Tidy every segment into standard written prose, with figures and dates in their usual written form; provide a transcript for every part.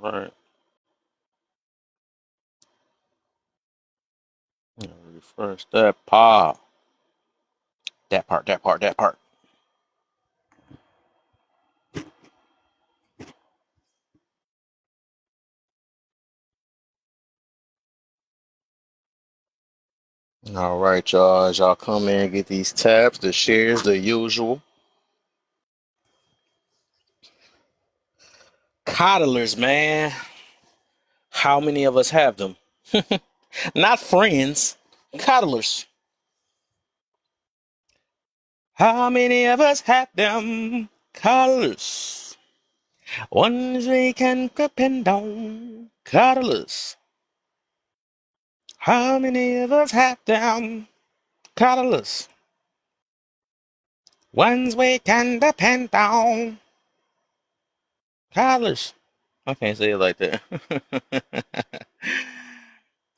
Right. Refresh that part. That part. That part. That part. All right, y'all. As y'all come in and get these tabs, the shares, the usual. Coddlers, man. How many of us have them? Not friends. Coddlers. How many of us have them? Coddlers. Ones we can depend on. Coddlers. How many of us have them? Coddlers. Ones we can depend on. Coddlers. I can't say it like that.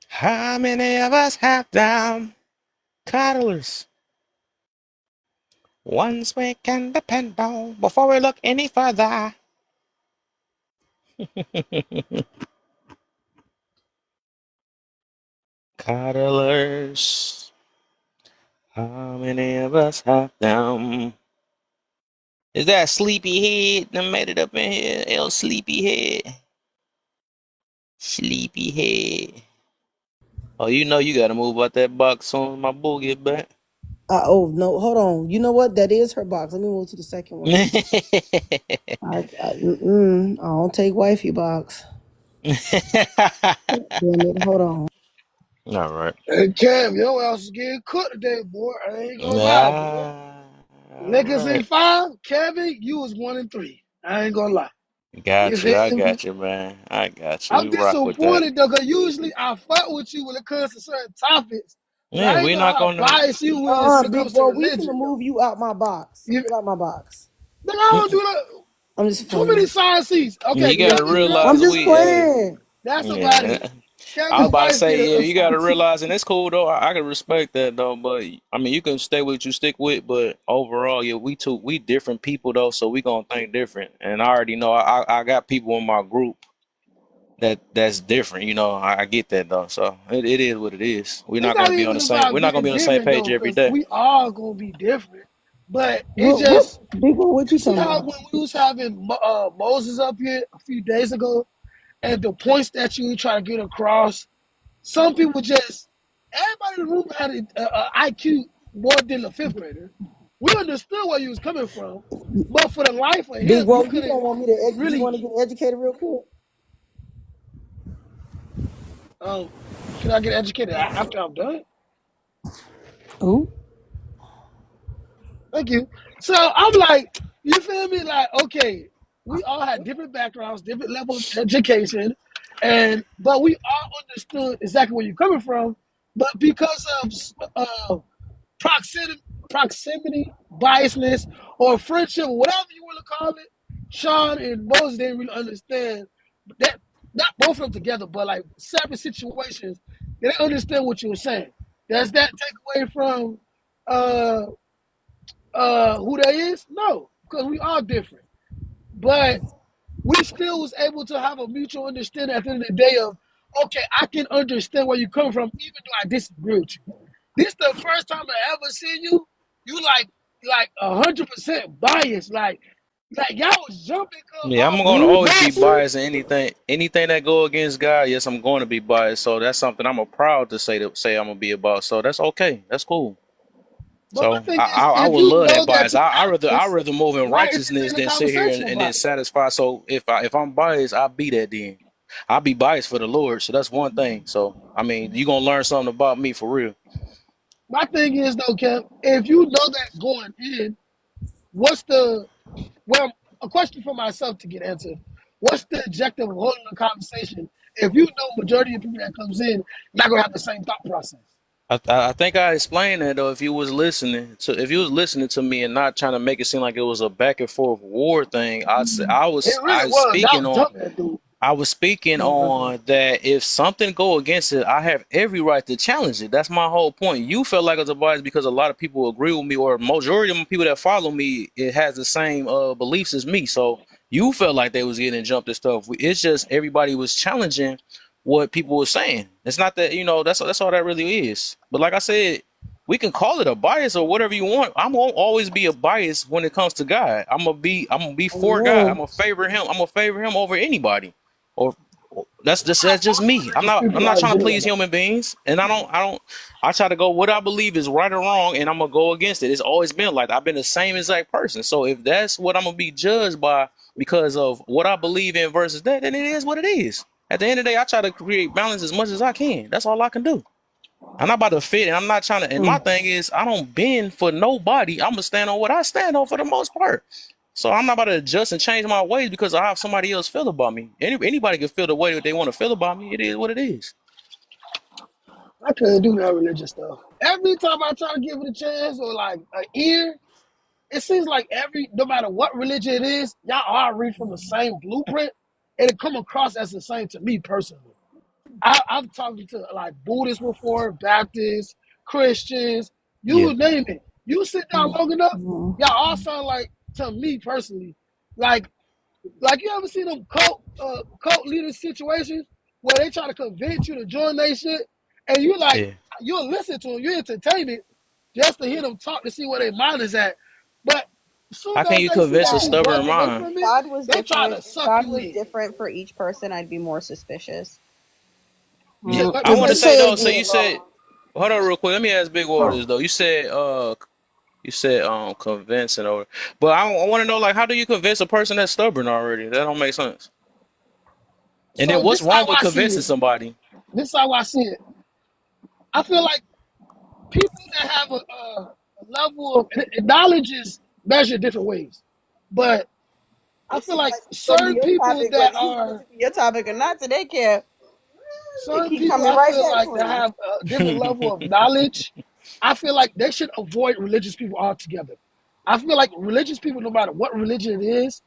How many of us have them? Coddlers. Ones we can depend on. Before we look any further. Coddlers. How many of us have them? Is that sleepy head that made it up in here? El sleepy head. Sleepy head. Oh, you know you gotta move out that box soon as my bull get back. Oh no, hold on. You know what? That is her box. Let me move to the second one. I don't take wifey box. Damn it. Hold on. All right. Hey, Cam, your ass is getting cooked today, boy. I ain't gonna lie, boy. All Niggas in right. 5, Kevin, you was 1 and 3. I ain't gonna lie. You Got you. I feel me? got you, man. I got you. I'm We rock with that. disappointed though, cause usually I fight with you when it comes to certain topics. But Yeah, I ain't we know not how gonna. biased you is when it Big comes to boy, we finna religion, move though. you out my box. You, Get out my box. nigga, I don't do that. I'm just Too many playing. side seats. Okay, You gotta Kevin I'm realize good. just we. Hey, playing. That's about yeah. it. I was Kevin about to wife say, yeah, here. you gotta realize, and it's cool though. I can respect that though, but I mean, you can stay with you stick with, but overall, yeah, we different people though, so we gonna think different. And I already know I got people in my group that's different. You know, I get that though. So it is what it is. We're It's not not gonna be on even the same. about We're not gonna being be on the same different page though, every because day. we all gonna be different. But it What just, Big boy, what you you see talking how about? when we was having Moses up here a few days ago, and the points that you try to get across, some people just, everybody in the room had an IQ more than a fifth grader. We understood where you was coming from, but for the life of Big him, boy, you you couldn't don't want me to you really. want to get educated real quick? Um, can I get educated after I'm done? Who? Thank you. So I'm like, you feel me? Like, okay, we all had different backgrounds, different level of education, and but we all understood exactly where you're coming from. But because of proximity, biasness, or friendship, whatever you want to call it, Sean and Moses didn't really understand that. Not both of them together, but like separate situations. They didn't understand what you were saying. Does that take away from uh who that is? No, because we are different. But we still was able to have a mutual understanding at the end of the day of, okay, I can understand where you come from, even though I disagree with you. This is the first time I ever seen you. You like 100% biased. Like y'all was jumping cause Yeah, I'm gonna always be biased in anything that go against God. Yes, I'm going to be biased. So that's something I'm proud to say I'm gonna be about. So that's okay. That's cool. but my So thing I is, I, I if would you love that know that bias. you I biased, rather move in why righteousness entertain a than sit here conversation and about then it? satisfy. So if I'm biased, I'll be that then. I'll be biased for the Lord. So that's one thing. So I mean, you gonna learn something about me for real. My thing is though, Kev, if you know that going in, what's the well, a question for myself to get answered. What's the objective of holding a conversation if you know majority of people that comes in not gonna have the same thought process? I think I explained that though. If you was listening to me and not trying to make it seem like it was a back and forth war thing, It really I was was. Y'all speaking was on. jumping that dude. I was speaking Okay. on that if something go against it, I have every right to challenge it. That's my whole point. You felt like it's a bias because a lot of people agree with me, or majority of the people that follow me, it has the same beliefs as me. So you felt like they was getting jumped and stuff. It's just everybody was challenging what people were saying. It's not that that's all that really is. But like I said, we can call it a bias or whatever you want. I'm gonna always be a bias when it comes to God. I'm gonna be for God. I'm Amen. gonna favor him. I'm gonna favor him over anybody. Or that's just me. I'm Religious not I'm people not are trying to general please though. human beings, and I try to go what I believe is right or wrong, and I'm gonna go against it. It's always been like that. I've been the same exact person. So if that's what I'm gonna be judged by because of what I believe in versus that, then it is what it is. At the end of the day, I try to create balance as much as I can. That's all I can do. I'm not about to fit, and I'm not trying to. And my Mm. thing is, I don't bend for nobody. I'm gonna stand on what I stand on for the most part. So I'm not about to adjust and change my ways because I have somebody else feel about me. Anybody can feel the way that they want to feel about me. It is what it is. I couldn't do that religious stuff. Every time I try to give it a chance or like an ear, it seems like no matter what religion it is, y'all all read from the same blueprint, and it come across as the same to me personally. I've talked to like Buddhists before, Baptists, Christians, Yeah. you name it. You sit down Mm. long enough, Mm. y'all all sound like to me personally, like you ever see them cult leader situations where they try to convince you to join their shit, and you like Yeah. you'll listen to them, you entertain it, just to hear them talk to see where their mind is at. But as soon How can as you they see convince a that you Yeah, stubborn break if away mind? from it, God was they try different, to if suck God you was in. different for each person, I'd be more suspicious. Yeah, Mm. I Cause want they to say say though. So again. you said, hold on real quick. Let me ask Big Waters though. You said convincing or, but I want to know like how do you convince a person that's stubborn already? That don't make sense. And then so what's this is wrong how with I see convincing it. somebody? This is how I see it. I feel like people that have a level of knowledge is measured different ways, but I It feel seems like like it's gonna be certain your people topic, that whether you want are it to be your topic or not. Today, care. It certain keep people coming I right feel back like for that you. have a different level of knowledge. I feel like they should avoid religious people altogether. I feel like religious people, no matter what religion it is,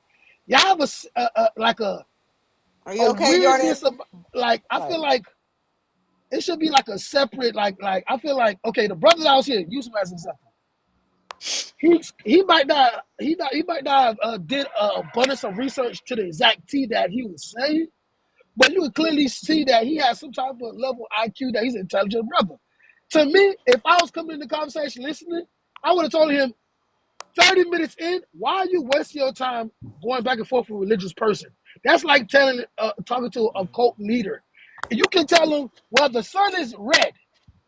you have like Are you a okay, Jordan? weirdness of like I feel Like, like it should be like a separate like I feel like okay the brother that was here use him as an example. He might not have did abundance of research to the exact T that he was saying, but you can clearly see that he has some type of level IQ that he's an intelligent brother. To me, if I was coming in the conversation listening, I would have told him 30 minutes in, why are you wasting your time going back and forth with a religious person? That's like talking to a cult leader. You can tell him, well, the sun is red.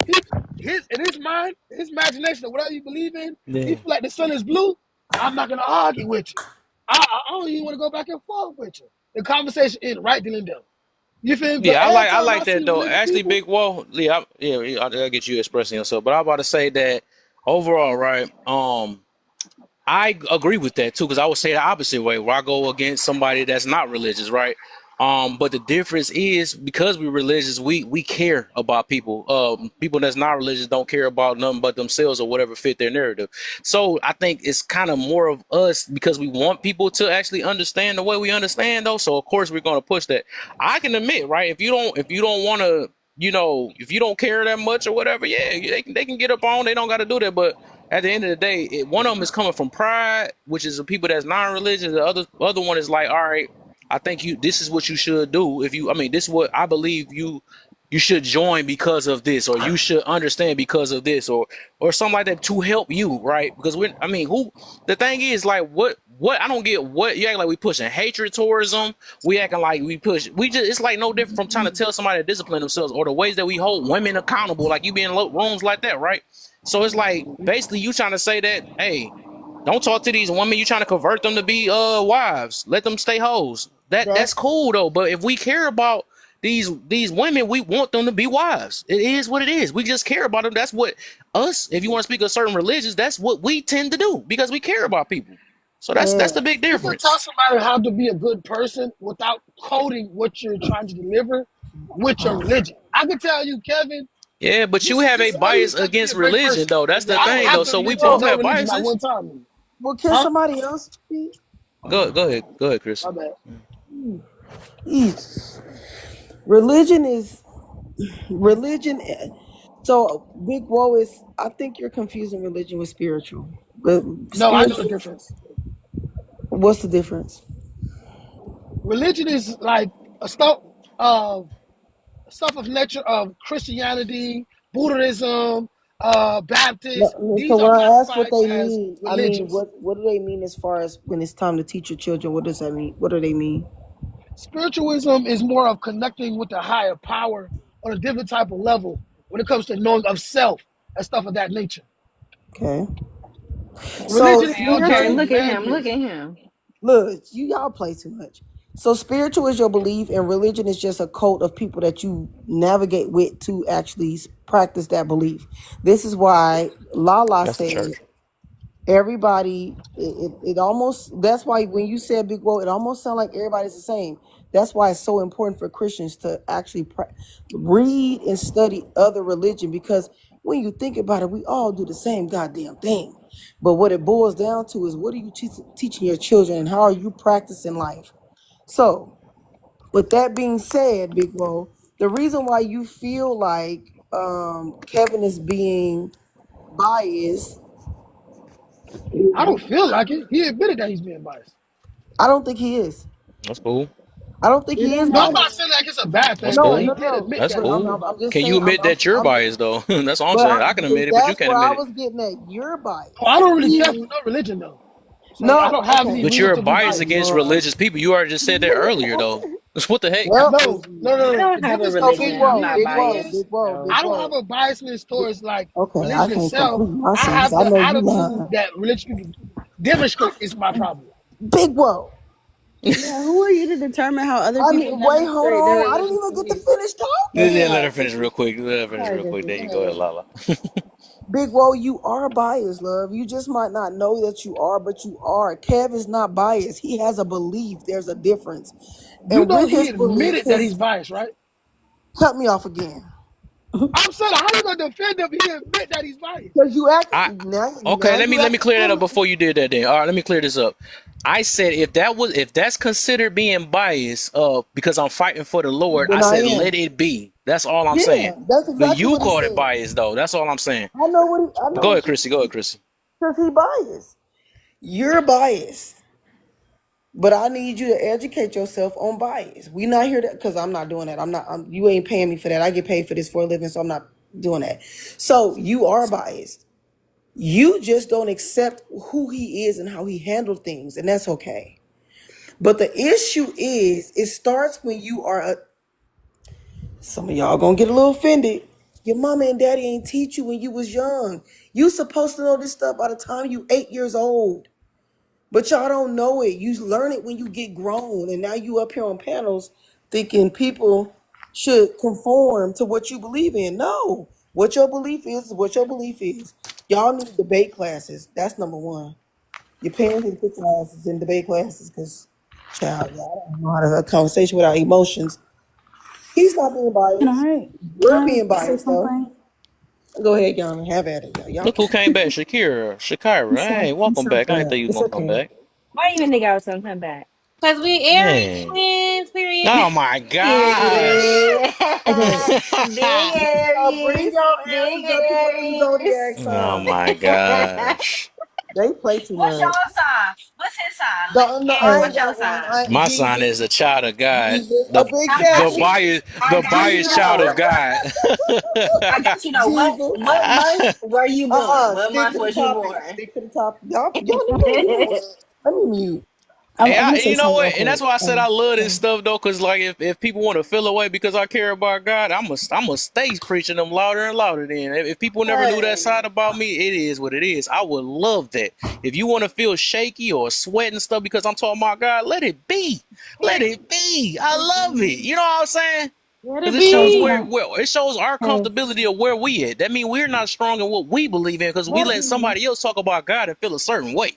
He his in his mind, his imagination, or whatever you believe in, he Yeah. feel like the sun is blue. I'm not gonna argue with you. I don't even want to go back and forth with you. The conversation is right then and there. You feel me? But Yeah, I every like I time I like see that though. religious Actually, people, Big Wall. Yeah, I'll get you expressing yourself. But I'm about to say that overall, right? I agree with that too, because I would say the opposite way, where I go against somebody that's not religious, right? But the difference is because we're religious, we care about people. People that's not religious don't care about nothing but themselves or whatever fit their narrative. So I think it's kind of more of us because we want people to actually understand the way we understand, though. So of course we're going to push that. I can admit, right? If you don't want to, if you don't care that much or whatever, yeah, they can get up on. They don't got to do that, but at the end of the day, one of them is coming from pride, which is the people that's non-religious. The other one is like, all right, I think this is what you should do. This is what I believe you should join because of this, or you should understand because of this, or something like that to help you, right? Because who? The thing is, like, what I don't get what you act like we pushing hatred towards them. We acting like we just it's like no different from trying to tell somebody to discipline themselves or the ways that we hold women accountable, like you be in rooms like that, right? So it's like basically you trying to say that, hey, don't talk to these women. You trying to convert them to be wives. Let them stay hoes. That's That's cool though. But if we care about these women, we want them to be wives. It is what it is. We just care about them. That's what us. If you want to speak of certain religions, that's what we tend to do because we care about people. So that's yeah. the big you can tell difference. somebody how to be a good person without coding what you're trying to deliver with your religion. I can tell you, Kevin, Yeah, but you have a this is how you bias supposed to be against a great religion person. though. That's the I don't thing though. have to So we mention both Well, no have religion not biases. one time. well, can Huh? somebody else speak? Go ahead, Chris. My bad. Jesus. Religion is religion. So big woe is. I think you're confusing religion with spiritual. But No, I know the spiritual. difference. What's the difference? Religion is like a stuff of nature of Christianity, Buddhism, Baptist. So These are when I ask what classified they as mean, I mean religions. what do they mean as far as when it's time to teach your children? What does that mean? What do they mean? Spiritualism is more of connecting with the higher power on a different type of level when it comes to knowing of self and stuff of that nature. Okay. So Religion is Okay, spiritual. very look at him. Look man-based. at him. Look, y'all play too much. So spiritual is your belief, and religion is just a cult of people that you navigate with to actually practice that belief. This is why Lala That's the said church. everybody. It almost that's why when you said big woe, it almost sounds like everybody's the same. That's why it's so important for Christians to actually read and study other religion because when you think about it, we all do the same goddamn thing. But what it boils down to is what are you teaching your children and how are you practicing life? So, with that being said, Big Wo, the reason why you feel like Kevin is being biased, I don't feel like it. He admitted that he's being biased. I don't think he is. That's cool. I don't think It he is don't No, I'm matter. not biased. saying like it's a bad That's thing, No, but he cool. no, did no. admit That's that But he's cool. being I'm biased. just Can you saying. admit that you're I'm biased though? That's all I'm but saying. I can admit it, but you that's can't where I admit it. was getting at. You're Oh, I biased. don't really care He for is no religion though, so I no. don't have Okay. any But reason you're to be biased Oh biased. against Lord. religious people. You already just said that earlier though. What the heck? Well, No, no, no, I no. don't The have a difference so Big religion. between I'm Woe, me not and Big you Woe, is biased. Big Woe, So Big I don't have Woe. a biasness towards like Okay, I religion can't itself. complete my I sentence. have I the know you attitude lying. that religious people demonstrate is my problem. Big Woe. yeah, who are you to determine how other I people mean, wait, hold demonstrate their on. I didn't religious even get to beliefs? finish Go Yeah, ahead, let her talking. finish real quick. Let her finish sorry, real quick. Jesse. There Go you go ahead, ahead. Lala. Big Woe, you are biased, love. You just might not know that you are, but you are. Kev is not biased. He has a belief. There's a difference. You And know with he his belief, admitted that he's his biased, right? cut me off again. I'm saying how you gonna defend him? He admit that he's biased. Because you act I now Okay, let me you let me acting clear that up silly. before you did that then. All right, let me clear this up. I said if that's considered being biased, because I'm fighting for the Lord, I Then I said let am. it be. That's all I'm saying. Yeah, that's But exactly you what he called it said. bias though. That's all I'm saying. I But know go what ahead, you Chrissy. Go ahead, Chrissy. because he biased. You're biased. But I need you to educate yourself on bias. We not here to because I'm not doing that. You ain't paying me for that. I get paid for this for a living, so I'm not doing that. So you are biased. You just don't accept who he is and how he handled things, and that's okay. But the issue is, it starts when you are some of y'all gonna get a little offended. Your mama and daddy ain't teach you when you was young. You supposed to know this stuff by the time you 8 years old. But y'all don't know it. You learn it when you get grown. And now you up here on panels thinking people should conform to what you believe in. No. What your belief is what your belief is. Y'all need debate classes. That's number one. Your parents need to put your asses in debate classes because, child, y'all don't know how to have a conversation without emotions. He's not being Can biased. I We're can being I say biased, though. something? Go ahead, y'all. Have at it, y'all. Y'all Look who can. came back. Shakira. I'm Shakira. sorry. Hey, I'm welcome so back. I didn't think glad. you was It's gonna come okay. back. Why you even think I was gonna come back? Because we Aries Man. twins, period. Oh my gosh. Period. Okay. Big Bring Aries. y'all Big answers up. People in the Aries. zodiac Oh sign. my gosh. They play too What's much. your sign? What's his sign? Don't, no, I Aries, Oh, ain't what's your got one. sign? My son Jesus, is a child of God. Jesus, a The big I the got cat. you. bias I the got you biased Jesus, child of though. God. I got you though. What month were you born? What Stick month to the was you topic. born? Stick to the topic. Y'all need to, you know what? Let me mute. Hey, I'm gonna say you know something what? real And that's quick. why I said I love this Sorry. stuff though, cause like if people want to feel away because I care about God, I'm a stay preaching them louder and louder. Then if people never knew that Hey, side about me, it is what it is. I would love that. If you want to feel shaky or sweat and stuff because I'm talking about God, let it be. Let Period. it be. I love it. You know what I'm saying? let Because it it shows So be. can it shows our hey, comfortability of where we at. That means we're not strong in what we believe in because we Let let me. somebody else talk about God and feel a certain way.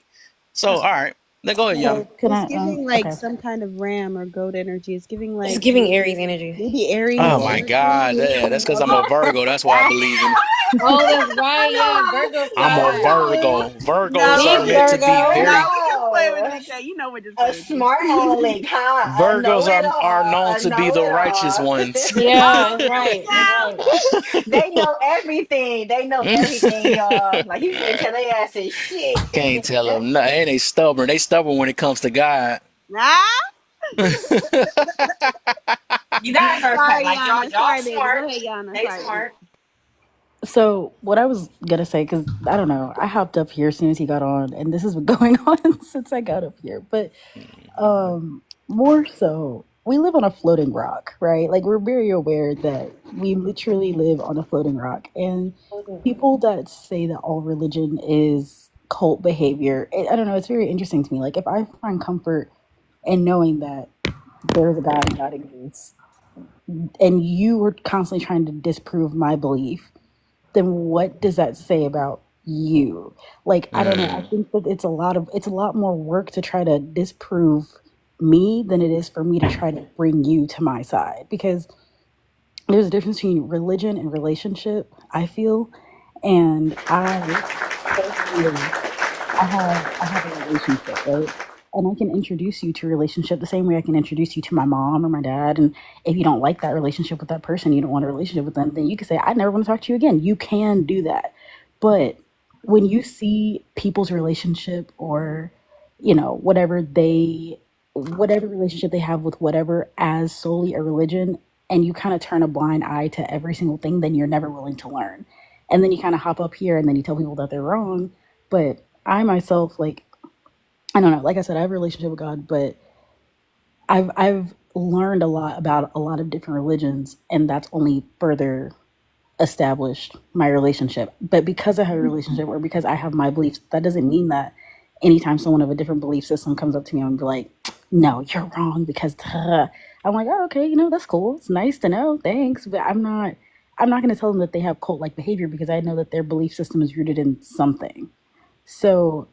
So That's all right, then go ahead, Yana. hey, can It's I giving like okay. some kind of ram or goat energy. It's giving It's like giving Aries energy. maybe Aries Oh Oh, my energy. God, yeah, that's because I'm a okay. Virgo. That's why I believe in it. Oh, that's I right. Yeah, know. Virgo I'm a sign. Virgo. Virgos are Big meant to be Virgo. very. We can playing with Oh, DK. You know we're just a playing with smart aleck, huh? A Virgos are know-it-all, known a to be the righteous know-it-all. ones. Oh, Yeah, hey right, now. right. They know everything. They know everything, y'all. Like you can't tell their asses shit. Can't tell them. No, and they stubborn. They stubborn when it comes to God. Nah. You guys are Sorry, like Yana. y'all Sorry, baby. Go smart. ahead, Yana. They Sorry, baby. smart. So what I was gonna say, because I don't know, I hopped up here as soon as he got on, and this has been going on since I got up here. But more so, we live on a floating rock, right? Like we're very aware that we literally live on a floating rock, and people that say that all religion is cult behavior, I don't know, it's very interesting to me. Like if I find comfort in knowing that there's a God and God exists, and you were constantly trying to disprove my belief, then what does that say about you? Like, I don't know. I Mm, think that it's a lot more work to try to disprove me than it is for me to try to bring you to my side, because there's a difference between religion and relationship, I feel. And I personally, I have a relationship, right? And I can introduce you to a relationship the same way I can introduce you to my mom or my dad. And if you don't like that relationship with that person, you don't want a relationship with them, then you can say, I never want to talk to you again. You can do that. But when you see people's relationship, or, whatever relationship they have with whatever, as solely a religion, and you kind of turn a blind eye to every single thing, then you're never willing to learn. And then you kind of hop up here and then you tell people that they're wrong. But I myself, like, I don't know, like I said, I have a relationship with God, but I've learned a lot about a lot of different religions, and that's only further established my relationship. But because I have a relationship, or because I have my beliefs, that doesn't mean that anytime someone of a different belief system comes up to me, I'm be like, no, you're wrong because duh. I'm like, oh, okay, that's cool. It's nice to know. Thanks. But I'm not going to tell them that they have cult like behavior, because I know that their belief system is rooted in something. So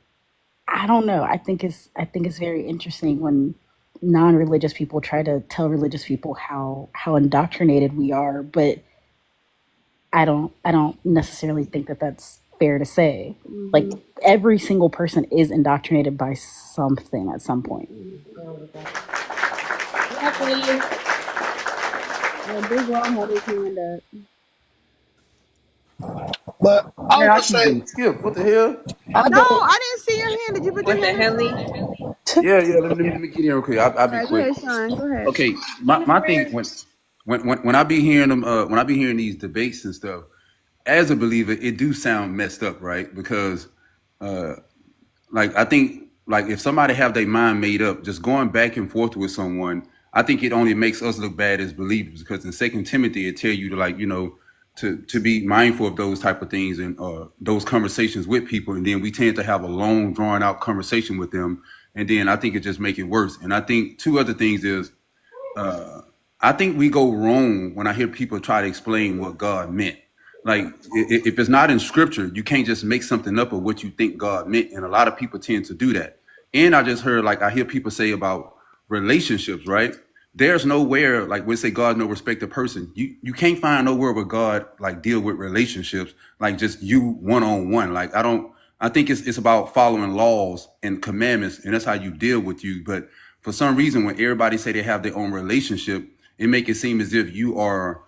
I don't know. I think it's very interesting when non-religious people try to tell religious people how indoctrinated we are, but I don't necessarily think that that's fair to say. Like Mm-hmm. every single person is indoctrinated by something at some point. Exactly. A big long headed hand up. But I Man, was I gonna keep say getting skipped. What the hell? I No, don't. I didn't see your hand. Did you put your What the hand up? hell? Yeah, yeah. Let me get in real quick. I'll All be right, go quick. ahead, Sean. Go ahead. Okay, my thing when I be hearing them when I be hearing these debates and stuff, as a believer, it do sound messed up, right? Because like I think like if somebody have their mind made up, just going back and forth with someone, I think it only makes us look bad as believers. Because in Second Timothy, it tell you to like to be mindful of those type of things and those conversations with people, and then we tend to have a long, drawn out conversation with them, and then I think it just make it worse. And I think two other things is I think we go wrong when I hear people try to explain what God meant. Like, if it's not in scripture, you can't just make something up of what you think God meant. And a lot of people tend to do that. And I just heard, like, I hear people say about relationships, right? There's nowhere, like, we say God no respect a person. You can't find nowhere where God, like, deal with relationships, like, just you one on one. Like, I think it's about following laws and commandments, and that's how you deal with you. But for some reason, when everybody say they have their own relationship, it make it seem as if you are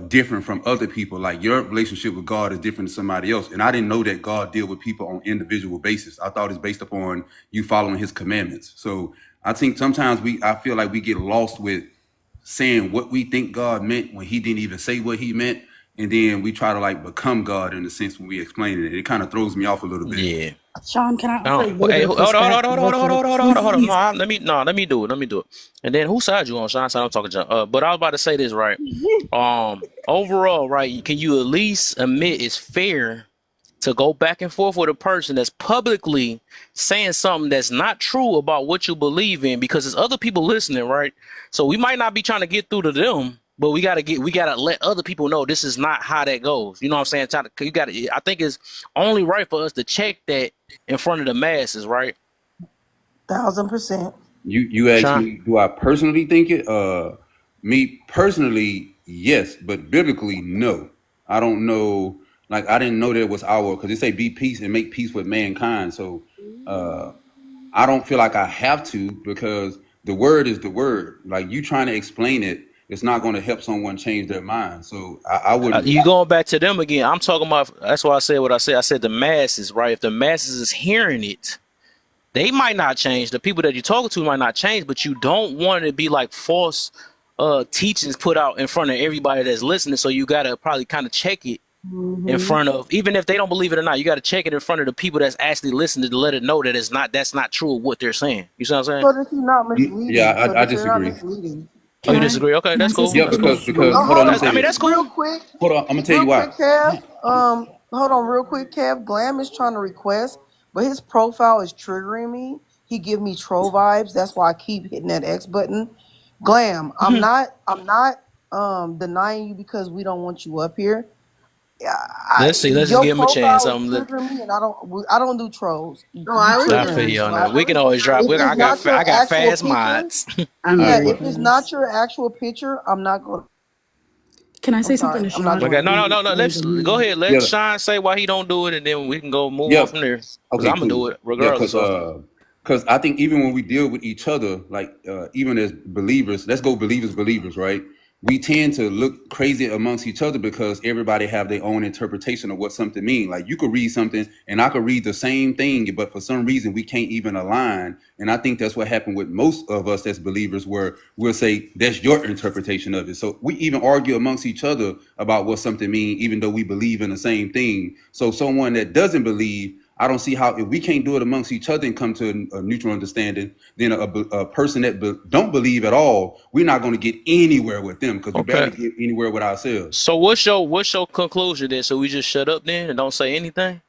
different from other people. Like your relationship with God is different than somebody else. And I didn't know that God deal with people on individual basis. I thought it's based upon you following His commandments. So I think sometimes I feel like we get lost with saying what we think God meant when He didn't even say what He meant, and then we try to like become God in a sense when we explain it. It kind of throws me off a little bit. yeah. Sean, can I offer a No, little hey, bit of hold on, hold pushback on, hold real on, hold on, quick? hold on, hold on, hold on. No, Please. let me do it. Let me do it. And then whose side you on, Sean? So I'm talking John. But I was about to say this, right? Overall, right? Can you at least admit it's fair to go back and forth with a person that's publicly saying something that's not true about what you believe in, because there's other people listening, right? So we might not be trying to get through to them, but we gotta let other people know this is not how that goes. You know what I'm saying? I think it's only right for us to check that in front of the masses, right? 1000%. You asked Sean? me, do I personally think it? Me personally, yes, but biblically, no. I don't know. Like I didn't know that it was our because it say be peace and make peace with mankind. So I don't feel like I have to because the word is the word. Like you trying to explain it, it's not going to help someone change their mind. So I wouldn't. You going back to them again. I'm talking about, that's why I said what I said. I said the masses, right? If the masses is hearing it, they might not change. The people that you're talking to might not change, but you don't want it to be like false teachings put out in front of everybody that's listening. So you got to probably kind of check it in Mm-hmm. front of, even if they don't believe it or not, you got to check it in front of the people that's actually listening to let it know that that's not true of what they're saying. You see what I'm saying? So that you're not Yeah, misleading. So I that you're not disagree. misleading. Oh, Can you I disagree? Okay, can I that's say cool. Yeah, That's something? cool. because Oh, hold on, hold let me on, say I mean, this. that's real cool. quick, Hold on, I'm gonna tell you real why. quick, Kev. Hold on, real quick, Kev. Glam is trying to request, but his profile is triggering me. He give me troll vibes. That's why I keep hitting that X button. Glam, I'm not denying you because we don't want you up here. Yeah, Let's see. Let's just your give him a chance. profile is triggering me, and I don't do trolls. No, You I I triggering feel me, you respect. so on I, that. I We can always respect. drop. if it's not your I got actual fast picture, mods. I'm yeah, good Alright, with if well. it's not this. your actual picture, I'm not going. Can I I'm say something sorry, to I'm not Sean doing Okay, it. no, no, before no, no. before we Let's go go move? ahead. Let Yeah, Sean say why he don't do it, and then we can go move on yeah. from there. Cause Okay, I'm gonna do cool. it Yeah, regardless. So cause I think even when we deal with each other, like even as believers, let's go believers, right? We tend to look crazy amongst each other because everybody have their own interpretation of what something means. Like you could read something and I could read the same thing, but for some reason we can't even align. And I think that's what happened with most of us as believers, where we'll say that's your interpretation of it. So we even argue amongst each other about what something means, even though we believe in the same thing. So someone that doesn't believe, I don't see how, if we can't do it amongst each other and come to a neutral understanding, then a person that don't believe at all, we're not going to get anywhere with them because we barely okay. get anywhere with ourselves. So what's your conclusion then? So we just shut up then and don't say anything?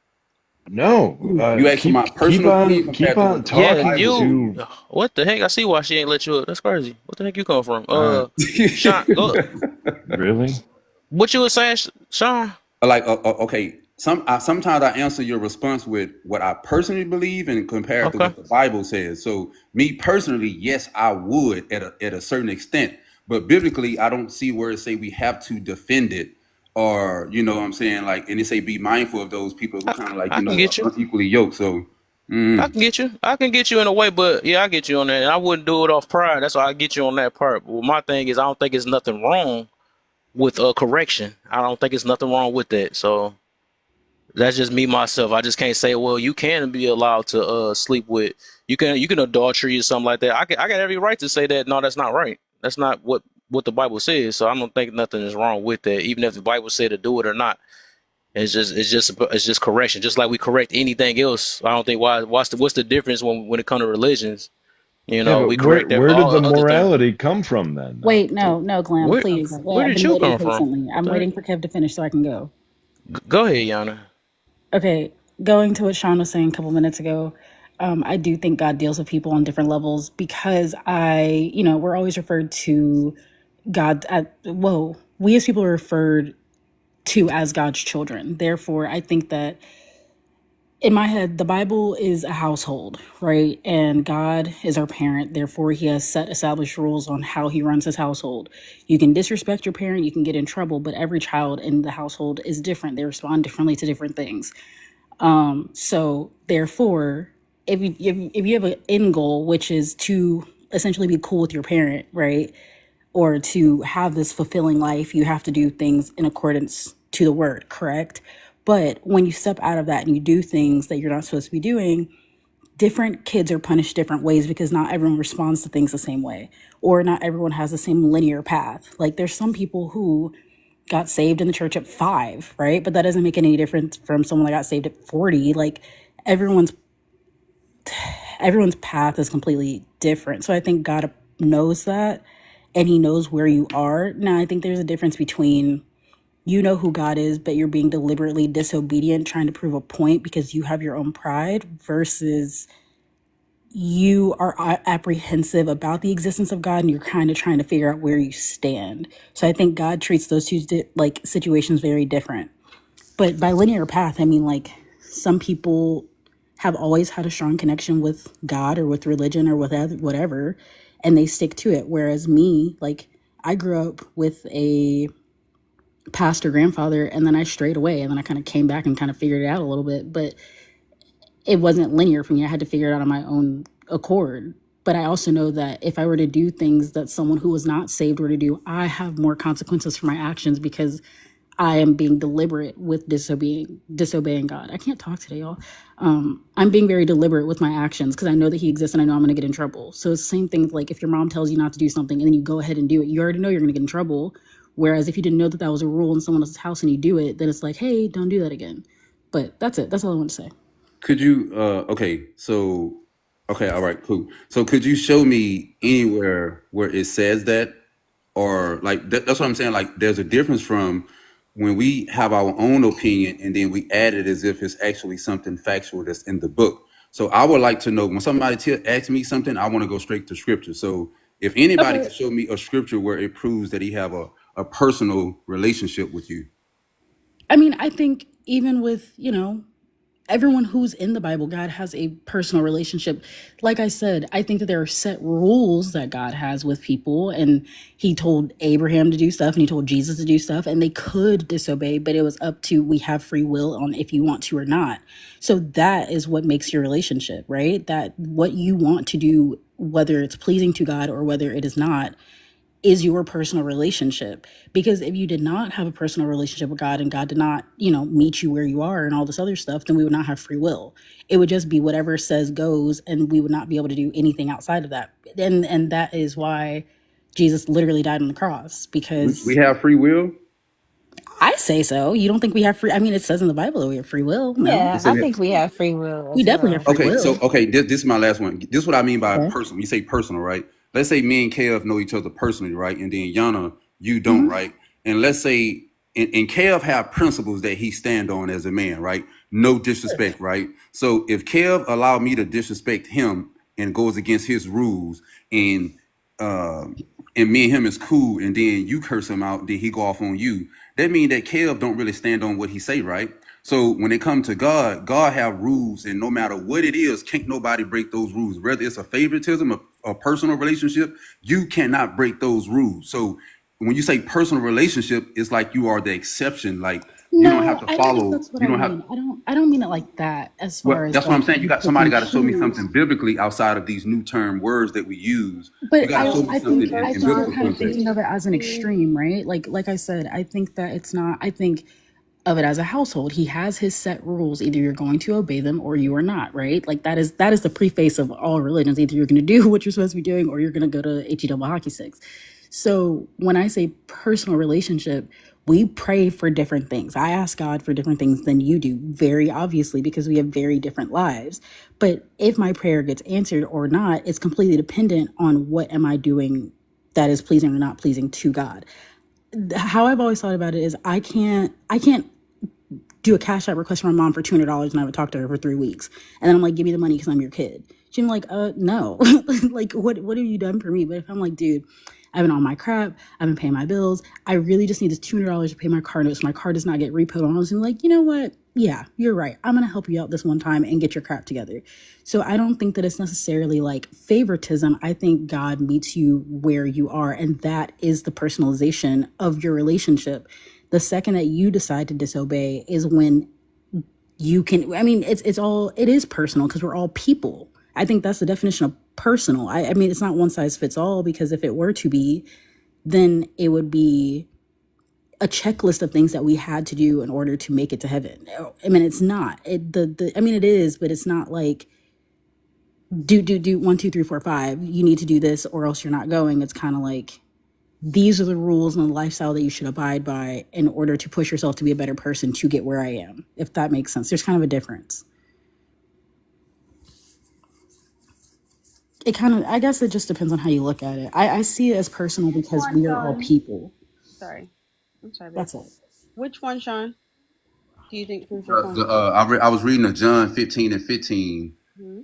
No, You asked for my keep personal opinion keep compared to on what the Yeah, talking Bible says. you. to. What the heck? I see why she ain't let you up. That's crazy. What the heck you come from? Uh, Sean, go. really? What you were saying, Sean? Like okay, sometimes I answer your response with what I personally believe and compared to Okay. what the Bible says. So me personally, yes, I would at a certain extent, but biblically I don't see where it say we have to defend it, or you know what I'm saying, like, and it say be mindful of those people who I, kind of like, I you can know, get you. are unequally yoked. So I can get you. I can get you in a way, but yeah, I get you on that. And I wouldn't do it off pride. That's why I get you on that part. Well, my thing is, I don't think it's nothing wrong with correction. I don't think it's nothing wrong with that. So that's just me myself. I just can't say, well, you can be allowed to sleep with, you can adultery or something like that. I got every right to say that. No, that's not right. That's not what the Bible says. So I don't think nothing is wrong with that, even if the Bible said to do it or not. It's just correction. Just like we correct anything else. I don't think what's the difference when it comes to religions? Yeah, but We correct where did all the the other things. morality come from then? Though. Wait, no, no, Glam, Where please. where I've did been you waiting come from? patiently. What I'm the heck? waiting for Kev to finish so I can go. Go ahead, Yana. Okay, going to what Sean was saying a couple minutes ago, I do think God deals with people on different levels because we're always referred to God we as people are referred to as God's children. Therefore, I think that in my head, the Bible is a household, right? And God is our parent. Therefore, He has set established rules on how He runs His household. You can disrespect your parent, you can get in trouble, but every child in the household is different. They respond differently to different things. So therefore, if you have an end goal, which is to essentially be cool with your parent, right, or to have this fulfilling life, you have to do things in accordance to the word, correct? But when you step out of that and you do things that you're not supposed to be doing, different kids are punished different ways because not everyone responds to things the same way, or not everyone has the same linear path. Like there's some people who got saved in the church at 5, right? But that doesn't make any difference from someone that got saved at 40. Like everyone's everyone's path is completely different. So I think God knows that and He knows where you are. Now I think there's a difference between you know who God is, but you're being deliberately disobedient, trying to prove a point because you have your own pride, versus you are apprehensive about the existence of God and you're kind of trying to figure out where you stand. So I think God treats those two like situations very different. But by linear path, I mean like some people have always had a strong connection with God or with religion or with whatever, and they stick to it. Whereas me, like I grew up with a pastor grandfather and then I strayed away and then I kind of came back and kind of figured it out a little bit. But it wasn't linear for me. I had to figure it out on my own accord. But I also know that if I were to do things that someone who was not saved were to do, I have more consequences for my actions because I am being deliberate with disobeying God. I can't talk today, y'all. I'm being very deliberate with my actions because I know that He exists and I know I'm going to get in trouble. So it's the same thing. Like if your mom tells you not to do something and then you go ahead and do it, you already know you're going to get in trouble. Whereas if you didn't know that that was a rule in someone else's house and you do it, then it's like, hey, don't do that again. But that's it. That's all I want to say. Could you? Okay, all right, cool. So could you show me anywhere where it says that, or like that's what I'm saying. Like, there's a difference from when we have our own opinion and then we add it as if it's actually something factual that's in the book. So I would like to know when somebody asks me something, I want to go straight to scripture. So if anybody Okay. can show me a scripture where it proves that he have a personal relationship with you. I mean, I think even with, everyone who's in the Bible, God has a personal relationship. Like I said, I think that there are set rules that God has with people. And He told Abraham to do stuff and He told Jesus to do stuff, and they could disobey, but it was up to, we have free will on if you want to or not. So that is what makes your relationship, right? That what you want to do, whether it's pleasing to God or whether it is not, is your personal relationship. Because if you did not have a personal relationship with God and God did not, meet you where you are and all this other stuff, then we would not have free will. It would just be whatever says goes, and we would not be able to do anything outside of that. And that is why Jesus literally died on the cross, We because have free will. I say so. You don't think we have free? I mean, it says in the Bible that we have free will. No, Yeah, It I said think we have free will we as definitely have well. free okay, so will. this is my last one. This is what I mean by Okay. personal. You say personal, right? Let's say me and Kev know each other personally, right? And then Yana, you don't, Mm-hmm. right? And let's say and Kev have principles that he stand on as a man, right? No disrespect, right? So if Kev allowed me to disrespect him and goes against his rules, and uh, and me and him is cool, and then you curse him out, then he go off on you. That means that Kev don't really stand on what he say, right? So when it comes to God, God have rules, and no matter what it is, can't nobody break those rules. Whether it's a favoritism, a personal relationship, you cannot break those rules. So when you say personal relationship, it's like you are the exception. Like you don't have No, to I don't think follow. that's what You I don't have. mean. I don't mean it like that, as Well, far as that's what I'm like saying. You you got pick somebody and got to show me choose. something biblically outside of these new term words that we use. You But got to show me I something think in, I in think you're biblical kind of context. thinking of it as an extreme, right? Like I said, I think that it's not. I think of it as a household. He has his set rules. Either you're going to obey them or you are not, right? Like that is the preface of all religions. Either you're going to do what you're supposed to be doing or you're going to go to HE hockey sticks. So when I say personal relationship, we pray for different things. I ask God for different things than you do, very obviously, because we have very different lives. But if my prayer gets answered or not, it's completely dependent on what am I doing that is pleasing or not pleasing to God. How I've always thought about it is I can't do a cash out request from my mom for $200 and I would talk to her for 3 weeks. And then I'm like, give me the money because I'm your kid. She's like, no. Like, what have you done for me? But if I'm like, dude, I've been on my crap, I've been paying my bills, I really just need this $200 to pay my car notes. My car does not get repoed on. I was like, you know what? Yeah, you're right. I'm gonna help you out this one time and get your crap together. So I don't think that it's necessarily like favoritism. I think God meets you where you are, and that is the personalization of your relationship. The second that you decide to disobey is when you can, I mean, it is personal because we're all people. I think that's the definition of personal. I mean, it's not one size fits all, because if it were to be, then it would be a checklist of things that we had to do in order to make it to heaven. I mean, it's not. I mean, it is, but it's not like do 1, 2, 3, 4, 5. You need to do this or else you're not going. It's kind of like, these are the rules and the lifestyle that you should abide by in order to push yourself to be a better person to get where I am. If that makes sense. There's kind of a difference. I guess it just depends on how you look at it. I see it as personal Which because one, we are all Sean? people. Sorry. I'm sorry, babe. That's it. Which one, Sean, do you think proves your point? I was reading a John 15:15, Hmm.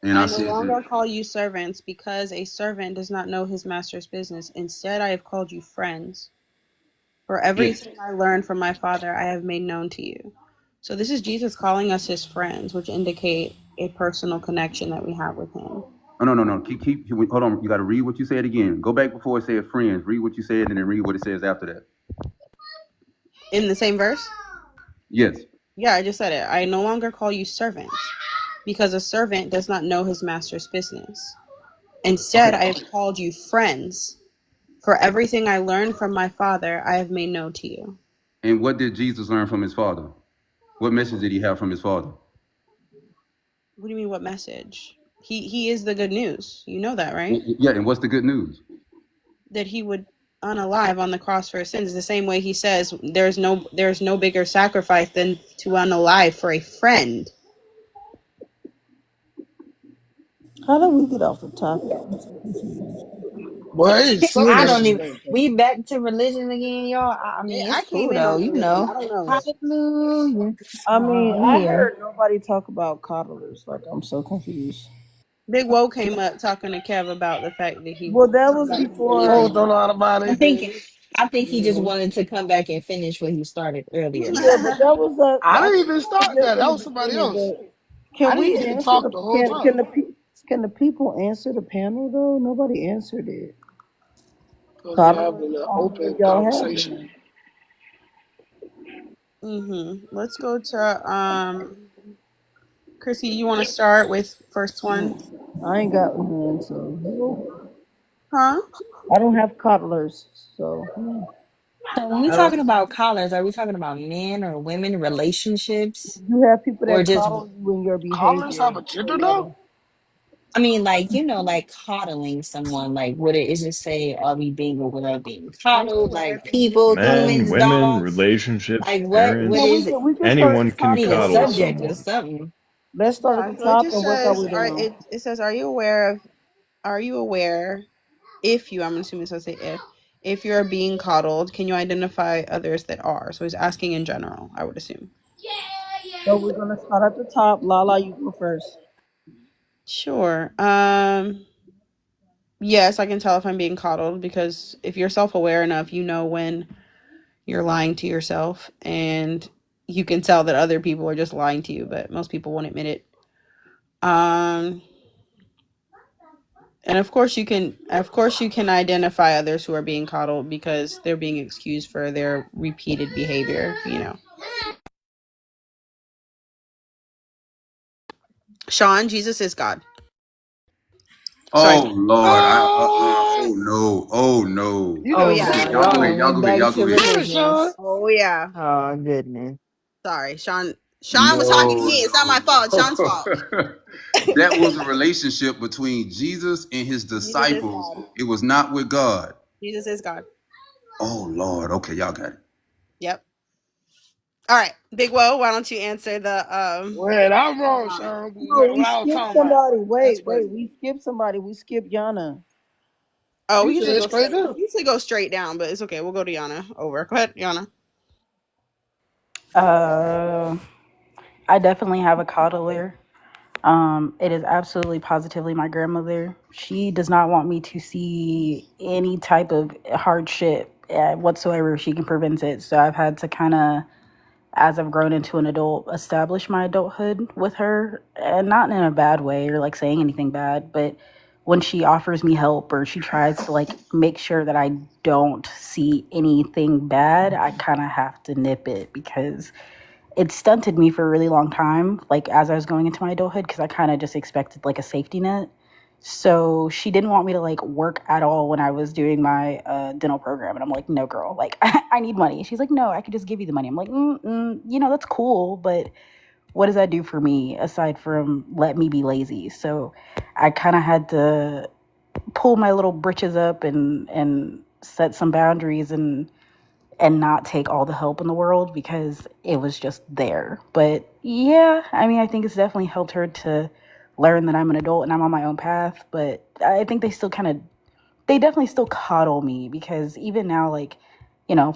and I I no said that. longer call you servants, because a servant does not know his master's business. Instead, I have called you friends. For Yes. everything I learned from my Father, I have made known to you. So this is Jesus calling us his friends, which indicate a personal connection that we have with him. Oh, no. Hold on. You got to read what you said again. Go back before it said friends. Read what you said, and then read what it says after that. In the same verse? Yes. Yeah, I just said it. I no longer call you servants, because a servant does not know his master's business. Instead, Okay. I have called you friends, for everything I learned from my Father I have made known to you. And what did Jesus learn from his father? What message did he have from his father? What do you mean, what message? He is the good news. You know that, right? Yeah, and what's the good news? That he would unalive on the cross for his sins. The same way he says there's no bigger sacrifice than to unalive for a friend. How did we get off the topic? I'm so confused. Boy, it's something I else don't you even. think. We back to religion again, y'all. I mean, I it's came cool in though, on you religion. know. I don't know. Hallelujah. I mean, We I here. heard nobody talk about coddlers. Like, I'm so confused. Big Woe came up talking to Kev about the fact that he Well, that was got some Folks before. don't religion. know how to buy I their think things. I think he just Yeah, wanted to come back and finish what he started earlier. yeah, but that was I I didn't think even that was start just that. in That the was somebody beginning. else. But I can didn't we even answer the talk the whole time. can the people answer the panel though? Nobody answered it. Because we're Coddlers, having an how many of open y'all have conversation. them? Let's go to Chrissy. You want to start with first one? I ain't got none, so Huh? I don't have coddlers. So So when we I don't. talking about collars, are we talking about men or women relationships? You have people Or that just coddle you in your Callers behavior have a or gender now? whatever. I mean, like, like coddling someone, like, would it is it say, are we being aware of being Are you coddled, aware like of being people, Men, humans, women, dogs? relationships, Like, what Well, parents, we is can it? we can start at anyone the top can Need and a work coddle our way subject or down. someone. something. Let's start at Yeah, the so it top just and work our says way down. it says are you aware of are you aware if you I'm assuming so say if you're being coddled, can you identify others that are? So he's asking in general, I would assume. So we're gonna start at the top. Lala, you go first. Sure. Yes, I can tell if I'm being coddled because if you're self-aware enough, you know when you're lying to yourself and you can tell that other people are just lying to you, but most people won't admit it. Um and of course you can identify others who are being coddled because they're being excused for their repeated behavior. Sean, Jesus is God. So Oh Lord, Oh, oh no, oh no. you Oh know Okay, God, something y'all go ahead, uh-oh, wrong. we y'all go ahead, back y'all to go Go ahead. ahead, Sean. religionist. oh yeah. Oh goodness. Sorry, Sean. Sean was talking to No, me. It's not my no, fault. It's Sean's fault. no. That was a relationship between Jesus and his Jesus is disciples. God. It was not with God. Jesus is God. Oh Lord. Okay, y'all got it. Yep. All right, Big Woe. Why don't you answer the Well, I'm wrong, Sean. No, What we I was skipped talking about. somebody. That's Wait. crazy. We skipped somebody. We skipped Yana. Oh, we You usually said go straight. straight up. We usually go straight down, but it's okay. We'll go to Yana. Over. Go ahead, Yana. Uh, I definitely have a coddler. It is absolutely positively my grandmother. She does not want me to see any type of hardship whatsoever. She can prevent it. So I've had to kind of, as I've grown into an adult, establish my adulthood with her, and not in a bad way or like saying anything bad, but when she offers me help or she tries to like make sure that I don't see anything bad, I kind of have to nip it because it stunted me for a really long time, like as I was going into my adulthood, because I kind of just expected like a safety net. So she didn't want me to like work at all when I was doing my dental program, and I'm like, no, girl, like I need money. She's like, no, I could just give you the money. I'm like, that's cool, but what does that do for me aside from let me be lazy? So I kind of had to pull my little britches up and set some boundaries and not take all the help in the world because it was just there. But yeah, I mean, I think it's definitely helped her to learn that I'm an adult and I'm on my own path. But I think they definitely still coddle me because even now, like,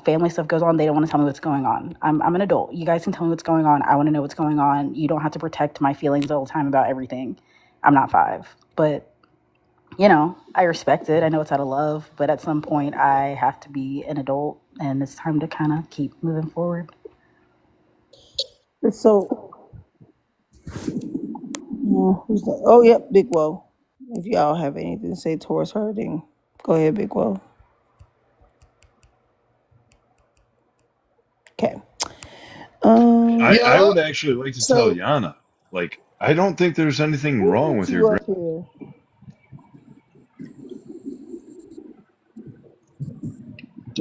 family stuff goes on. They don't want to tell me what's going on. I'm an adult. You guys can tell me what's going on. I want to know what's going on. You don't have to protect my feelings all the time about everything. I'm not 5. But I respect it. I know it's out of love, but at some point I have to be an adult and it's time to kind of keep moving forward. So, who's that? Oh, yep, Big Woe. If y'all have anything to say towards her, then go ahead, Big Woe. Okay. I Yeah. would actually like to tell So, Yana, like, I don't think there's anything Who wrong put with your you grandma. up here?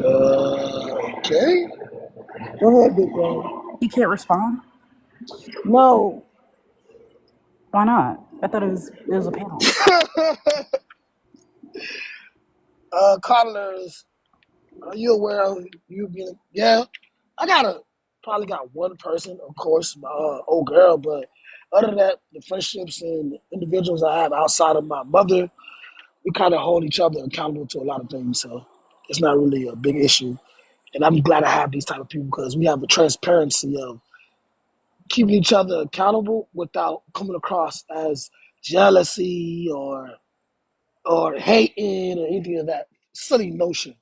Okay. Go ahead, big bro. You can't respond. No. Why not? I thought it was a panel. Coddlers, are you aware of you being? Yeah, I probably got one person, of course, my old girl, but other than that, the friendships and individuals I have outside of my mother, we kind of hold each other accountable to a lot of things, so it's not really a big issue. And I'm glad I have these type of people because we have a transparency of keeping each other accountable without coming across as jealousy or hating or anything of that silly notion.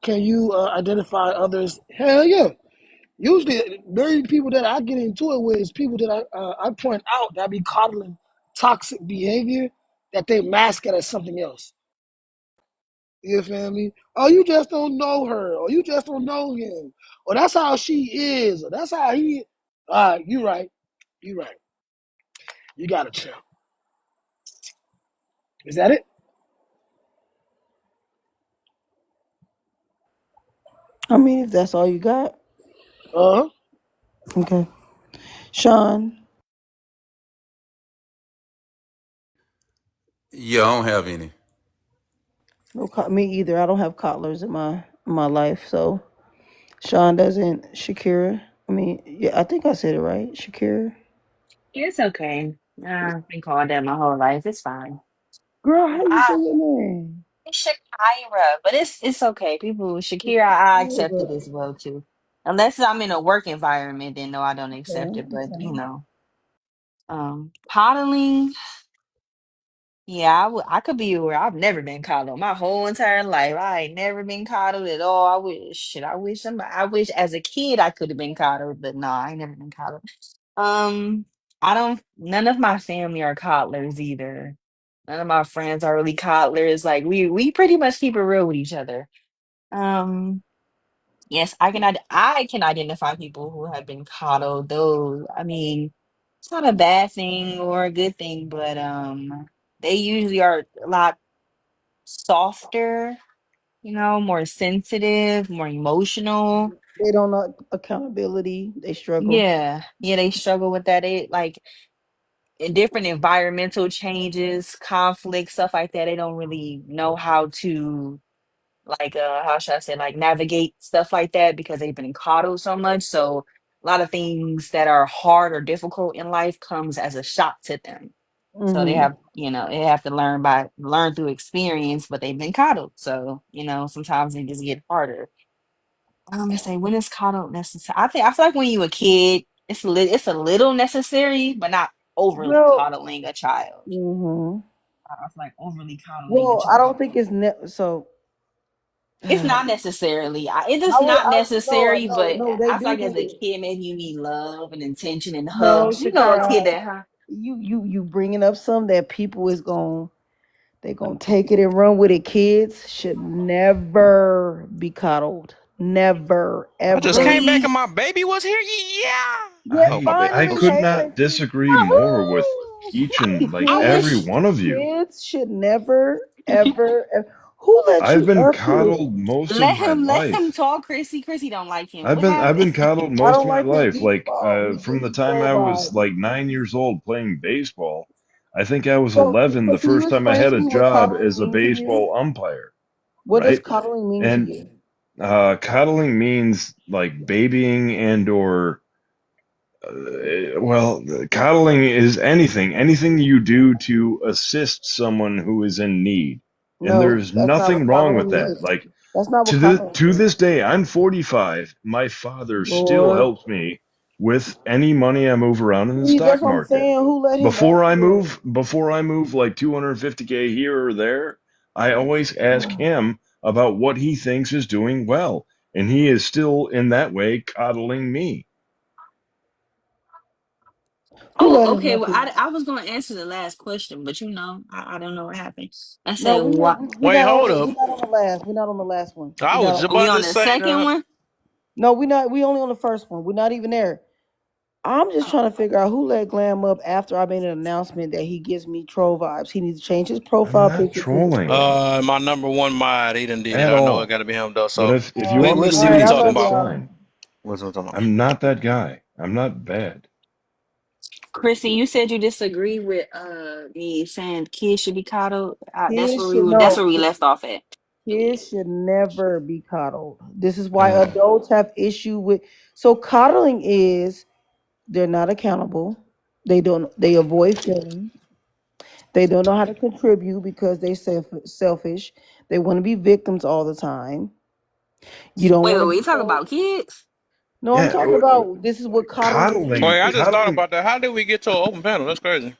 Can you identify others? Hell yeah. Usually, the very people that I get into it with is people that I point out that be coddling toxic behavior that they mask it as something else. You feel me? Oh, you just don't know her, or you just don't know him, or that's how she is, or that's how he. All right, you right, you right. You gotta chill. Is that it? I mean, if that's all you got. Uh huh. Okay. Sean. Yeah, I don't have any. No, me either. I don't have cottlers in my life. So Sean doesn't. Shakira. I mean, yeah, I think I said it right. Shakira. It's okay. I've been called that my whole life. It's fine. Girl, how you say I your name? it's Shakira, but it's okay. People, Shakira, I accept it Shakira. as well too. Unless I'm in a work environment, then no, I don't accept Okay. it. But Okay. coddling, yeah, I could be where I've never been coddled my whole entire life. I ain't never been coddled at all. I wish, shit, I wish as a kid I could have been coddled, but no, I ain't never been coddled. Um, I don't. None of my family are coddlers either. None of my friends are really coddlers. Like we pretty much keep it real with each other. Um, yes, I can identify people who have been coddled, though. I mean, it's not a bad thing or a good thing, but they usually are a lot softer, more sensitive, more emotional. They don't know accountability. They struggle. Yeah, yeah, they struggle with that. They like in different environmental changes, conflict, stuff like that. They don't really know how to like how should I say like navigate stuff like that because they've been coddled so much. So a lot of things that are hard or difficult in life comes as a shock to them. So Mm-hmm. they have to learn through experience, but they've been coddled. So, sometimes they just get harder. I'm gonna say when is coddled necessary? I feel like when you a kid, it's a little necessary, but not overly Well. coddling a child. Mm-hmm. I feel like overly coddling a Well, I child. don't think it's so. It's not I necessarily. It is would. not No, necessary, no, but no. They I feel do like as a need it. kid, maybe you need love and attention and No, hugs. A kid Shakira. that, huh? You bringing up some that people is going. They gonna take it and run with it. Kids should never be coddled. Never, I just ever. came back and Really? my baby was here. Yeah. Yeah, Oh, my I bad. finally. could Oops. Hey, not disagree more with woohoo! each and like I every wish. one of you. Kids should never, Who let I've you been up here? coddled most of Let my him let him life. talk, Chrissy. Chrissy don't like him. I've What been happened? coddled I most don't of my like his life. Like default. He from the just time I was robot. like 9 years old playing baseball. I think I was So, 11 so the can you first time I explain had to a me what job coddling as a mean to you? baseball umpire, What does right? coddling mean to And you? coddling means like babying and or well, coddling is anything you do to assist someone who is in need. And No, there's that's not what nothing wrong with coddling that. is. Like That's not what to the coddling to is. this day, I'm 45. My father still Lord. helps me with any money I move around in the See, that's stock what I'm market. saying. Who let him up here? Before I move like 250K here or there, I always ask him about what he thinks is doing well, and he is still in that way coddling me. Who Oh, let him okay. up Well, here? I was going to answer the last question, but I don't know what happened. I No, said, what? we Wait, not hold on we up. not on the last. We're not on the last one. We I was got just Are we about on to the say second that. one? no. We not. We only on the first one. We're not even there. I'm just trying to figure out who let Glam up after I made an announcement that he gives me troll vibes. He needs to change his I'm profile not picture to his trolling troll. My number one mod, he done did it. at I know it got all. to be him though. But So if you want me we'll to All see what right, he I leave, talking love that's about. y'all. fine. What's what talking about? I'm not that guy. I'm not bad. Chrissy, you said you disagree with me saying kids should be coddled. Kids should That's know. where we left off at. Kids should never be coddled. This is why Mm. adults have issue with. So coddling is they're not accountable. They avoid feelings. They don't know how to contribute because they selfish. They want to be victims all the time. You don't Wait, want wait, to we be talking told. about kids? No, I'm Yeah, talking about this is what coddling coddling, Wait, I is. just thought coddling. about that. How did we get to an open panel? That's crazy.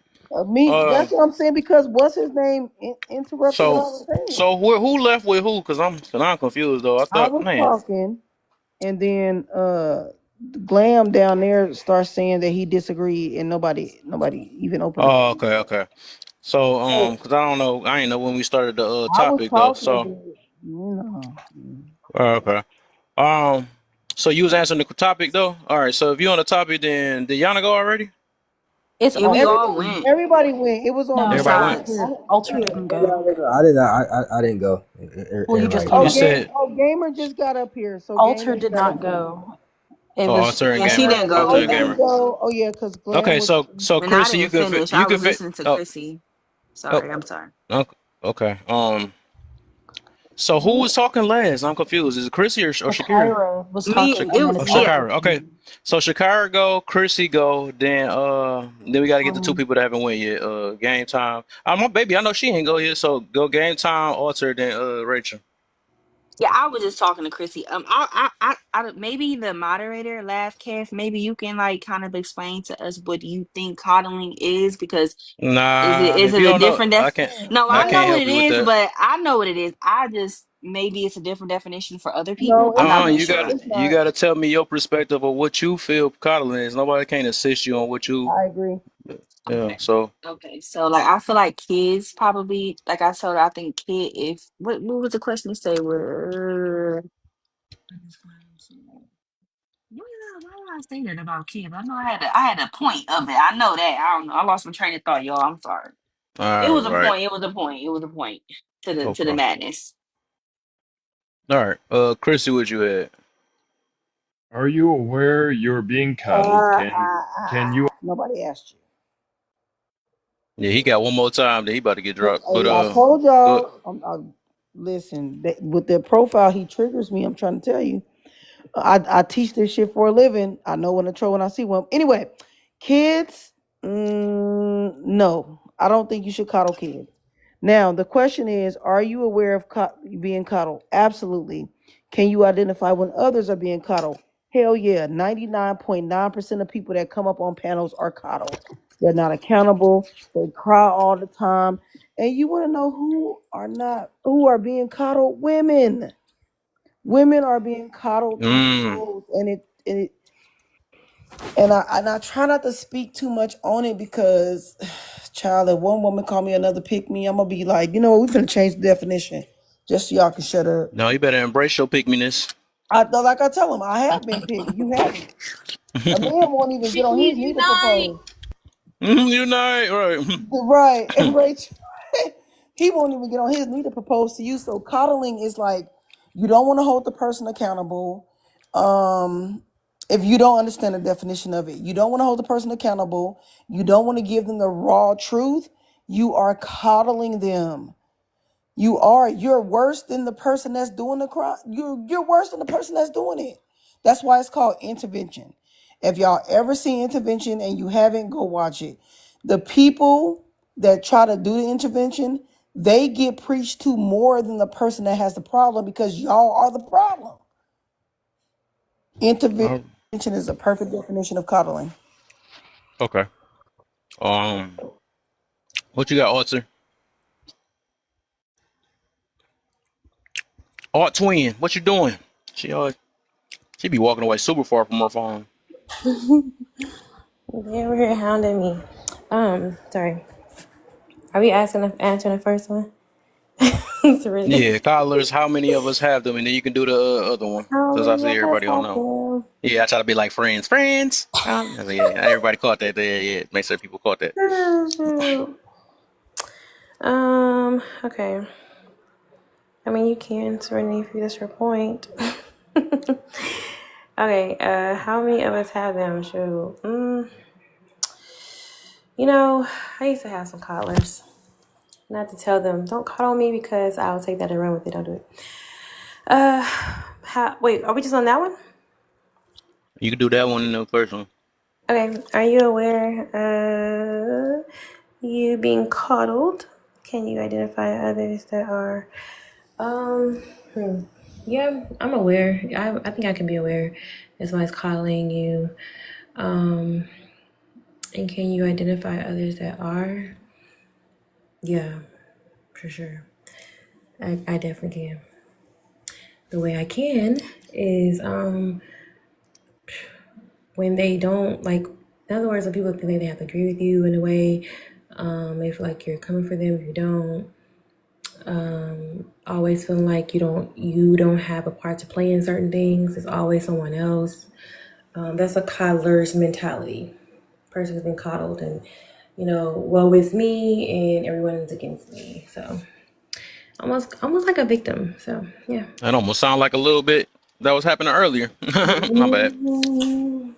Me, Uh, that's what I'm saying because what's his name interrupted what I so was saying. so who left with who? Cause I'm confused though. I I thought, was man. talking, and then Glam down there starts saying that he disagreed, and nobody even opened up. Oh, okay, okay. So So cause I don't know, I ain't know when we started the I was topic though. talking, So but you know, okay. Um, so you was answering the topic though. All right. So if you on the topic, then did Yana go already? It's Yeah, we all alter. went. everybody went. It was on No, me. Everybody I went. didn't hear. alter. Alter didn't go. I didn't. I didn't go. Well, you just Everybody You Oh, did. told game. said, me. Oh, gamer just got up here. So gamer Alter just did got up not here. go. It oh, was Alter and Yeah, she Gamer. didn't Oh, go Alter oh, and he either. Gamer. didn't go. Oh yeah, because Glam Okay. was. So And I Chrissy, didn't finish. I you can was fit. listening to Oh, Chrissy. oh, Sorry, I'm sorry. okay. So who was talking last? I'm confused. Is it Chrissy or Shakira? Shakira was Me, talking, and then Oh, it's yeah. Alter Shakira. Okay. came. So Shakira go, Chrissy go, then we gotta get the two Um, people that haven't went yet. Game time. My baby, I know she ain't go yet, so go game time, Alter, then Rachel. Yeah, I was just talking to Chrissy. Maybe the moderator, last cast, maybe you can like kind of explain to us what you think coddling is because Nah, is if it you a don't know, different no, I I can't know what No, help it you with is, that. but I know what it is. I just maybe it's a different definition for other people. no, I'm it's not Uh, really not. you sure. gotta It's you not. gotta tell me your perspective of what you feel coddling is. Nobody can assist you on what you I agree. yeah. Okay. So Okay. So like I feel like kids probably like I told her I think kid if what was the question to say were why would I say that about kids? I know I had a point of it. I know that. I don't know. I lost my train of thought, y'all. I'm sorry. It all was a right, point. It was a point. It was a point to the okay, madness. all right. Chrissy, what you had? Are you aware you're being coddled? Can you Nobody asked you. Yeah, he got one more time. Then he about to get dropped. But I told go. y'all. Listen, with their profile, he triggers me. I'm trying to tell you. I teach this shit for a living. I know when to troll when I see one. Anyway, kids, no, I don't think you should coddle kids. Now the question is, are you aware of being coddled? Absolutely. Can you identify when others are being coddled? Hell yeah, 99.9% of people that come up on panels are coddled. They're not accountable. They cry all the time. And you want to know who are being coddled? Women. Women are being coddled through Mm. trolls, and I try not to speak too much on it because, child, if one woman call me another pick me, I'm gonna be like, you know what, we finna change the definition just so y'all can shut up. No, you better embrace your pick-me-ness. Like I tell them, I have been picked. You haven't. A man won't even get on his Team knee to unite. propose. You're not right. Right, and Rachel, he won't even get on his knee to propose to you. So coddling is like you don't want to hold the person accountable. Um, if you don't understand the definition of it, you don't want to hold the person accountable. You don't want to give them the raw truth. You are coddling them. You're worse than the person that's doing the crime. You're worse than the person that's doing it. That's why it's called intervention. If y'all ever see intervention and you haven't, go watch it. The people that try to do the intervention, they get preached to more than the person that has the problem because y'all are the problem. Intervention Oh, is a perfect definition of coddling. okay. What you got, Arthur? Art Twin, what you doing? She be walking away super far from her phone. They were here hounding me. Sorry. Are we answering the first one? It's really Yeah, Coddlers. How many of us have them? And then you can do the other one, how since I many see of us everybody on have now. them? Yeah, I try to be like friends. Friends. I said, yeah, everybody caught that there. Yeah, make sure people caught that. Okay. I mean, you can, Serenity, if that's your point. Okay, how many of us have them? Shoot. You know, I used to have some coddlers. Not to tell them, don't coddle me because I'll take that and run with it. Don't do it. Wait, are we just on that one? You can do that one in the first one. Okay, are you aware of you being coddled? Can you identify others that are, um, yeah, I'm aware. I think I can be aware as well as coddling you. Um, and can you identify others that are? Yeah, for sure. I definitely can. The way I can is when they don't like, in other words, when people think they have to agree with you in a way, if like you're coming for them, if you don't, always feeling like you don't have a part to play in certain things. It's always someone else. That's a coddler's mentality. Person has been coddled and woe is me and everyone is against me. So almost like a victim. So yeah. That almost sound like a little bit that was happening earlier. My bad. Mhm.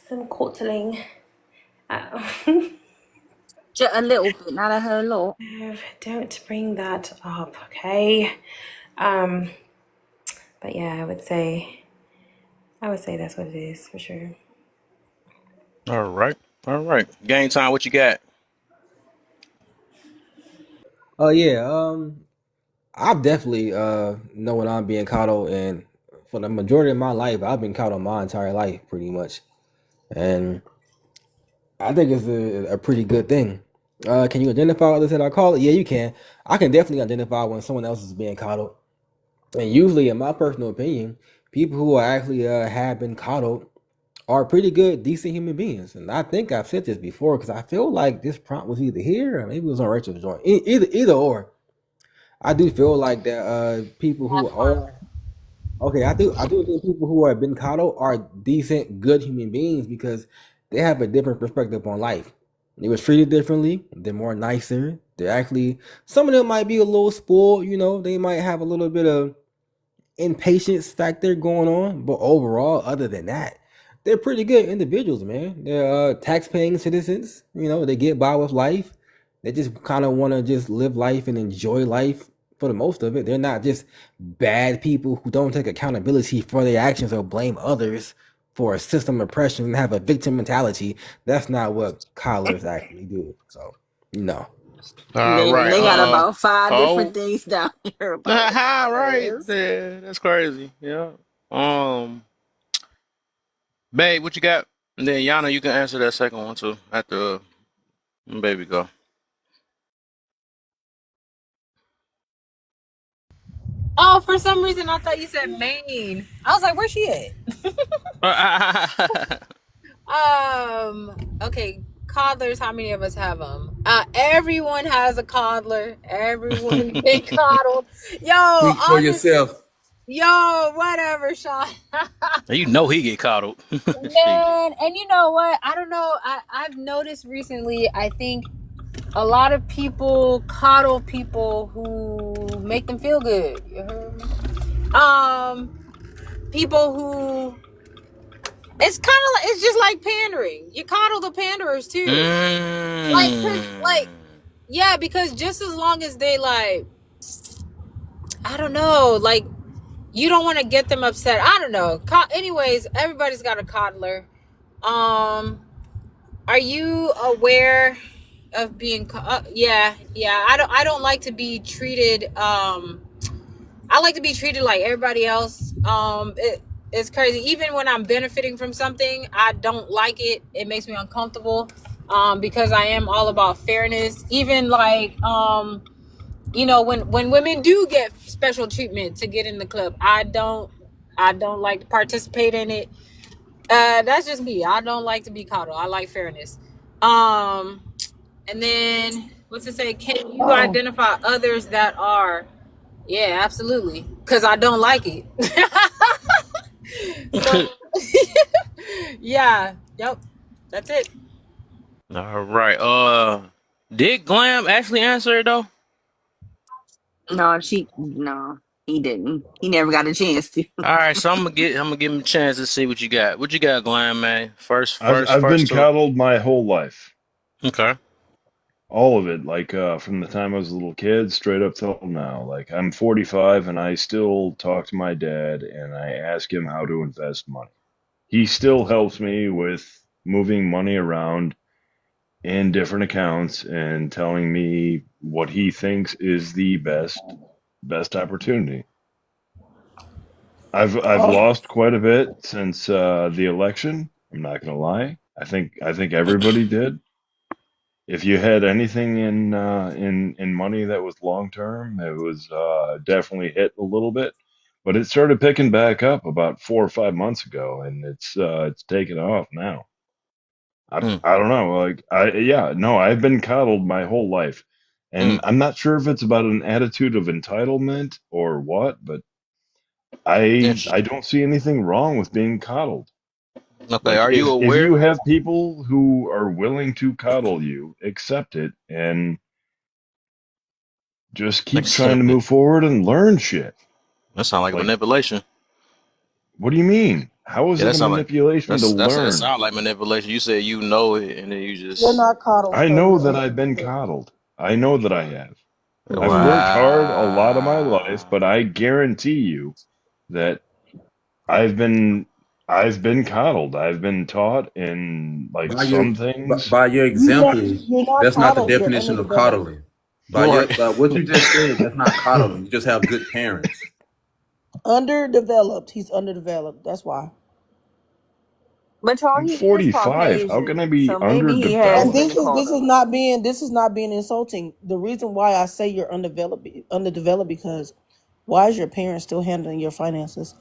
Some coddling. Just a little bit, not a whole lot. Don't bring that up, okay? Um, but yeah, I would say that's what it is for sure. All right. All right. Game time, what you got? Oh yeah, I've definitely know when I'm being coddled, and for the majority of my life, I've been coddled my entire life, pretty much, and I think it's a pretty good thing. Can you identify others that I call it? Yeah, you can. I can definitely identify when someone else is being coddled, and usually, in my personal opinion, people who are actually have been coddled are pretty good, decent human beings. And I think I've said this before because I feel like this prompt was either here or maybe it was on Rachel's joint. Either or. I do feel like that people who That part. are okay, I do think people who have been coddled are decent, good human beings because they have a different perspective on life. They was treated differently. They're more nicer. They're actually some of them might be a little spoiled. They might have a little bit of impatience factor going on, but overall, other than that, they're pretty good individuals, man. They're tax-paying citizens. They get by with life. They just kind of want to just live life and enjoy life for the most of it. They're not just bad people who don't take accountability for their actions or blame others for a system oppression and have a victim mentality. That's not what collars actually do. So, no. All Man, right. they got about five different Oh. things down here about what Right. color is. Yeah, that's crazy. Yeah. Um, Babe, what you got? And then Yana, you can answer that second one too after baby go. Oh, for some reason I thought you said Maine. I was like, where's she All at? Okay, coddlers. How many of us have them? Everyone has a coddler. Everyone's been coddled. Yo, Speak for honest. yourself. Yo, whatever, Sean. you know he get coddled. Shit. Man, and you know what? I don't know. I've noticed recently. I think a lot of people coddle people who make them feel good. You heard me? People who it's just like pandering. You coddle the panderers too. Like, Mm. yeah, because just as long as they like, I don't know, like you don't want to get them upset. I don't know. Anyways, everybody's got a coddler. Um, are you aware of being? Yeah, yeah. I don't like to be treated. I like to be treated like everybody else. It's crazy. Even when I'm benefiting from something, I don't like it. It makes me uncomfortable. Because I am all about fairness. Even like when women do get special treatment to get in the club, I don't like to participate in it. That's just me. I don't like to be coddled. I like fairness. Um, and then what's it say? Can you identify others that are? Yeah, absolutely. Because I don't like it. So yeah, yep, that's it. All right. Did Glam actually answer it though? No, he didn't. He never got a chance to. All right, so I'm gonna give him a chance to see what you got. What you got, Glam man? First, I've first, I've first been two. coddled my whole life. Okay. All of it, like from the time I was a little kid straight up till now. Like I'm 45 and I still talk to my dad and I ask him how to invest money. He still helps me with moving money around in different accounts and telling me what he thinks is the best opportunity. I've Oh, lost quite a bit since the election. I'm not gonna lie. I think everybody did. If you had anything in money that was long term, it was definitely hit a little bit, but it started picking back up about 4 or 5 months ago, and it's taken off now. Hmm. I don't know, like I yeah no, I've been coddled my whole life, Hmm. and I'm not sure if it's about an attitude of entitlement or what, but I Interesting. don't see anything wrong with being coddled. Okay. Like Are you if you aware? have people who are willing to coddle you, accept it and just keep trying to Accept it. move forward and learn shit. That sounds like Like, manipulation. what do you mean? How is Yeah, it that a sound like manipulation to that learn? sound like manipulation. You said you know it, and then you you're just not coddled, I so know you're that I've been unfamiliar. coddled. I know that I have. I've Mm-hmm. worked hard a lot of my life, wow. but I guarantee you that I've been I've been coddled. I've been taught in like By your some things. by your examples, You're not that's not the coddled. You're definition of underdeveloped. coddling. Right. By what you just said, that's not coddling. You just have good parents. Underdeveloped. He's underdeveloped. That's why. But y'all, I'm he is 45. How can I Caucasian, be so maybe he has And underdeveloped? been called up. this is not being insulting. The reason why I say you're underdeveloped because why is your parents still handling your finances?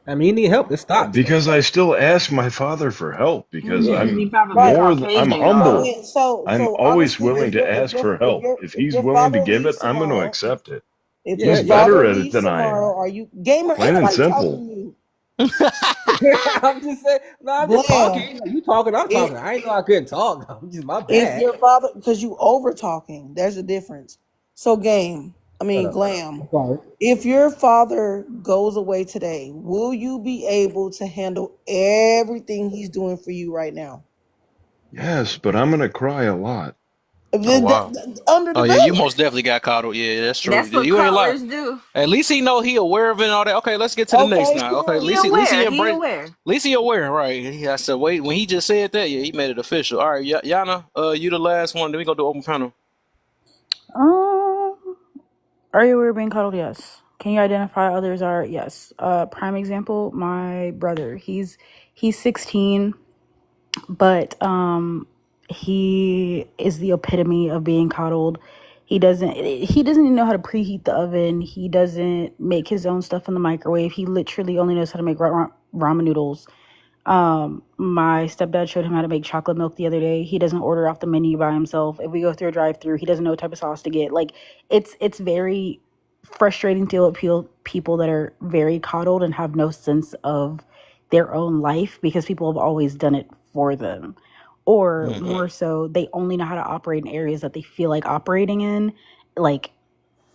I mean, you need help. It stops. Because I still ask my father for help because Yeah, because Mm, he probably right. I'm Caucasian, So humble. y'all. it, so I'm so always honestly, willing to ask for help. If if he's your willing to father give it, leaves I'm going to tomorrow, accept it. if your Yeah, He's yeah. better father at it leaves than I am. tomorrow, are you gamer? Ain't Plain and nobody talking simple. to you. I'm just saying. No, I'm just Glam. talking. You talking? I'm talking. It I ain't know I couldn't talk. I'm just my if bad. your father because you over talking, there's a difference. So Shut up. glam. I'm sorry. If your father goes away today, will you be able to handle everything he's doing for you right now? Yes, but I'm going to cry a lot. Oh wow. Oh yeah, you Underdeveloped. most definitely got coddled. Yeah, that's true. That's what You ain't lie. callers do. At least he know he aware of it and all that. Okay, let's get to the next Okay, now. Okay, period. He at least he aware. He embrace. aware. At least he aware, right? I said, wait, when he just said that, yeah, he made it official. All right, Yana, you the last one. Then we gonna do open panel. Um, are you aware of being cuddled? Yes. Can you identify others are? Yes. Prime example, my brother. He's 16, but he is the epitome of being coddled. He doesn't even know how to preheat the oven. He doesn't make his own stuff in the microwave. He literally only knows how to make ramen noodles. My stepdad showed him how to make chocolate milk the other day. He doesn't order off the menu by himself. If we go through a drive-through, he doesn't know what type of sauce to get. Like it's very frustrating to deal with people that are very coddled and have no sense of their own life because people have always done it for them. Or Hmm. more so, they only know how to operate in areas that they feel like operating in, like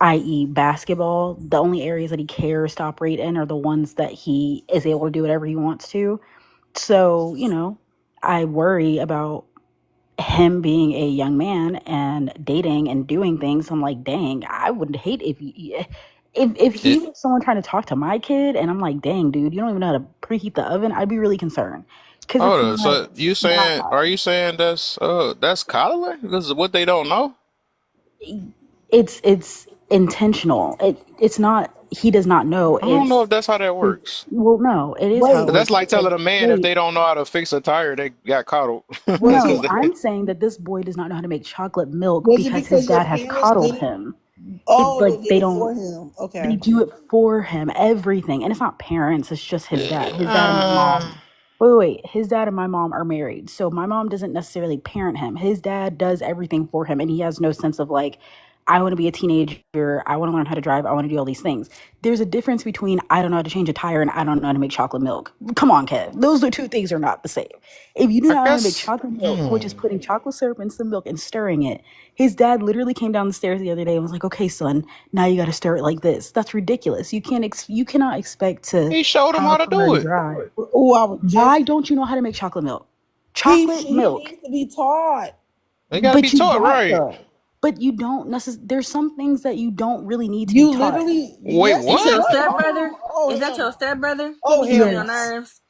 i.e. basketball. The only areas that he cares to operate in are the ones that he is able to do whatever he wants to. So, I worry about him being a young man and dating and doing things. I'm like, dang, I would hate if he It, was someone trying to talk to my kid and I'm like, dang, dude, you don't even know how to preheat the oven. I'd be really concerned because hold it's on. not So you not saying? Are you saying that's coddling? Because of what they don't know. it's intentional. It's not. He does not know. I don't know It's if that's how that his. works. Well, no, it is how it 'Cause Wait, that's works like because telling a man if wait. they don't know how to fix a tire, they got coddled. was Because No, it they, I'm saying that this boy does not know how to make chocolate milk was it because his because your dad has parents coddled didn't? him. It Oh, like they did they it for don't him. they Okay. do it for him, everything. And it's not parents, it's just his dad. His dad and my uh, mom. Wait. His dad and my mom are married. So my mom doesn't necessarily parent him. His dad does everything for him and he has no sense of like I want to be a teenager. I want to learn how to drive. I want to do all these things. There's a difference between I don't know how to change a tire and I don't know how to make chocolate milk. Come on, Kev. Those are two things are not the same. If you do I not know how to make guess. chocolate milk, which is putting chocolate syrup into the milk and stirring it, his dad literally came down the stairs the other day and was like, "Okay, son, now you got to stir it like this." That's ridiculous. You cannot expect to He showed him how have to do somebody it. drive. Oh, I was Why just don't you know how to make chocolate milk? Chocolate he milk. needs to be taught. He got to be But you taught don't right. Yeah. but you don't necessarily there's some things that you don't really need to be You taught. literally Wait, yes, This you what? your what? Oh, stepbrother? oh Is that hell your no. stepbrother? Oh He be hell on your no. Yes. nerves?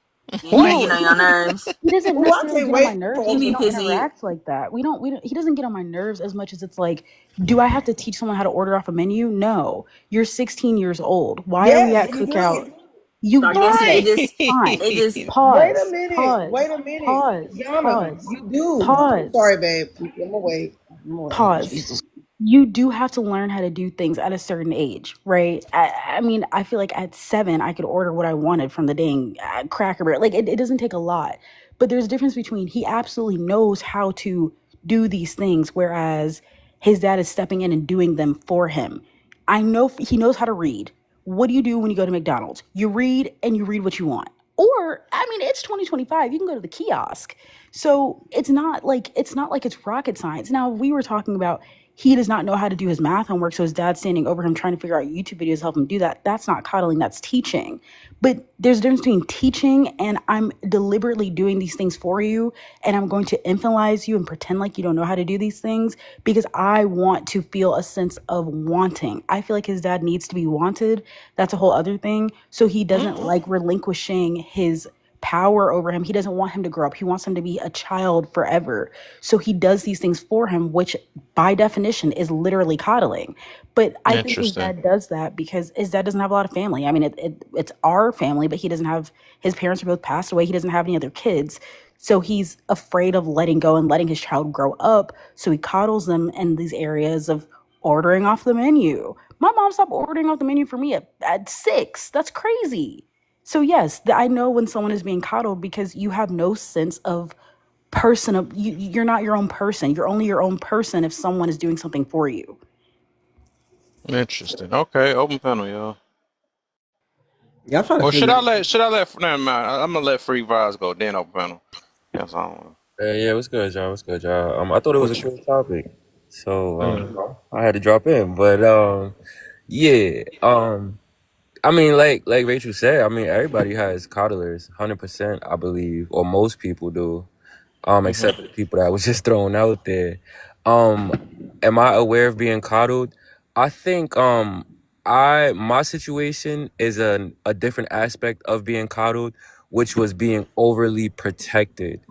You know he What? get No, on your nerves. he doesn't Oh, I necessarily can't get on my wait nerves for He because we be don't pissy. interact like that. We don't he doesn't get on my nerves as much as it's like, do I have to teach someone how to order off a menu? No. You're 16 years old. Why are we yes, at you cookout? do. You I guess okay, they Right. just fine. they just Wait a Pause. minute. Pause. Wait a minute. Pause. Yana, Pause. you do. I'm Pause. sorry, babe. I'm away. I'm away. Pause. Jesus. You do have to learn how to do things at a certain age, right? I mean, I feel like at 7, I could order what I wanted from the dang Cracker Barrel. Like, it doesn't take a lot. But there's a difference between he absolutely knows how to do these things, whereas his dad is stepping in and doing them for him. I know he knows how to read. What do you do when you go to McDonald's? You read and you read what you want. Or, I mean, it's 2025. You can go to the kiosk. So it's not like it's rocket science. Now, we were talking about he does not know how to do his math homework, so his dad's standing over him trying to figure out YouTube videos to help him do that. That's not coddling, that's teaching. But there's a difference between teaching and I'm deliberately doing these things for you and I'm going to infantilize you and pretend like you don't know how to do these things because I want to feel a sense of wanting. I feel like his dad needs to be wanted. That's a whole other thing. So he doesn't like relinquishing his power over him. He doesn't want him to grow up. He wants him to be a child forever. So he does these things for him, which by definition is literally coddling. But I think his Interesting. dad does that because his dad doesn't have a lot of family. I mean, it's our family, but he doesn't have, his parents are both passed away. He doesn't have any other kids. So he's afraid of letting go and letting his child grow up. So he coddles them in these areas of ordering off the menu. My mom stopped ordering off the menu for me at 6. That's crazy. So yes, I know when someone is being coddled because you have no sense of person of you're not your own person. You're only your own person if someone is doing something for you. Interesting. Okay, open panel, y'all. Yeah, I'm trying to Or figure. should I let never mind. I'm gonna let free vibes go, then open panel. That's all. Yeah, what's good, y'all? What's good, y'all? I thought it was a Which, cool topic, so mm, I had to drop in. But yeah, I mean, like Rachel said, I mean, everybody has coddlers, 100%, I believe, or most people do, Hmm. except for the people that was just thrown out there. Um, am I aware of being coddled? I think I my situation is a different aspect of being coddled, which was being overly protected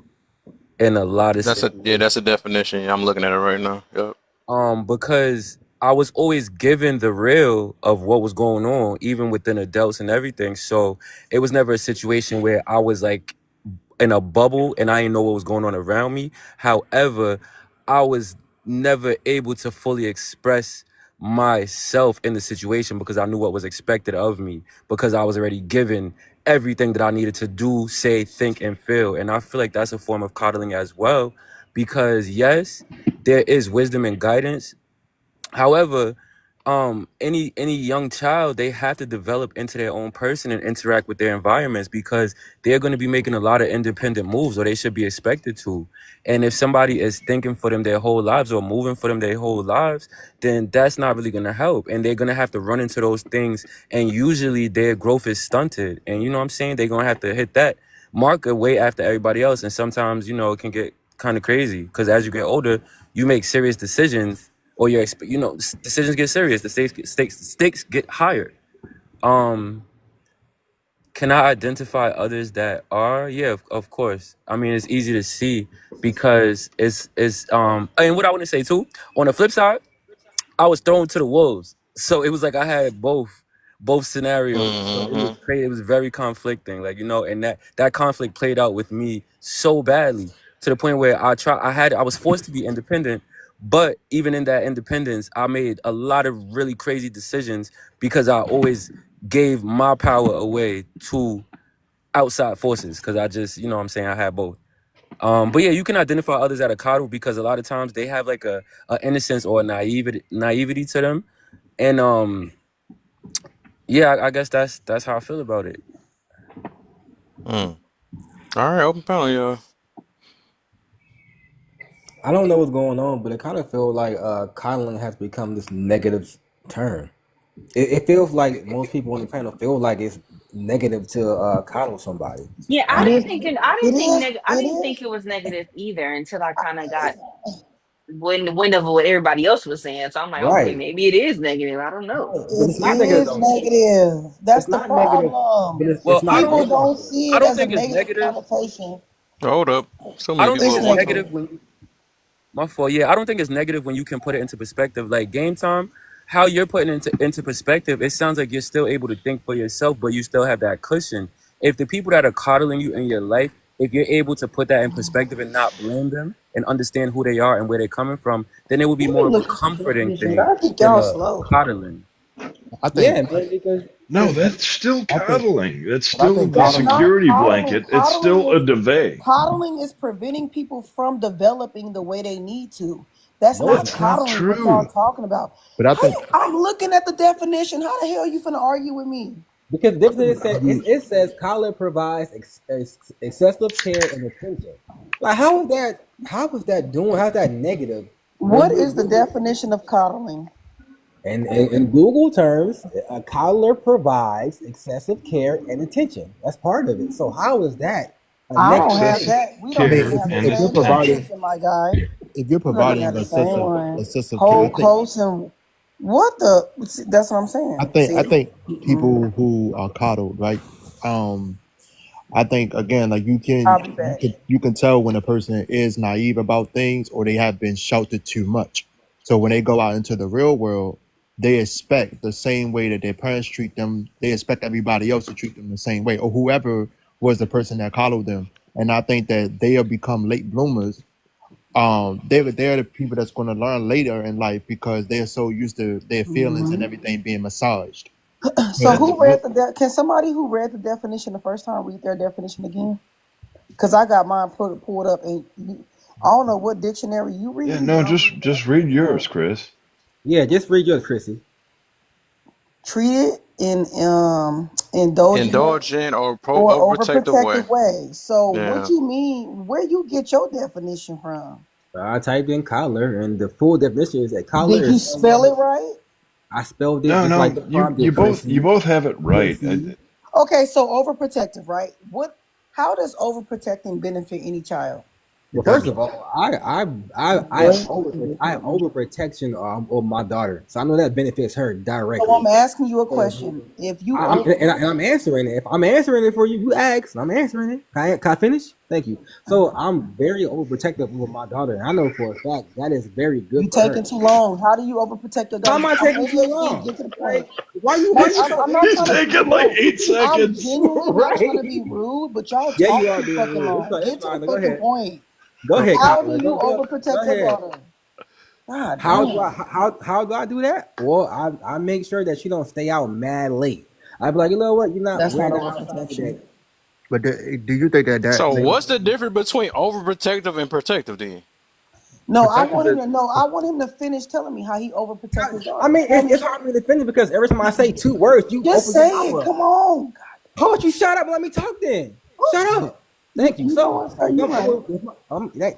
in a lot of situations. That's a definition. Yeah, I'm looking at it right now. Yep. Because I was always given the real of what was going on, even within adults and everything. So it was never a situation where I was like in a bubble and I didn't know what was going on around me. However, I was never able to fully express myself in the situation because I knew what was expected of me because I was already given everything that I needed to do, say, think, and feel. And I feel like that's a form of coddling as well because, yes, there is wisdom and guidance. However, any young child, they have to develop into their own person and interact with their environments because they're going to be making a lot of independent moves, or they should be expected to. And if somebody is thinking for them their whole lives or moving for them their whole lives, then that's not really going to help. And they're going to have to run into those things, and usually their growth is stunted. And you know what I'm saying? They're going to have to hit that marker way after everybody else. And sometimes, it can get kind of crazy because as you get older, you make serious decisions or decisions get serious, the stakes get higher. um can I identify others that are? Yeah, of course. I mean, it's easy to see because it's and what I want to say too, on the flip side, I was thrown to the wolves. So it was like I had both scenarios. So it was Hmm. crazy. It was very conflicting. Like, and that conflict played out with me so badly to the point where I was forced to be independent. But even in that independence, I made a lot of really crazy decisions because I always gave my power away to outside forces because I just, what I'm saying, I had both. But yeah, you can identify others that are coddled because a lot of times they have like a innocence or a naivety to them. And yeah, I guess that's how I feel about it. Mm. All right, open panel, y'all. I don't know what's going on, but it kind of feels like coddling has become this negative term. It feels like most people on the panel feel like it's negative to coddle somebody. Yeah, It I is. didn't think it. It is. I It didn't is. think it was negative either until I kind of got wind of what everybody else was saying. So I'm like, okay, Right. maybe it is negative. I don't know. Right. But It it's not negative is though. negative. That's It's the not negative, problem. but it's Well, not People negative. don't see I it don't as a think it's negative negative. connotation. Hold up. So I many don't people think It's at it's one negative. time. negative when My fault. Yeah, I don't think it's negative when you can put it into perspective. Like game time, how you're putting it into perspective, it sounds like you're still able to think for yourself, but you still have that cushion. If the people that are coddling you in your life, if you're able to put that in perspective and not blame them and understand who they are and where they're coming from, then it would be Let me more of a look at some comforting definitions. thing I think than y'all a slow. coddling. I think Yeah, man, No, because that's still I think coddling. That's but I still think the That's coddling. not security coddling. blanket. It's still a duvet. Coddling is preventing people from developing the way they need to. That's no, it's not That's not. not coddling. What y'all true. talking about? But I How think you, I'm looking at the definition. How the hell you finna argue with me? Because the difference you it says collar provides excessive care and attention. Like how is that doing? How's that negative when What you is the definition of coddling? and in Google terms, a coddler provides excessive care and attention. That's part of it. So how is that a I don't negative have Excessive thing? that. We I don't mean even care have the and if you're same providing attention. definition, my guy. if you're We don't even providing have the same one. excessive care, Hold close and what the? See, that's what I'm saying. I See, think people who are coddled, right? Um, I think again, like I'll be back. you can tell when a person is naive about things or they have been sheltered too much. So when they go out into the real world, they expect the same way that their parents treat them. They expect everybody else to treat them the same way, or whoever was the person that coddled them. And I think that they'll become late bloomers. They're the people that's going to learn later in life because they're so used to their feelings and everything being massaged. So But who read the? Can somebody who read the definition the first time read their definition again? Because I got mine pulled up, and I don't know what dictionary you Yeah, reading, but no, I'm just reading the just read definition of yours, Chris. Yeah, just read yours, Chrissy. treated in indulgent Indulgent or or overprotective way. overprotective way. So what Yeah. you mean? Where you get your definition from? I typed in collar, and the full definition is that collar Did you is someone spell it who right? I spelled it No, just like no, the you prompt you did, both you Chrissy. both have it right. Chrissy. Okay, so overprotective, right? What? How does overprotecting benefit any child? it Well, first of doesn't. all, I have overprotection of my daughter, so I know that benefits her So I'm directly. asking you a So question. If you I'm over, and I'm answering it. If I'm answering it for you, you ask. I'm answering it. Can I finish? Thank you. So I'm very overprotective with my daughter, and I know for a fact that is very good you for taking her. too long. How do you overprotect your How daughter? am I I'm taking too maybe long? get to the point. Like, why you so I'm not He's trying to be taking like rude. 8 seconds. I'm genuinely not trying to right? be rude, but y'all Yeah, you talk are too being fucking rude. long. It's Get to the fine. Go fucking ahead. point. Go ahead, How do Cutler. you Go overprotect your ahead. daughter? God How do damn. how do I do that? Well, I make sure that she don't stay out mad late. I be like, you know what? You're not That's not wearing that outside overprotection. today. But do you think that So makes what's the difference between overprotective and protective then? No, I protective? want him to know. I want him to finish telling me how he overprotects his I daughter. mean, Tell it's me. hard for me to finish because every time I say two words, you Just open your say mouth it. up. Come on. How about you shut up and let me talk then? Shut up. Thank you. You know So, what, sir? You right.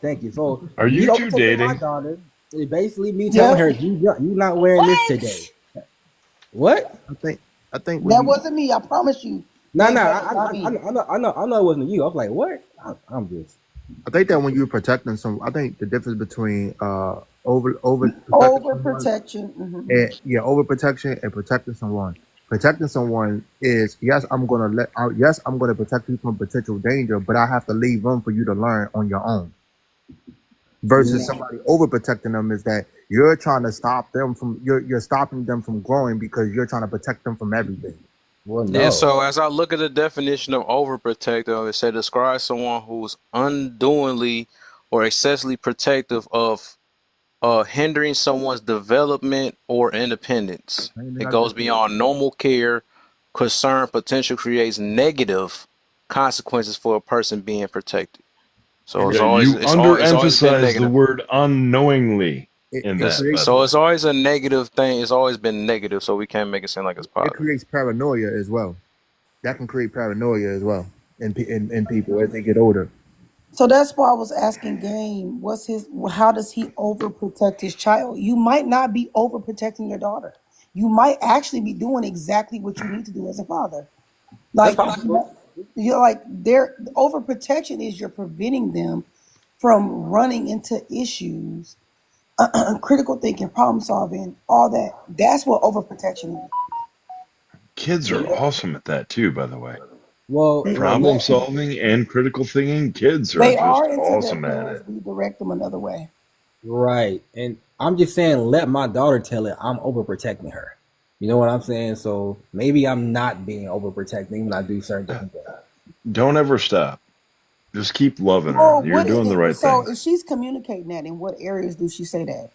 thank you. So, Are me you two overtaking my dating? daughter is basically me telling Yep. her, you not wearing this today. What? What? I think when That you wasn't me. I promise you. No, Big no, brother, not me. I know it wasn't you. I was like, what? I'm just. I think that when you're protecting some, I think the difference between over protecting someone Overprotection. and yeah, overprotection and protecting someone. Protecting someone is yes, I'm gonna protect you from potential danger, but I have to leave room for you to learn on your own. Versus No. somebody overprotecting them is that you're trying to stop them from you're stopping them from growing because you're trying to protect them from everything. Well, Yeah, no. so as I look at the definition of overprotective, it said describes someone who's unduly or excessively protective of hindering someone's development or independence. Same thing It I goes just said. beyond normal care, concern, potential creates negative consequences for a person being protected. So and it's Yeah, always you it's all it's always been underemphasize the negative. word unknowingly in it that, It's by creates the so way. it's always a negative thing. It's always been negative, so we can't make it seem like it's it positive. creates paranoia as well. That can create paranoia as well in people as they get older. So that's why I was asking Game, what's his how does he overprotect his child? You might not be overprotecting your daughter. You might actually be doing exactly what you need to do as a father. That's Like possible. you're like their overprotection is you're preventing them from running into issues, critical thinking, problem solving, all that. That's what overprotection is. Kids are awesome at that too, by the way. Well, Problem yeah, solving and critical thinking, kids are They just are until their awesome at parents it. redirect them another way. right. And I'm just saying, let my daughter tell it. I'm overprotecting her. You know what I'm saying? So maybe I'm not being overprotecting when I do certain different things. Don't ever stop. Just keep loving her. Well, You're doing the right so things. if she's communicating that, in what areas do she say that?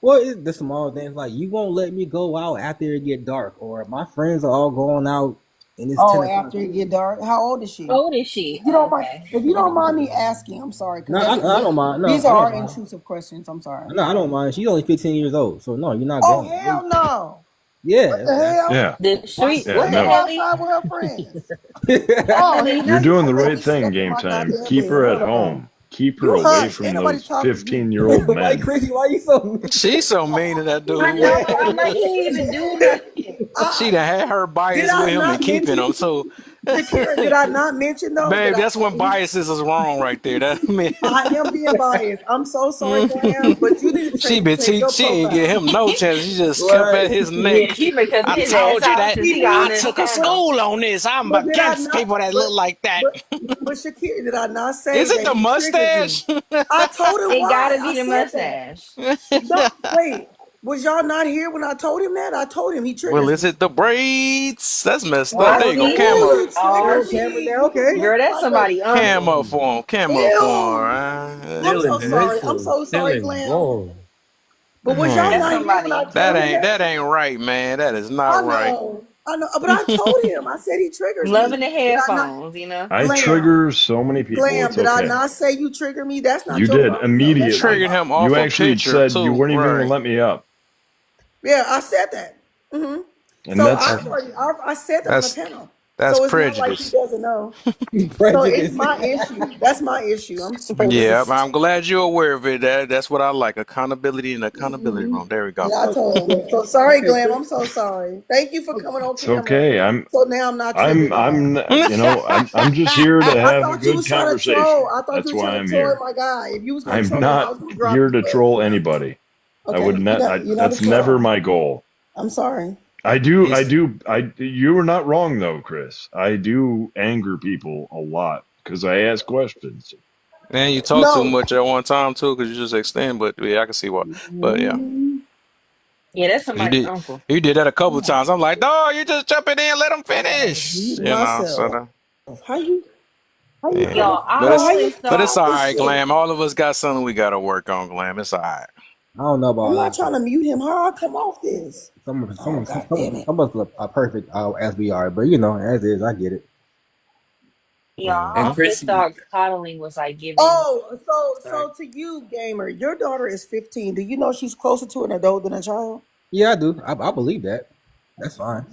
Well, it's the small things like you won't let me go out after it get dark, or my friends are all going out and it's Oh, 10 o'clock. after it get dark. How old is she? How old is she? If you Oh, don't mind, okay. if you don't mind me asking, I'm sorry, because No, I don't mind. No, these I are don't our mind. intrusive questions. I'm sorry. No, I don't mind. She's only 15 years old, so no, you're not Oh going. hell no! What Yeah, the that's hell? Yeah. The Why street, she Yeah, what can't the go no. hell? outside with her friends? Oh Really? hell! Now You're you doing the gonna make right me sit thing, up in game my time. goddamn Keep bed? her at Hold on. home. Keep her You away hush. Ain't from nobody those talking to you. 15-year-old Why, men. Chrissy? Why you so mean? She's so mean to that I dude. know. I'm like, he ain't even do nothing. She I done had her did bias I with him and not keeping him. mention So, Shakira? Did I not mention though that babe, that's when biases is wrong right there. That man, I am being biased? I'm so sorry, Graham, but you need to change your she ain't give profile. him no chance. She just kept Right. at his Yeah, neck. she been cussing I his ass told you out that since She he got on did, I this took a camera. school on this. I'm but did I against not? people that look like that. But Shakira, did I not say Is it that the he triggered me? mustache? I told him It why. gotta I be the said that. mustache. No, wait. Was y'all not here when I told him that? I told him he Well, triggers is me. it the braids? That's messed up. Oh, There you go, see? camo. Ooh, he triggered Oh, Camera me. down. He was Okay. girl, looking that's like a somebody Camo uncle. for him. Camo for ew. him. I'm so Feeling sorry. I'm grateful, so sorry, feeling Glam. warm. But was y'all That's not Man, here when I somebody. told him that? that ain't right, man. That is not I right. know. I know. But I told him. I said he triggers Loving me. the Did I not? headphones, you know? I Glam. trigger so many people, Glam. it's Did I okay. not say you trigger me? That's not You your did problem though. You That's my immediately. triggered him problem. You off a actually picture said you too, weren't even going to right? let me up. Yeah, I said that. hmm And So that's I've already, I said that on the That's panel. that's So it's not like he prejudice. doesn't know. So it's Prejudice. my issue. That's my issue. I'm Yeah, Prejudice. I'm glad you're aware of it. That's what I like. Accountability in the accountability hmm room. There we go. Yeah, I told him. Okay. So sorry, Okay, Glam. Chris. I'm so sorry. Thank you for coming on it's camera. okay. So now I'm not triggered I'm no more. I'm I'm just here to I have a thought you good was trying to troll. conversation. I thought you That's was why trying to I'm troll here. my guy. If you was gonna I'm troll him, I not was gonna drop here you. to But troll anybody. I okay, would not you're not a that's never troll. my goal. I'm sorry. He's You are not wrong though, Chris. I do anger people a lot because I ask questions. man, you talk too No. much at one time too, because you just extend. But yeah, I can see why. But yeah, Mhm. Yeah, that's 'cause you somebody did uncle. you did that a couple times. I'm like, no, you just jumping in, let him I gotta finish. mute You know, so myself. How you? How you yeah. coming? Y'all, I But Bro, how you always coming it's thought off all this right, shit? Glam. All of us got something we got to work on, Glam. It's all right. I don't know about I'm all not that, trying but to mute him. How I come off this? Oh god damn it. some of us are perfect as we are. But as is, I get it. y'all, Yeah. I And always Chrissy, thought coddling was like giving. Oh, Sorry. so to you, gamer, your daughter is 15. Do you know she's closer to an adult than a child? Yeah, I do. I believe that. That's fine.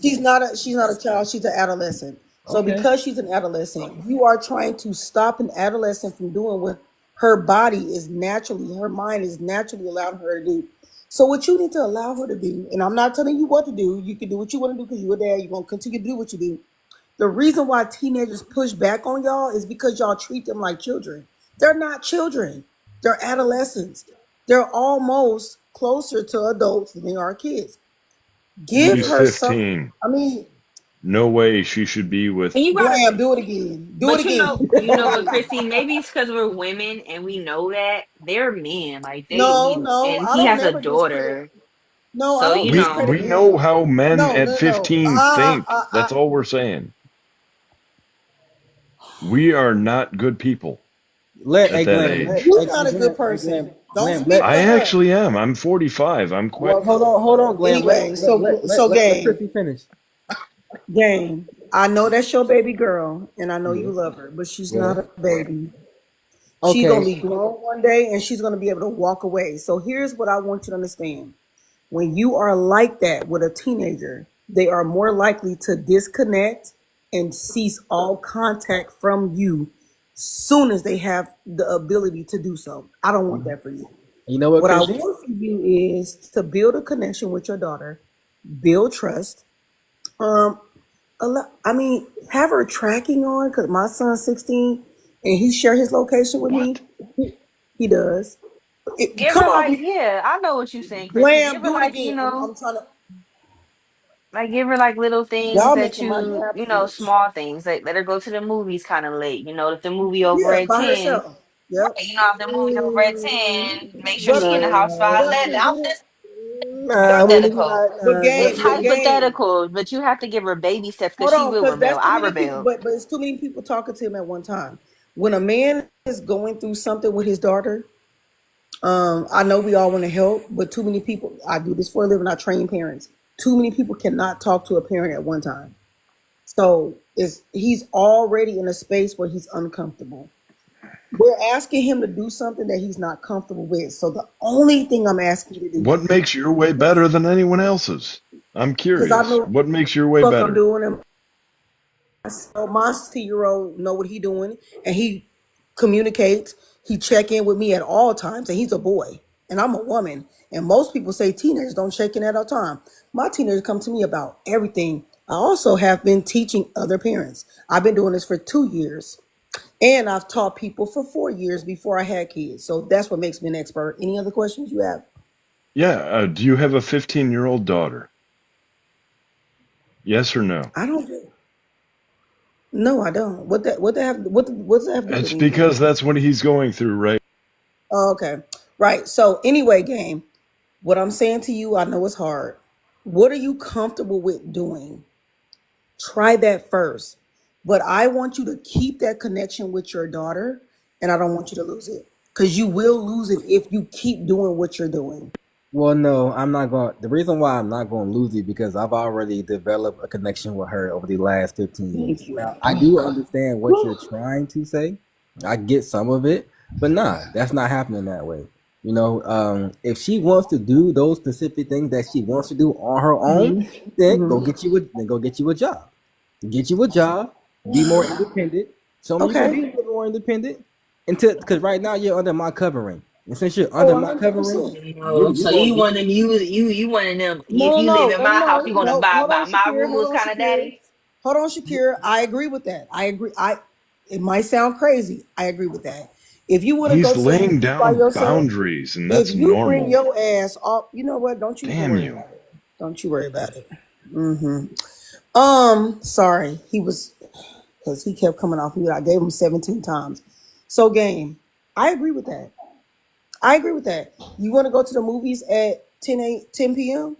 She's not a child, she's an adolescent. So Okay. because she's an adolescent, you are trying to stop an adolescent from doing what her body is naturally, her mind is naturally allowing her to do. So what you need to allow her to do, and I'm not telling you what to do, you can do what you want to do because you're there, you're gonna continue to do what you do. The reason why teenagers push back on y'all is because y'all treat them like children. They're not children. They're adolescents. They're almost closer to adults than they are kids. Give She's her some. 15. I mean, No way she should be with And you gotta, Glam, do it again. Do it but again. you Do it know what, again. Chrissy? Maybe it's because we're women and we know that they're men. Like they No, be, no, and I he don't has a never discredit. daughter, No, I so don't you discredit we know. know him. how men No, at no, no. 15 think. That's all we're saying. We are not good people Let at hey that Glenn, age. You're not a good person. Don't speak Let I for her. actually am. I'm 45. I'm quite well, hold on, Glenn. Anyway, so Let game. Chrissy finish. Game. I know that's your baby girl, and I know Yeah. you love her, but she's Yeah. not a baby. She's gonna Okay. be grown one day and she's gonna be able to walk away. So here's what I want you to understand. When you are like that with a teenager, they are more likely to disconnect and cease all contact from you soon as they have the ability to do so. I don't want that for you. You know what, What I Chrissy? want for you is to build a connection with your daughter, build trust. Um, I mean, have her tracking on because my son's 16 and he share his location with What? me. He does. Give Come her like, on, yeah, I know what you're saying, Chrissy. Give Glam, her do it like, you again. know, I'm trying to. like give her like little things Y'all that making my nap you know, switch. small things. Like let her go to the movies kind of late. You know, if the movie over Yeah, at by 10, herself. right? Yep. You know, if the movie over at 10, make sure But she in the house by but 11. I'm but just Nah, we need to hypothetical. not. It's but game. hypothetical, but you have to give her baby steps because Hold she on, will because rebel. that's too I many people. rebel. But it's too many people talking to him at one time. When a man is going through something with his daughter, I know we all want to help, but too many people. I do this for a living. I train parents. Too many people cannot talk to a parent at one time. So is he's already in a space where he's uncomfortable. We're asking him to do something that he's not comfortable with. So the only thing I'm asking you to do, What makes your way better than anyone else's? I'm because I curious. know What makes your way what the fuck I'm better? doing, and so my 2-year-old know what he doing, and he communicates. He check in with me at all times, and he's a boy, and I'm a woman. And most people say teenagers don't check in at all time. My teenagers come to me about everything. I also have been teaching other parents. I've been doing this for 2 years. And I've taught people for 4 years before I had kids. So that's what makes me an expert. Any other questions you have? Yeah, do you have a 15-year-old daughter? Yes or no? I don't do. No, I don't. What's that have to do with It's anything? because that's what he's going through, right? Oh, okay. Right. So anyway, game. What I'm saying to you, I know it's hard. What are you comfortable with doing? Try that first. But I want you to keep that connection with your daughter, and I don't want you to lose it. Because you will lose it if you keep doing what you're doing. Well, no, I'm not going. The reason why I'm not going to lose it because I've already developed a connection with her over the last 15 Thank years. you. Now, I Oh do God. understand what you're trying to say. I get some of it, but nah, that's not happening that way. If she wants to do those specific things that she wants to do on her own, then go get you a job. Get you a job, be more independent. Show me you can Okay. be a little more independent. Until because right now you're under my covering. And since you're Oh, under my covering, 100%. No, you're so gonna you do want them you one of them. If No, you live no, in no, my house, no, you're gonna no. buy Hold by on, my Shakira. Hold rules, on, kind of Shakira. daddy. Hold on, Shakira. I agree with that. I agree. It might sound crazy. I agree with that. If you want to go He's to the laying movies by down yourself, boundaries, and if that's you bring normal. your ass off, you know what? Don't you even Damn worry you. about it. Don't you worry about it. Sorry. He was because he kept coming off mute. I gave him 17 times. So game. I agree with that. I agree with that. You want to go to the movies at 10 p.m.?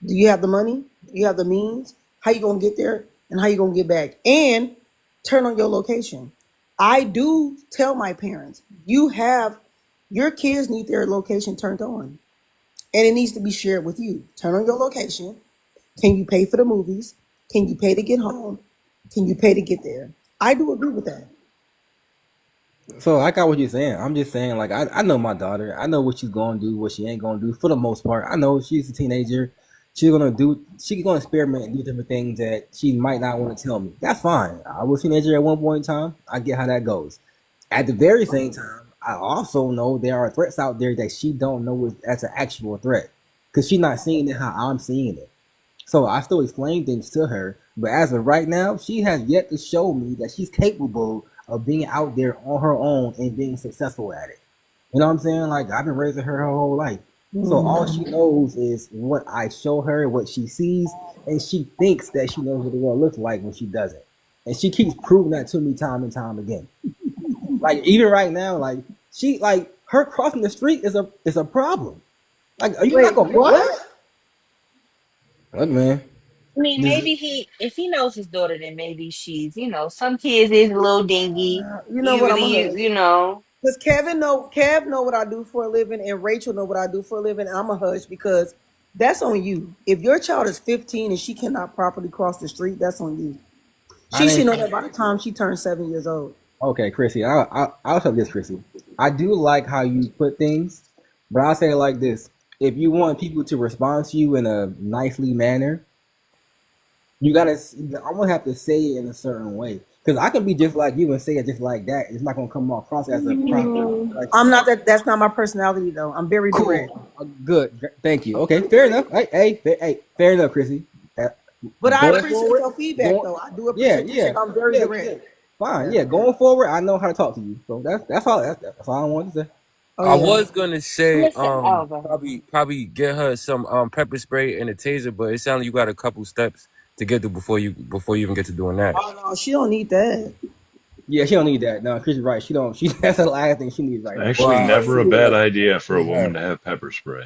Do you have the money? Do you have the means? How you gonna get there and how you gonna get back? And turn on your location. I do tell my parents, you have your kids need their location turned on. And it needs to be shared with you. Turn on your location. Can you pay for the movies? Can you pay to get home? Can you pay to get there? I do agree with that. So I got what you're saying. I'm just saying, like, I know my daughter. I know what she's gonna do, what she ain't gonna do for the most part. I know she's a teenager. She's gonna experiment and do different things that she might not want to tell me. That's fine. I was a teenager at one point in time. I get how that goes. At the very same time, I also know there are threats out there that she don't know as an actual threat. Because she's not seeing it how I'm seeing it. So I still explain things to her, but as of right now, she has yet to show me that she's capable of being out there on her own and being successful at it. You know what I'm saying? Like I've been raising her whole life. So all she knows is what I show her, what she sees, and she thinks that she knows what the world looks like when she doesn't. And she keeps proving that to me time and time again. Like even right now, like she like her crossing the street is a problem. Like are you not Wait, gonna what? what? Look, man. I mean, This, maybe if he knows his daughter, then maybe she's, you know, some kids is a little dingy. You know You what? I'm really, a hush. you know, Because Kev know what I do for a living, and Rachel know what I do for a living. I'm a hush because that's on you. If your child is 15 and she cannot properly cross the street, that's on you. I She should didn't know that by the time she turns 7 years old. Okay, Chrissy, I'll tell this, Chrissy. I do like how you put things, but I'll say it like this: if you want people to respond to you in a nicely manner, you gotta. I'm gonna have to say it in a certain way because I can be just like you and say it just like that. It's not gonna come across as a proper I'm introduction. not that. That's not my personality though. I'm very direct. Cool, good, thank you. Okay, fair enough. Hey, fair enough, Chrissy. Uh, But I Going appreciate forward, your feedback going, though. I do yeah, appreciate your yeah, feedback. I'm very yeah. direct. Fine, Yeah. yeah. Going forward, I know how to talk to you. So that's all I wanted to say. Oh I yeah. was gonna say, Listen, oh, go ahead. probably get her some pepper spray and a taser, but it sounds like you got a couple steps to get through before you even get to doing that. Oh no, she don't need that. Yeah, she don't need that. No, Chrissy's right. She don't. She that's the last thing she needs It's right now. actually Wow. never a See, bad look, idea for a yeah. woman to have pepper spray.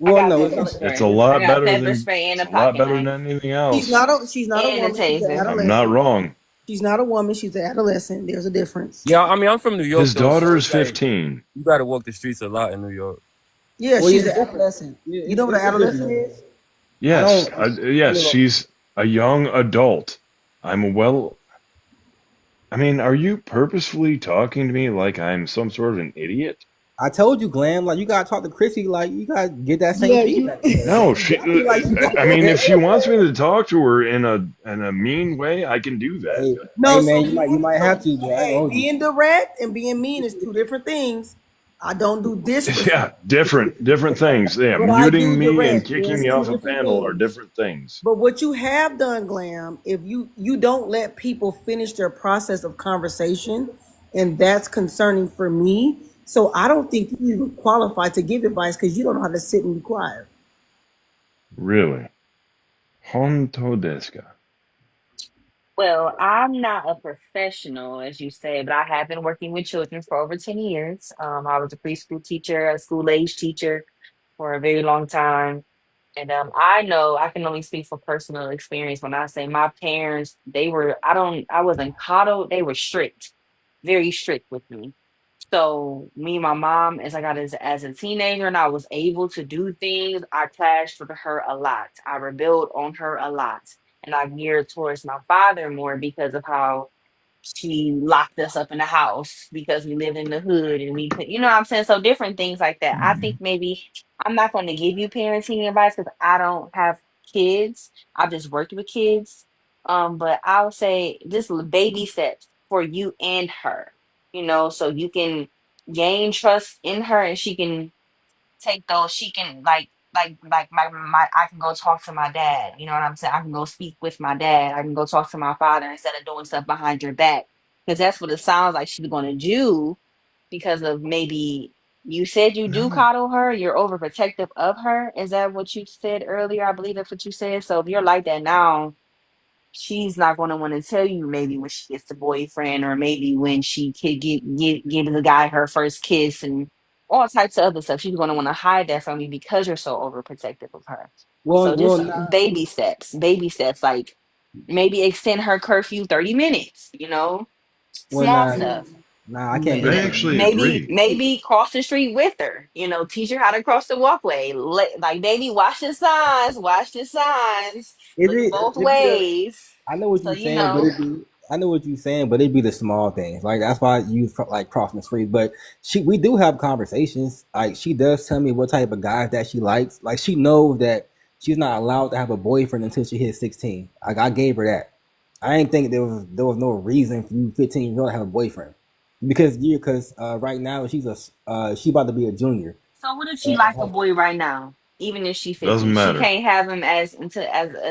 I Well, got no, it's pepper not. It's spray. a I lot got better pepper than spray and it's a a lot pocket better than knife anything She's else. not a. She's not a and a woman. She's an taser. I'm not adolescent. wrong. She's not a woman. She's an adolescent. There's a difference. Yeah, I mean, I'm from New York His though, so daughter is it's like 15. you got to walk the streets a lot in New York. Yeah, Well, yeah, she's it's an different. adolescent. Yeah, You know what an it's adolescent different. is? I Yes, don't. yes, she's a young adult. I'm well. I mean, are you purposefully talking to me like I'm some sort of an idiot? I told you, Glam. Like you gotta talk to Chrissy. Like you gotta get that same Yeah, you. feedback from her. No, I feel like she got I mean, if she that. wants me to talk to her in a mean way, I can do that. Hey, hey, No, man, you might have to, but I ain't gonna hey, hold you. being direct and being mean is two different things. I don't do disrespect, Yeah, different things. Yeah, but I muting do me and direct. kicking There's me two off a different panel are things. different things. But what you have done, Glam, if you don't let people finish their process of conversation, and that's concerning for me. So I don't think you even qualify to give advice because you don't know how to sit and be quiet. Really. Honto desu ka? Well, I'm not a professional, as you say, but I have been working with children for over 10 years. I was a preschool teacher, a school age teacher for a very long time. And I know I can only speak for personal experience when I say my parents, I wasn't coddled, they were strict, very strict with me. So me and my mom, as I got as a teenager and I was able to do things, I clashed with her a lot. I rebelled on her a lot. And I geared towards my father more because of how she locked us up in the house because we lived in the hood and we could, you know what I'm saying? So different things like that. I think maybe I'm not going to give you parenting advice because I don't have kids. I've just worked with kids. But I'll say just baby steps for you and her, so you can gain trust in her and she can take those she can like my I can go talk to my dad, you know what I'm saying? I can go speak with my dad. I can go talk to my father instead of doing stuff behind your back. Because that's what it sounds like she's gonna do because of maybe you said you do No. coddle her, you're overprotective of her. Is that what you said earlier? I believe that's what you said. So if you're like that now, she's not going to want to tell you maybe when she gets the boyfriend or maybe when she could give the guy her first kiss and all types of other stuff. She's going to want to hide that from you because you're so overprotective of her. So Well, just nah, baby steps, like maybe extend her curfew 30 minutes, well, small nah, stuff. I can't do I that. actually Maybe agree. maybe cross the street with her, teach her how to cross the walkway. Like baby, watch the signs, look both It be the ways. I know what So you're saying, but I know what you're saying, but it'd be the small things. Like that's why I use like crossing the street. But we do have conversations. Like she does tell me what type of guys that she likes. Like she knows that she's not allowed to have a boyfriend until she hits 16. Like I gave her that. I didn't think there was no reason for you 15 years old to have a boyfriend because right now she about to be a junior. so what if she like a And, boy right now, even if she's Doesn't 15? She matter. can't have him as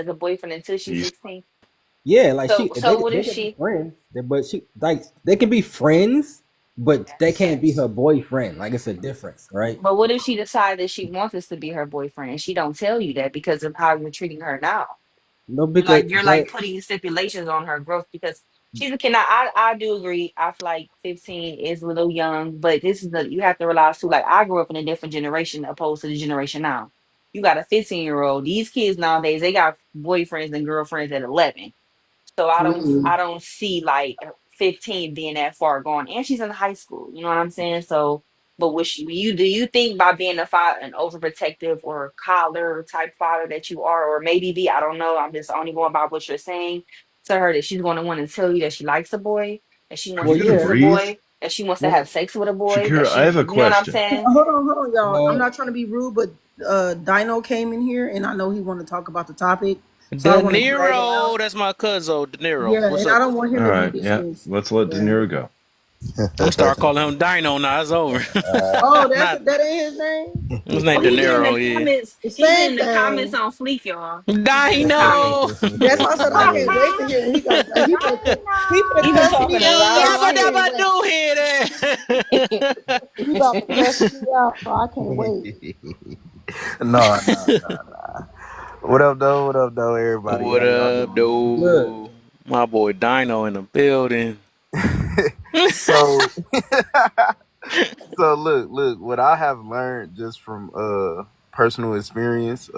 a boyfriend until she's He's 16. yeah, like So what they if can be she friends, but they can be friends, but they can't be her boyfriend. Like it's a difference, right? but what if she decides that she wants this to be her boyfriend and she don't tell you that because of how you're treating her now? No, You're because like you're like putting stipulations on her growth because she's a kid. Now, I do agree. I feel like 15 is a little young, but this is you have to realize too. Like I grew up in a different generation opposed to the generation now. You got a 15-year-old. These kids nowadays they got boyfriends and girlfriends at 11. So I don't see like 15 being that far gone. And she's in high school. You know what I'm saying? So but do you think by being a father, an overprotective or collar type father that you are, or maybe I don't know. I'm just only going by what you're saying to her that she's going to want to tell you that she likes a boy. and she wants Well, You to gonna use yeah. a breathe? boy and she wants to have Well, sex with a boy, but Shakira, I she, have a you know what I'm question. saying? Hold on, y'all. I'm uh, not trying to be rude, but Dino came in here, and I know he want to talk about the topic, so I De don't want to drag it Niro, out. that's my cousin, De Niro. Yeah, What's and I up? don't want All him to be right, yeah. dismissed. Let's let De Yeah. Niro go. I'm gonna start calling him Dino now. It's over. Oh, Not that ain't his name. his Oh, name De he been in Niro. the Yeah, comments. The He been same in the comments thing. on Fleek, y'all. He been in the Dino. comments. That's why I said I can't wait to hear. He gonna say he finna He been cuss talking me a out. lot Y'all, on I Yabba can't here. dabba wait. do hit it. He about to cuss me out. I can't wait. No, no, no. What up, though? What up, though, everybody? What How y'all up, doing? good. dude? My boy Dino in the building. so, so look. What I have learned just from personal experience,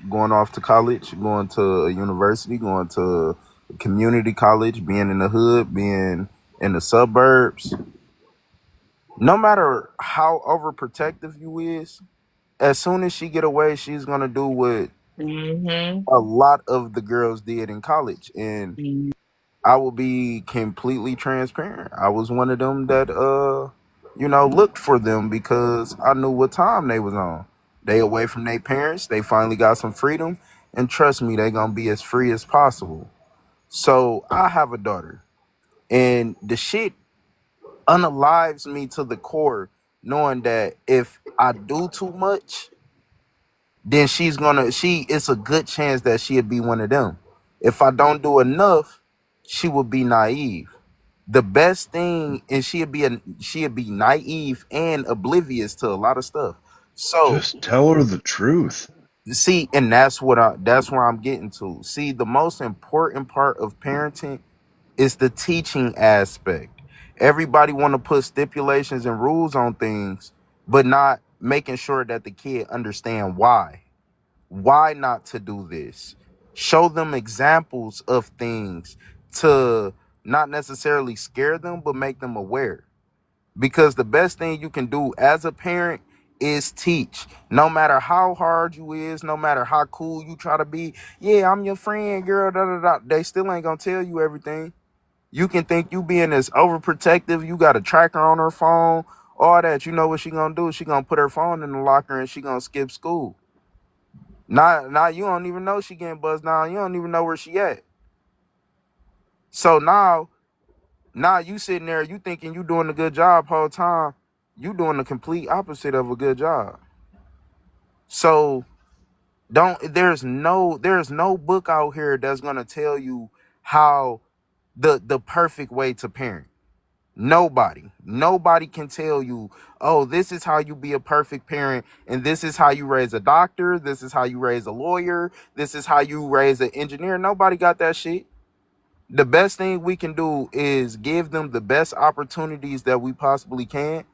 going off to college, going to a university, going to a community college, being in the hood, being in the suburbs. No matter how overprotective you is, as soon as she get away, she's gonna do what Mm-hmm. a lot of the girls did in college, and I will be completely transparent. I was one of them that looked for them because I knew what time they was on. They away from their parents, they finally got some freedom, and trust me, they gonna be as free as possible. So I have a daughter, and the shit unalives me to the core, knowing that if I do too much, then she it's a good chance that she'll be one of them. If I don't do enough, she will be naive. The best thing, and she'd be naive and oblivious to a lot of stuff. So Just tell her the truth. see, and that's where I'm getting to. See, the most important part of parenting is the teaching aspect. Everybody want to put stipulations and rules on things, but not making sure that the kid understand why not to do this. Show them examples of things to not necessarily scare them, but make them aware. Because the best thing you can do as a parent is teach. No matter how hard you is, no matter how cool you try to be, yeah, I'm your friend, girl, da da da. They still ain't gonna tell you everything. You can think you being as overprotective, you got a tracker on her phone, all that. You know what she gonna do? She gonna put her phone in the locker and she gonna skip school. Now you don't even know she getting buzzed down. You don't even know where she at. So now you sitting there, you thinking you doing a good job whole time. You doing the complete opposite of a good job. So don't there's no book out here that's gonna tell you how the perfect way to parent. Nobody can tell you, oh, this is how you be a perfect parent, and this is how you raise a doctor, this is how you raise a lawyer, this is how you raise an engineer. Nobody got that shit. The best thing we can do is give them the best opportunities that we possibly can,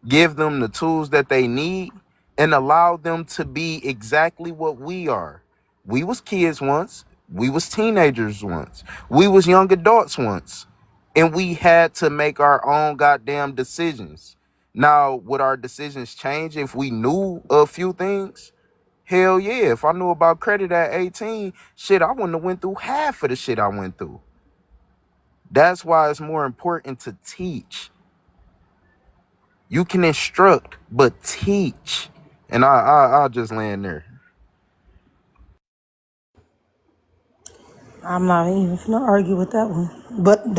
give them the tools that they need, and allow them to be exactly what we are. We was kids once, we was teenagers once, we was young adults once, and we had to make our own goddamn decisions. Now, would our decisions change if we knew a few things? Hell yeah. If I knew about credit at 18, shit, I wouldn't have went through half of the shit I went through. That's why it's more important to teach. You can instruct, but teach. And I'll just land there. I'm not even gonna argue with that one. But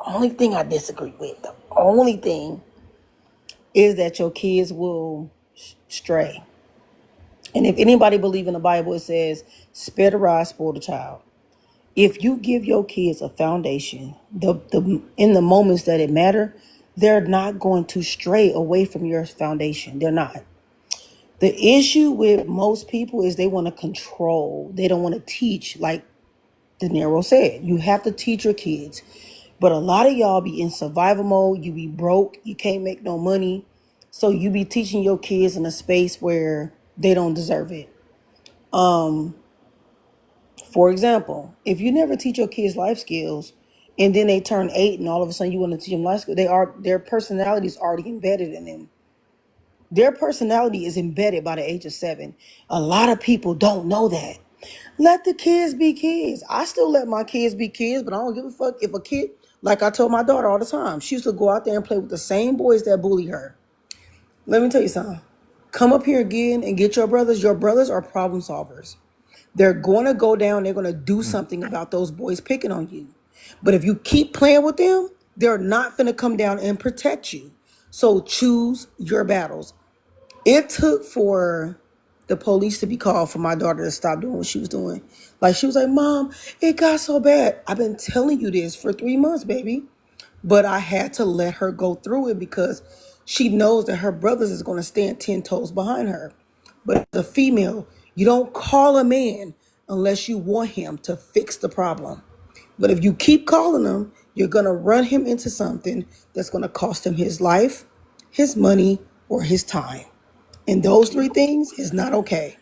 only thing I disagree with, the only thing is that your kids will stray. And if anybody believe in the Bible, it says, "Spare the rod, spoil the child." If you give your kids a foundation, the in the moments that it matter, they're not going to stray away from your foundation. They're not. The issue with most people is they want to control. They don't want to teach. Like De Niro said, you have to teach your kids. But a lot of y'all be in survival mode. You be broke. You can't make no money. So you be teaching your kids in a space where they don't deserve it. For example, if you never teach your kids life skills and then they turn 8 and all of a sudden you want to teach them life skills, their personality is already embedded in them. Their personality is embedded by the age of 7. A lot of people don't know that. Let the kids be kids. I still let my kids be kids, but I don't give a fuck if a kid. Like I told my daughter all the time, she used to go out there and play with the same boys that bully her. Let me tell you something. Come up here again and get your brothers. Your brothers are problem solvers. They're going to go down. They're going to do something about those boys picking on you. But if you keep playing with them, they're not going to come down and protect you. So choose your battles. It took for the police to be called for my daughter to stop doing what she was doing. Like she was like, Mom, it got so bad. I've been telling you this for 3 months, baby. But I had to let her go through it because she knows that her brothers is going to stand 10 toes behind her. But as a female, you don't call a man unless you want him to fix the problem. But if you keep calling him, you're going to run him into something that's going to cost him his life, his money, or his time. And those three things is not okay.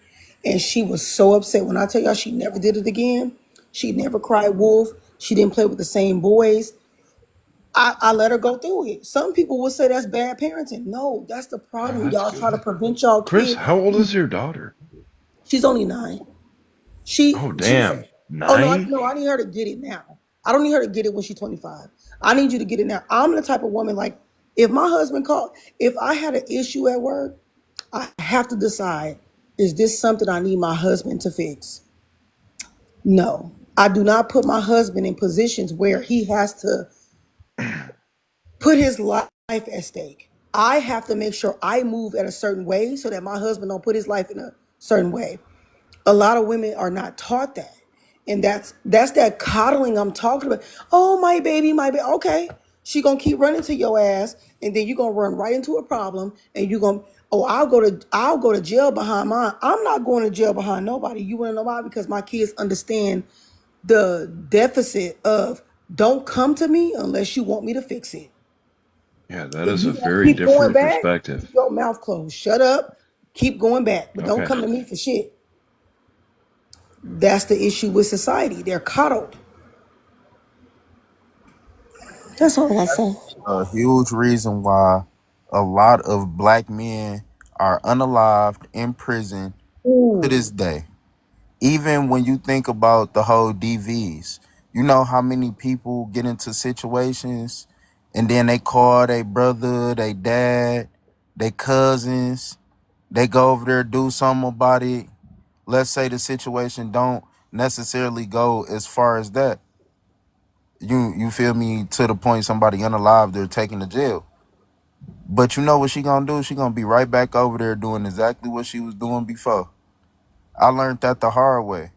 And she was so upset when I tell y'all she never did it again. She never cried wolf. She didn't play with the same boys. I let her go through it. Some people would say that's bad parenting. No, that's the Oh, problem. that's Y'all try to good. prevent y'all Chris, kid. how old is your daughter? She's only 9. She Oh, she's damn. oh no, 9? I need her to get it now. I don't need her to get it when she's 25. I need you to get it now. I'm the type of woman like if my husband called, if I had an issue at work, I have to decide, is this something I need my husband to fix? No. I do not put my husband in positions where he has to put his life at stake. I have to make sure I move at a certain way so that my husband don't put his life in a certain way. A lot of women are not taught that. And that's that coddling I'm talking about. Oh, my baby, my baby. Okay. She gonna keep running to your ass, and then you're gonna run right into a problem, and you're gonna, oh, I'll go to jail behind mine. I'm not going to jail behind nobody. You wanna know why? Because my kids understand the deficit of don't come to me unless you want me to fix it. Yeah, that If is you a gonna very keep going different back, keep perspective. your mouth closed. Shut up. Keep going back, but don't Okay. come to me for shit. That's the issue with society. They're coddled. That's all I say. A huge reason why a lot of black men are unalived in prison to Ooh. this day. Even when you think about the whole DVs, you know how many people get into situations and then they call their brother, their dad, their cousins, they go over there do something about it. Let's say the situation don't necessarily go as far as that. You feel me, to the point somebody unalive they're taken to jail. But you know what she gonna do? She gonna be right back over there doing exactly what she was doing before. I learned that the hard way.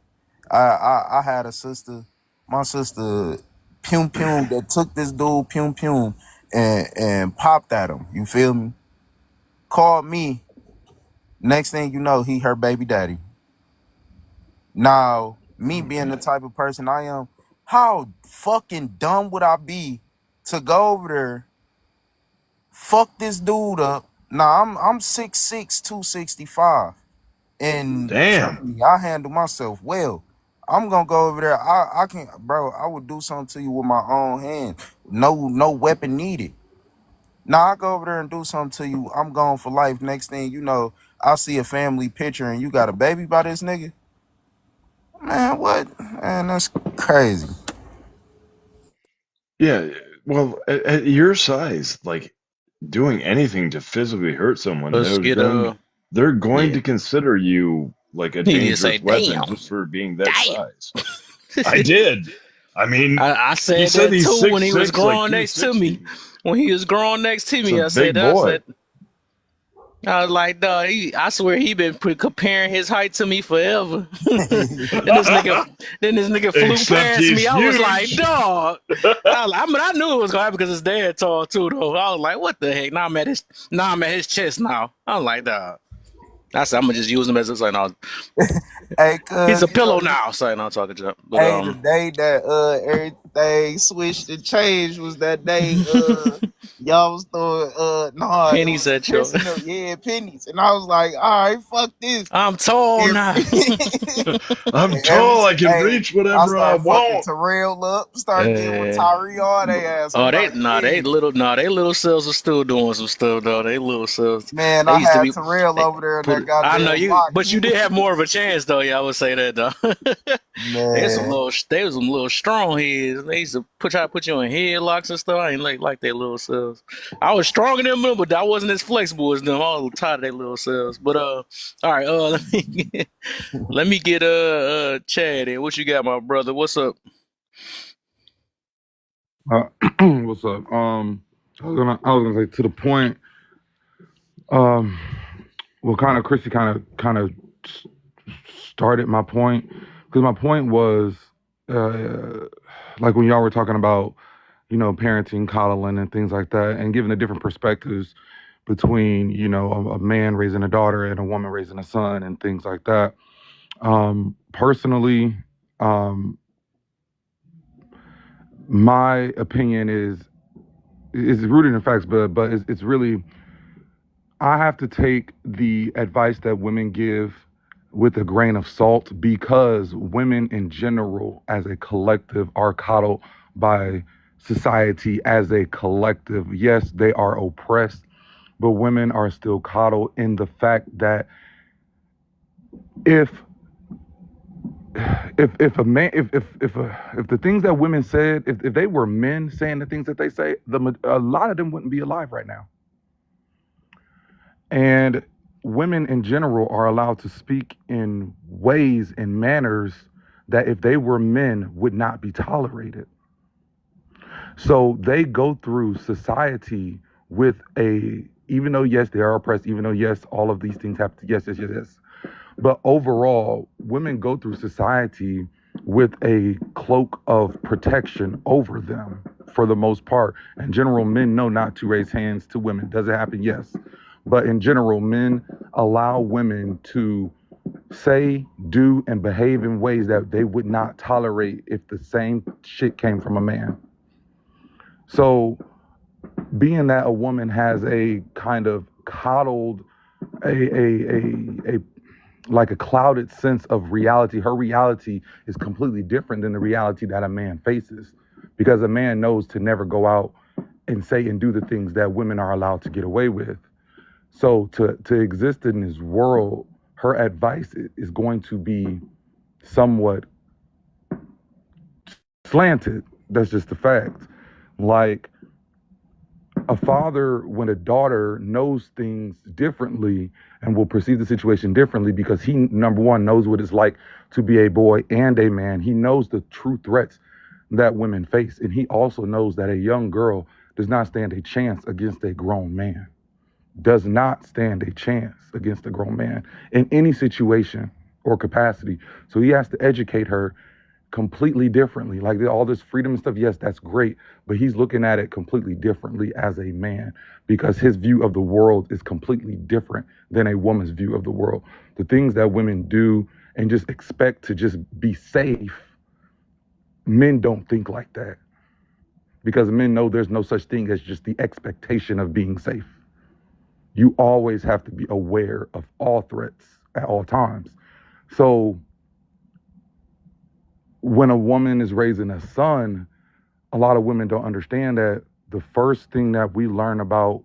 I had a sister, my sister, Pum Pum, that took this dude Pum Pum and popped at him. You feel me? Called me. Next thing you know, he her baby daddy. Now, me being the Okay. type of person I am, how fucking dumb would I be to go over there, fuck this dude up? Now I'm 6'6", 265. And trust Damn. me, I handle myself well. I'm gonna go over there. I can, bro. I would do something to you with my own hand. No weapon needed. Now I go over there and do something to you. I'm gone for life. Next thing you know, I see a family picture and you got a baby by this nigga. Man, what? Man, that's crazy. Yeah, well, at your size, like doing anything to physically hurt someone, Let's get they're going yeah. to consider you like a He didn't say dangerous weapon damn. just for being that Damn. size. I did. I mean, I he said said that he's too when he was 6'6", like growing next to me. 260. When he was growing next to It's a me, big I boy. said, I was like, dog, I swear he been comparing his height to me forever. then this nigga, then this nigga flew Except past me. he's I was like, huge. dog. I mean, I knew it was gonna happen because his dad tall too, though. I was like, what the heck? Now I'm at his chest now. I was like, dog. I said, I'm gonna just use him as a like, no, Hey, he's cuz a you know, pillow now. So I'm not talking to him, but hey, the day that everything switched and changed was that day y'all was throwing nah, it pennies was at Chris your. and them, yeah, pennies. And I was like, all right, fuck this. I'm tall And, now. I'm and ever tall. I since, can hey, reach I whatever I started fucking want. Terrell up, started getting with uh, Tyree all they ass on Oh, my head. they little cells are still doing some stuff though. They little cells, Man, they I used to had be, Terrell they over there in put that I know goddamn you, lock. but you did have more of a chance though. Yeah, I would say that though. Man, They was some little strong heads. They used to try to put you in headlocks and stuff. I ain't like their little selves. I was stronger than them, but I wasn't as flexible as them. I was tired of their little selves. But all right. Let me get Chad in. What you got, my brother? What's up? Uh, what's up? I was gonna say to the point. Um, well, kind of Chrissy kind of started my point because my point was like when y'all were talking about parenting, coddling, and things like that, and giving the different perspectives between a man raising a daughter and a woman raising a son and things like that. Personally, um, my opinion is rooted in facts, but it's really I have to take the advice that women give with a grain of salt because women in general, as a collective, are coddled by society as a collective. Yes, they are oppressed, but women are still coddled in the fact that if if a man if the things that women said if they were men saying the things that they say, a lot of them wouldn't be alive right now. And women in general are allowed to speak in ways and manners that if they were men would not be tolerated. So they go through society with even though yes, they are oppressed, even though yes, all of these things have to, yes. But overall, women go through society with a cloak of protection over them for the most part. In general, men know not to raise hands to women. Does it happen? Yes. But in general, men allow women to say, do, and behave in ways that they would not tolerate if the same shit came from a man. So being that a woman has a kind of coddled, a like a clouded sense of reality. Her reality is completely different than the reality that a man faces because a man knows to never go out and say and do the things that women are allowed to get away with. So to exist in this world, her advice is going to be somewhat slanted. That's just the fact. Like a father, when a daughter knows things differently and will perceive the situation differently because he, number one, knows what it's like to be a boy and a man. He knows the true threats that women face. And he also knows that a young girl does not stand a chance against a grown man. Does not stand a chance against a grown man in any situation or capacity. So he has to educate her completely differently. Like all this freedom and stuff, yes, that's great, but he's looking at it completely differently as a man because his view of the world is completely different than a woman's view of the world. The things that women do and just expect to just be safe, men don't think like that because men know there's no such thing as just the expectation of being safe. You always have to be aware of all threats at all times. So when a woman is raising a son, a lot of women don't understand that the first thing that we learn about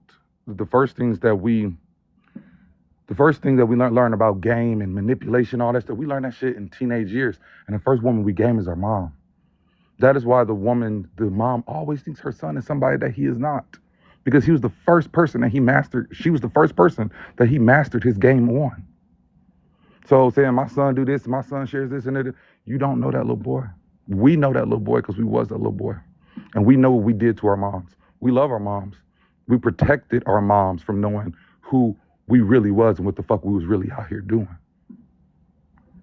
learn about game and manipulation, all that stuff, we learn that shit in teenage years. And the first woman we game is our mom. That is why the mom always thinks her son is somebody that he is not. Because he was the first person that she was the first person that he mastered his game on. So saying my son do this, my son shares this and that, you don't know that little boy. We know that little boy because we was that little boy. And we know what we did to our moms. We love our moms. We protected our moms from knowing who we really was and what the fuck we was really out here doing.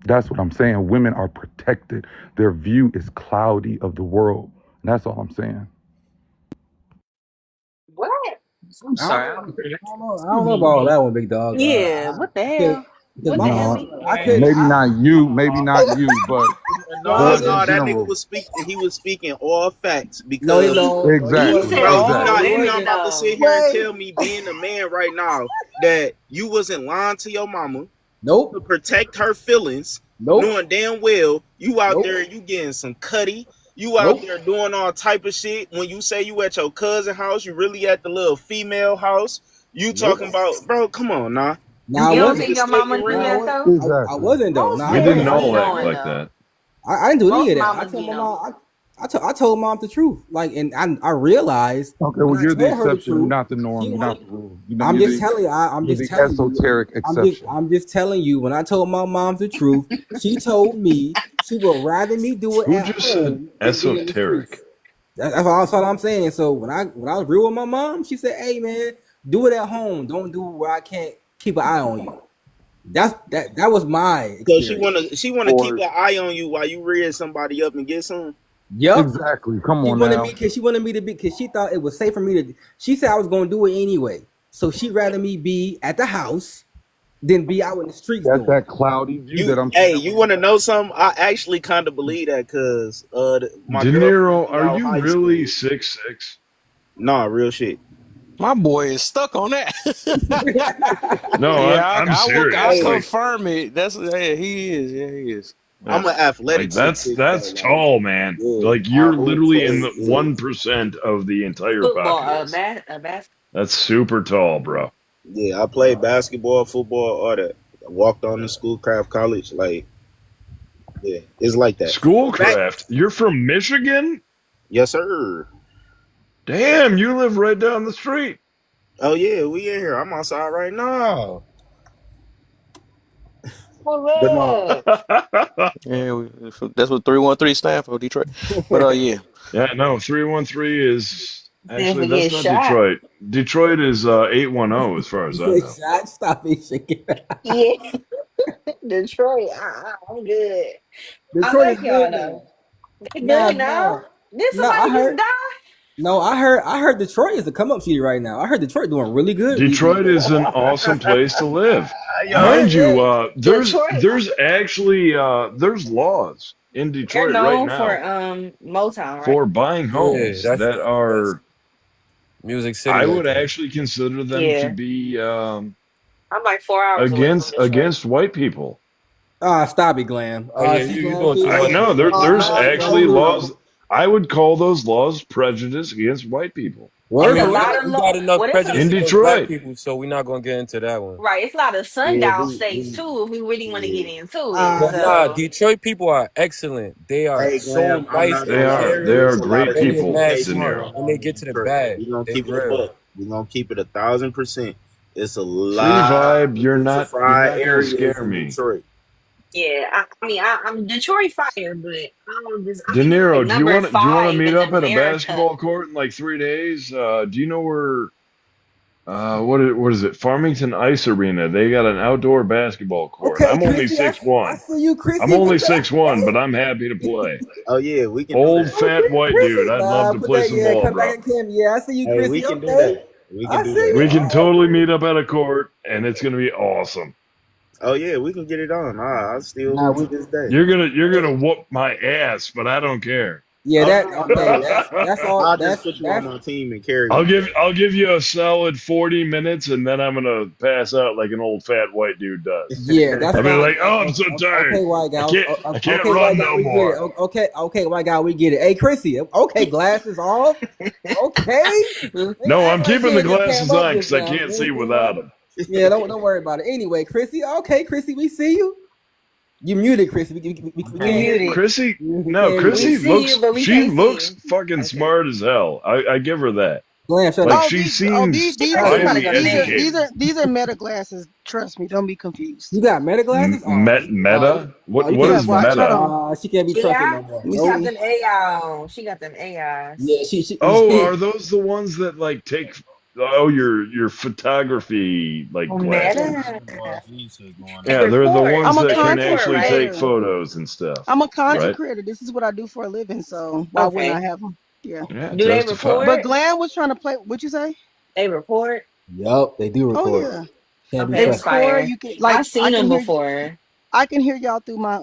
That's what I'm saying. Women are protected. Their view is cloudy of the world. And that's all I'm saying. What? I'm I don't sorry. know. I don't know Mhm. about that one, big dog. Yeah. What the Because hell? because What the my hell? No, He? I could maybe I not you, but no No, but in no, that nigga general. was speaking. He was speaking all facts no he because, don't no he He Exactly, wasn't said bro, all exactly. you wasn't women not about to sit though. here and Wait. tell me, being a man right now, that you wasn't lying to your mama to nope protect her feelings, nope knowing damn well you out nope there, you getting some cutty, you out nope there doing all type of shit. When you say you at your cousin house, you really at the little female house. You nope talking about, bro? Come on, nah. No, I You You don't was wasn't. think the your second mama No, do I ring. that wasn't. though? I Exactly. wasn't though. No, Most I We wasn't. didn't parents I be all wasn't. act knowing like though. that. I didn't do any Most of that. I mamas told be my mom. knowing. I told mom the truth. Like, and I realized Okay, when well, I you're the told her the exception. You're truth, not the norm. she You're wanted. not the rule. I'm You're just the telling you. esoteric exception. I'm just telling you. When I told my mom the truth, she told me she would rather me do it Who at just said home than be in the streets. esoteric? That's all I'm saying. So when I was real with my mom, she said, "Hey man, do it at home. Don't do it where I can't keep an eye on you." That was my So experience. she wanna keep Or an eye on you while you rear somebody up and get some. Yep. exactly. Come on now. She wanted me to be because she thought it was safe for me to. She said I was going to do it anyway, so she'd rather me be at the house than be out in the streets That's doing that it. cloudy view You that I'm hey, saying you when wanna know something? I actually kinda believe that because my De girlfriend Niro, throughout are you high really school. 6'6"? Nah, real shit. My boy is stuck on that. No, Yeah, I'm I serious. Hey, confirm it. That's yeah, he is. Yeah, he is. Yeah, I'm an athletic like six six that's though. Like, tall, man. yeah, Like I you're hoop, literally in so the yeah. 1% of the entire Football, populace. a basketball. That's super tall, bro. Yeah, I played basketball, football, all that. I walked on to Schoolcraft College. Like, yeah, it's like that. Back, Schoolcraft, you're from Michigan? yes, sir. Damn, you live right down the street. Oh yeah, we in here. I'm outside right now. But no, Oh, look. Yeah, that's what 313 stand for, Detroit. But yeah, Yeah, no, 313 is If actually we that's get not shot. Detroit. Detroit is 810 as far as I Say, know. "Shot, stop it, shaking." Yeah, Detroit. I'm good. I Detroit is like y'all good though. now. They Nah, good now. nah, Did nah. I somebody just heard. die? No, I heard Detroit is a come up city right now. I heard Detroit doing really good these Detroit days. is an awesome place to live. yo, Yeah, Mind yeah. you, Detroit, there's actually there's laws in they're Detroit right known for now Motown, right? for buying Yeah, homes that that's are Music City I right would there. actually consider them to Yeah. be I'm like 4 hours away from Detroit. against white people. Ah, stop it, Glam. Oh yeah, See, you Glam, doing see, too I much. know no, there's no, actually no. laws. I would call those laws prejudice against white people I Word It's a mean, for lot it. of we got enough what it's a in prejudice against black Detroit. people, so we're not gonna get into that one. right. It's a lot of yeah, sundown states too. If we really want to yeah. get into it, Uh, But nah, so Detroit people are excellent. They are Hey, so Glam, I'm nice not and gonna lie. They caring, are There's a lot great of and they people, mad De gentrification smart, Niro. going and they on in get to the Detroit. bag. We're gonna They keep it a real. buck. We're gonna keep it 1,000%. It's a Free lot vibe. of You're gentrified not gonna areas scare in me. Detroit. yeah. I mean, I'm Detroit fire, but I De think it's like Niro, number do you want to five meet in up at a America. basketball court in like 3 days? Do you know where? What is it? Farmington Ice Arena. They got an outdoor basketball court. okay, I'm only Chrissy, six I one. see you, I'm Chrissy. only Put that, 6'1", but I'm happy to play. Oh yeah, we can do Old that. fat okay, white dude. Chrissy. I'd love Nah, to put play that, some yeah, ball, come back bro. in Kim. Yeah, I see you, Hey, we Chrissy. can do Okay, that. We can I do see that. We you. can All right, totally cool. meet up at a court, and it's gonna be awesome. Oh yeah, we can get it on. I still Nah, hoop to we, this day. You're gonna whoop my ass, but I don't care. yeah, Oh that no, okay. no. That's all. I'll just put you on That's my team and carry you. I'll give you a solid 40 minutes, and then I'm gonna pass out like an old fat white dude does. yeah, that's I'll be fine. like, oh, I'm so tired. Okay, white guy. I can't Okay, white run guy, no we get it. more. Okay, okay, white guy, we get it. Hey, Chrissy. Okay, glasses off. Okay. Nigga, No, act I'm like she keeping the ain't just came glasses up on just because I now. can't see You know? without them. Yeah, don't worry about it. Anyway, Chrissy. Okay, Chrissy, we see you. You muted, Chrissy. We You can't hear you. muted. Chrissy, We no, can't hear We you. see you, but we She can't see looks you. fucking Okay. smart as hell. I give her that. Glam, shut Like up. Oh, she seems She these already are probably highly go to bed. educated. these are meta glasses. Trust me, don't be confused. You got meta glasses? Meta? Oh, you What can't Yeah, is be watch. trusted. Hold meta? on. She can't be trusted Yeah, no more. Let me she got Nope. see. them AI on. She got them Yeah, AIs. Oh, she are those the ones that like take your photography like Oh, Yeah, glasses? Meta. this boy Z shit going They Yeah, on. they're the report. ones I'm a that They can content report, actually right? take creator. photos and stuff, I'm a Do, content right? creator. This is what I do for a living. So why wouldn't I okay. have them? Yeah. Yeah, Do they testify. But report? Glenn was trying to play. What you say? They report. Yup, they do Oh record. yeah, Can't be Okay, they that's trusted. record. fire. You can like I've seen them before. I can hear y'all through my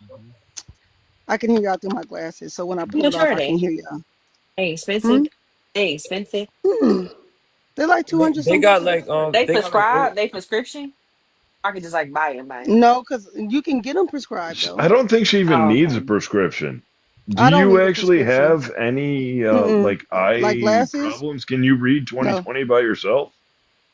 Mhm. I can hear y'all through my glasses. So when I How pull it much off, are I can they? hear y'all. They expensive. Hmm. They expensive. They're like They 200 they some got bucks. like They they got like prescribe. They prescription. I could just like buy it, buy it. No, because you can get them prescribed I though. don't think she even Oh, needs a okay. prescription. Do I don't you need a actually prescription. have any Mm-mm. like Like eye glasses? problems? Can you read No. 20/20 by yourself?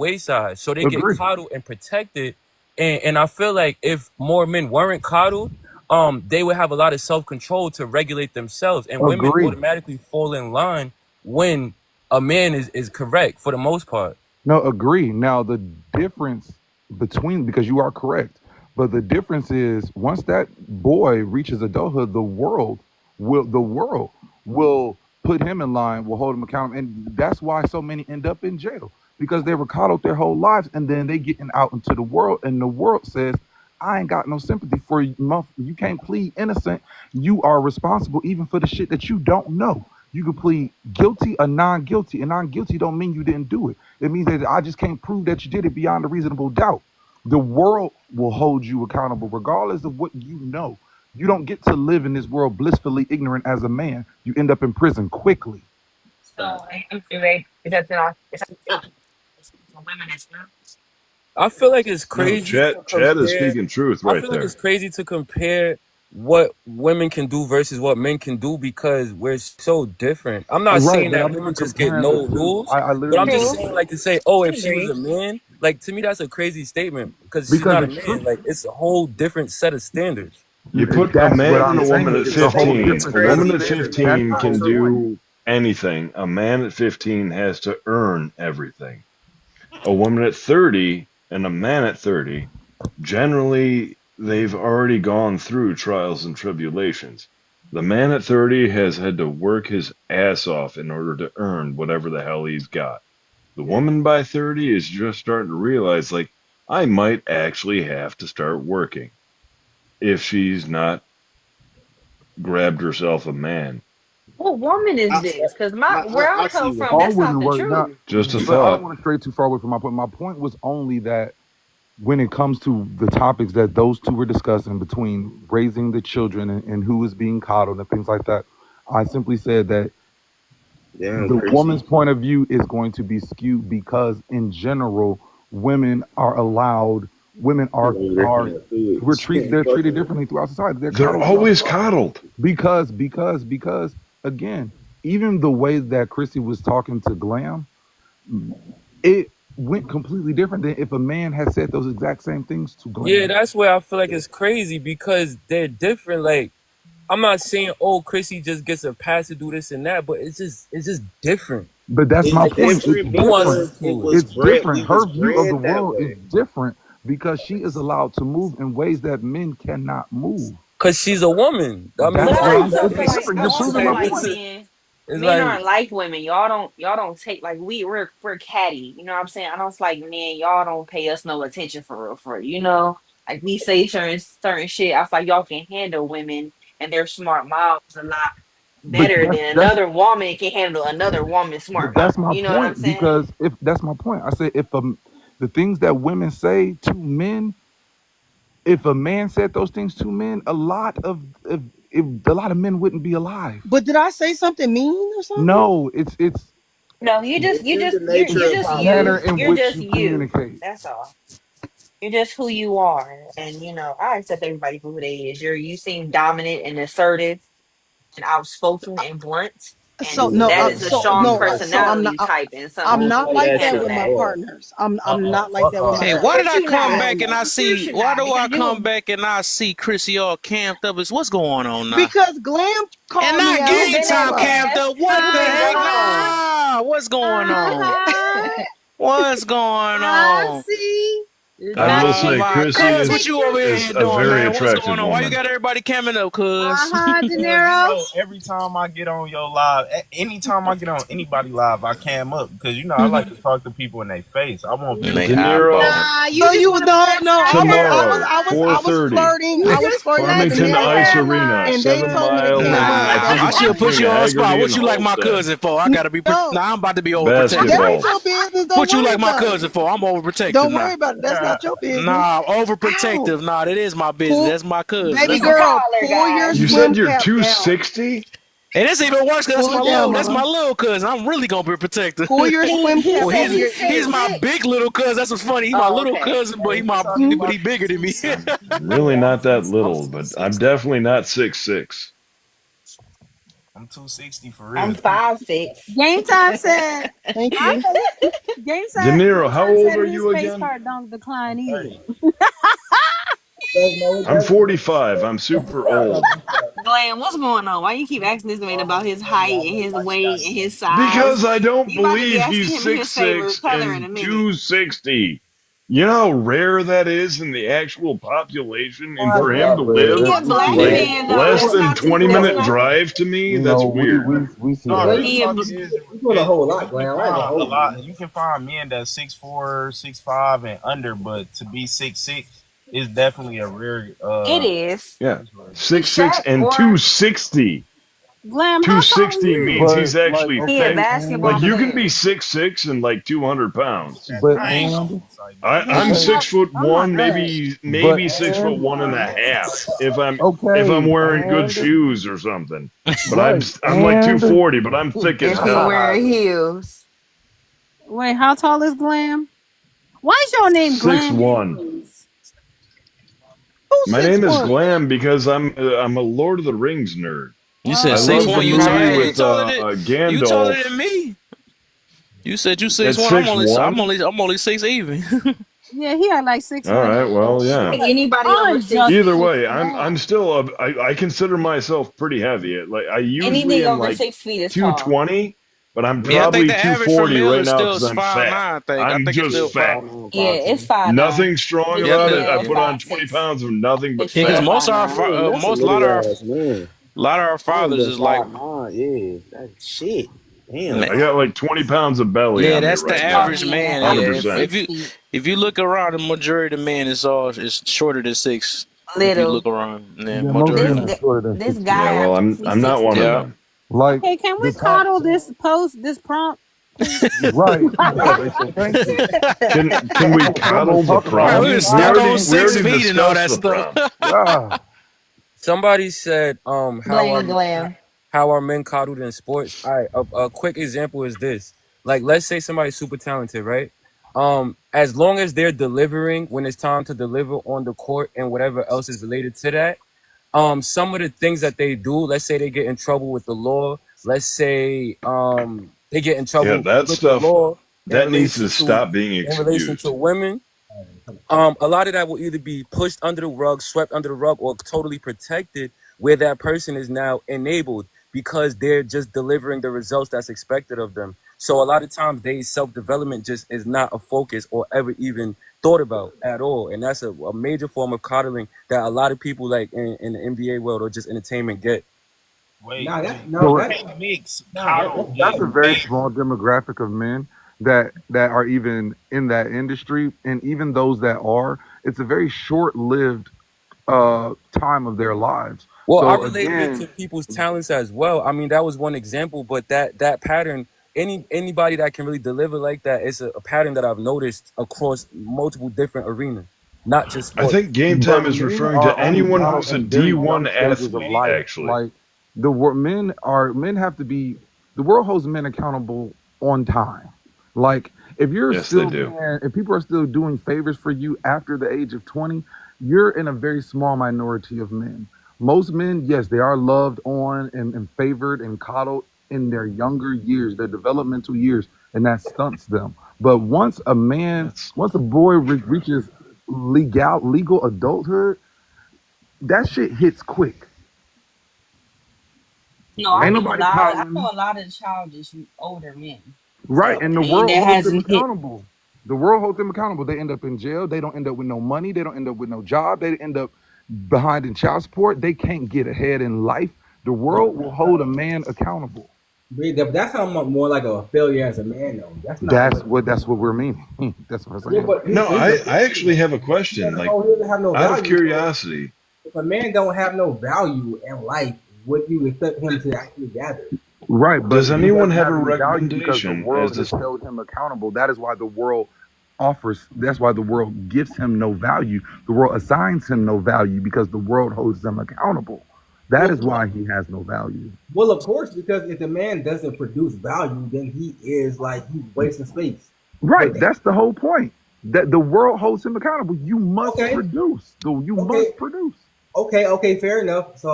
wayside. So they get Agree. coddled and protected. And I feel like if more men weren't coddled, they would have a lot of self-control to regulate themselves. And women Agree. automatically fall in line when a man is correct for the most part. No, agree. Now the difference between, because you are correct. But the difference is once that boy reaches adulthood, the world will put him in line, will hold him accountable, and that's why so many end up in jail because they were coddled their whole lives, and then they getting out into the world, and the world says, "I ain't got no sympathy for you. You can't plead innocent. You are responsible even for the shit that you don't know. You can plead guilty or non-guilty, and non-guilty don't mean you didn't do it. It means that I just can't prove that you did it beyond a reasonable doubt. The world will hold you accountable regardless of what you know. You don't get to live in this world blissfully ignorant as a man. You end up in prison quickly. So I feel like it's for women as well. I feel like it's No, crazy Chad to Chad is compare. speaking truth I right feel like it's there. crazy to compare what women can do versus what men can do because we're so different. I'm not Right, saying but that I'm women not just get comparing the no two. rules, I but I'm literally just True. said saying that like to say, oh, I if she was agree. a man, like to me that's a crazy statement because she's because not a it's man. true. Like it's a whole different set of standards. You put a That's what man and I'm a woman saying. at It's a whole 15. It's A different set of woman crazy. at standards. That's 15 the can whole True. point. do anything. A man at 15 has to earn everything. A woman at 30 and a man at 30, generally, they've already gone through trials and tribulations. The man at 30 has had to work his ass off in order to earn whatever the hell he's got. The Yeah. woman by 30 is just starting to realize, like, I might actually have to start working if she's not grabbed herself a man. What woman is I, this? Because my where I I come see what from, All that's not women the work now, truth. Just a but I don't thought. want to stray too far away from my point. My point was only that when it comes to the topics that those two were discussing between raising the children and who is being coddled and things like that, I simply said that damn, the Chrissy. woman's point of view is going to be skewed because in general women are allowed women You are over there are going through we're treated they're it. Fuck treated it. differently throughout society. They're They're coddled throughout always society coddled. because again, even the way that Chrissy was talking to Glam, it went completely different than if a man had said those exact same things to Yeah, Glam. that's where I feel like it's crazy because they're different. Like I'm not saying oh Chrissy just gets a pass to do this and that, but it's just different. But that's my It's Like point. It's different different. because nuances it to it. was It's bred. different. We was Her view of the bred that world is way. different because she is allowed to move in ways that men cannot move. Cause she's a woman. I mean, But That's I what like I'm. also It's feel like different. I You're also proving feel my like it's, point. it's men like aren't like women. Y'all don't take like we're catty. You know what I'm saying? I don't feel like men, y'all don't pay us no attention for real, for real. You know? Like we say certain shit. I feel like y'all can handle women and their smart mouths a lot But better than another woman can handle another woman's smart mouth. that's my You know what I'm point saying? because if that's my point, I say if the things that women say to men, if a man said those things to men, a lot of men wouldn't be alive. But did I say something mean or something? No, No, It's in the it's nature of the how manner men in you're think. which just you you. communicate. That's all. You're just who you are. And you know, I accept everybody for who they is. You seem dominant and assertive and outspoken and blunt. So And Yeah, no, that but is a so I strong don't no, like so that. I'm not. personality type and I I'm some don't not people like can like that that handle shit with at my that. all. partners. I'm not like Fuck that with all my Hey, that. why did Course I partners. you come not. back and I Of course see? you Why not, do I because come you back and I see Chrissy all camped up? Is what's going on now? Because Glam And called me not out. you've game been Guess at time what? camped past up. What the you've been heck? wrong. Nah, what's going on? Uh-huh. What's going I on? see. I will That's Oh say my, Chrissy cuz, what the is you over is here a doing, very man? What's attractive going on? Why you woman. got everybody camming up, cuz? uh-huh, De Cause you Niro. know, every time I get on your live, anytime I get on anybody live, I cam up because you know I like to talk to people in their face. I want And people they to De know who I Niro, am. Nah, you So just you want to no flex no. that tomorrow, I was 4:30, flirting. I You was just flirting with the flex Farmington that Niro, Ice Arena, and they 7 told me to Mile, cam and up. I Nah, think That's I it's why. should put between you on spot. Haggerty What and you like my Halstead. cousin for? I gotta be. No, Nah, I'm about to be overprotective that now. ain't Basketball. your business. Don't What you worry like my about it. cousin for? I'm overprotective Don't now. worry about it. That's not your business. Nah, Ow! overprotective. Nah, that is my business. Pull, That's my cousin. baby He's That's a my. girl, caller, pull your You guys. swim said you're cap down. 260? And it's even worse because Pull it down, that's mama. my little cousin. I'm really gonna be protective. Pull your swim He cap Well, said over he's your he's ears. my 6'6". big little cousin. That's what's funny. He's my Oh, little okay. cousin, but Hey, he we my talking he, Hmm? but about he bigger than me. 260. Really Yeah, not that I'm little, but I'm 260. definitely not 6'6". I'm 260 for I'm real too. 5'6". Game time said. Thank I you. game De time. Niro, Game how time old said are his you face again? card don't I'm decline either. 30. No, it I'm doesn't. 45. I'm super No, old. Glenn, what's going on? Why you keep asking this man about his height and his weight and his size? Because I don't You about to be believe asking he's him his favorite 6'6" color in and a minute. 260. You know how rare that is in the actual population, and Why for is him that to rare? live He a It's black like rare. man though. less That's than not too. 20 That's minute not. drive to me, You that's know, weird. we see No, that. real He a. talk You doing a whole lot, you can Glam. I ain't gonna find a hold lot. you. You can find men that's 6'4", 6'5", and under, but to be 6'6" is definitely a rare. It is. Yeah. Situation. 6'6" Shaq and or 260. Glam, how tall are 260 means you? he's But like, actually he a thick. okay, basketball Like and you can be player. 6'6" and like 200 pounds. That but thing Mm. on and it's like I'm Glam, okay, how? 6'1", Oh my god. maybe but maybe six foot and one and a half if I'm okay, wearing good and shoes or something. But right, I'm like and 240, but I'm thick as If he hell. wear heels, Wait, how tall is Glam? Why is your name Six Glam one. anyways? who's My six name is one? Glam because I'm a Lord of the Rings nerd. You said I six love the one. he's You movie you with nerd. taller than you taller than Gandalf me. You said you at 6'1". six one. I'm only 6 even. Yeah, he had like six All one. right, well, I yeah. think anybody over I'm six, just Either six way, I'm one. still I consider myself pretty heavy. Like I usually anything am over like 6 feet is tall. 220, but I'm Yeah, I think probably the average for 240 male right is now still because I'm fat. 5'9". I I'm think it's just still Yeah, fat. five. 5'9", Yeah, 5'10". it's 5'9". Nothing strong Yeah, I about Yeah, it. think I it's yeah. put on five 20 six. pounds of nothing but It's Yeah, because still fat. most of 5'9". That's a most lot little of ass man. our I ain't fathers been is like 5'9". Yeah, that shit. ma- Damn. I got like 20 pounds of belly yeah, on me that's the right Oh now. average yeah, man. I'm Yeah, 100%. if you look around, the majority of the men is shorter than 6. If you little. look around, yeah, Yeah, most majority This of men them. are g- shorter than this Yeah, guy 6'1". well, actually I'm not six one of Yeah. two. them. Like Okay, can we the top, coddle this post this prompt, please? right? Yeah, so thank you. Can we That's what coddle I'm the talking Right, about. we prompt? were That's We stuck on already we six already feet and all discussed that the stuff. prompt. yeah. Somebody said, Blame Glam. how are men coddled in sports? All right, a quick example is this. Like, let's say somebody's super talented, right? As long as they're delivering when it's time to deliver on the court and whatever else is related to that, some of the things that they do, let's say they get in trouble with the law, let's say they get in Yeah, trouble that with the stuff law that needs to stop being in relation to excused. women. A lot of that will either be pushed under the rug, swept under the rug, or totally protected, where that person is now enabled because they're just delivering the results that's expected of them. So a lot of times, they self development just is not a focus or ever even thought about at all, and that's a major form of coddling that a lot of people like in the NBA world or just entertainment get. Wait, Nah, wait. no, So You that can't mix nah, coddle that's and a very man. small demographic of men that are even in that industry, and even those that are, it's a very short-lived time of their lives. Well, I So related it again, to people's talents as well. I mean, that was one example, but that pattern, anybody that can really deliver like that, is a pattern that I've noticed across multiple different arenas, not just I sports. think Game but Time is men referring are to only anyone coddled who's a in very D1 young stages of athlete, Man, life. actually. Like men have to be, the world holds men accountable on time. Like if you're Yes, they still do. if people are still doing favors for you after the age of 20, you're in a very small minority of men. Most men, yes, they are loved on and favored and coddled in their younger years, their developmental years, and that stunts them. But That's once a boy reaches legal adulthood, that shit hits quick. No, yeah. Ain't nobody I coddling. know a lot of childish older men. Right, So and the and world that holds them hasn't hit. accountable. The world holds them accountable. They end up in jail. They don't end up with no money. They don't end up with no job. They end up behind in child support. They can't get ahead in life. The world will hold a man accountable. that's how I'm more like a failure as a man though. That's not what. That's what we're meaning. That's what I'm Yeah, saying. but No, he's a I failure actually though. have a question. Like, He doesn't have no out of value. So curiosity, if a man don't have no value in life, what do you expect him to actually gather? Right, but does he anyone doesn't have a have any value because the recommendation as world has this? held him accountable. That is why the world offers, that's why the world gives him no value. The world assigns him no value because the world holds him accountable. That is Well, why he has no value. well, of course, because if the man doesn't produce value, then he is like he's wasting space. Right, But that, that's the whole point. That the world holds him accountable. You must okay, produce. Though you okay, must produce. okay, fair enough. So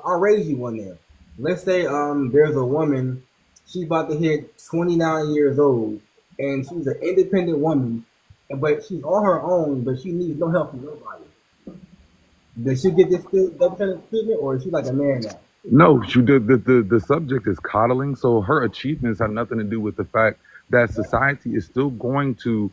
I'll raise you one there. Let's say there's a woman, she's about to hit 29 years old, and she's an independent woman, but she's on her own, but she needs no help from nobody. Does she get this still double standard treatment, or is she like a man now? No, the subject is coddling. So her achievements have nothing to do with the fact that society is still going to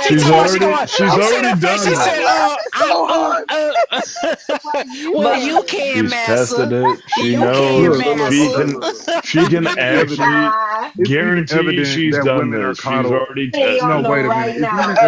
She She's talking about she going. she's You see already that face? She done I'm said, that. laughing so hard. Well, you well, But you can. can, She's tested massa. it. She You knows can, Look, look, look, massa. look, look, look. she can It's evident. actually ah, It's even guarantee evident she's that done women are this. She's coddled. already hey, tested y'all No, it. know wait a minute. right It's even now.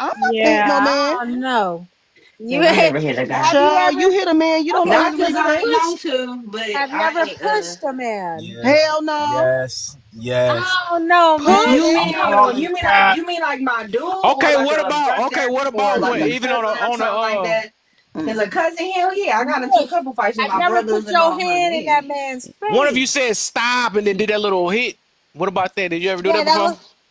I'm not gonna hit no Yeah, man. I don't know. You Yeah, I ain't, never hit a guy. have you Child, ever you hit a man, you don't know Not his because limits I of ain't push. want to, but have you I ever ain't pushed a man? Yeah. Hell no. Yes. Yes. I don't know, man. Push? you I'm mean calling you mean like Kai. my dude or Okay, like what a about brother okay, what or about like when a even cousin or on the something like that? Because a cousin, hell yeah, I got into a Push. couple fights with Have my you ever brothers put and your all them. hand in Yeah. that man's one of you face? said stop and then did that little hit? What about that? Did you ever do Yeah, that before?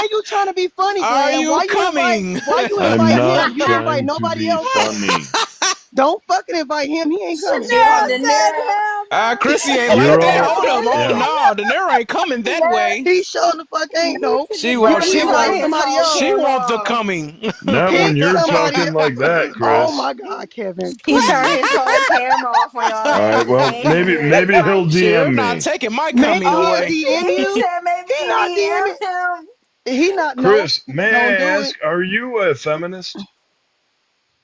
Now you trying to be funny, Are Glam. you Why you invite? coming? Why you I'm invite not him? You didn't invite trying to nobody be else, bro. funny. Don't fucking invite him. He ain't coming. Yeah, Chanel De said Niro. hell no. Chrissy ain't like You're that. all, Hold up. Oh yeah. no, the Nero ain't coming that Yeah, way. He showing the fuck ain't He though. took She it You won't. back. didn't She he invite want won't. his somebody whole else. She want the camera off. coming. Not when Pick you're somebody. talking like that, Oh Chris. my God, Kevin, He turned please. his whole camera off on your All right, asses. He well, ain't maybe coming next maybe he'll time. DM Shit, not me. taking my coming Maybe he'll Oh, away. DM he you. said maybe He not DM DMing. him. He not. No, Chris, may don't I do it. ask, are you a feminist?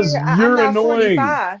nigga. because I'm you're not annoying. 45.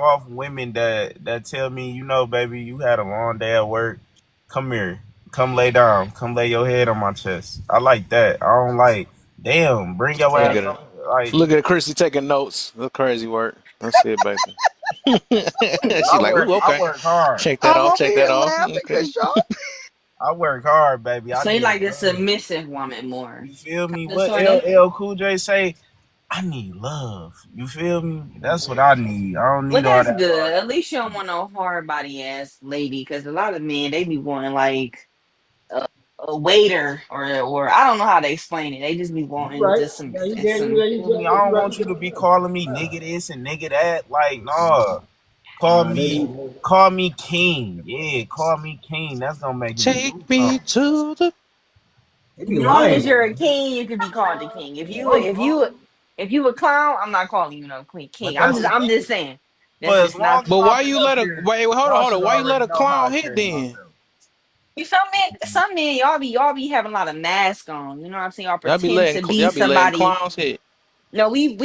soft women that tell me, you know, baby, you had a long day at work. Come here. Come lay down. Come lay your head on my chest. I like that. I don't like, damn, bring your Look ass at it. over. Like, Look at Chrissy taking notes. That's crazy work. That's it, baby. She like, ooh, I okay. work hard. Check that I'm off. over Check here that off. laughing Okay. because y'all. I work hard, baby. I So you need like the love. submissive woman more, You feel me? kind of, What sort of. LL Cool J say? I need love. You feel me? That's what I need. I don't Well, need all that's that good. hard. At least you don't want no hard body ass lady, because a lot of men they be wanting like a, a waiter or I don't know how to explain it. They just be You wanting right. just some Yeah, you just get you some. yeah, Feel me? I you don't right. want you to be calling me nigga this and nigga that. Like, no. Call Nah, they me, be call me king. Yeah, call me king. That's gonna make me Take do me something. to the. they As be long lying as you're though, a man. king, you can be called a king. Some If you a clown, I'm not calling you no queen But king. that's the I'm just thing. saying For that's as just not. long as But I've why been you up let a here, wait? Hold on, y'all hold on. should Why you let already a know how clown I hit carry then? myself. You some men y'all be having a lot of mask on. You know what I'm saying? Y'all pretend to be Y'all be letting somebody. clowns hit. No, we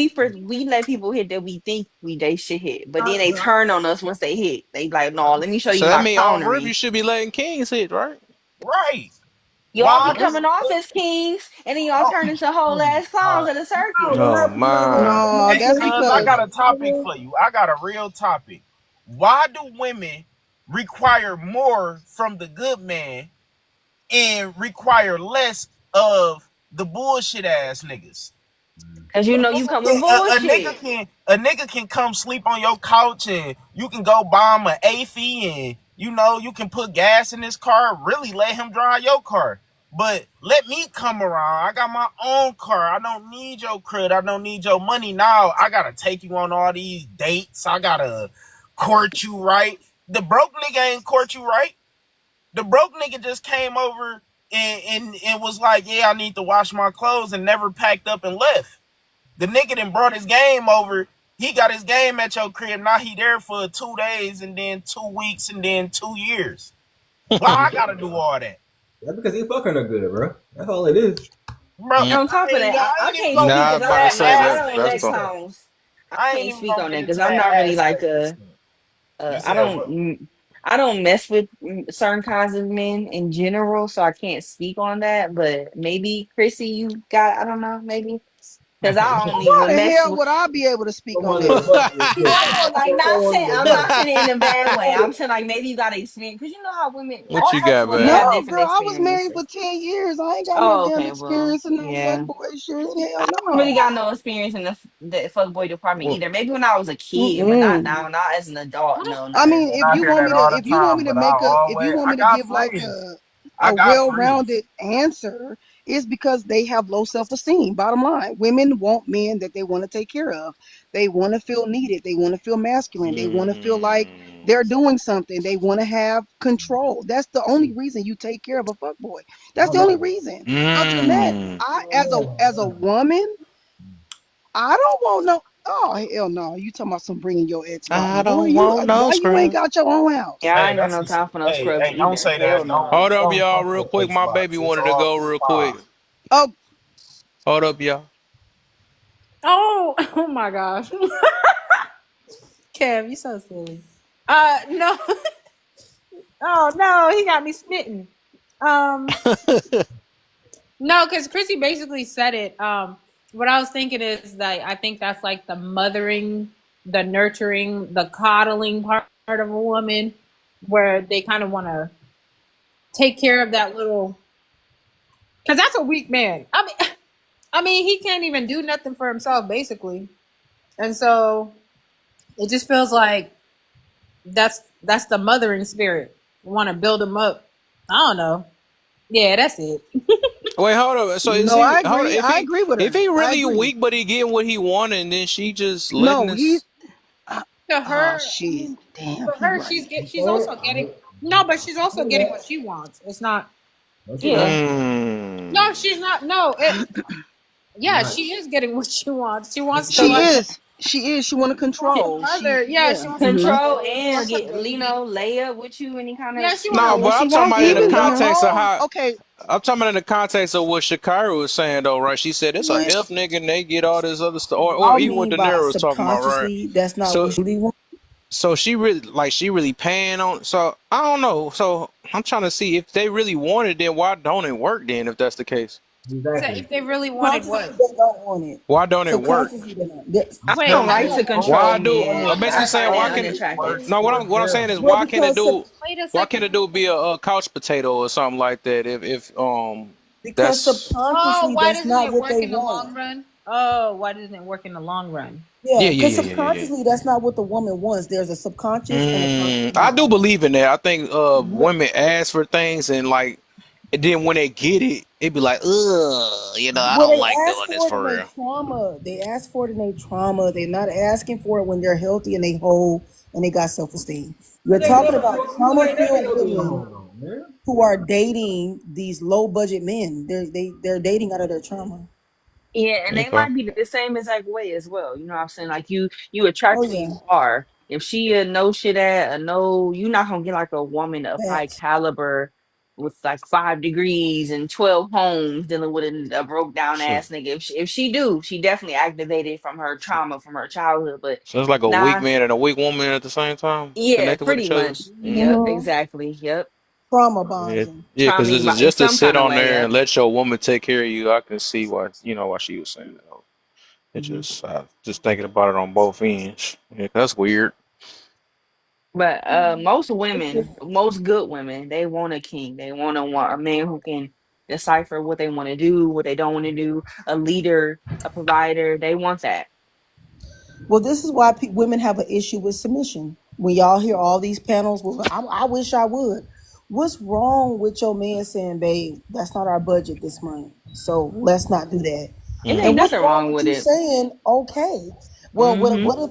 let people hit that we think they should hit, but then they but turn on us once they hit. They like, no, let me show you So that my mean off rip, you clownery. should be letting kings hit, right? Right. Y'all be Why do coming off as kings, and then y'all oh, turn into whole ass clowns at a circus. Oh my. No, hey that's cuz I got because a topic for you. I got a real topic. Why do women require more from the good man and require less of the bullshit ass niggas? Cause you know you come with A bullshit. nigga can come sleep on your couch and you can go buy him an AFI and you can put gas in his car, really let him drive your car. But let me come around. I got my own car. I don't need your credit. I don't need your money. Now I gotta take you on all these dates. I gotta court you right. The broke nigga ain't court you right. The broke nigga just came over and was like, yeah, I need to wash my clothes and never packed up and left. The nigga then brought his game over. He got his game at your crib. Now he there for 2 days and then 2 weeks and then 2 years. Why I gotta do all that? that's because he fucking her good, bro. That's all it is. Bro, And on top of that, I I ain't even can't gonna speak Nah, I get was because into about to that say I that. don't aspect That's let the. stuff. clowns. I I ain't can't even speak gonna on get that because into I'm that not really like aspect a. stuff. You I said don't what? I don't mess with certain kinds of men in general, so I can't speak on that. But maybe Chrissy, you got I don't know, maybe because I don't why even the mess hell with. would I be able to speak on Someone to that? fuck with too. No, like not saying Someone I'm to not saying it in a bad way. fuck I'm saying like maybe you got to experience because you know how women, What all you types of got, women babe? have No, different girl, I was married for experiences. 10 years. I ain't got no Oh, damn okay, well, experience in no fuck yeah. boy shit. Hell I don't really no. got no experience in the fuckboy department Well, either. Maybe when I was a kid, but not Mm-mm. now. Not as an adult. No, I not as mean, an And if I you adult. hear want that me to, all the if you want time, me to but I make a, if you always want I me to got give like friends. a I got friends. well-rounded answer, it's because they have low self-esteem. Bottom line, women want men that they want to take care of. They want to feel needed. They want to feel masculine. They want to feel like mm, they're doing something. They want to have control. That's the only reason you take care of a fuckboy. That's the only reason. Other than that, mm. I as a woman, I don't want no. Oh hell no! You talking about some bringing your ex I bottom, boy? don't You want no why you ain't scrub. got your own house? Yeah, I Hey, ain't got that's no just time for no hey, scrubs hey, don't either. say Hell that. no. Hold up, Don't y'all, fuck real your quick. ex My baby box. It's wanted to all go good real quick. vibes. Oh, Hold up, y'all. Oh, oh my gosh. Kev, you so silly. No. Oh no, he got me smitten. Um, no, because Chrissy basically said it. What I was thinking is that I think that's like the mothering, the nurturing, the coddling part of a woman, where they kind of want to take care of that little. Because that's a weak man. I mean, he can't even do nothing for himself, basically, and so it just feels like that's the mothering spirit. Want to build him up. I don't know. Yeah, that's it. Wait, hold up. So is no, he? I Hold up. agree. I agree with If her. he I really agree. weak, but he getting what he wanted, and then she just letting No, he. this. Uh, To oh her, I shit! mean, Damn, for he her, right. she's also getting no, but she's also getting what she wants. It's not, No, she yeah. not. Mm. No, she's not. No, She yeah, not. she is getting what she wants. She wants to She like is. She is. She want to she wants to control. mother. Yeah, Yeah. she wants to Hmm. Control mother. She and wants a get baby. lay up with you any kind Yeah, of she you wants. No, know when but she I'm talking wants about in to. the Even the context of whole. how. Okay. I'm talking about in the context of what Shakira was saying, though, right? She said it's a Man, F nigga and they get all this other stuff, or I even what mean De by Niro was talking about, right? subconsciously, that's not So, what she really wants. she really paying on. So I don't know. So I'm trying to see if they really want it, then why don't it work? Then if that's the case. So Exactly. if they really wanted Consciously, what? they don't want it. Why don't it work? Subconsciously, they don't. I Wait, don't how like does to it work? control Why do men. basically I saying find why it can it? unattractive. No, what I'm saying is Well, why can it because do? Wait a Why can second. it do be a couch potato or something like that? If because that's Oh, subconsciously why that's doesn't not it what work they in the long want. run? Oh, why doesn't it work in the long run? Yeah, yeah yeah because yeah yeah yeah yeah. subconsciously that's not what the woman wants. There's a subconscious and a conscious I do mind. believe in that. I think What, women ask for things and like, and then when they get it, it be like, ugh, I well, don't they like ask doing this for it in for their real. trauma. They ask for it in their trauma. They're not asking for it when they're healthy and they whole and they got self esteem. You're talking about trauma filled women who are dating these low budget men. They're dating out of their trauma. Yeah, and they Okay. might be the same exact way as well. You know what I'm saying? Like you Oh attract who yeah, you are. If she a no shit at a no, you're not gonna get like a woman of high facts. caliber with like 5 degrees and 12 homes dealing with a broke down So, ass nigga. If she do, she definitely activated from her so, trauma from her childhood. But so it's like a weak nah, man and a weak woman at the same time yeah, connected with pretty each other. much. Yep, Hmm. exactly. Yep. Trauma Yeah, bonding. yeah, because Trauma this is in just to some sit kind of on way. there Yep. and let your woman take care of you. I can see why why she was saying that. It Hmm. just thinking about it on both ends. Yeah, that's weird. But most It's women, just most good women, they want a king. They want a man who can decipher what they want to do, what they don't want to do, a leader, a provider. They want that. well, this is why women have an issue with submission. When y'all hear all these panels, well, I wish I would. What's wrong with your man saying, "Babe, that's not our budget this month, so let's not do that"? It ain't And Hmm. what's nothing wrong wrong with with you it. saying, "Okay, well, Hmm. what if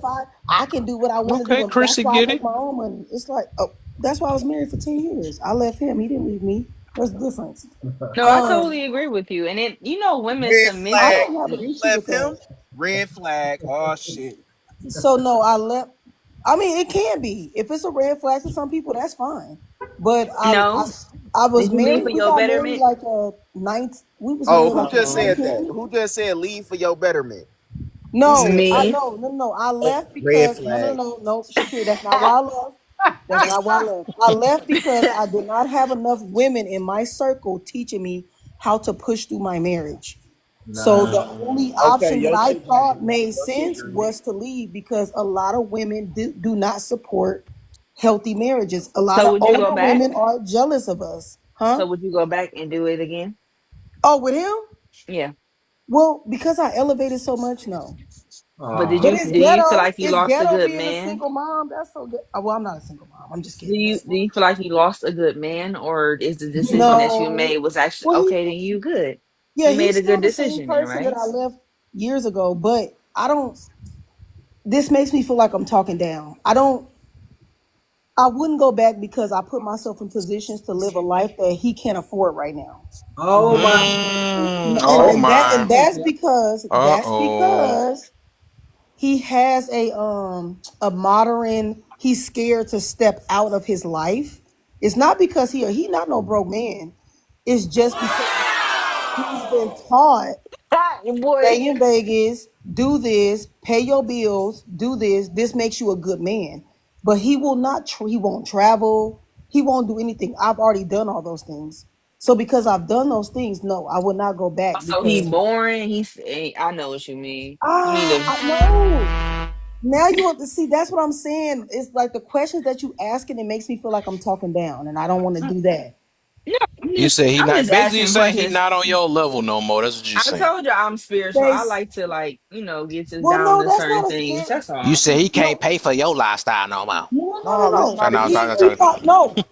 I can do what I want to do, Okay, and that's Chrissy, why I get make it. my own money." It's like, oh, that's why I was married for 10 years. I left him; he didn't leave me. What's the difference? No, I Um, totally agree with you. And it, women Red I submission. flag. don't have an You issue with left him. that. Red flag. Oh shit. So no, I left. I mean, it can be if it's a red flag to some people, that's fine. But No, I was did you leave married. for We your got married betterment? like ninth. We was Oh, married who like just said that? 19. Who just said leave for your betterment? Who No, said I that? Me. no no no. I Oh, left red because flag. no. Shakir, that's not why I left. That's not why I left. I left because I did not have enough women in my circle teaching me how to push through my marriage. So the only Okay, option that your I shit got thought me. made Your shit sense got me. was to leave because a lot of women do not support healthy marriages. A lot So of would you go older back? women are jealous of us. Huh? So would you go back and do it again? Oh, with him? Yeah. Well, because I elevated so much, no. But But it's do you feel ghetto. like you It's lost a ghetto good being a man? single mom. That's so good. Well, I'm not a single mom. I'm just Do kidding. you But do you feel like you lost a good man, or is the decision that you no. made was actually Well, okay? Then you good. yeah, You made he's a good still the same decision, then, person that right? I left years ago. But I don't. This makes me feel like I'm talking down. I don't. I wouldn't go back because I put myself in positions to live a life that he can't afford right now. Oh my. Oh And my. Uh that's oh. because he has a modern, he's scared to step out of his life. It's not because he not no broke man. It's just because he's been taught, Ah, boy. stay in Vegas, do this, pay your bills, do this. This makes you a good man. But he will not. He won't travel. He won't do anything. I've already done all those things. So because I've done those things, no, I would not go back So he because boring. I know what you mean. You need to. I know. Now you want to see. That's what I'm saying. It's like the questions that you asking. It makes me feel like I'm talking down, and I don't want to do that. No, You say he I'm not just basically you asking saying he questions. not on your level no more. That's what you I saying. told you I'm spiritual. I Base. like to get to Well, down no, to that's certain not a things. spirit. That's You all. say he can't No, pay for your lifestyle no more. no, No, it's no. So not no, even sorry, that. sorry.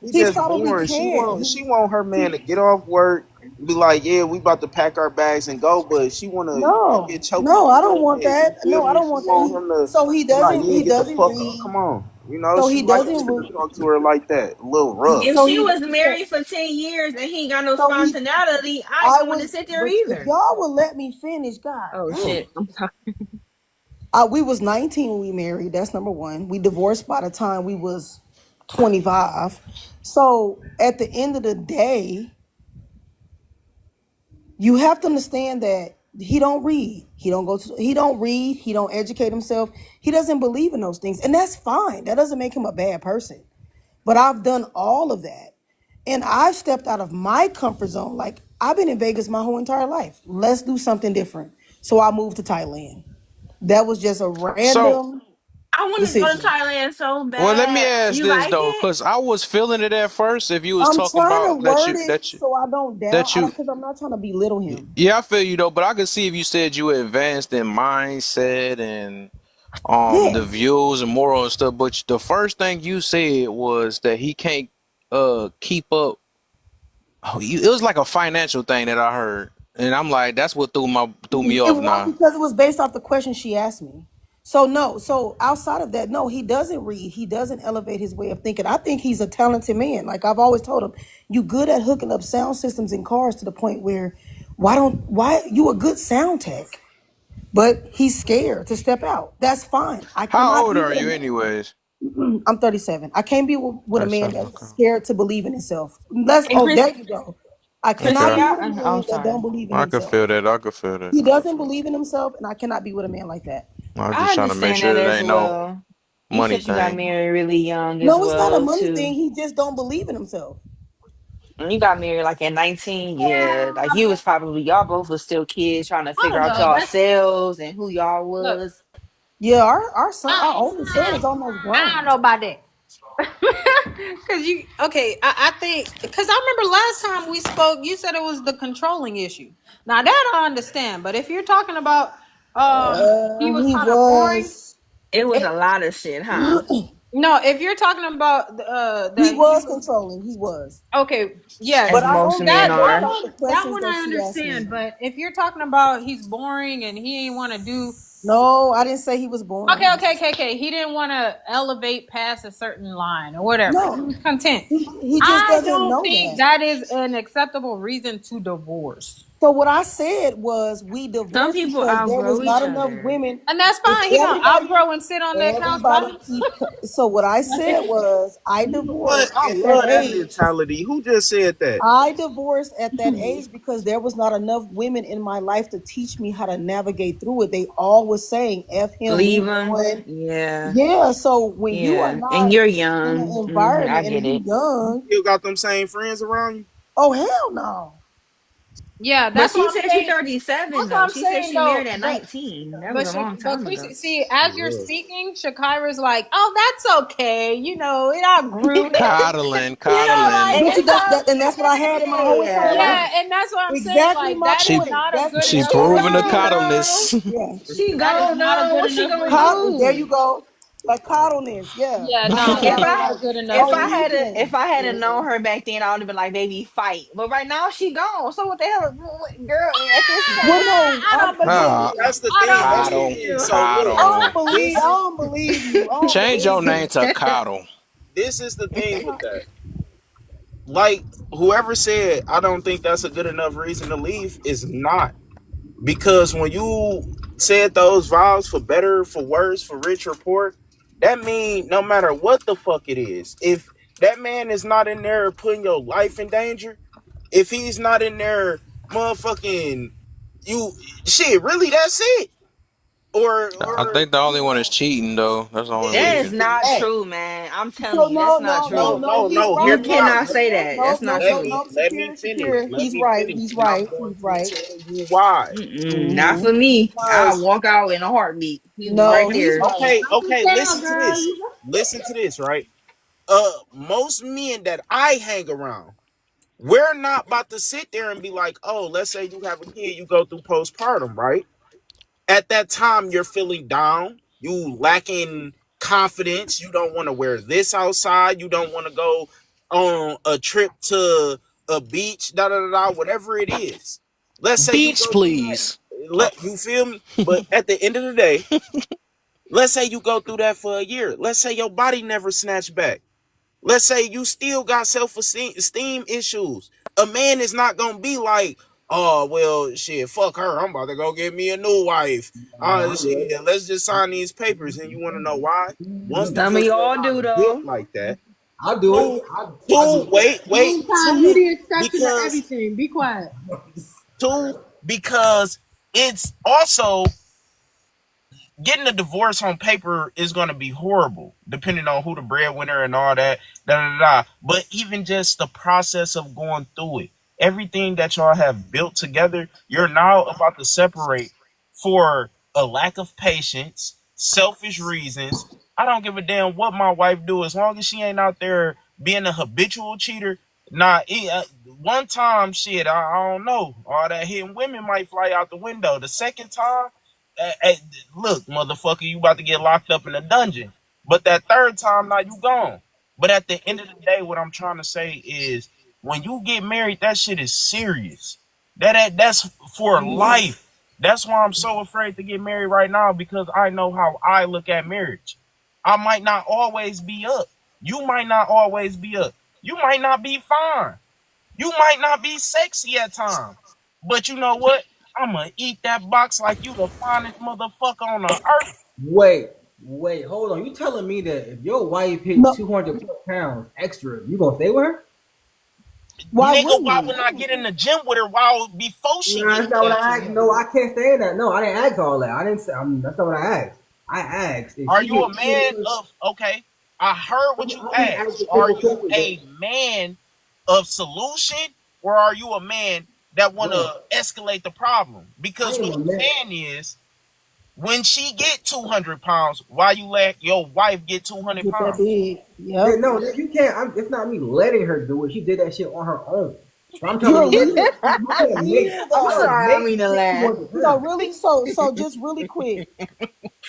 He He just probably boring. can. She want her man to get off work, be like, yeah, we about to pack our bags and go, but she wanna, No, get choked up no, in I don't your want bed. You that. feel No, I me? don't She want that. want him to So he be like, doesn't. yeah, He get the doesn't fuck up. read. Come on. So She he like a doesn't nigga read. to talk to her like that. A little rough. If So she he. was married for 10 years and he ain't got no So he. spontaneity, I ain't I gonna want to was. sit there But if either. y'all would let me finish, God Oh damn. shit! I'm sorry. We was 19 when we married. That's number one. We divorced by the time we was 25. So at the end of the day, you have to understand that he don't read. He don't go to. He don't read. He don't educate himself. He doesn't believe in those things, and that's fine. That doesn't make him a bad person. But I've done all of that, and I've stepped out of my comfort zone. Like I've been in Vegas my whole entire life. Let's do something different. So I moved to Thailand. That was just a So, random I want to go to decision. Thailand so well, let me bad. ask You this like though, it? because I was feeling it at first. If you was I'm talking trying to about word it so I don't doubt. that I you, don't because I'm not trying to belittle him. yeah, I feel you though. But I could see if you said you were advanced in mindset and the Yes. views and moral and stuff. But the first thing you said was that he can't keep up. Oh, it was like a financial thing that I heard, and I'm like, that's what threw me It off was now. because it was based off the question she asked me. So no, so outside of that, no, he doesn't read. He doesn't elevate his way of thinking. I think he's a talented man. Like I've always told him, you good at hooking up sound systems in cars to the point where why you a good sound tech? But he's scared to step out. That's fine. I How cannot old be are with a you, man. anyways? I'm 37. I can't be with a man 37. that's Okay. scared to believe in himself. Let's And oh Chris, there you go. I Chrissy, cannot Okay. be with a oh, man that don't sorry. believe in I could himself. feel that. I could feel that. He I could doesn't feel believe in himself, and I cannot be with a man like that. that. I was I just trying to make understand sure that it as ain't no well. You money said you got thing. married really young as No, it's not a well, money too. thing. He just don't believe in himself. And you got married like at 19, yeah. Like you was probably y'all both was still kids trying to I figure don't out know. That's yourselves and who y'all look. was. Yeah, our son, our oldest son I, is almost I don't grown. know about that. Cause you okay, I think because I remember last time we spoke, you said it was the controlling issue. Now that I understand, but if you're talking about he was He kind of boring. was It was It, a lot of shit, huh? no, if you're talking about he that he was was controlling. He was, okay, yes, but As I most only went men based are. off the that questions one that I she asked me. understand. But if you're talking about he's boring and he ain't want to do No, I didn't say he was okay, boring. okay, okay, okay, he didn't want to elevate past a certain line or whatever. He No, was content. he just I doesn't don't know think that. that is an acceptable reason to divorce. So what I said was we Some divorced people because there was outgrow each not enough other. women. And that's If fine. He gonna everybody, outgrow and sit on that couch by everybody keep. So what I said was I You know what? divorced I at that love that age. mentality. Who just said that? I divorced at that age because there was not enough women in my life to teach me how to navigate through it. They all was saying, F him, Leave move them. on. Yeah. Yeah, so when you are Yeah. And not you're in young. an I environment and get you it. You young, still got them same friends around you? oh hell no. yeah, But that's she what I'm said she's saying. 37 That's what though. I'm She said saying she married though. at But 19. That was but a long but time Chrissy, ago. see, as you're Yeah. speaking, Shakira's like, oh, that's okay. You know, it outgrew it. Coddling, You know, coddling. like But you It's it's that and that's what I had in my whole entire okay. life. yeah, and that's what I'm saying. Exactly Like my that is She point. not a That's good she enough She proving the reason. gone now. coddleness. yeah. She That is gone not a now. good What she enough gonna reason. There do? you go. That coddleness, yeah. Yeah, That's no, what that's If I I not a got. good enough if Oh, I reason. had a if listen. I had known her back then, I would have been like, baby, fight. But right now she gone. So what the hell, girl? At this Well, point, no, I don't believe Ah, you. That's the I thing. don't That's the believe coddle, thing. you. So look, coddle. I this don't believe you. I don't Change believe your you. name to coddle. this is the thing with that. Like whoever said, I don't think that's a good enough reason to leave is not. Because when you said those vows for better, for worse, for rich or poor, that mean no matter what the fuck it is, if that man is not in there putting your life in danger, if he's not in there motherfucking you shit, really that's it. I Or think the you only one is know, cheating though. That's the only that yeah, is reason. not that. true, man. I'm telling So you, that's no, not no, no, No, true. no. no, He's no. You right. Hear me No, out. cannot say no, that. no, That's not no, Let no, true. me no. let me Shakira, finish. Shakira. Let He's me right. finish. He's And I'm right. going He's to right. tell you why. Not for me. I'll Because walk out in a heartbeat. He was right No, he's there. right. okay, listen to this. Listen to this, right? Most men that I hang around, we're not about to sit there and be like, oh, let's say you have a kid, you go through postpartum, right? At that time, you're feeling down, you lacking confidence, you don't want to wear this outside, you don't want to go on a trip to a beach, da da da da, whatever it is. Let's say you Beach, go through that. please. Oh, Let you feel me? But at the end of the day, let's say you go through that for a year. Let's say your body never snatched back. Let's say you still got self-esteem issues. A man is not gonna be like, oh well, shit, fuck her. I'm about to go get me a new wife. Shit, let's just sign these papers. And you want to know why? One, Some of because you're y'all not do built though. like that. I'll do it. Two, I do two. Wait. Meantime, you Two, the exception to because everything. Be quiet. two, because it's also getting a divorce on paper is going to be horrible, depending on who the breadwinner and all that, da da da. But even just the process of going through it, everything that y'all have built together, you're now about to separate for a lack of patience, selfish reasons. I don't give a damn what my wife do as long as she ain't out there being a habitual cheater. Nah, one time, shit, I don't know. All that hitting women might fly out the window. The second time, eh, look, motherfucker, you about to get locked up in a dungeon. But that third time, now you gone. But at the end of the day, what I'm trying to say is, when you get married, that shit is serious. That's for life. That's why I'm so afraid to get married right now, because I know how I look at marriage. I might not always be up. You might not always be up. You might not be fine. You might not be sexy at times. But you know what? I'm gonna eat that box like you the finest motherfucker on the earth. Wait, hold on. You telling me that if your wife hit No, 200 pounds extra, you gonna stay with her? why Nigga, wouldn't why you? wouldn't I get in the gym with her while before she No, get that's not what that I asked. 200? No, I can't say that. No, I didn't ask all that. I didn't say. That's not what I asked. I asked if Are she you hit a man 200. of, okay? I heard what you I'm just asked. asking Are simple you questions. a man of solution, or are you a man that want Bro, to escalate the problem? I Because am what a I'm man. saying is, when she get 200 pounds, why you let your wife get 200 Get that pounds? big. Yep. No, you can't. It's not me letting her do it. She did that shit on her own. So I'm telling You're you, really, you can't make. yeah, I'm You though. can't sorry, I make don't mean me to hit laugh. 200 No, pounds. really. So just really quick.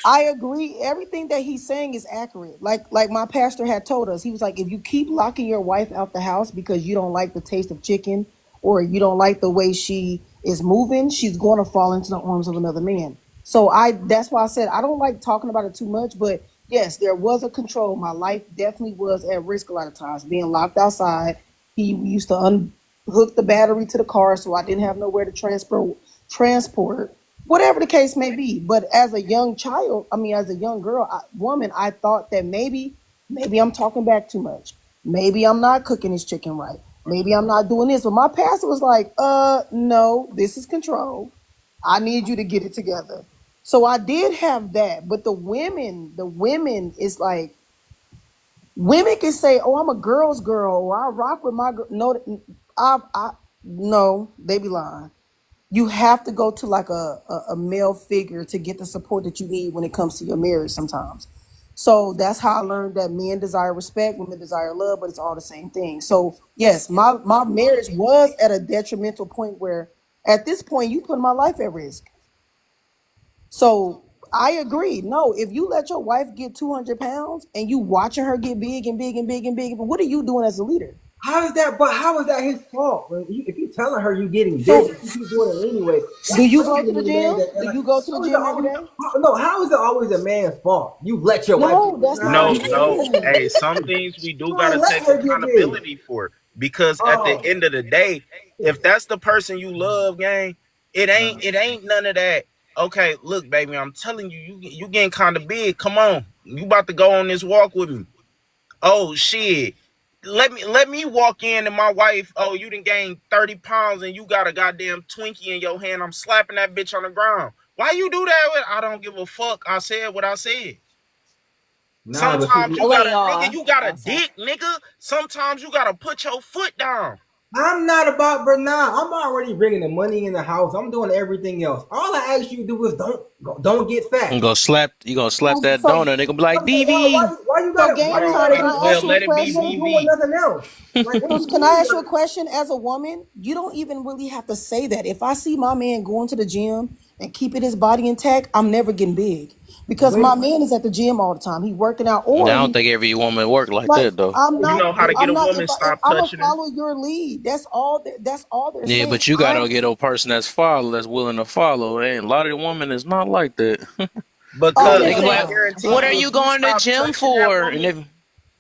I agree. Everything that he's saying is accurate. Like my pastor had told us, he was like, if you keep locking your wife out the house because you don't like the taste of chicken or you don't like the way she is moving, she's going to fall into the arms of another man. So that's why I said I don't like talking about it too much, but yes, there was a control. My life definitely was at risk a lot of times, being locked outside. He used to unhook the battery to the car, so I didn't have nowhere to transport, whatever the case may be. But as a young child, I mean, as a young girl, woman, I thought that maybe I'm talking back too much. Maybe I'm not cooking this chicken right. Maybe I'm not doing this. But my pastor was like, no, this is control. I need you to get it together. So I did have that. But the women is like, women can say, oh, I'm a girl's girl, or I rock with my girl. No, no, they be lying. You have to go to like a male figure to get the support that you need when it comes to your marriage sometimes. So that's how I learned that men desire respect, women desire love, but it's all the same thing. So yes, my marriage was at a detrimental point where at this point you put my life at risk. So I agree. No, if you let your wife get 200 pounds and you watching her get big and big and big and big, but what are you doing as a leader? How is that? But how is that his fault? If you telling her you getting big, So and she keep doing it anyway, do that's you go crazy to to the me, man. gym? That Do like, you go to the how is it gym every always? day? No, how is it always a man's fault? You let your wife No, get big. that's not what No, I'm Nah, no. saying. Hey, some things we do you gotta ain't let take her get big. accountability for. Because at the Oh, end of the day, if that's the person you love, gang, it ain't none of that. Okay, look, baby, I'm telling you, you getting kind of big. Come on, you about to go on this walk with me. Oh shit. Let me walk in and my wife, oh, you done gained 30 pounds and you got a goddamn Twinkie in your hand. I'm slapping that bitch on the ground. Why you do that? I don't give a fuck. I said what I said. nah, but Sometimes Oh, you wait, gotta, nigga, y'all. you got a Oh, sorry. dick, nigga. Sometimes you gotta put your foot down. I'm not about, but nah, I'm already bringing the money in the house. I'm doing everything else. All I ask you to do is don't get fat. You gonna slap So, that so, donut. They gonna be like, I'm saying, why, DV. why game you time. gotta Can do I ask Well, you a all? let it You be ain't question? doing BV. nothing else. Like, what do So, you can I mean? ask you a question? As a woman, you don't even really have to say that. If I see my man going to the gym and keeping his body intact, I'm never getting big because When my man is at the gym all the time. He working out, I or don't he think every woman work like like. that though. I'm You not. know how to get I'm a not. woman If stop I'm gonna touching her? follow your lead, that's all. That's all they're Yeah, saying. but you gotta get a person that's willing to follow. And a lot of the women is not like that. Oh They Because can be hell I like, no. guarantee "What are you, if you you going to stop gym touching that for?" And woman, if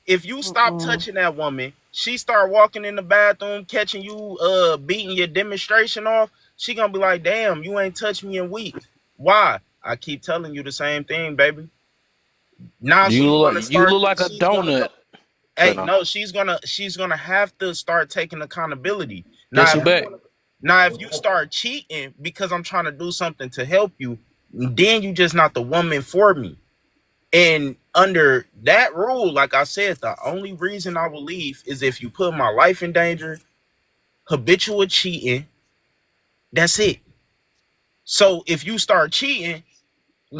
if you stop Mm-mm. touching that woman, she start walking in the bathroom, catching you beating your demonstration off, she gonna be like, damn, you ain't touched me in weeks. Why? I keep telling you the same thing, baby. Now she's gonna you start, look like a she's gonna go. donut. So Hey, no, no, she's gonna have to start taking accountability. guess Now who if you back? wanna, now if you start cheating because I'm trying to do something to help you, then you just not the woman for me. And under that rule, like I said, the only reason I will leave is if you put my life in danger habitual cheating. That's it. So if you start cheating,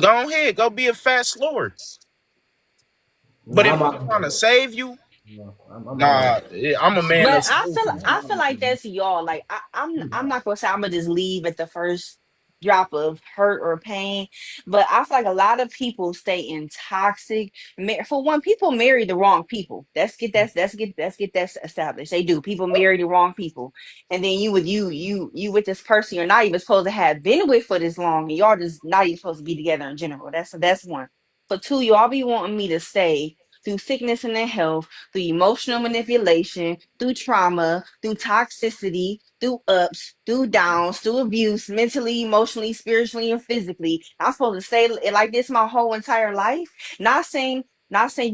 go ahead, go be a fat slower. No, But if I'm I'm out. trying to save you, No, I'm out on nah, that. I'm a man But of I feel solutions. I feel like that's y'all. Like I'm not gonna say I'm gonna just leave at the first drop of hurt or pain, but I feel like a lot of people stay in toxic. For one, people marry the wrong people. Let's get that established. They do. People marry the wrong people, and then you with this person you're not even supposed to have been with for this long, and y'all just not even supposed to be together in general. That's one. For two, y'all be wanting me to stay through sickness and in health, through emotional manipulation, through trauma, through toxicity, through ups, through downs, through abuse, mentally, emotionally, spiritually, and physically. I'm supposed to say it like this my whole entire life. Not saying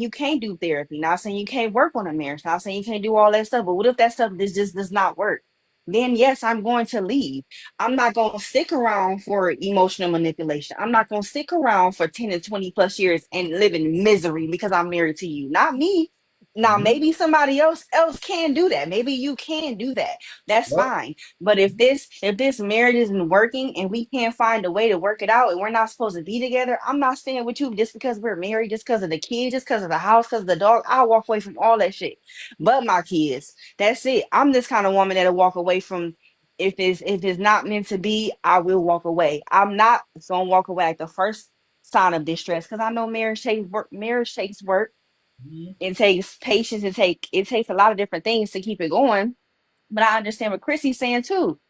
you can't do therapy, not saying you can't work on a marriage, not saying you can't do all that stuff. But what if that stuff this just does not work? Then yes, I'm going to leave. I'm not going to stick around for emotional manipulation. I'm not going to stick around for 10 and 20 plus years and live in misery because I'm married to you. Not me. Now, Mm-hmm. maybe somebody else can do that. Maybe you can do that. That's Yep. fine. But if this marriage isn't working and we can't find a way to work it out and we're not supposed to be together, I'm not staying with you just because we're married, just because of the kids, just because of the house, because of the dog. I'll walk away from all that shit. But my kids, that's it. I'm this kind of woman that'll walk away from if it's not meant to be, I will walk away. I'm not gonna walk away at the first sign of distress because I know marriage takes work. Marriage takes work. It takes patience. It takes a lot of different things to keep it going. But I understand what Chrissy's saying too.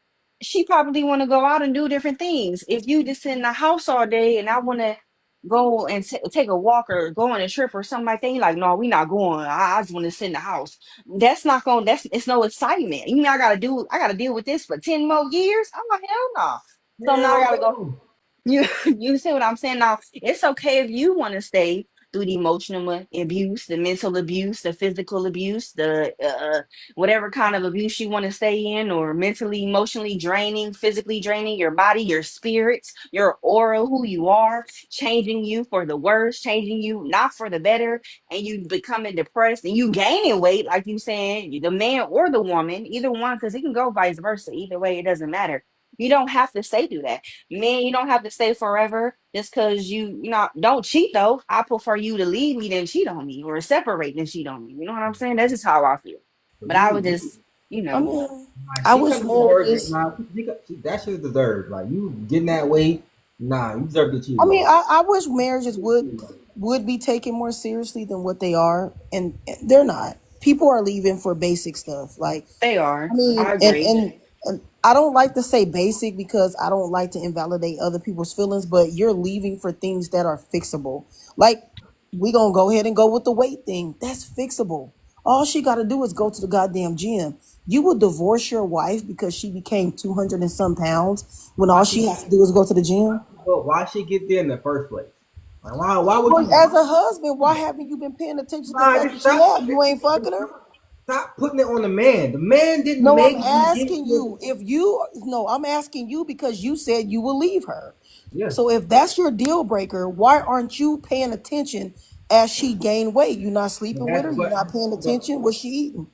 She probably want to go out and do different things. If you just sit in the house all day and I want to go and take a walk or go on a trip or something like that, you're like, no, we not going. I just want to sit in the house. That's not going. That's it's no excitement. You mean I gotta deal with this for 10 more years? I'm like, hell no. So now I Hell gotta go. no. You see what I'm saying? Now it's okay if you want to stay through the emotional abuse, the mental abuse, the physical abuse, the whatever kind of abuse you want to stay in, or mentally, emotionally draining, physically draining your body, your spirits, your aura, who you are, changing you for the worse, changing you not for the better, and you becoming depressed and you gaining weight, like you saying, the man or the woman, either one, because it can go vice versa. Either way, it doesn't matter. You don't have to stay through that. Man, you don't have to stay forever just because don't cheat though. I prefer you to leave me than cheat on me or separate than cheat on me. You know what I'm saying? That's just how I feel. But But I would just, you I know, mean, like, I she wish comes to work. marriages. Nah, that shit is deserved. Like, you getting that weight, nah, you deserve to cheat I on mean, her. I wish marriages would be taken more seriously than what they are, and they're not. People are leaving for basic stuff. Like, they I are. mean, I and agree. and and I don't like to say basic because I don't like to invalidate other people's feelings, but you're leaving for things that are fixable. Like, we gonna go ahead and go with the weight thing. That's fixable. All she got to do is go to the goddamn gym. You would divorce your wife because she became 200 and some pounds when Why all she, she has to do is go to the gym? why she get there in the first place? Like, why would Well, you? as a husband, why haven't you been paying attention to the Nah, fact just that she stop. have? You ain't fucking her? Stop putting it on the man. The man didn't No, I'm make you get asking here. you if you no, I'm asking you because you said you will leave her. Yeah, So if that's your deal breaker, why aren't you paying attention as she gained weight? You not but sleeping with that's her, you but not paying but attention. What's she eating?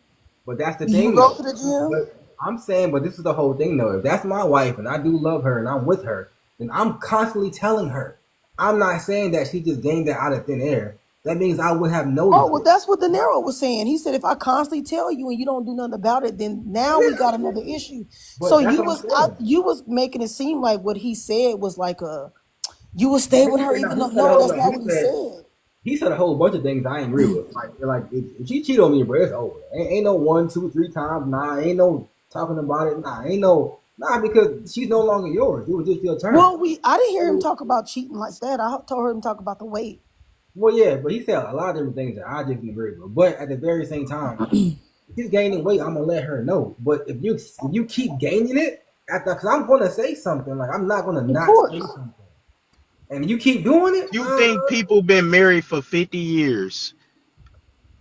but that's the Do you thing go though. to the gym? But I'm saying, but this is the whole thing though. If that's my wife and I do love her and I'm with her, then I'm constantly telling her. I'm not saying that she just gained that out of thin air. That means I would have Oh, noticed well, it. that's what De Niro was saying. He said, if I constantly tell you and you don't do nothing about it, then now we got another issue. So But that's what I'm saying. you was making it seem like what he said was like you would He stay with her said, no, even he though, said a no, whole that's lot. not what he said. He said a whole bunch of things I ain't agree with. Like if she cheat on me, bro, it's over. Ain't no one, two, three times. Nah, ain't no talking about it. Nah, ain't no because she's no longer yours. It was just your turn. Well, I didn't hear him talk about cheating like that. I told him to talk about the weight. Well, yeah, but he said a lot of different things that I didn't agree with. But at the very same time, if she's gaining weight, I'm gonna let her know. But if you keep gaining it, after because I'm gonna say something, like I'm not gonna Of not say course. something. And you keep doing it, You think people been married for 50 years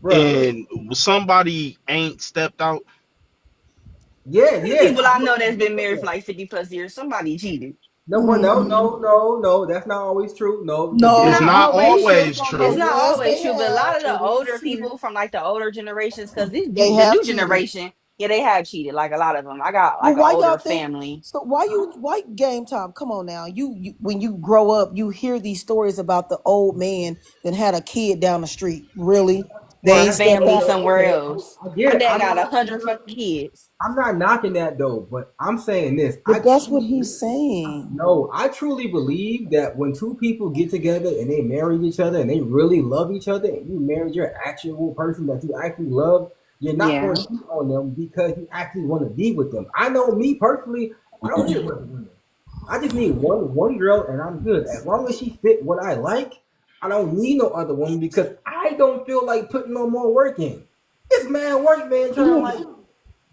bro. and somebody ain't stepped out? Yeah, The yes, people I I do know that's been understand married for that. like 50 plus years, somebody cheated. No, but no, Mm-mm. no, no, no. That's not always true. No, because It's then It's No, not not no, always true. always no, It's no. true. not Yes, always they true, but a have. lot of the It is older true. people from like the older generations, because this They the have new cheated. generation. Yeah, they have cheated. Like a lot of them. I got Well, like an why older y'all think family. so? Why game time? Come on now. You when you grow up, you hear these stories about the old man that had a kid down the street. Really? They Or a ain't stepped family out. somewhere Okay, else. I get My it. dad got 100 fucking kids. I'm not knocking that though, but I'm saying this. But that's what he's saying. No, I truly believe that when two people get together and they marry each other and they really love each other and you married your actual person that you actually love, you're not Yeah. going to cheat on them because you actually want to be with them. I know me personally, I don't need a bunch of women. I just need one girl and I'm good. As long as she fit what I like, I don't need no other woman because I don't feel like putting no more work in. It's man work, man, trying to like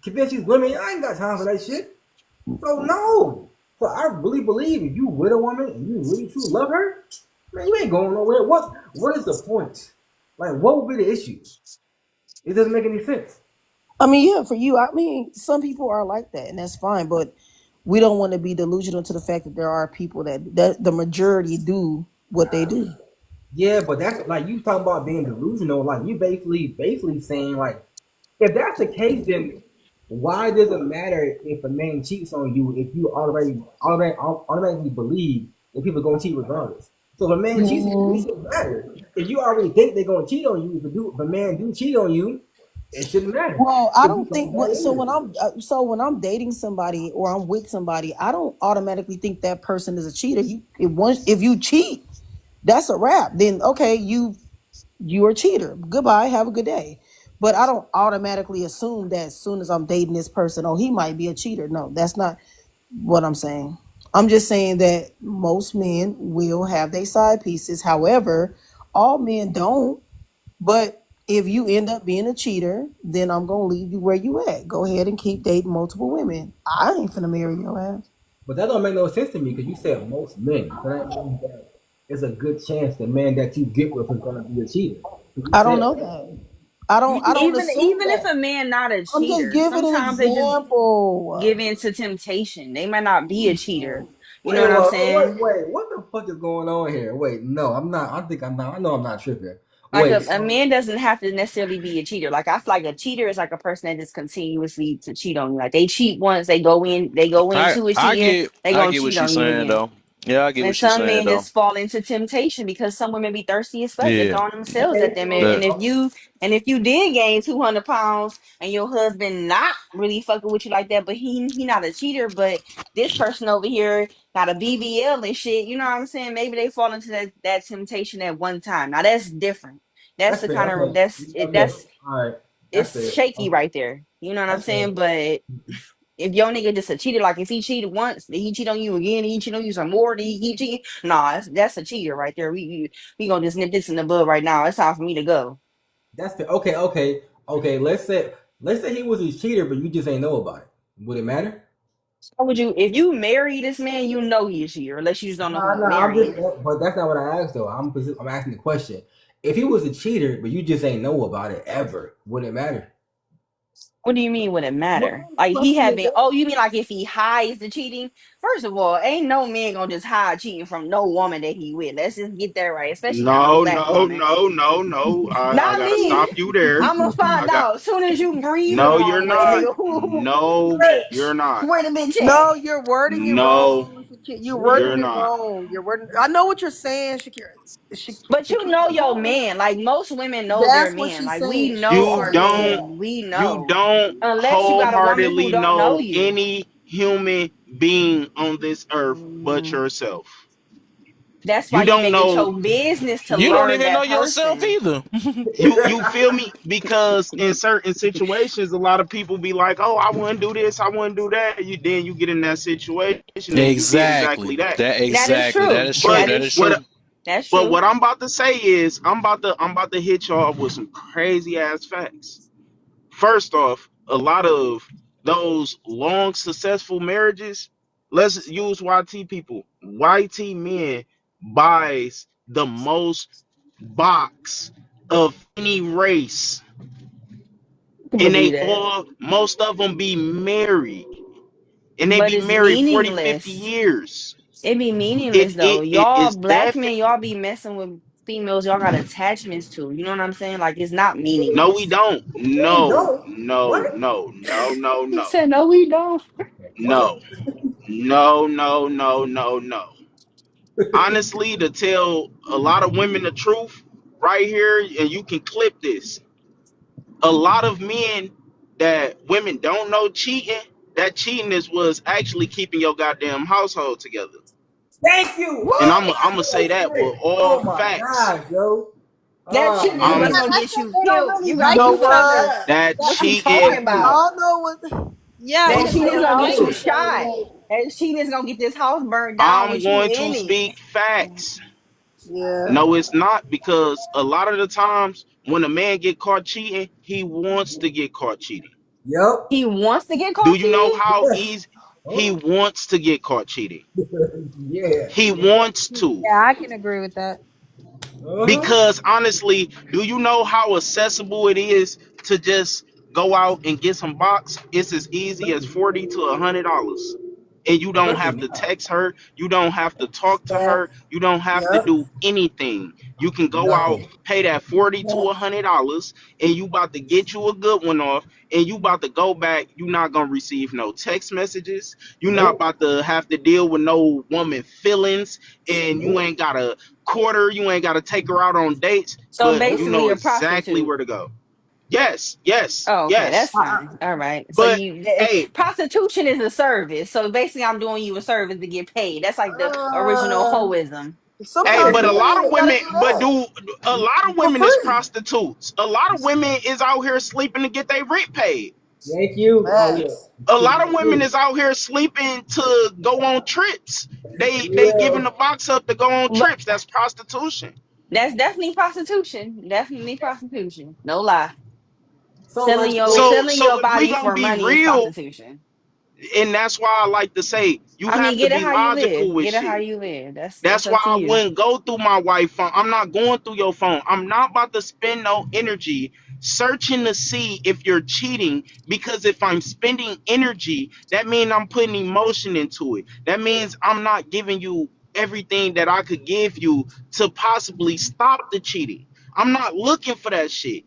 convince these women. I ain't got time for that shit. So no. So I really believe if you with a woman and you really truly love her, man, you ain't going nowhere. What is the point? Like what would be the issue? It doesn't make any sense. I mean, yeah, for you. I mean, some people are like that, and that's fine. But we don't want to be delusional to the fact that there are people that the majority do what they do. Yeah, but that's like you talking about being delusional. Like you basically saying like if that's the case, then why does it matter if a man cheats on you if you automatically believe that people are gonna cheat regardless? So if a man cheats on you, it Mhm. shouldn't matter. If you already think they're gonna cheat on you, if a man do cheat on you, it shouldn't matter Well, I because you don't don't think matter what. So anyway. when I'm dating somebody or I'm with somebody, I don't automatically think that person is a cheater. If you cheat, that's a wrap. Then okay, you're a cheater. Goodbye. Have a good day. But I don't automatically assume that as soon as I'm dating this person, oh, he might be a cheater. No, that's not what I'm saying. I'm just saying that most men will have their side pieces. However, all men don't. But if you end up being a cheater, then I'm gonna leave you where you at. Go ahead and keep dating multiple women. I ain't finna marry your ass. But that don't make no sense to me because you said most men, so that means that there's a good chance the man that you get with is gonna be a cheater. You I don't said know that. I don't assume Even if that. a man not a I'm just cheater, giving an sometimes they just give example. in to temptation. They might not be a cheater. You know Wait, what I'm wait, saying? wait, what the fuck is going on here? Wait, no, I'm not. I think I'm not. I know I'm not tripping. Like Wait, a so man doesn't have to necessarily be a cheater. Like I feel like a cheater is like a person that just continuously to cheat on you. Like they cheat once, they go I into it I cheating, get they I gonna get what cheat she's on you saying again. though. Yeah, I get And what she's some saying men though. just fall into temptation because some women be thirsty as fuck. They Yeah, throwing themselves at okay, them. that And if you did gain 200 pounds and your husband not really fucking with you like that, but he not a cheater, but this person over here got a BBL and shit, you know what I'm saying? Maybe they fall into that temptation at one time. Now that's different. That's that's the fair. kind of Okay, okay, all right, that's it's fair. shaky Okay, right there. You know what I'm that's fair. saying? But if your nigga just a cheater, like if he cheated once, then he cheat on you again, he cheat on you some more, then he keep cheating. Nah, that's a cheater right there. We gonna just nip this in the bud right now. It's time for me to go. That's fair. Okay, okay. Let's say he was a cheater, but you just ain't know about it. Would it matter? How would you if you marry this man, you know he a cheater, unless you just don't know who No, you no. I'm just. marrying. But that's not what I asked though. I'm asking the question. If he was a cheater, but you just ain't know about it ever, would it matter? What do you mean would it What matter? kind of Like he question is having that? oh, you mean like if he hides the cheating? First of all, ain't no man gonna just hide cheating from no woman that he with. Let's just get that right, especially not no No, black no, woman. no, no, no. I Not gotta me. stop you there. I'm gonna I find got out as soon as you breathe the no, you're wrong way, not. nigga. Who No, you're bitch? not. Where the bitch at? No, you're wording it No, wrong. You're you're wording it not. wrong. You're wording. I know what you're saying, Shakira. But you know your Shakira. man. Like most women know their That's what man. she's Like we saying. know She's You our don't saying men. We you know. don't Unless you got a woman who wholeheartedly don't know know you. any human being on this earth but Mm, yourself. that's why You you don't make it know your business to you don't learn even know that yourself person. either. you feel me? Because in certain situations, a lot of people be like, "Oh, I wouldn't do this, I wouldn't do that." You get in that situation and you did exactly Exactly. that. That That is exactly. That true. is true. But That That is is true. what true. That's but true. what I'm about to say is I'm about to hit y'all with some crazy ass facts. First off, a lot of those long successful marriages, let's use YT people. YT men buys the most box of any race, I can and they believe that. all most of them be married, and they But be it's married 40, 50 meaningless. years. It be meaningless it though. it Y'all is black men, definitely y'all be messing with. females y'all got attachments to. You know what I'm saying? Like it's not No, we meaningless. don't. No, we No, don't. no, What? no, no, no, He no, said, "No, we don't." What? no, no, no, no, no, no. Honestly, to tell a lot of women the truth, right here, and you can clip this. A lot of men that women don't know cheating. That cheating is was actually keeping your goddamn household together. Thank you. And What? I'm gonna say That's that with it. all Oh my facts. gosh, yo. That Oh cheating is what's I'm man. gonna That's get because you they don't killed. really You You like like know each each what? other. other. that What you cheating. talking Thank you. about? Y'all know what? Yeah, That it's So because cheating they is so don't gonna like get you so each other. shot. That cheating is gonna get this house burned down I'm with you going in to it. speak facts. Yeah. No, it's not because a lot of the times when a man get caught cheating, he wants to get caught cheating. yep. He wants to get Do caught you know cheating. how Yes. easy he Oh. wants to get caught cheating? Yeah. He wants to. Yeah, I can agree with that. Uh-huh. Because honestly, do you know how accessible it is to just go out and get some box? It's as easy as Especially, $40 to $100. And you don't especially have to now. text her, you don't have to talk to her, Facts. you don't have to Yep. do anything. You can go out, Nothing. pay that 40 to Facts. $100, and you about to get you a good one off, and you about to go back. You're not gonna receive no text messages. You're not Nope. about to have to deal with no woman feelings, and you Nope. ain't gotta quarter. You ain't got to take her out on dates, So but you basically, know a exactly prostitute. where to go. Yes, yes, Oh, okay, yes. that's fine. All right. So But hey, prostitution is a service. So basically, I'm doing you a service to get paid. That's like the original Uh, hoism. hey, sometimes but a people lot ain't of even gotta women, do but that do a lot of for women is free. prostitutes. A lot of women is out here sleeping to get their rent paid. Thank you. Oh yeah. Facts. A Speaking lot of the women truth. is out here sleeping to go on trips. They giving Yeah. the box up to go on But trips. That's prostitution. that's definitely prostitution. Definitely prostitution. No lie. So like so So Selling your if we body gonna for be money is real, prostitution. and that's why I like to say you I mean, have to get it be how you logical live. with Get it how shit. you live. That's That's up why to I you. wouldn't go through my wife's phone. I'm not going through your phone. I'm not about to spend no energy searching to see if you're cheating because if I'm spending energy, that means I'm putting emotion into it. That means I'm not giving you everything that I could give you to possibly stop the cheating. I'm not looking for that shit.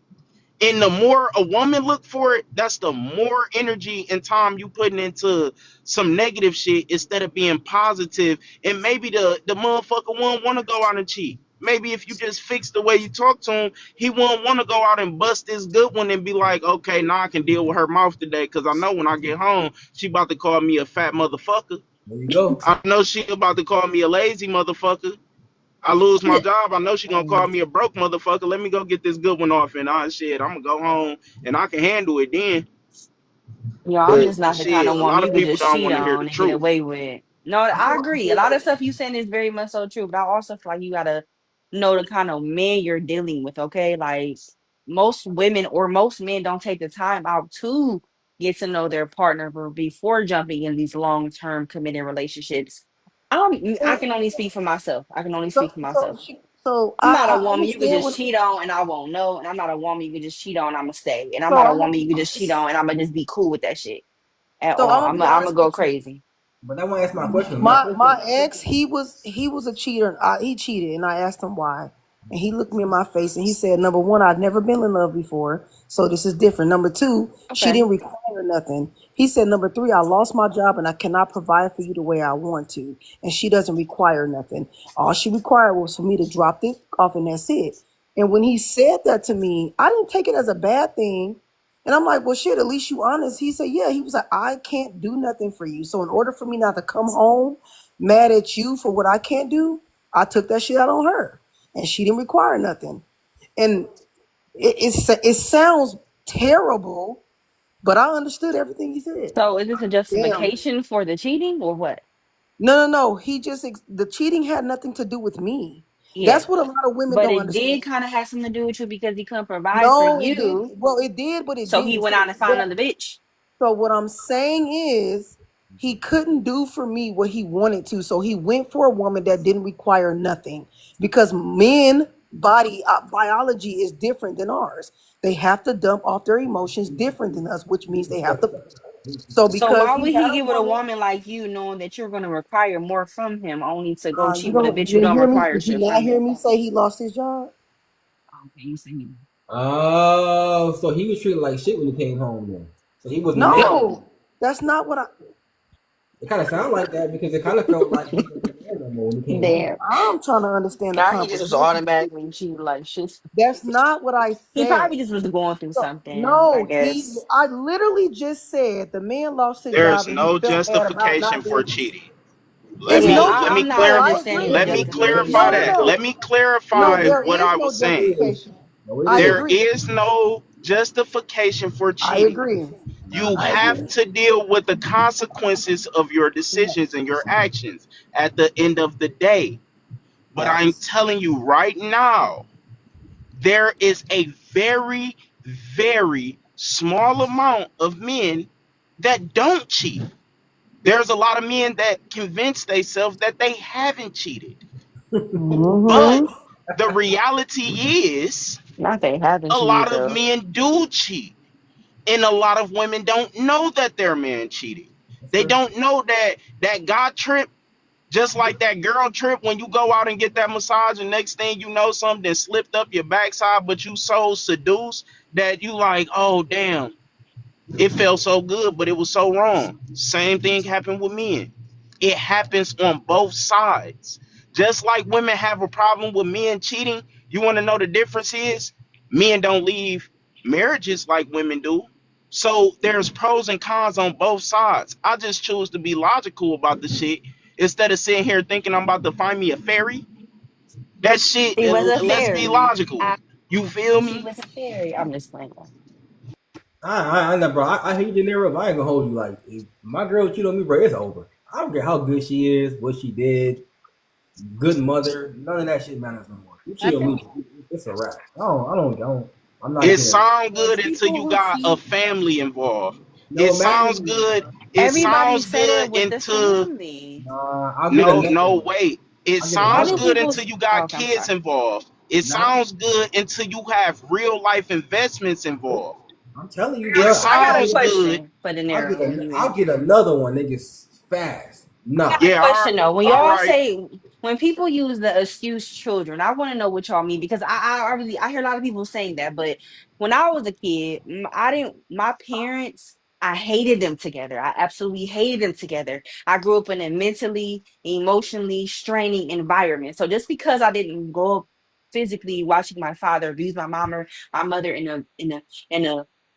And the more a woman look for it, that's the more energy and time you putting into some negative shit instead of being positive. And maybe the motherfucker won't want to go out and cheat. Maybe if you just fix the way you talk to him, he won't want to go out and bust this good one and be like, okay, now I can deal with her mouth today because I know when I get home, she about to call me a fat motherfucker. there you go. I know she about to call me a lazy motherfucker. I lose my job, I know she gonna call me a broke motherfucker. Let me go get this good one off, and shit, I'm gonna go home and I can handle it then. You know, I'm But just not the kind shit, of a woman lot you of could people just don't cheat want to hear the on and get truth. away with. No, I I feel agree. A feel lot like of stuff you saying is very much so true, but I also feel like you gotta know the kind of men you're dealing with, okay? Like most women or most men don't take the time out to get to know their partner before jumping in these long-term committed relationships. I can only speak for myself. I can only speak for myself. So I'm not a I woman you could understand just what. cheat on and I won't know. And I'm not a woman you could just cheat on, I'm gonna stay. And I'm So not I a woman you could want. just cheat on and I'm gonna just be cool with that shit at So I'm all. gonna be I'm gonna honest go with you. crazy. but I want to ask my question. My My question. ex, he was a cheater. He cheated, and I asked him why, and he looked me in my face and he said, "Number one, I've never been in love before, so this is different. Number two, she Okay. didn't require nothing." He said, "Number three, I lost my job and I cannot provide for you the way I want to, and she doesn't require nothing. All she required was for me to drop this off, and that's it." And when he said that to me, I didn't take it as a bad thing. And I'm like, well, shit, at least you honest. He said, yeah. He was like, I can't do nothing for you. So in order for me not to come home mad at you for what I can't do, I took that shit out on her. And she didn't require nothing. And it sounds terrible, but I understood everything he said. So is this a Damn. justification for the cheating or what? No, no, no. He just, the cheating had nothing to do with me. Yeah. That's what a lot of women But don't it did understand. kind of have something to do with you because he couldn't provide for No, it did. you. Well, it did, but it So he didn't. went out and found another bitch. So what I'm saying is he couldn't do for me what he wanted to. So he went for a woman that didn't require nothing because men body biology is different than ours. They have to dump off their emotions different than us, which means they have to. So So because why he would had he a get with a woman, woman like you, knowing that you're going to require more from him, only to go you cheat with a don't, bitch you who didn't don't hear me? require Did you shit not from hear you? me say he lost his job? Okay, you see me. Oh, so he was treated like shit when he came home then. So he wasn't a man. No, No, that's not what It kind of sounded like that because it kind of felt like he wasn't a man no more when he came home. Damn. I'm trying to understand the Now he just was conversation. automatically cheating like shit. That's not what I He said. probably just was going through So, something, I no, guess. I literally just said the man lost his there's job and he no felt bad about justification not for being. cheating. It's Yeah, no, I'm not no, I understanding the agree. Let me justification clarify No, no, there. that. no. Let me No, clarify there what is I no was saying. It is. justification. No, it I is. There agree. is no justification for I cheating. agree. You I have agree. to deal with the consequences of your decisions Yes. and your actions at the end of the day. But I'm Yes. telling you right now, there is a very, very small amount of men that don't cheat. There's a lot of men that convince themselves that they haven't cheated. But Mm-hmm. the reality is, Not they haven't a cheated lot of though. men do cheat. And a lot of women don't know that their man cheating. That's They true. don't know that God trip, just like that girl trip when you go out and get that massage, and next thing you know, something slipped up your backside, but you so seduced that you like, oh damn, it felt so good, but it was so wrong. Same thing happened with men. It happens on both sides. Just like women have a problem with men cheating, you want to know the difference is men don't leave marriages like women do. So there's pros and cons on both sides. I just choose to be logical about the shit instead of sitting here thinking I'm about to find me a fairy. That shit, He was a let's be fairy. logical. You feel She me? was a fairy. I'm just playing. I know, bro. I hate you never. I ain't gonna hold you. Like, if my girl cheat on me, bro, it's over. I don't care how good she is, what she did, good mother. None of that shit matters no more. You cheat on me, it's a wrap. I'm not It caring. sounds There's good until people you who got a cheat. family involved. No, It imagine. sounds good. It Everybody sounds say that good with the until family. I'll get no, another no, one. wait. It I'll get Why sounds another do one. good people? until you Oh, got okay, I'm kids sorry. involved. It Not. sounds good until you have real life investments Nope. involved. I'm telling you, It bro. I got a sounds good. question for the narrow I'll you. get another one, niggas, fast. I got Nah. a Yeah, question though. When all y'all right. say when people use the excuse children, I want to know what y'all mean because I hear a lot of people saying that, but when I was a kid, I didn't. My parents, I hated them together. I absolutely hated them together. I grew up in a mentally, emotionally straining environment. So just because I didn't grow up physically watching my father abuse my mom or my mother in a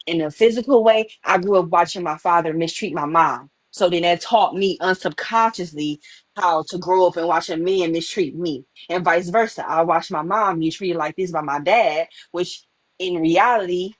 in a physical way, I grew up watching my father mistreat my mom. So then that taught me unsubconsciously how to grow up and watch a man mistreat me, and vice versa. I watched my mom be treated like this by my dad, which in reality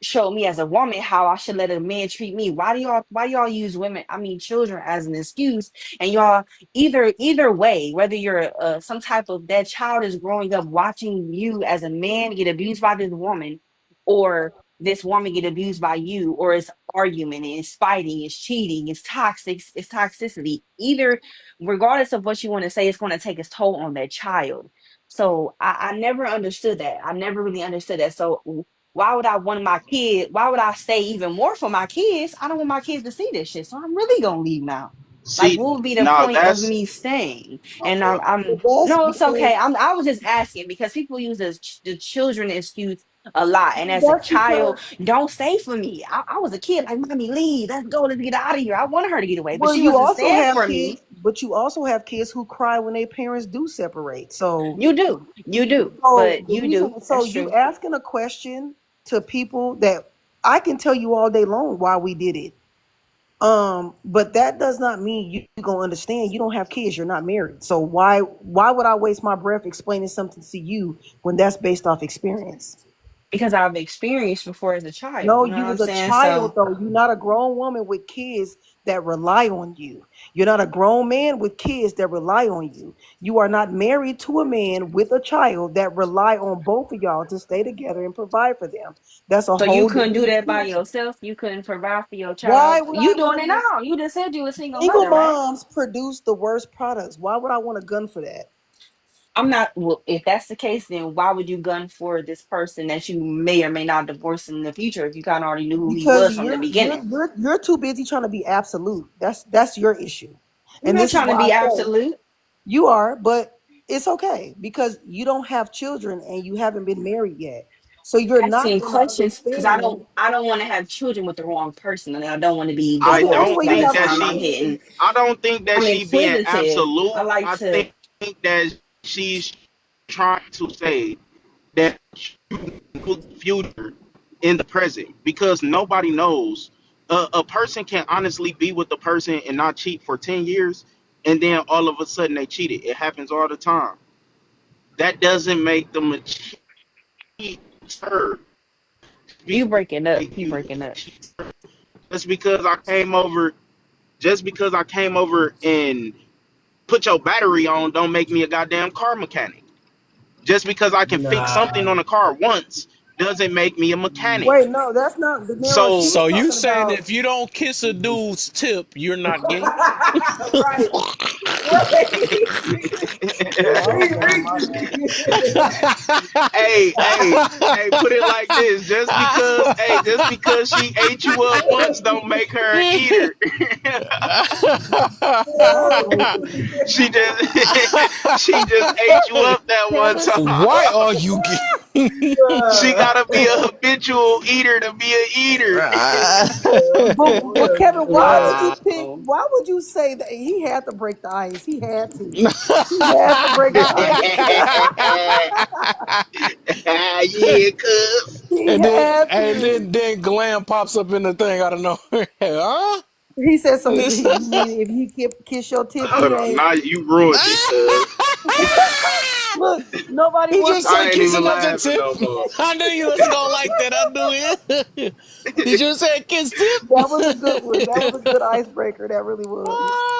showed me as a woman how I should let a man treat me. Why do y'all use women, I mean children, as an excuse? And y'all, either way, whether you're some type of that child is growing up watching you as a man get abused by this woman, or this woman get abused by you, or it's argument, it's fighting, it's cheating, it's toxic, it's toxicity. Either, regardless of what you want to say, it's going to take its toll on that child. So I never understood that. I never really understood that. So why would I want my kid? Why would I stay even more for my kids? I don't want my kids to see this shit. So I'm really gonna leave now. Like, See, what would be the now point of that's me staying? And uh, I'm That's no, it's okay. because I was just asking because people use the children excuse a lot. And as a that's child, because don't stay for me. I was a kid, like, mommy, leave. Let's go. Let's get out of here. I wanted her to get away, but well, she you wasn't also staying have for kids, me. but you also have kids who cry when their parents do separate. So You do, So but the you do. reason, so That's you true. asking a question to people that I can tell you all day long why we did it. But that does not mean you gonna understand. You don't have kids. You're not married. So why would I waste my breath explaining something to you when that's based off experience? Because I've experienced before as a child. No, You know you what I'm was a saying? child So though. You're not a grown woman with kids that rely on you. You're not a grown man with kids that rely on you. You are not married to a man with a child that rely on both of y'all to stay together and provide for them. That's a So you whole couldn't different do that by situation. yourself. You couldn't provide for your Why child. would You I doing want it to just now. You just said you a single single mother, right? moms produce the worst products? Why would I want a gun for that? I'm not. Well, if that's the case, then why would you gun for this person that you may or may not divorce in the future if you kind of already knew who he Because was from the beginning? you're too busy trying to be absolute. That's your issue, I'm and not this is trying to why I be say absolute. you are. But it's okay because you don't have children and you haven't been married yet, so you're not Asking going to questions because I understand. don't. I don't want to have children with the wrong person, and I don't want to be Well, I the only divorced don't way you by the think have that time I'm she hitting. kids, I don't think that I'm she being inquisitive. I absolute. like I to. think that she's trying to say that you can put the future in the present because nobody knows. A person can honestly be with the person and not cheat for 10 years, and then all of a sudden they cheated. It happens all the time. That doesn't make them a cheater. You breaking up. Make You you breaking a up. cheater. Just because I came over, just because I came over and put your battery on, don't make me a goddamn car mechanic. Just because I can fix something Nah. on a car once doesn't make me a mechanic. wait, no, that's not De Niro. She So was So you talking saying about if you don't kiss a dude's tip, you're not gay? Right. Right. hell. I hope Read, that ain't my bad. read. hey, put it like this: just because she ate you up once, don't make her an eater. she just, she just ate you up that one Kevin, Why time. are you gay? She gotta be a habitual eater to be an eater. but Kevin, why would you pick? Wow. Why would you say that he had to break the ice? He had to. He had to break the ice. Yeah, cuz. He and then had and to. then Glam pops up in the thing out of nowhere. Huh? He said so. You mean if kiss your tip, Hold he on, ain't. now you ruined it, cuz. Look, nobody He just wants I said to. ain't even kissing up the laughing tip. no more. I knew you was gonna like that. I knew it. He just said kiss That was a good one. tip. That was a good icebreaker. That really was.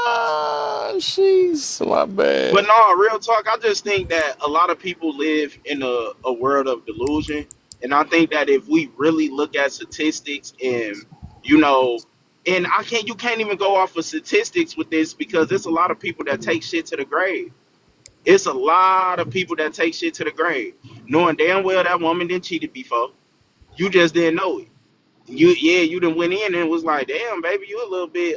Ah, she's my But bad. no, real talk, I just think that a lot of people live in a world of delusion. And I think that if we really look at statistics and, you know, and you can't even go off of statistics with this because there's a lot of people that take shit to the grave. It's a lot of people that take shit to the grave, knowing damn well that woman didn't cheated before. You just didn't know it. You done went in and was like, damn, baby, you a little bit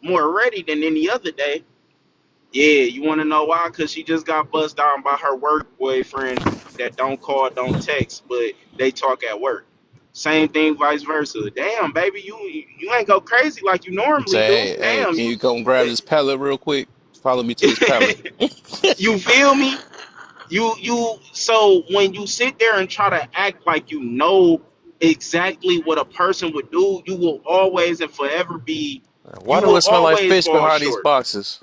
more ready than any other day. Yeah, you want to know why? Because she just got buzzed down by her work boyfriend that don't call, don't text, but they talk at work. Same thing, vice versa. Damn, baby, you ain't go crazy like you normally do. Say, hey, Damn, can you come grab this pallet real quick? Follow me to this pallet. you feel me? You. So when you sit there and try to act like you know exactly what a person would do, you will always and forever be. Why You do will it smell like always fish fall behind these short. boxes?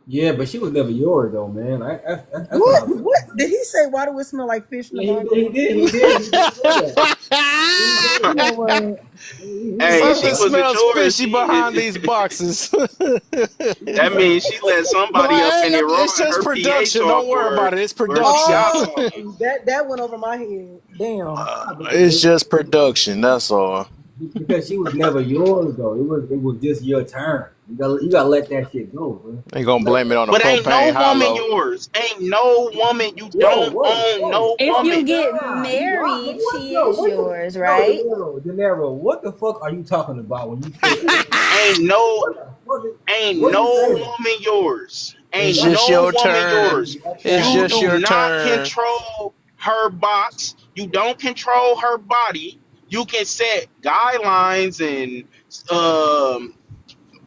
Yeah, but she was never yours though, man. That's what What? I'm saying. What did he say? Why do it smell like fish in the Yeah, box? he did say that. He did. You know what? He Hey, said she Something that. wasn't smells yours. fishy She behind these boxes. that means she let But somebody up like, in hey, there it's wrong just her pH production. off Don't worry about it. It's or her production. pH Oh, off. that went over my head. Damn. Nah, It's just production. That's all. because she was never yours though. It was just your turn. You gotta let that shit go, bro. Ain't gonna blame it on the But ain't no propane woman hollow. yours. Ain't no woman. You Whoa, don't whoa, own whoa, no If whoa! you woman. get Nah, married, what? she No, is what the? yours, No, right? De Niro, what the fuck are you talking about when you say that? Ain't no What the fuck? ain't What are you no saying? woman yours. It's Ain't just That's no your nasty. woman turn. yours. That's It's You just do your nasty. not turn. control her box. You don't control her body. You can set guidelines and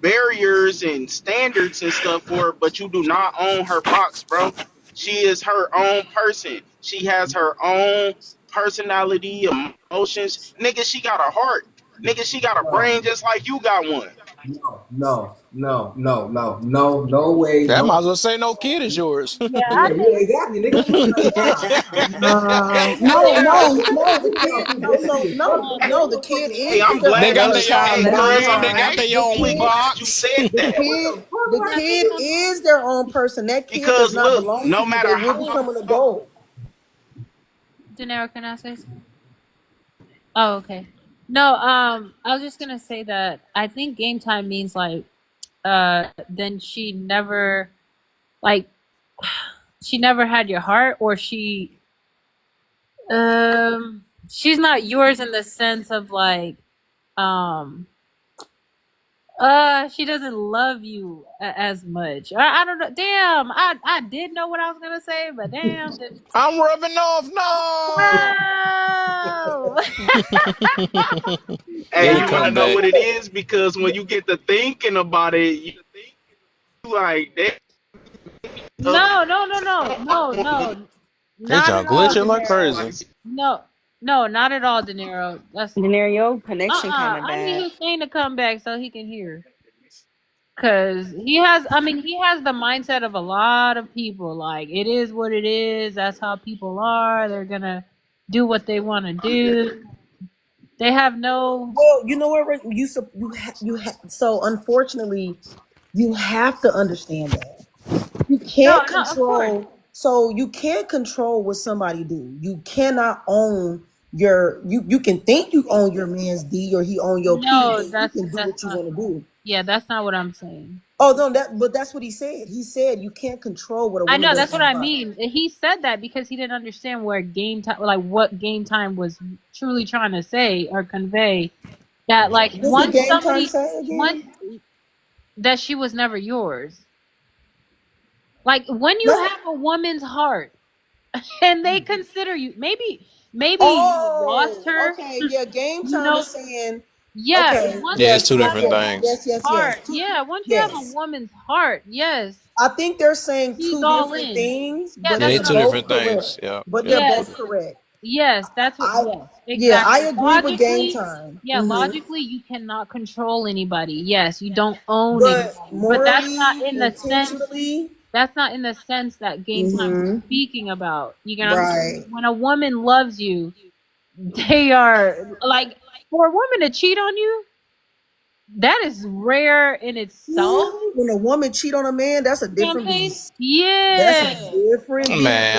barriers and standards and stuff for her, but you do not own her box, bro. She is her own person. She has her own personality, emotions. Nigga, she got a heart. Nigga, she got a No, brain just like you got one. no way, I might no. as well say no kid is yours. Yeah, I Yeah, think. exactly, nigga. What? Like, No. The nah. kid. She No. basically So a no. fucking No. what The the fuck kid is Hey, is I'm They glad their got you own their hey own child. Let me cuz brain. They I'm got their actually The own glad kid. you box. said The that. what kid. the fuck The right kid is their own person. That kid does Because not look, belong to no you. matter They will how become an adult. Denaro, can I say something? Oh, okay. No, I was just gonna say that I think game time means like then she never Like she never had your heart, or she's not yours in the sense of like um she doesn't love you as much. I don't know. Damn, I did know what I was gonna say, but damn. I'm rubbing off. No. No. Hey, It'll you want to come know back. what it is? Because when you get to thinking about it, you like that. No, no, no, no, no, no, It's not y'all at all, glitching like Daenerys. crazy. No, no, not at all, De Niro. That's Denario connection kind of I need bad. his thing to come back so he can hear. Cause he has, I mean, he has the mindset of a lot of people. Like it is what it is. That's how people are. They're gonna do what they want to do. They have no. Well, you know what? Rick? So unfortunately, you have to understand that you No, can't no, of course. control. So you can't control what somebody do. You cannot own your. You can think you own your man's D or he own your P, No, but you can do that's what you not. want to do. Yeah, that's not what I'm saying. Oh no, but that's what he said. He said you can't control what a I woman know does that's in what her I body. mean. He said that because he didn't understand where game time, like what game time was truly trying to say or convey. That like What did once game time somebody, say once again? that she was never yours. Like when you Let, have a woman's heart and they consider you, maybe you lost oh, her. okay, yeah. Game You time know, is saying, yeah. okay, Once Yeah, you it's yes, two have different a yes, things. yes, woman's yes, yes. heart, yeah. Once you have a Yes. woman's heart, yes, I think they're saying she's two all different in. things, Yeah, but Yeah, that's they they're what two I'm both different saying. correct. things. Yeah, But they're yeah. Yes, both correct. yes, that's what. I Yes, Yeah, I exactly. agree with game Logically, time. yeah, logically, you cannot control anybody. Yes, you don't own But anybody, but that's not morally, in the sense. intentionally, That's not in the sense that game time is mm-hmm. speaking about. You get what I'm saying? Right. When a woman loves you, they are like for a woman to cheat on you. That is rare in itself. Ooh, when a woman cheat on a man, that's a You know what I'm different saying? beast. That's a Yeah. different beast, Man,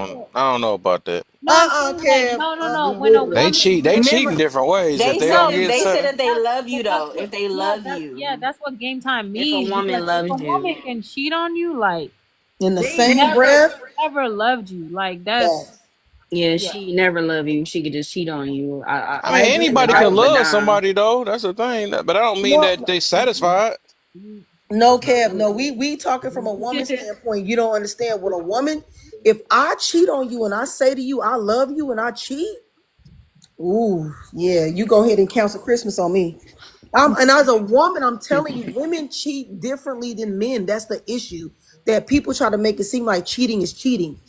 baby. I don't know about that. No, I'm saying like Kev, no, no, no. I'm When a with it. woman They cheat in Remember, different ways if they they said don't no, if get they but said set. if they that, love but you that's though, what, if they yeah, love yeah, you, that's what game time if a means. Because woman if a loves you, woman can cheat on you, like In the they same breath, never loved you. Like that's yes, yeah, yeah. she never love you. She could just cheat on you. I I mean, agree In the with anybody drop can that. of a love dime. somebody though. That's the thing. But I don't mean that No, they satisfied. no, Kev, no. We talking from a woman's standpoint. You don't understand what a woman. If I cheat on you and I say to you, I love you, and I cheat, ooh, yeah, you go ahead and cancel Christmas on me. And as a woman, I'm telling you, women cheat differently than men. That's the issue. That people try to make it seem like cheating is cheating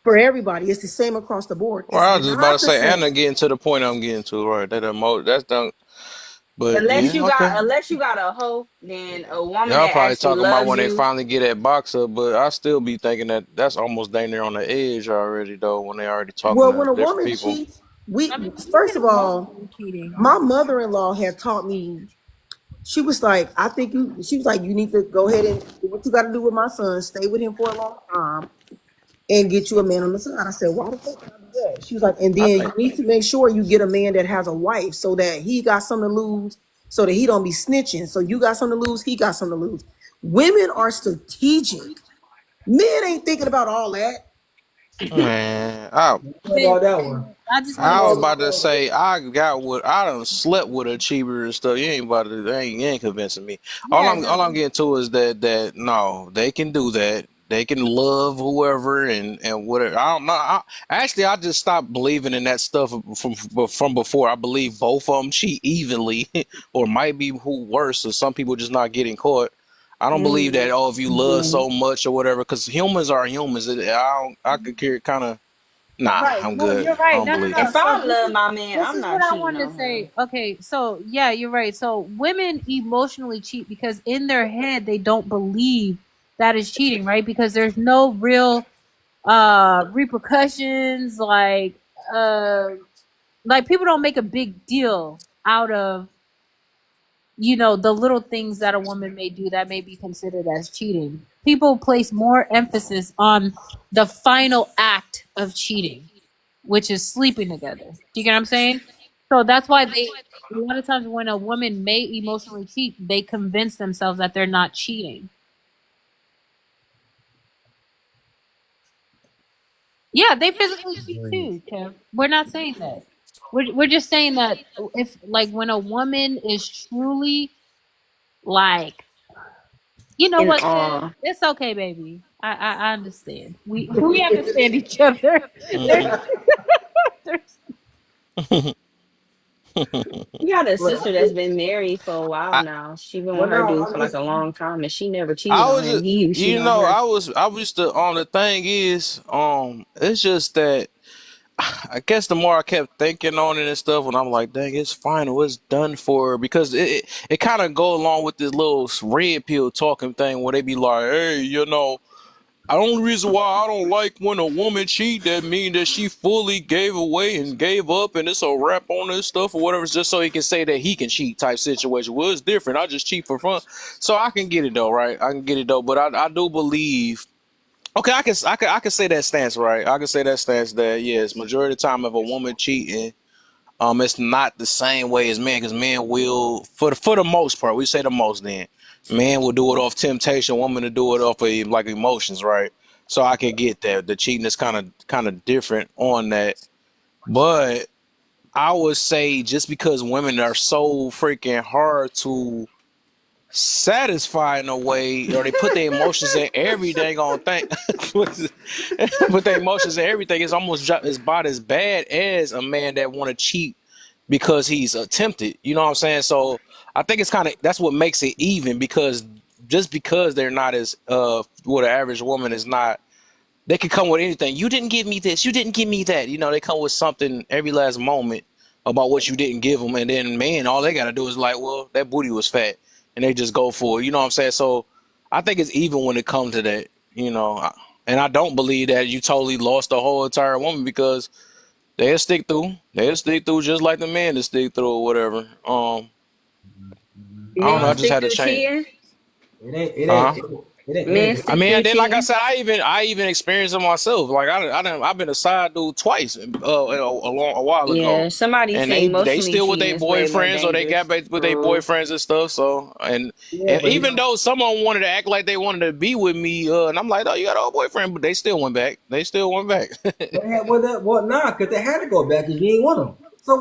for everybody. It's the same across the board. Well, It's I was just about to not the say, Anna same. getting to the point I'm getting to, right? That's done. But Unless yeah, you okay. got unless you got a hoe, then a woman Y'all that probably actually talking about loves when they you. finally get that boxer, but I still be thinking that that's almost dang near on the edge already, though, when they already talking Well, to when a different woman people. cheats, we I mean, first even of all, emotional cheating. my mother-in-law had taught me. She was like, I think you. She was like, you need to go ahead and do what you got to do with my son. Stay with him for a long time and get you a man on the side. I said, why the fuck would I do that? She was like, and I then you think. need to make sure you get a man that has a wife so that he got something to lose, so that he don't be snitching. So you got something to lose, he got something to lose. Women are strategic. Men ain't thinking about all that. Man, What They, about that one? I just want to I say was about to say I done slept with a cheaper and stuff. You ain't convincing me. yeah, All no, I'm getting to is that no, they can do that. They can love whoever and whatever. I don't know. Actually, I just stopped believing in that stuff from before. I believe both of them cheat evenly, or might be who worse, or some people just not getting caught. I don't believe that. Oh, if you love Mhm. so much or whatever, because humans are humans. I could care kind of. Nah, right. I'm No, good. you're I right. don't No, no, believe no. that. If So I love my man, this I'm is not what I cheating wanted to on say. him. Okay, so yeah, you're right. So women emotionally cheat because in their head they don't believe that is cheating, right? Because there's no real repercussions, uh like people don't make a big deal out of the little things that a woman may do that may be considered as cheating. People place more emphasis on the final act of cheating, which is sleeping together. Do you get what I'm saying? So that's why a lot of times when a woman may emotionally cheat, they convince themselves that they're not cheating. Yeah, they physically cheat too, Kev. We're not saying that. We're just saying that if like when a woman is truly like, you know And what, Kev? It's okay, baby. I understand. We understand each other. There's Mhm. there's you got a But I sister that's think, been married for a while I now. She been well, with her no, dude I'm for like just a long time, and she never cheated I on was him. just, He was cheating on her. I was the the thing is, it's just that I guess the more I kept thinking on it and stuff, and I'm like, dang, it's final, it's done for, because it kind of go along with this little red pill talking thing where they be like, hey, the only reason why I don't like when a woman cheat, that mean that she fully gave away and gave up, and it's a wrap on this stuff or whatever. It's just so he can say that he can cheat type situation. Well, it's different. I just cheat for fun, so I can get it though, right? I can get it though, but I do believe. Okay, I can say that stance, right? I can say that stance that yes, majority of the time if a woman cheating, it's not the same way as men, because men will, for the most part, we say the most, then men will do it off temptation, women to do it off of like emotions, right? So I can get that the cheating is kind of different on that, but I would say just because women are so freaking hard to satisfy in a way, or they put their emotions in every dang on thing, put their emotions in everything, it's almost it's about as bad as a man that want to cheat because he's tempted. You know what I'm saying? So I think it's kind of that's what makes it even, because just because they're not as what an average woman is not, they can come with anything. You didn't give me this. You didn't give me that. They come with something every last moment about what you didn't give them, and then man, all they gotta do is like, well, that booty was fat, and they just go for it. You know what I'm saying? So I think it's even when it comes to that. And I don't believe that you totally lost the whole entire woman, because they'll stick through. They'll stick through just like the man to stick through or whatever. I don't know. I Men just nah, stick had to through change. cheating. it Uh ain't, huh. it ain't Men just I stick mean, through and then like I cheating. said, I even experienced it myself. Like I've been a side dude twice, a while ago, Yeah, somebody and say they emotionally still with cheating their is way more boyfriends, or they got dangerous. back with their True. boyfriends and stuff. So yeah, and but you even know, though someone wanted to act like they wanted to be with me, and I'm like, oh, you got a boyfriend, but they still went back. They still went back. they had what nah, because they had to go back because you ain't want them. So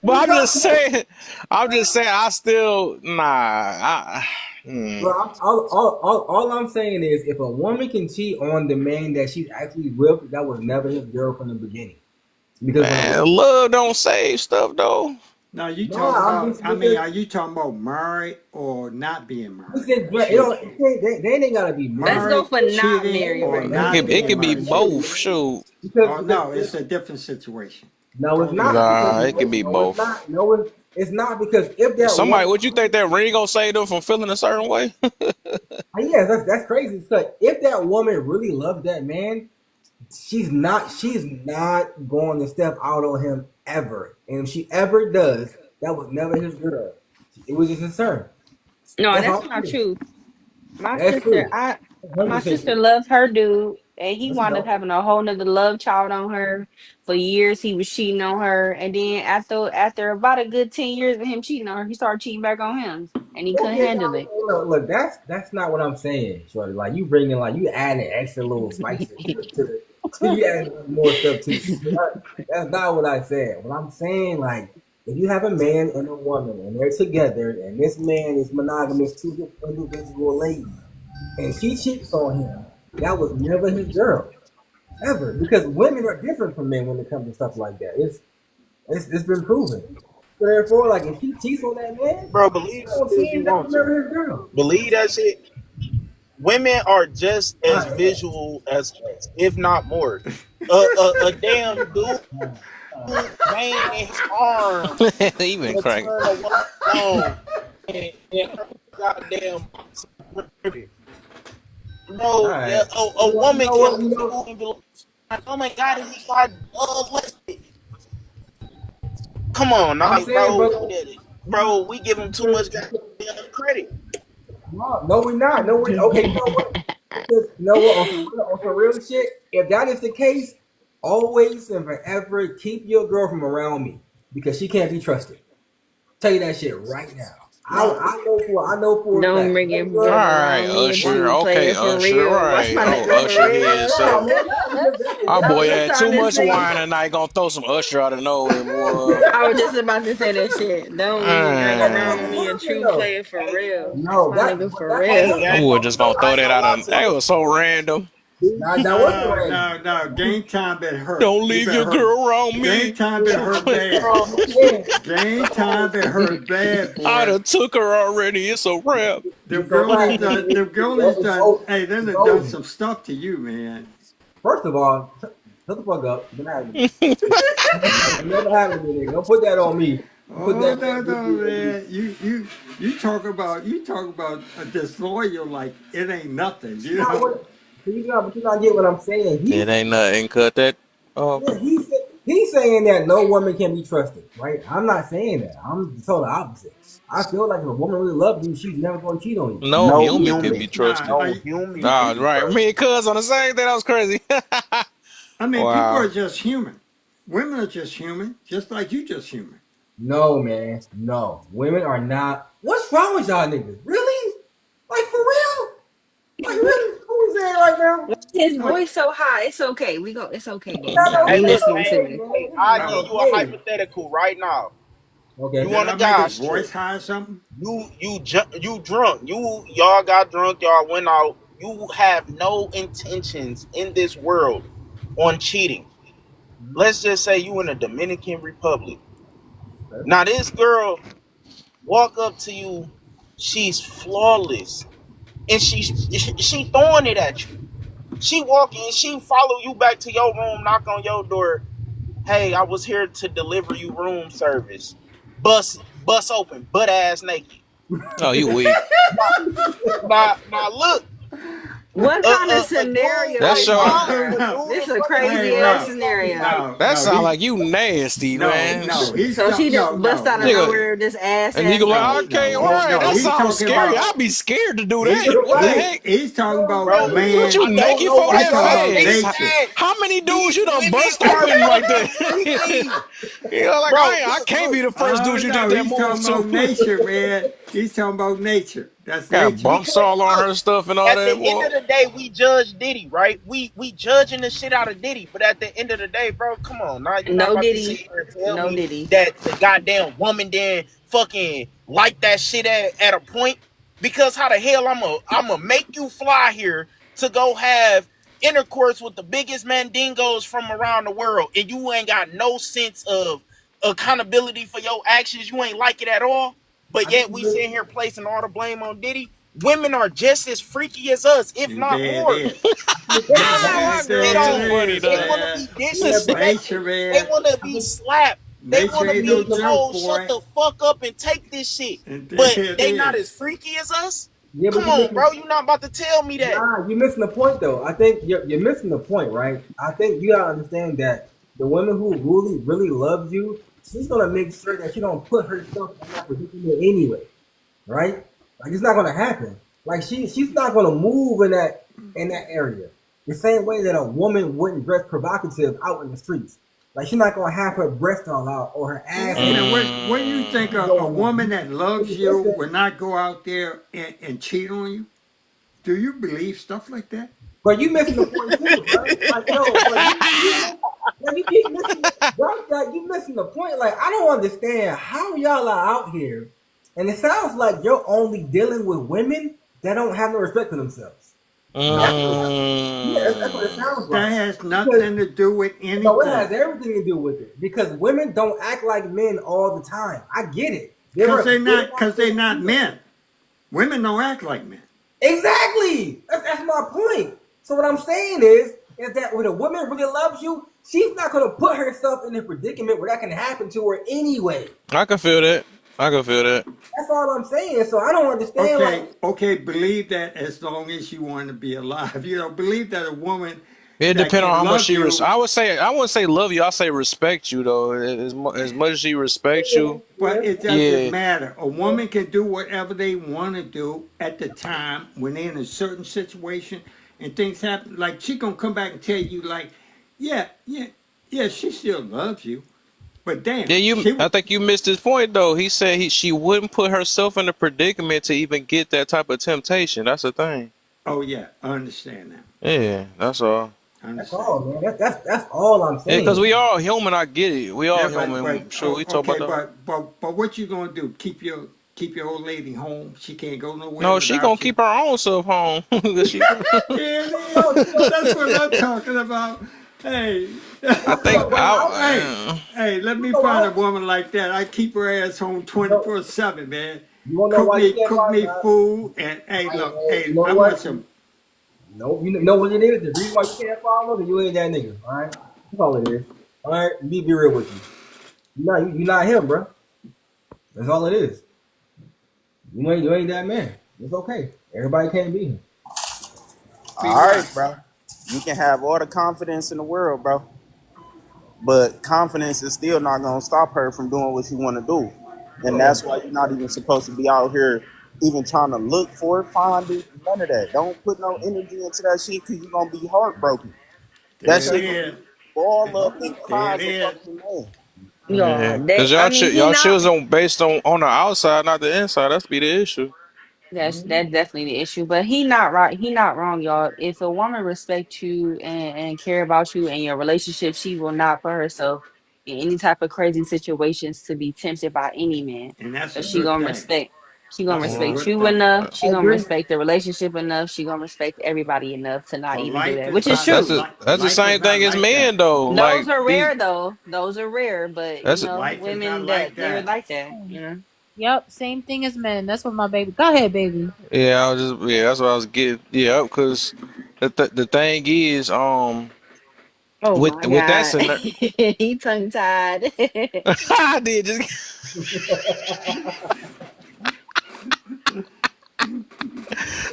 But what you I'm just talking about? saying, I still nah. Hmm. Bro, all I'm saying is if a woman can cheat on the man that she's actually with, that was never his girl from the beginning. Because when a Man, woman, love don't save stuff though. Now you talking nah, I'm about? just I mean, because are you talking about married or not being this married? is it don't Cheating. they ain't gotta be Let's married. go Married, for not cheating, married or right It now. not could it being could be married. both. Shoot. Oh Because no, it's a different situation. no, it's Totally not different because Nah, it could be situation. no, it's both. not. No, it's not because if that Somebody, woman, would you think that ring gonna save them from feeling a certain way? yeah, that's crazy. Because if that woman really loves that man, she's not going to step out on him ever. And if she ever does, that was never his girl. It was just his son. No, That's that's all. not true. My That's sister, true. I 100% my sister true. loved her dude, and he No, she wound up don't. having a whole nother love child on her. For years, he was cheating on her, and then after about a good 10 years of him cheating on her, he started cheating back on him, and he couldn't Okay, handle now, it. look, that's not what I'm saying, Shorty. Like you bringing like you adding extra little spices to you adding more stuff to it. That's not what I said. What I'm saying, like, if you have a man and a woman and they're together and this man is monogamous to this individual lady and she cheats on him, that was never his girl. Ever. Because women are different from men when it comes to stuff like that. It's been proven. So therefore, like if she cheats on that man, Bro, believe I don't it see if you him that was want to. never his girl. Believe that shit. Women are just All as right. visual as us, if not more. A damn dude banging his arm He been will cranking. turn a woman on and her goddamn box ribbon. All Bro, right. a You woman know can what? look at you and be like, oh my god, he got molested. Come on, I'm like, saying, bro, brother. bro, we give him too much goddamn credit. No, we're not. No, we okay. You know what? Because you know what? On some real shit, if that is the case, always and forever keep your girl from around me because she can't be trusted. Tell you that shit right now. I know for a Don't fact. bring That your All girl girl, right, around me, a what? Usher. true Okay, player for Usher. real. Watch Right. my Oh, nigga for Usher here. Nah, So man, real. our I boy was had trying too to much say. wine tonight. Gonna throw some Usher out of nowhere, boy. I was just about to say that shit. Don't bring your girl that's what around Man, me, a happened true though. player for Hey, real. That's No, my nigga but for that's what hey, real. I gang. happened was though. just gonna No, throw I ain't that gonna out lie of. to That you. was so random. that wasn't No, random. no. Game time been hurt. Don't You leave been your hurt. girl around Game me. time been True hurt play. bad. Yeah, Game time been hurt bad, I boy. done took her already. It's a wrap. Them it's alright. girlies done. Them girlies It's done. over. Hey, them It's done done over. some stuff to you, man. First of all, shut the fuck up. Never happened to me. It never happened to me. Nigga. Don't put that on me. Don't put Oh that no, no, negativity on me. man. You talk about a disloyal like it ain't nothing. You Not know. what. But you not get what I'm saying. It ain't nothing. Cut that off. Yeah, he's saying that no woman can be trusted, right? I'm not saying that. I'm the total opposite. I feel like if a woman really loves you, she's never going to cheat on you. No No human can be human, Nah, trusted. are no you, human can Ah, be right. Me trusted. and Cuz on the same thing. That was crazy. I mean, people are Wow. just human. Women are just human, just like you just human. No, man. No. Women are not. What's wrong with y'all niggas? Really? Like, for real? Like, really? Who is that right now? His No, voice so high. It's okay. It's okay, Game Not Time. no, We Hey, not look, no listening to hey, hey, you. man. hey, This is I not give no you a hey. hypothetical right now. You Okay. did on I a make his guys trip. voice high or something? You drunk. Y'all got drunk. Y'all went out. You have no intentions in this world on cheating. Let's just say you in the Dominican Republic. Okay. Now this girl walk up to you. She's flawless, and she throwing it at you. She walking. She follow you back to your room. Knock on your door. Hey, I was here to deliver you room service. Bus open, butt ass naked. Oh, you weak. Now look, What kind of a dude scenario That's is your. this, Oh sir? a no! dude This in a front of you Hey, crazy might ass no, be like, scenario. no, That no. sound like you nasty, No, man. no. He's So she not. just No, bust no, out of no, Nigga, nowhere, just and he ass go like, no, naked. okay, no. all He right, no. that He's sounds talking scary. about. I'd be scared to do He that. What the he's heck? he's talking about bro. What man. you I don't naked know for why He's that talking y'all about think fast? nature. that How many dudes these you done women bust are open right there? fucking freaky, You know, like bro. I can't be Look. the first Oh dude you did no, that he's move talking about to. nature, man. He's talking about nature. That's Got nature. bumps Because all on look, her stuff and all at that. the end Boy. of the day, we judge Diddy, right? We judging the shit out of Diddy, but at the end of the day, bro, come on, now you're not No about to sit Diddy. here and tell No me Diddy. that the goddamn woman didn't fucking like that shit at a point. Because how the hell I'm a make you fly here to go have intercourse with the biggest mandingos from around the world, and you ain't got no sense of accountability for your actions. You ain't like it at all. But I think yet you we really, sitting here placing all the blame on Diddy. Women are just as freaky as us, if And not there it more. is. They And want to be there, spit there it Too on. funny, is, They dog. want to man. be yeah, but Nature, disrespected. They man. want to I be think slapped. They Nature want to you ain't no be missing. joke, told, shut boy. the fuck up and take this shit. And there But it they not is. as freaky as us? Yeah, but Come you on, missing. bro. You not about to tell me that. Nah, you're missing the point though. I think you're missing the point, right? I think you gotta understand that the woman who really loves you, she's gonna make sure that she don't put herself in that predicament anyway, right? Like it's not gonna happen. Like she's not gonna move in that area. The same way that a woman wouldn't dress provocative out in the streets. Like she's not gonna have her breast all out or her ass Yeah, hanging now what do you think out Mm. a going on. woman that loves you Listen, will not go out there and cheat on you? Do you believe stuff like that? but you missing the point too, bro. Like, no, but you keep missing the, bro, like, you missing the point. Like, I don't understand how y'all are out here, and it sounds like you're only dealing with women that don't have no respect for themselves. That's what, No. yeah, that's what it Mm. sounds That like. has Because nothing to do with no, it has anything. everything to do with it. Because women don't act like men all the time. I get it. Cause they're not men. Women don't act like men. Exactly. That's my point. So what I'm saying is that when a woman really loves you, she's not gonna put herself in a predicament where that can happen to her anyway. I can feel that. I can feel that. That's all I'm saying. So I don't understand. Like, Okay, believe that as long as you want to be alive. You know, believe that a woman It that depends on can how much love she you, I would say I wouldn't say love you. I say respect you though. As much as she respects yeah, you, but yeah, it doesn't yeah. matter. A woman can do whatever they want to do at the time when they're in a certain situation and things happen. Like she gonna come back and tell you, like, yeah, yeah, yeah, she still loves you. But Yeah, damn, you. I think you missed his point though. He said she wouldn't put herself in a predicament to even get that type of temptation. That's the thing. oh yeah, I understand that. Yeah, that's all. I That's understand. all, man. That's all I'm Yeah, cause we saying. all human. I get it. We all Yeah, human. Sure, oh, we talk about okay, that. but what you gonna do? Keep your old lady home? She can't go nowhere No, she gonna without you. keep her own self home. 'Cause she. There it is. No, That's what I'm talking about. Hey, I she think gonna go out. hey, I. hey, let She me go find a out. woman like that. I keep her ass home No, 24/7, man. you wanna know why you can't Cook find? me food, and hey, look, You hey, know I want what? some. No, you know what it is. The reason why you can't follow her, you ain't that nigga. All right, that's all it is. All right, be real with you. You not him, bro. That's all it is. You ain't that man. It's okay. Everybody can't be him. Be All right, what? bro. You can have all the confidence in the world, bro. But confidence is still not gonna stop her from doing what she wanna do. And that's why you're not even supposed to be out here even trying to look for it, find it, none of that. Don't put no energy into that shit because you're gonna be heartbroken. That There it shit gonna is. make you ball up and There cry it as a is. fucking man. Yeah, Yeah, that cause I mean, he y'all not. choose on based on the outside, not the inside. That's be the issue. That's definitely the issue. But he not right. He not wrong, y'all. If a woman respect you and care about you and your relationship, she will not put herself in any type of crazy situations to be tempted by any man. And that's a But she good gonna thing. respect. She gonna That's a Well, respect good you thing. enough. She I gonna agree. respect the relationship enough. She gonna respect everybody enough to not But even do life that, is which is not true. that's the life is same not thing as like men that. though. Those Like are these. rare though. Those are rare, but That's Life is not women like that they're that. like that. Yep, same thing as men. That's what my baby. Go ahead, baby. yeah. I was just yeah. That's what I was getting. Yeah, cause the thing is Oh my with that God. scenario, He tongue tied. I did just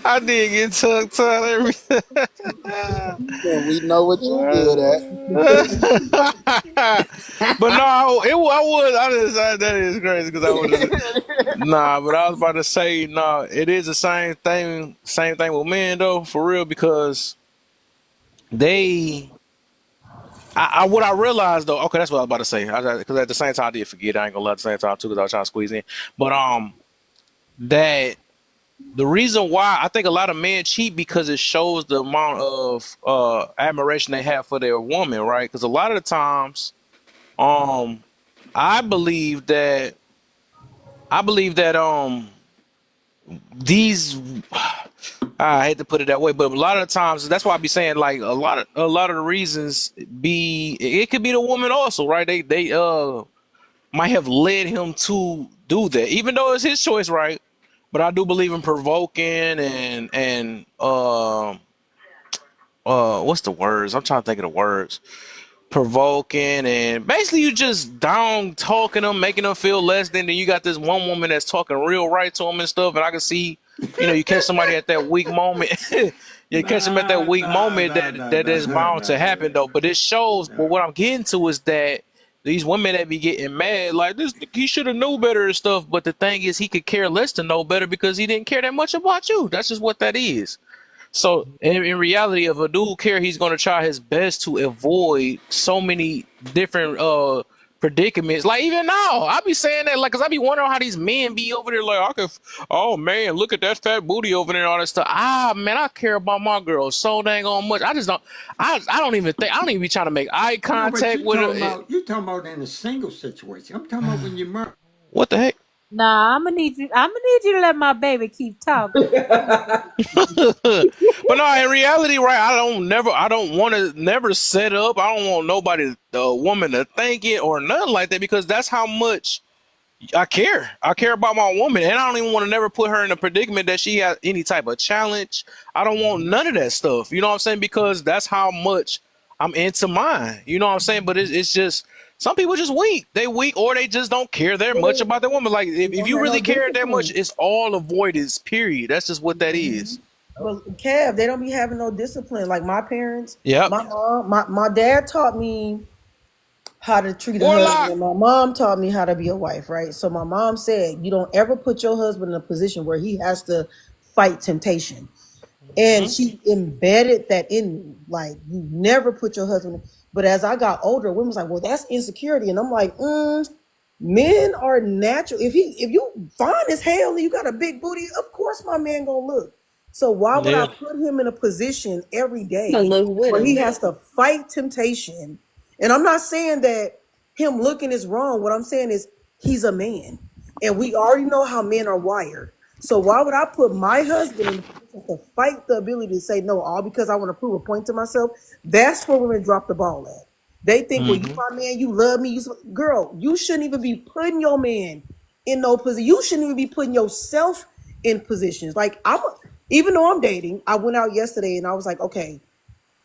I did get tongue tied everything. And we know what you good at. But no, I would. I just that is crazy because I would just nah. But I was about to say nah. It is the same thing. Same thing with men though, for real. Because they, I what I realized though. Okay, that's what I was about to say. Because at the same time I did forget. I ain't gonna lie. At the same time too, because I was trying to squeeze in. But that the reason why I think a lot of men cheat because it shows the amount of admiration they have for their woman, right? Because a lot of the times, um, I believe that I believe that these I hate to put it that way, but a lot of the times that's why I be saying like a lot of the reasons be it could be the woman also, right? They might have led him to do that, even though it's his choice, right? But I do believe in provoking and what's the words? I'm trying to think of the words. Provoking and basically you just down talking them, making them feel less than. Then you got this one woman that's talking real right to them and stuff, and I can see, you catch somebody at that weak moment. You catch them at that Nah, weak nah, moment nah, that nah, that nah, is nah, bound nah, to happen though. But it shows. But nah. what I'm getting to is that these women that be getting mad, like this, he should have knew better and stuff. But the thing is, he could care less to know better because he didn't care that much about you. That's just what that is. So in reality, if a dude care, he's gonna try his best to avoid so many different predicaments. Like even now, I be saying that like, cause I be wondering how these men be over there. Like, oh man, look at that fat booty over there and all that stuff. Ah man, I care about my girl so dang on much. I just don't. I don't even think. I don't even be trying to make eye No, but contact with her. you talking about in a single situation. I'm talking about when you're married. What the heck? Nah, I'm gonna need you. I'm gonna need you to let my baby keep talking. But no, in reality, right? I don't want to never set up. I don't want nobody, the woman, to think it or nothing like that because that's how much I care. I care about my woman, and I don't even want to never put her in a predicament that she has any type of challenge. I don't want none of that stuff. You know what I'm saying? Because that's how much I'm into mine. You know what I'm saying? But it's just some people just weak. They weak, or they just don't care that much about their woman. Like You if don't you have no really care that much, discipline. it's all avoidance. Period. That's just what that is. But Kev, they don't be having no discipline. Like my parents, Yep. my mom, my dad taught me how to treat a husband, Warlock. and my mom taught me how to be a wife, right? So my mom said, you don't ever put your husband in a position where he has to fight temptation. And Hmm. she embedded that in me. Like, you never put your husband, But as I got older, women was like, well, that's insecurity. And I'm like, men are natural. If you fine as hell and you got a big booty, of course my man gonna look. So why would I Yeah. put him in a position every I'm gonna day look with where he him. has to fight temptation? And I'm not saying that him looking is wrong. What I'm saying is he's a man. And we already know how men are wired. So why would I put my husband in a position to fight the ability to say no, all because I want to prove a point to myself? That's where women drop the ball at. They think, well, you Hmm. my man, you love me. Girl, you shouldn't even be putting your man in no position. You shouldn't even be putting yourself in positions. Like even though I'm dating, I went out yesterday and I was like, okay,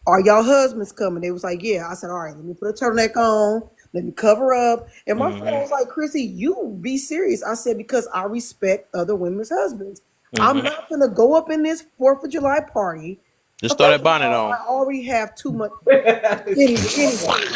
are y'all husbands coming? They was like, yeah. I said, all right, let me put a turtleneck on. Let me cover up. And my friend Hmm. was like, Chrissy, you be serious. I said, because I respect other women's husbands. I'm Hmm. not gonna go up in this 4th of July party. Just throw First that of bonnet all, on. I already have too much anyway.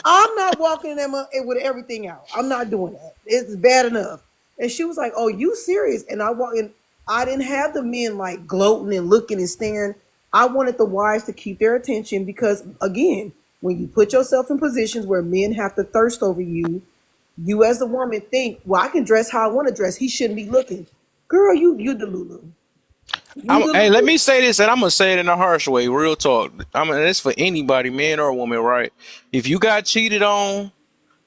I'm not walking them up with everything out. I'm not doing that. It's bad enough. And she was like, "Oh, you serious?" And I walked in. I didn't have the men like gloating and looking and staring. I wanted the wives to keep their attention because, again, when you put yourself in positions where men have to thirst over you, you as a woman think, "Well, I can dress how I want to dress. He shouldn't be looking." Girl, you delulu. You Hey, let delulu. me say this, and I'm gonna say it in a harsh way. Real talk. I mean, it's for anybody, man or woman, right? If you got cheated on,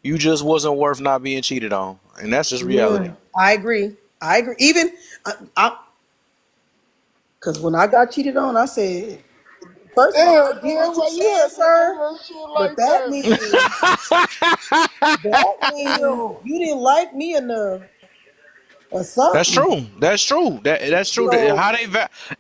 you just wasn't worth not being cheated on, and that's just reality. I agree. I agree. Even because when I got cheated on, I said, first of all, I Damn, get dear, what you're why you saying, had to say sir, that shit but like that? that means Damn. you didn't like me enough or That's something. true. That's true. That's true. So How they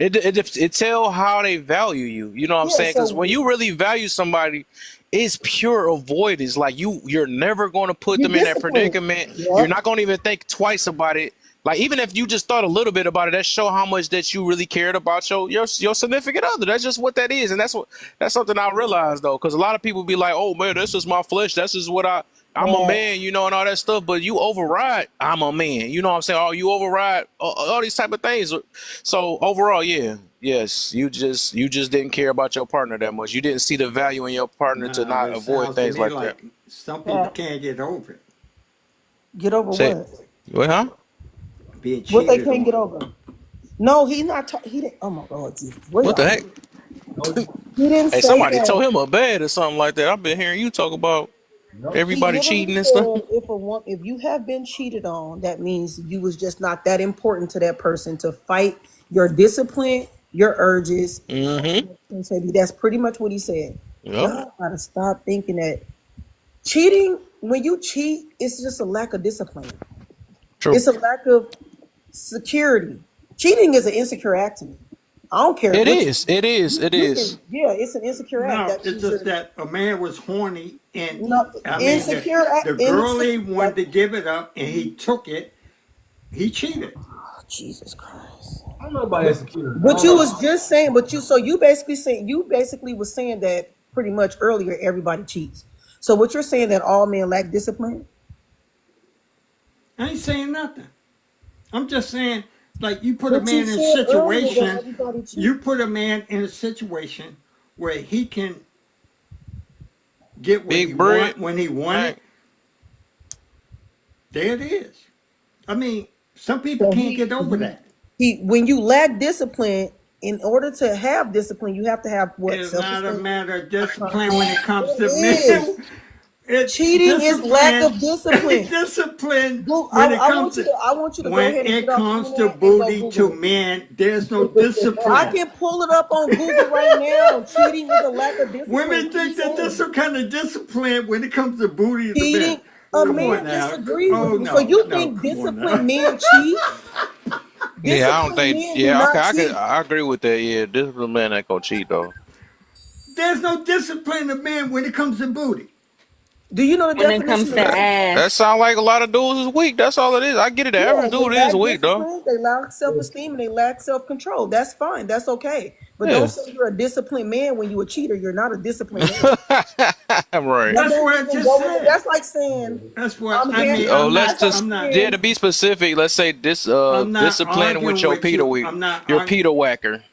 it tell how they value you. You know what I'm yeah, saying? Because so when you really value somebody, it's pure avoidance. Like you're never going to put you're them in that disciplined. predicament. You're Yep. not going to even think twice about it. Like even if you just thought a little bit about it, that show how much that you really cared about your significant other. That's just what that is, and that's something I realized though, because a lot of people be like, "Oh man, this is my flesh. This is what I'm a man," and all that stuff. But you override, "I'm a man." You know what I'm saying? Oh, you override all these type of things. So overall, yeah, yes, you just didn't care about your partner that much. You didn't see the value in your partner to Nah, not that avoid sounds to things me like that. like some people Yeah. can't get over it, Get over Say, what? what, huh? being What they cheated can't get on. over. No, he not. He didn't. Oh my Lord Jesus, where What the y'all? heck? No, He didn't Hey, say somebody told that. him a bed or something like that. I've been hearing you talk about no. He everybody literally cheating and stuff. said, if you have been cheated on, that means you was just not that important to that person to fight your discipline, your urges. Mm-hmm. And so that's pretty much what he said. Yep. Y'all gotta stop thinking that cheating. When you cheat, it's just a lack of discipline. True. It's a lack of security. Cheating is an insecure act to me. I don't care It what is. It is. It you is. can. Yeah, it's an insecure act. No, That it's means just you're that a man was horny, and not I mean insecure. the Insecure. girlie wanted Like, to give it up, and he took it. He cheated. oh, Jesus Christ. I don't know about insecure. I But don't you know. was just saying, you basically was saying that pretty much earlier everybody cheats. So what you're saying that all men lack discipline? I ain't saying nothing. I'm just saying, like you put a But you man in a said earlier that situation, everybody you cheats. put a man in a situation where he can get what he Big bread. want when he want Right. it. There it is. I mean, some people So can't get over that. he when you lack discipline, in order to have discipline, you have to have what? It's not a Self-esteem. matter of Accountability. discipline when it comes It to men. is. It Cheating is lack discipline, of discipline. discipline Go, when it comes to I want you to go when ahead and it get off the comes to internet and go booty Google to it. men. There's no I discipline. can pull it up on Google right now. Cheating is a lack of discipline. Women What are you think that there's saying? some kind of discipline when it comes to booty to men. Cheating, a Come on man now. disagree Oh with me. So no, you no, think come on now. disciplined men cheat? Yeah, I don't Disciplined think. men do Yeah, okay, not cheat. I agree with that. Yeah, this is a man that gonna cheat though. There's no discipline of men when it comes to booty. Do you know the When it definition comes of to That discipline? that ass, sound like a lot of dudes is weak. That's all it is. I get it. The Yeah, average they dude is lack weak though. discipline, they lack self-esteem, and they lack self-control. That's fine. That's okay. But don't Yeah. say you're a disciplined man when you're a cheater. You're not a disciplined man. Right. That That's don't what I even just go with it. said. That's like saying That's what I hand. mean. Oh, let's That's like just I'm not yeah to saying be specific. Let's say this I'm not discipline with arguing your with Peter you. week, I'm not your arguing. Peter whacker.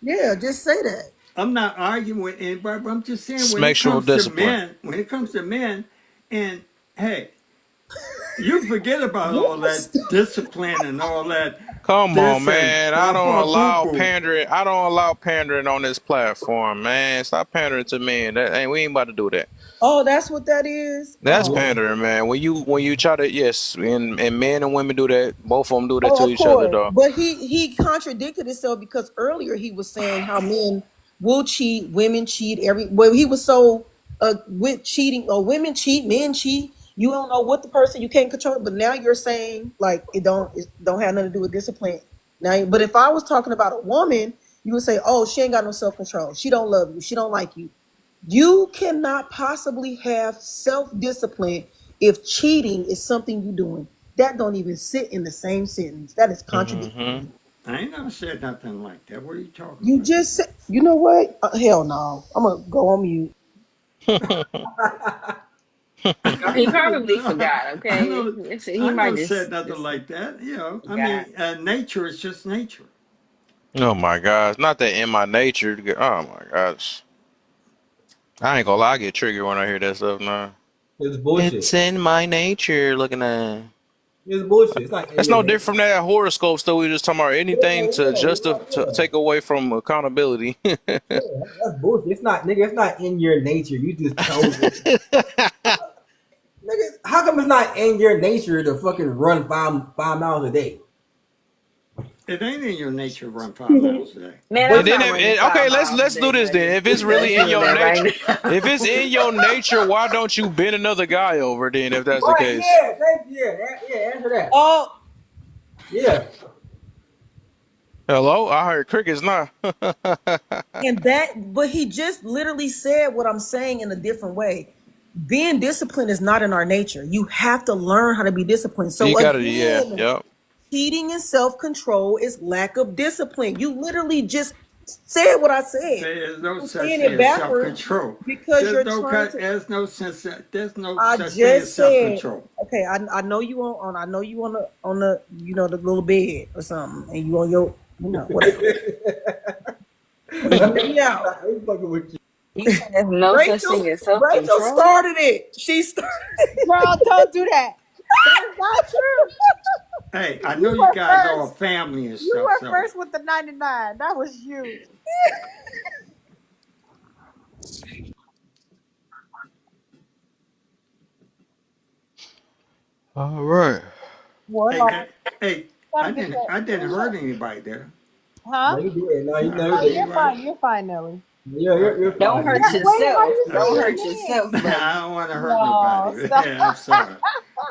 yeah. Just say that. I'm not arguing with anybody, but I'm just saying Sexual discipline. when it comes to men, and hey, you forget about all Yes. that discipline and all that Come on, this and man. I blah don't blah boo allow boo. pandering. I don't allow pandering on this platform, man. Stop pandering to men. That ain't we ain't about to do that. Oh, that's what that is. That's Yeah. Oh. pandering, man. When you try to yes, and men and women do that. Both of them do that Oh, to of each other, course. dog. But he contradicted himself because earlier he was saying how men will cheat, women cheat, well he was so with cheating or women cheat, men cheat. You don't know what the person you can't control, but now you're saying like it don't have nothing to do with discipline. Now, but if I was talking about a woman, you would say, "Oh, she ain't got no self-control. She don't love you. She don't like you." You cannot possibly have self-discipline if cheating is something you're doing. That don't even sit in the same sentence. That is Hmm. contradictory. I ain't never said nothing like that. What are you talking You about? just said, you know what? Hell no. I'm gonna go on mute. I He never, probably forgot. I Okay, know, he I might never said nothing just like that. You know, I forgot. mean, nature is just nature. Oh my gosh, not that in my nature. Oh my gosh, I ain't gonna lie. I get triggered when I hear that stuff. Nah, It's bullshit. it's in my nature. Looking at. It's bullshit. It's not in That's your no nature. different from that horoscope stuff we just talking about. Anything Yeah, to yeah, just to yeah. take away from accountability. That's bullshit. It's not, nigga. It's not in your nature. You just chose it. Nigga, how come it's not in your nature to fucking run 5 miles a day? It ain't in your nature to run 5 miles a day. Man, And I'm But then not running okay, five let's miles a let's do day, this then. buddy. If it's I'm really in doing your that right nature, if now. it's in your nature, why don't you bend another guy over then? If that's the right, case. yeah, thank you. Yeah, answer that. Oh, Yeah. Hello, I heard crickets now. and that, but he just literally said what I'm saying in a different way. Being disciplined is not in our nature. You have to learn how to be disciplined. You So gotta, yeah, again, yep. cheating and self-control is lack of discipline. You literally just said what I said. There is no You're such saying thing it as backwards self-control. because you're trying to. There's no I such thing as just said, self-control. okay. I know you on. I know you on the the little bed or something, and you on your whatever. But hear me out. I ain't fucking with you. You said there's no such Rachel thing as Rachel self-control? started it. She started. Girl, don't do that. That's not true. Hey, I know You you were guys all first. family and You stuff, were so first with the 99. That was you. All right. hey, Warlock. hey, Gotta get that. I Where didn't you hurt at? anybody, did I? Huh? No, you did. No, No, you I know didn't you No, hurt did. you're anybody. fine. You're fine, Nelly. You're Okay. Don't fine, hurt nigga. Wait, how do yourself. you say Don't Okay. your hurt name? yourself, buddy. I don't want to hurt No, nobody. stop. I'm sorry.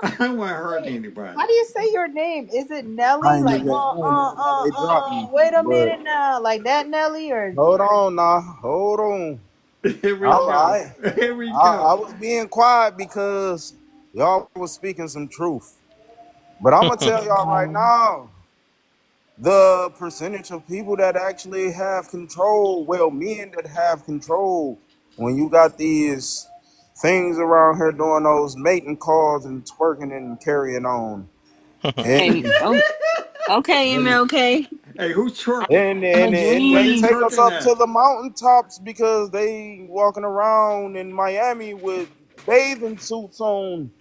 I don't want to hurt anybody. How do you say your name? Is it I Nelly? ain't Like, even, I ain't even know they dropped me. wait a But minute now. Like that Nelly or hold on now, hold on. Here we I'm go. I Here we I go. was being quiet because y'all was speaking some truth. But I'm gonna tell y'all right now, the percentage of people that actually have control, well, men that have control, when you got these things around here doing those mating calls and twerking and carrying on, Hey, and oh, okay, and MLK. Hey, who's twerking? and Where they they Madrid. take us twerking up at? to the mountaintops because they walking around in Miami with bathing suits on,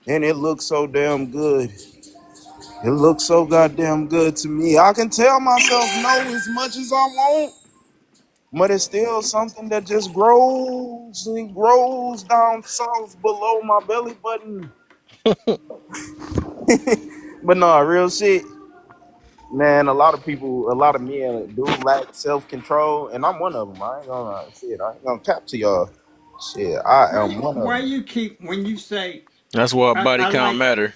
and it looks so damn good. It looks so goddamn good to me. I can tell myself no as much as I want, but it's still something that just grows and grows down south below my belly button. But no, real shit, man. A lot of people, a lot of men do lack self control, and I'm one of them. I ain't gonna shit. I ain't gonna cap to y'all. Shit, I am one of Why them. you keep when you say That's why body I count like matter.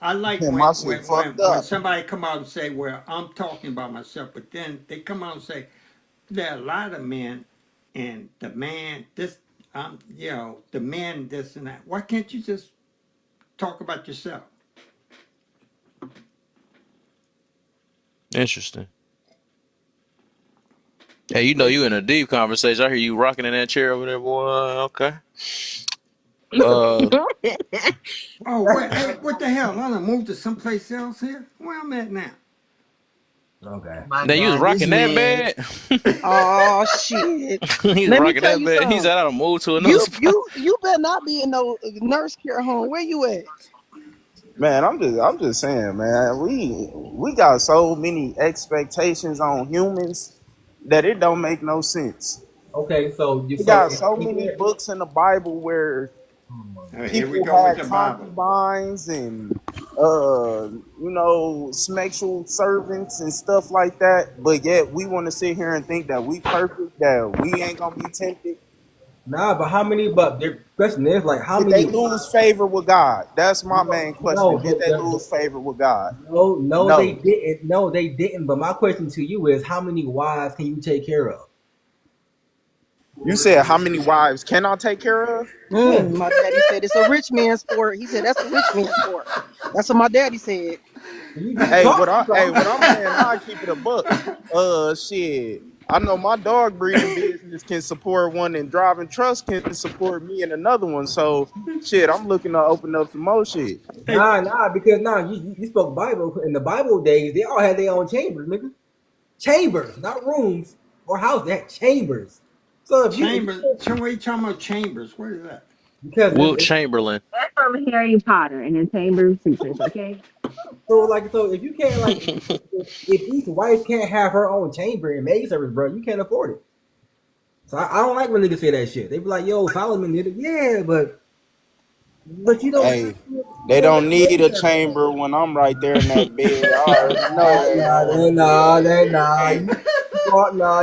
I like Man, my shit fucked when up. somebody come out and say, "Well, I'm talking about myself," but then they come out and say, "There are a lot of men, and the man this, the man this and that." Why can't you just talk about yourself? Interesting. Hey, you know you in a deep conversation. I hear you rocking in that chair over there, boy. Okay. Uh, Oh, wait, hey, what the hell? I done moved to someplace else here. Where I'm at now? Okay. My Now you was God, this rocking that man. bad. Oh shit. He's Let me rocking tell that you bad. He's something. out of move to another You spot. you you better not be in no nurse care home. Where you at? Man, I'm just saying, man. We got so many expectations on humans that it don't make no sense. Okay, so you We so got if so if many there, books in the Bible where oh my Here we people go with had the Bible. concubines and sexual servants and stuff like that, but yet we want to sit here and think that we perfect, that we ain't gonna be tempted. nah, but how many? But the question is like, how Did many they wives? lose favor with God? That's my No, main no, question. Did but they lose favor with God? no, no, they No. didn't. No, they didn't. But my question to you is, how many wives can you take care of? You said how many wives can I take care of? Yeah, My daddy said it's a rich man's sport. He said that's a rich man's sport. That's what my daddy said. you just talked. So What I'm saying, I keep it a buck. Shit. I know my dog breeding business can support one, and driving trust can support me and another one. So shit, I'm looking to open up some more shit. nah, because you spoke Bible in the Bible days. They all had their own chambers, nigga. Chambers, not rooms or houses. They had chambers. So if Chambers. you So what are you talking about chambers? What is that? because Wilt Chamberlain. That's from Harry Potter and the Chamber of Secrets, okay? so if you can't like if each wife can't have her own chamber and maid service, bro, you can't afford it. So I don't like when niggas say that shit. They be like, "Yo, Solomon did it." Yeah, but you don't Hey, you they don't don't got need maid a service. chamber when I'm right there in that bed. I already know they going through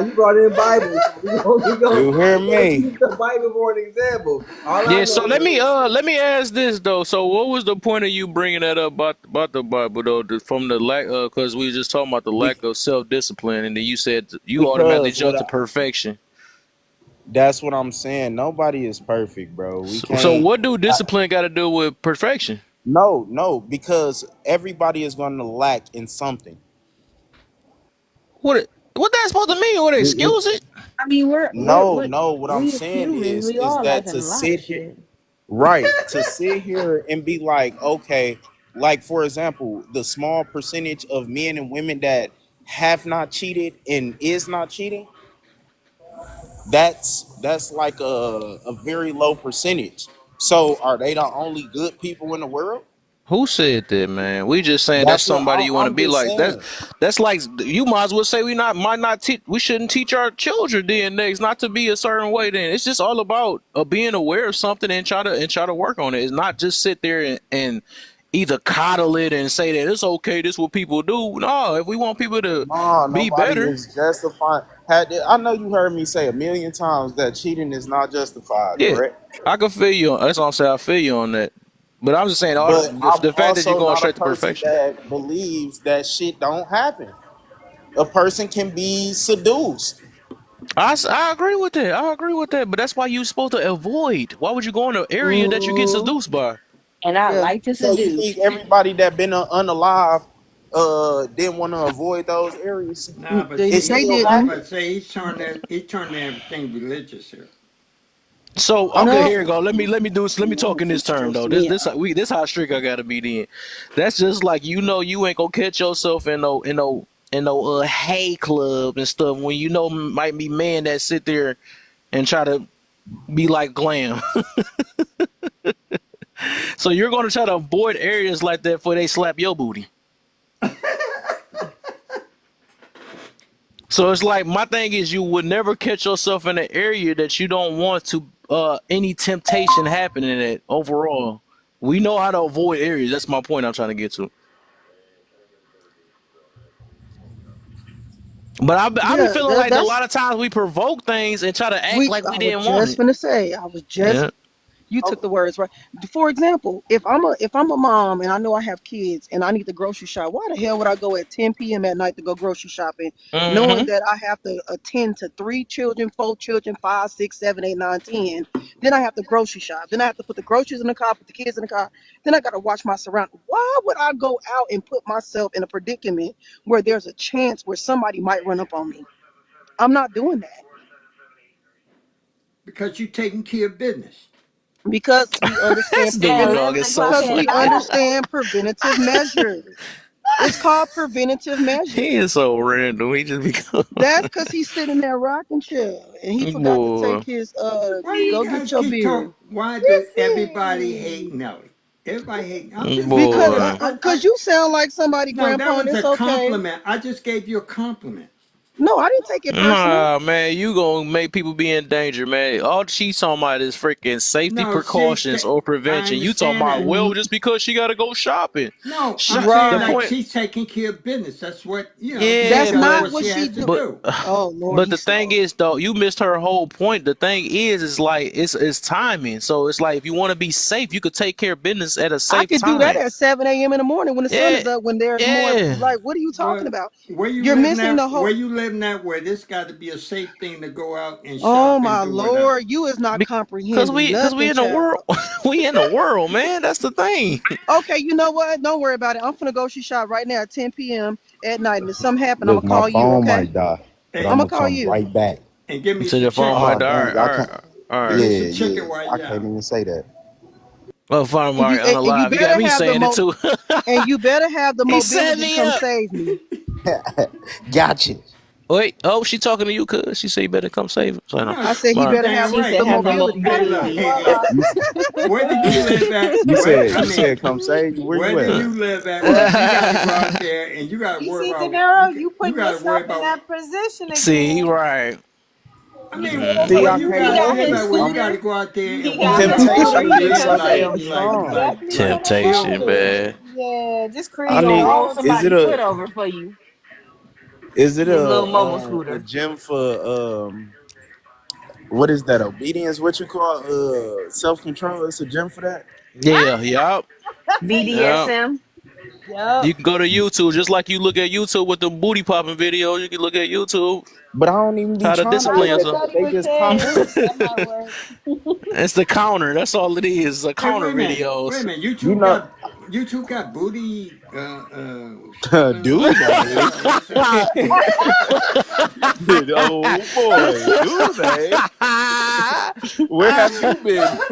You brought in Bible. So You hear we gonna me? use the Bible for an example. All I Yeah, so know is let me ask this though. So what was the point of you bringing that up about the Bible though? From the lack, because we were just talking about the Be- lack of self discipline, and then you said you automatically because jumped to perfection. that's what I'm saying. Nobody is perfect, bro. We So can't. what do discipline got to do with perfection? No, because everybody is going to lack in something. What that's supposed to mean? What we excuse it? I mean, No. What I'm we as saying humans, we is all that liking to a lot of sit here, shit. right? To sit here and be like, okay, like for example, the small percentage of men and women that have not cheated and is not cheating, that's like a very low percentage. So are they the only good people in the world? Who said that, man? We just saying that's That's what somebody you want to I'm be just like. saying. That's like you might as well say we not might not teach. We shouldn't teach our children DNAs not to be a certain way. Then it's just all about being aware of something and try to work on it. It's not just sit there and either coddle it and say that it's okay. This is what people do. No, if we want people to No, be nobody better, is justifying. I know you heard me say a million times that cheating is not justified, yeah, correct? I can feel you. That's what I'm saying. I feel you on that. But I'm just saying, But I'm the fact that you're also going not a straight to person perfection. that believes that shit don't happen. A person can be seduced. I agree with that. I agree with that. But that's why you're supposed to avoid. Why would you go in an area that you get Hmm. seduced by? And I Yeah. like to So you think seduce. everybody that been unalive didn't want to avoid those areas? Nah, but It They see, still didn't. but happened. say he's turning everything religious here. So okay, No, here you go. Let me talk no, in this this term stressed though. me out. This how strict I gotta be then. That's just like you ain't gonna catch yourself in no hay club and stuff when you know might be men that sit there and try to be like glam. So you're gonna try to avoid areas like that before they slap your booty. So it's like my thing is you would never catch yourself in an area that you don't want to any temptation happening in it overall. We know how to avoid areas. That's my point I'm trying to get to. But I be Yeah, feeling like a that's lot of times we provoke things and try to act we. like we I was didn't want just it. gonna say. I was just Yeah. You took Okay. the words right. For example, if I'm a mom and I know I have kids and I need to grocery shop, why the hell would I go at 10 p.m. at night to go grocery shopping, knowing Mm-hmm. that I have to attend to three children, four children, five, six, seven, eight, nine, 10. Then I have to grocery shop. Then I have to put the groceries in the car, put the kids in the car. Then I got to watch my surroundings. Why would I go out and put myself in a predicament where there's a chance where somebody might run up on me? I'm not doing that Because you taking care of business. because we This understand dude At dog 11 is so o'clock because at we funny. night. understand preventative measures. It's called preventative He is measures. so random. He just become That's because he's sitting in that rocking chair and he forgot to take boy, his Why you go get guys your keep beer. talking? Why does everybody hate Listen. Nelly? Everybody hate. I'm just saying. Because boy. you sound like somebody, No, that grandpa, and was it's a okay. compliment. I just gave you a compliment. No, I didn't take it personal. Nah, man, you gonna make people be in danger, man. All she's talking about is freaking safety No, precautions or I prevention. You talking understand about, that. well, just because she gotta go shopping. No, I'm saying The like Right. point, she's taking care of business. That's what she yeah, That's does not what but what she she has to do. but do. Oh Lord, but the he's thing slow. is though, you missed her whole point. The thing is like it's timing. So it's like if you want to be safe, you could take care of business at a I safe could do that time. at 7 a.m. in the morning when the sun Yeah, is up, when there's more, yeah. like, what are you talking But about? where you You're live missing now, the whole. where this got to be a safe thing to go out and Oh shop and my do whatever. Lord, you is not Because comprehending we nothing, in the world, child. we in the world, man. That's the thing. Okay, you know what? Don't worry about it. I'm finna go shop right now at 10 p.m. at night. And if something happen, I'm Look, gonna my call you, phone okay? might die, but I'm Hey, I'm gonna gonna call come you. right back. and give me To some the phone chicken. might Oh die. dang, I can't. All Give right. me Yeah, some chicken yeah. while I you can't at it. even say that. Well, fine, And you Mario, and you unalive. You got better me have the saying it mo too. and you better have the He set mobility to me come up. save me. Gotcha. Wait, oh, she talking to you, cuz she said you better come save him. So no, No, I said he you Mario. better damn have She right. said the have the mobility. Hey, look, mobility. hey, look. You, Where do you live at? you Where said I mean, come save you. Where where you do at? you live at? Where you got to go out there and you got to You worry see, De about Niro, you you putting got to worry yourself in about. that position See, he again. right. I You mean, see, See, where I you can't He guys got help live his it. at where you I'm got to scooter. go out there He and got worry his about scooter. temptation He everything is finna something like save I'm you. like strong. like definitely like finna chill save Temptation, with. you. man. Yeah, just I He create gonna need. roll all Is type it somebody of a? foot shit. over for you. Is it His little mobile a scooter. gym for what is that? Obedience? What you call self control? It's a gym for that. Yeah, yup, yup. BDSM. You Yup. can go to YouTube just like you look at YouTube with the booty popping videos. You can look at YouTube But I don't even be how to trying to Not discipline do what that yourself. though. Daddy They would just pop say. up. That might work. It's the counter. That's all it is. The Hey, counter wait a videos. minute. You know, You two got booty something do like that. they? What's that? Oh boy, do they? Where have you been?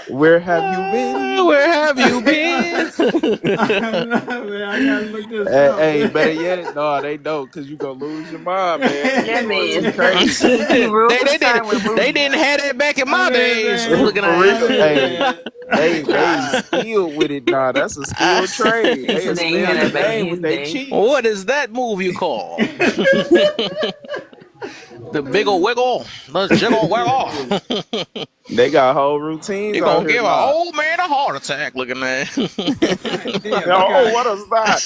Where have you been? Where have you been? I'm not, man. I gotta look this Hey, up, hey, man. better yet, no, they don't, cause you gonna lose your mind, man. These That boys is man, crazy. he real they didn't concerned with they booty. didn't have that back in I my mean, days. man. Looking For at I real. mean, Hey, man. they skilled with it. Nah, that's a skilled trade. He They'll said they ain't spell had your that back in name with his their day. cheeks. what is that move you call? The big ol' wiggle. Let's jiggle wiggle. They got whole routines You out gonna here give an now. old man a heart attack looking at. God damn, you Oh, guys. what a spot.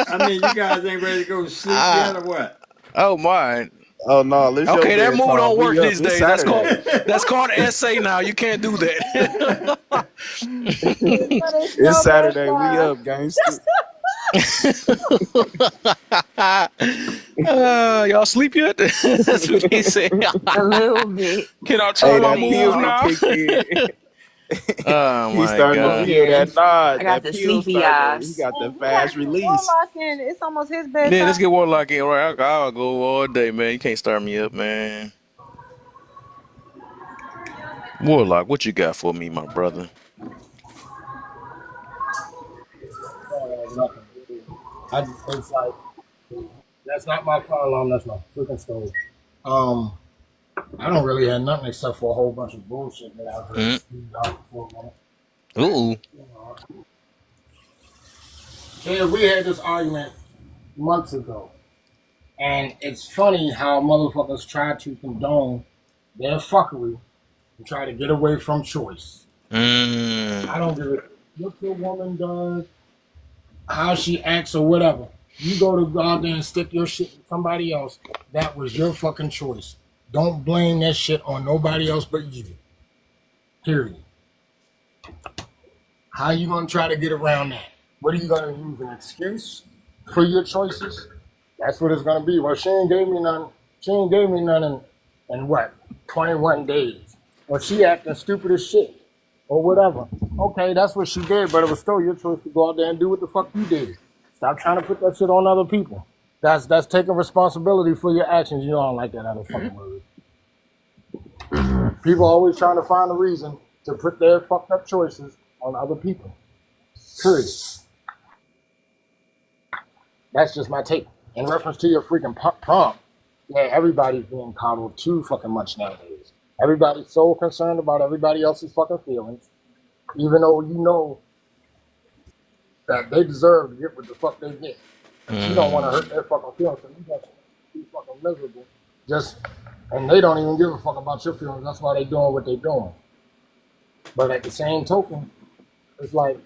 I mean, you guys ain't ready to go to sleep yet, Ah, or what? oh my. Oh no, it's your Okay, that move bedtime. don't work We up. these It's days. Saturday. That's called an essay now. You can't do that. But it's It's your Saturday. We bedtime. up, gangster. Y'all sleep yet? That's what he said. A little bit. Can I Hey, try my Little that bit, move pills done y'all. now? kicked in. Oh He's my starting to Oh god. feel yeah. that I nod. got That the pill sleepy starting to. He eyes. got Hey, the we gotta fast get release. Warlock in. It's almost his Yeah, let's bedtime. get Warlock in. Right, I'll go all day, man. You can't start me up, man. Warlock, what you got for me, my brother? Nothing. It's like that's not my fire alarm. That's my freaking stove. Um, I don't really have nothing except for a whole bunch of bullshit that I've heard Mm. spewed out before. Man. Ooh. You know, yeah, we had this argument months ago, and it's funny how motherfuckers try to condone their fuckery and try to get away from choice. I Mm. don't give a what your woman does, how she acts, or whatever. You go to go out there and stick your shit with somebody else. That was your fucking choice. Don't blame that shit on nobody else but you. Period. How you gonna try to get around that? What are you gonna use an excuse for your choices? That's what it's gonna be. Well, she ain't gave me none. She ain't gave me none in what 21 days. Or she acting stupid as shit, or whatever. Okay, that's what she did, but it was still your choice to go out there and do what the fuck you did. Stop trying to put that shit on other people. That's taking responsibility for your actions. You know I don't like that other fucking word. People always trying to find a reason to put their fucked up choices on other people. Period. That's just my take. In reference to your freaking prompt, yeah, everybody's being coddled too fucking much nowadays. Everybody's so concerned about everybody else's fucking feelings, even though you know that they deserve to get what the fuck they get. But you don't want to Mm. hurt their fucking feelings, so you got to be fucking miserable. Just and they don't even give a fuck about your feelings. That's why they doing what they doing. But at the same token, it's like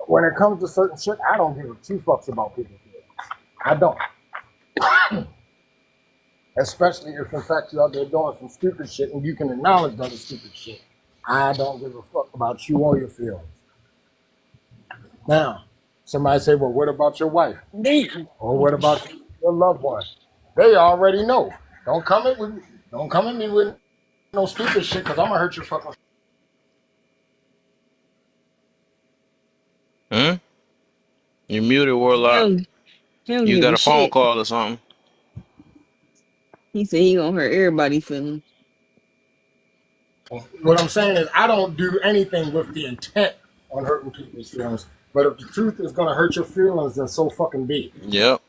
when it comes to certain shit, I don't give a two fucks about people's feelings. I don't. Especially if in fact you're out there doing some stupid shit and you can acknowledge that it's stupid shit. I don't give a fuck about you or your feelings. Now, somebody say, well, what about your wife? Or what about your loved one? They already know. Don't come at me with no stupid shit because I'm gonna hurt your fucking. Hmm? You muted, Warlock. He don't You give got a a phone shit. call or something? He said he gonna hurt everybody's feelings. What I'm saying is I don't do anything with the intent on hurting people's feelings. But if the truth is gonna hurt your feelings, then so fucking be it. Yep.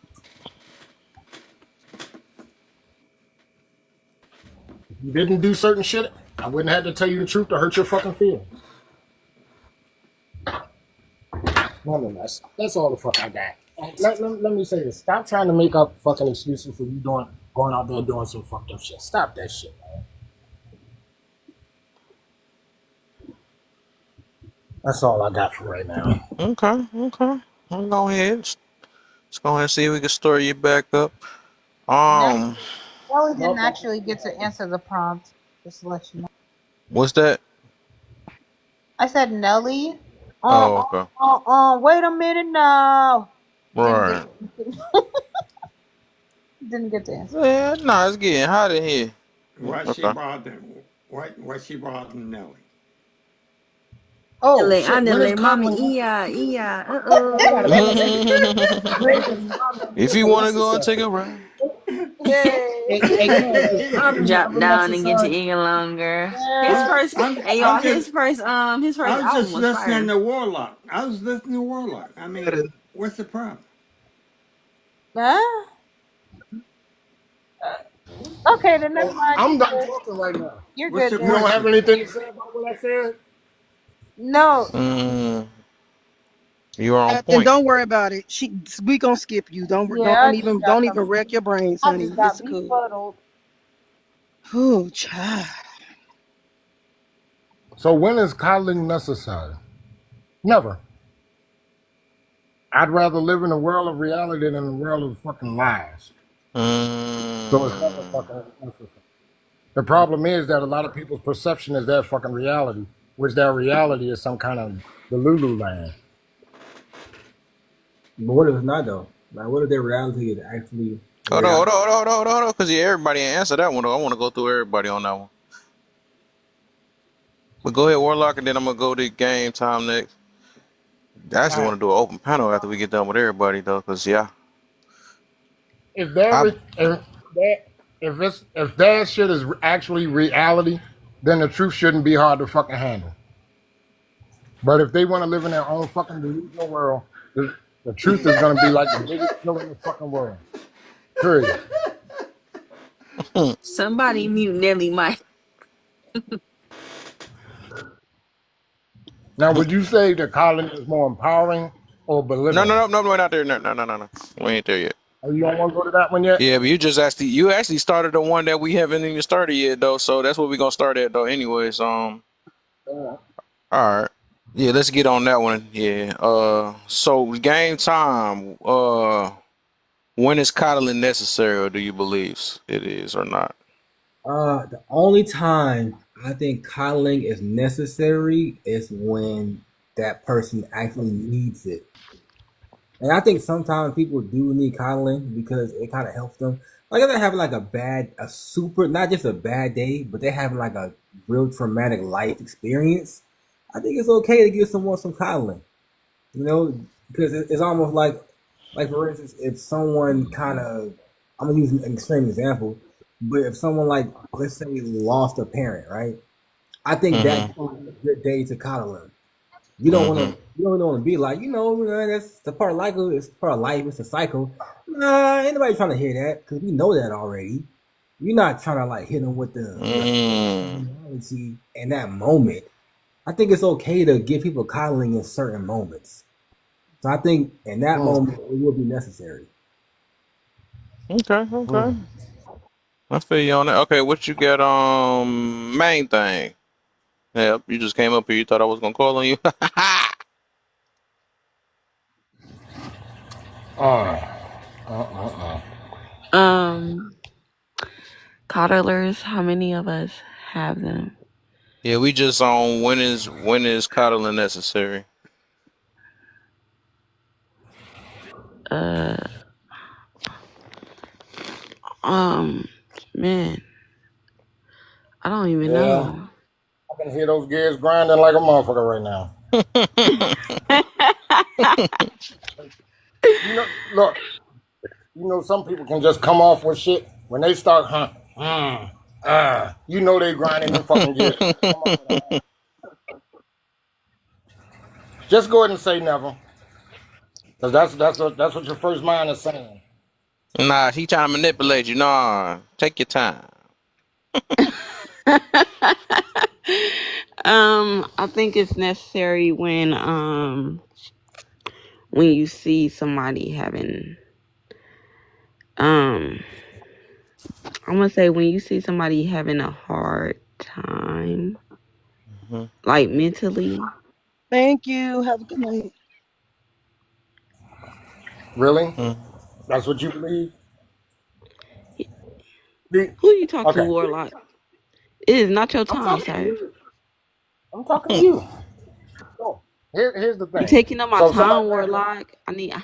If you didn't do certain shit, I wouldn't have to tell you the truth to hurt your fucking feelings. Nonetheless, that's all the fuck I got. And let me say this. Stop trying to make up fucking excuses for you going out there doing some fucked up shit. Stop that shit, man. That's all I got for right now. Okay, okay. I'll go ahead. Let's go ahead and see if we can store you back up. Nelly, Um, Nelly didn't Nope. actually get to answer the prompt. Just to let you know. what's that? I said Nelly. Oh, okay. Wait a minute now. Didn't get Right. didn't get to answer. Yeah, nah, it's getting hot in here. What she Okay. bothering? What she bothering Nelly? Oh Like, I shit, done when is like, mommy, coddling? I got it. uh-uh. When is coddling If you ever want to go and take necessary? a ride. Yay. Hey, cuz, is coddling Drop ever down and get your necessary? eagle longer. His Yeah. first, hey y'all, I'm just his first I was album just was listening fire. to Warlock. I was listening to Warlock. I mean, what's the problem? Huh? Okay, then never Well, mind. I'm You're done good. talking right now. You're What's good the You then. don't have question? anything to say about what I said? No. Mm, you're on And point. don't worry about it. We gonna skip you. Yeah, I just got Don't even conf- wreck your brains, I just honey. got It's cool. befuddled. Oh, child. So when is coddling necessary? Never. I'd rather live in a world of reality than a world of fucking lies. So it's never Mm, fucking necessary. The problem is that a lot of people's perception is their fucking reality, which their reality is some kind of the Lulu land. But what if it's not though? Like, what if their reality is actually hold on, hold reality? on, hold on, hold on, hold on, because yeah, everybody ain't answer that one. Though. I want to go through everybody on that one. But go ahead, Warlock, and then I'm gonna go to game time next. I All actually right. want to do an open panel after we get done with everybody, though, because yeah, If there I is, if that shit is actually reality, then the truth shouldn't be hard to fucking handle. But if they want to live in their own fucking delusional world, the truth is going to be like the biggest killer in the fucking world. Period. no, Somebody mute Nelly Mike. Now, would you say that Colin is more empowering or no, belittling? no, no, we're not there. No, no, no, no, no. We ain't there yet. Oh, you don't want to go to that one yet? Yeah, but you actually started the one that we haven't even started yet, though. So that's what we're gonna start at, though. Anyways, all right. Yeah, let's get on that one. Yeah. So game time. When is coddling necessary, or do you believe it is or not? The only time I think coddling is necessary is when that person actually needs it. And I think sometimes people do need coddling because it kind of helps them. Like if they're having like a super, not just a bad day, but they're having like a real traumatic life experience. I think it's okay to give someone some coddling, you know, because it's almost like for instance, if someone kind of, I'm gonna use an extreme example, but if someone like, let's say, lost a parent, right? I think that Mm-hmm. could be a good day to coddle them. You don't want Mm-hmm. to. You don't really want to be like, that's the part of life. It's part of life. It's a cycle. Nah, ain't nobody trying to hear that because we know that already. You're not trying to like hit them with the Mm. reality in that moment. I think it's okay to give people coddling in certain moments. So I think in that Mm, moment it will be necessary. Okay, okay. mm. I feel you on that. Okay, what you got? Main thing. Yep, you just came up here. You thought I was gonna call on you. Uh, uh. Um, Coddlers, how many of us have them? Yeah, we just on when is coddling necessary. Uh, um, man, I don't even Yeah, know. I can hear those gears grinding like a motherfucker right now. Look, some people can just come off with shit when they start, they grinding them fucking gears. Come up with just go ahead and say never, because that's what your first mind is saying. Nah, he trying to manipulate you. Nah, take your time. I think it's necessary when you see somebody having um I'm gonna say when you see somebody having a hard time, Hmm. like mentally. Thank you. Have a good night. Really? Hmm. That's what you believe? Who you talk to, Okay. Warlock? It is not your I'm time, talking to sir. you. I'm talking to you. So here's the You thing. taking up my So somebody time, has a. Warlock. I need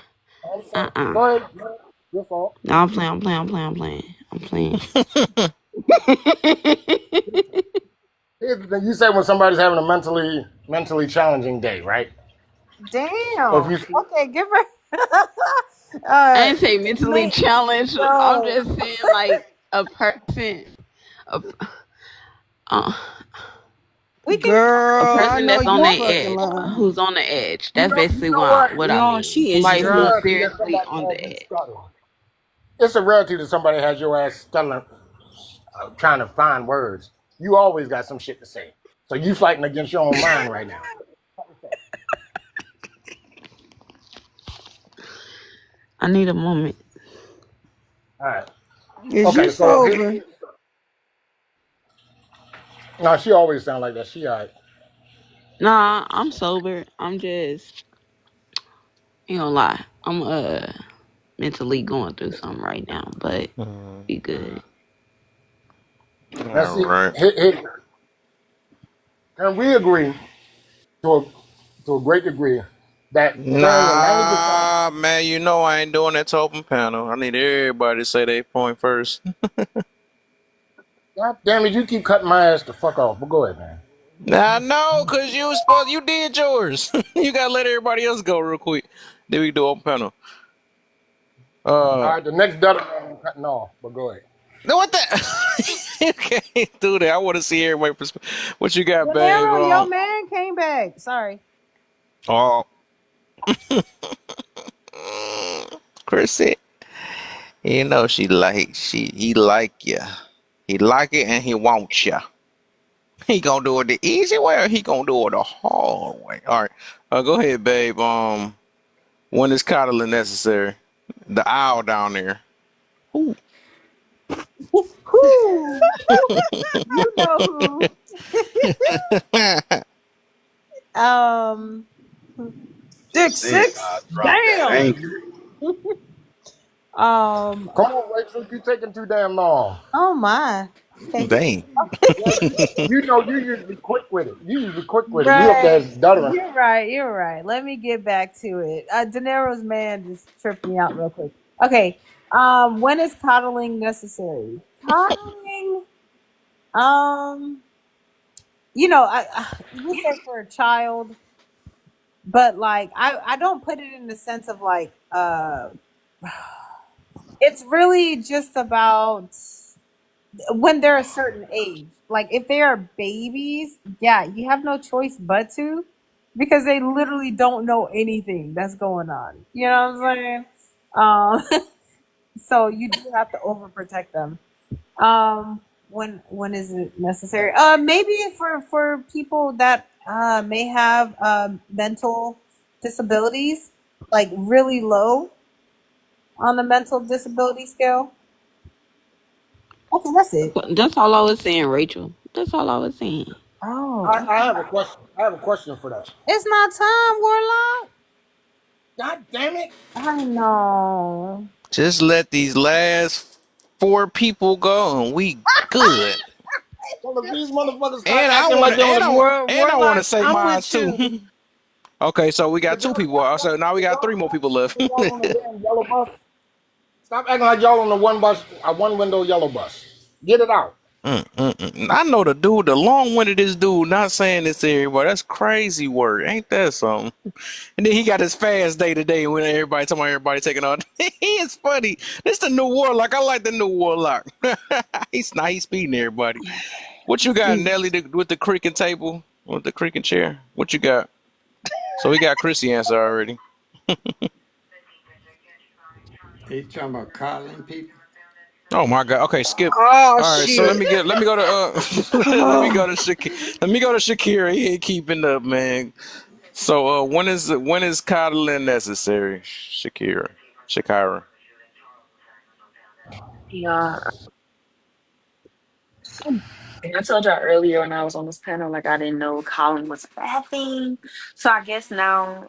I'm saying, uh-uh. go ahead. Your fault. No, I'm playing, I'm playing, I'm playing, I'm playing. I'm playing. Here's the thing. You say when somebody's having a mentally challenging day, right? Or if Damn. you see, Okay, give her. I uh, ain't say mentally me. challenged. I'm No, just saying like a person, a, uh, we can. a girl, I person know that's on you their fucking edge, lying. who's on the edge. you That's know, you basically know what what? what I No, mean. she It's is Somebody a who's drunk. rarity that seriously somebody on has the you edge. stuttering. It's a rarity that somebody has your ass stuttering, trying to find words. You always got some shit to say. So you fighting against your own mind right now. I need a moment. All right. Is you Okay. So sober? no, she always sound like that. She all right. Nah, I'm sober. I'm just, you know, lie. I'm mentally going through something right now, but Mm. be good. Now All see, right. can we agree to a great degree that during the 90%. Nah, man, you know I ain't doing that to open panel. I need everybody to say their point first. God damn it, you keep cutting my ass the fuck off. But go ahead, man. Nah, no, cause you did yours. You gotta let everybody else go real quick. Then we do open panel. All Uh, right, the next data man I'm cutting off, but go ahead. no, what the? You can't do that. I want to see everybody. What you got, De babe? Niro, your man came back. Sorry. Oh, Chrissy, you know he like you. He like it and he wants you. He gonna do it the easy way or he gonna do it the hard way. All right, go ahead, babe. When is coddling necessary? The owl down there. Ooh. Who? You know who? That's Six it. six. God dropped that Damn. anchor. Um. Come on, Rachel, you taking too damn long. Oh my. Okay. Dang. Yeah, you know you usually quick with it. You usually quick with it. You up there Right. stuttering. You're right. You're right. Let me get back to it. De Niro's man just tripped me out real quick. Okay. When is coddling necessary? Coddling. Um. You say for a child, but like I don't put it in the sense of like it's really just about when they're a certain age. Like if they are babies, yeah, you have no choice but to. because they literally don't know anything that's going on. You know what I'm saying? So you do have to overprotect them. When is it necessary? Maybe for people that may have mental disabilities, like really low on the mental disability scale. Okay, that's it. That's all I was saying, Rachel. That's all I was saying. Oh, I okay. have a question. I have a question for that. It's not time, Warlock. God damn it! I know. Just let these last four people go, and we good. Well, if these motherfuckers start And I acting want like to, they on the and I want to Warlock, say I'm mine with too. you. Okay, so we got if two y'all, people. So now we got three more people left. if y'all on the damn yellow bus, stop acting like y'all on the one bus, a one window yellow bus. Get it out. I know the dude, the long-winded this dude, not saying this to everybody. That's crazy work. Ain't that something? And then he got his fast day today when everybody talking about everybody taking on. He is funny. This the new warlock. I like the new warlock. He's speeding everybody. What you got, Nelly, with the creaking table? With the creaking chair? What you got? So we got Chrissy answer already. He's talking about coddling people. Oh my God. Okay, skip. Oh All right, so let shit. me get let me go to let me go to Shakira. He ain't keeping up, man. So when is coddling necessary? Shakira. Yeah, and I told y'all earlier when I was on this panel, like I didn't know Colin was a bad thing. So I guess now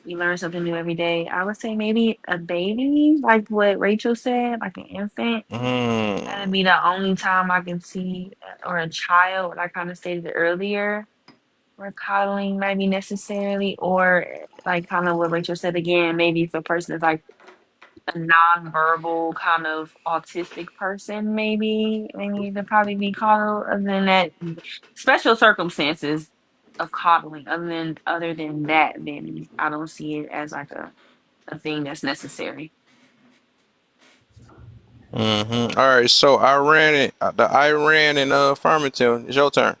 you learn something new every day. I would say maybe a baby, like what Rachel said, like an infant. That'd Mm, be the only time I can see, or a child, what I kind of stated earlier, where coddling might be necessarily, or like kind of what Rachel said again, maybe if a person is like a non-verbal kind of autistic person, maybe they'll probably be coddled. Other than that, special circumstances of coddling. Other than that, then I don't see it as like a thing that's necessary. All right, so Iran and Farmington. It's your turn.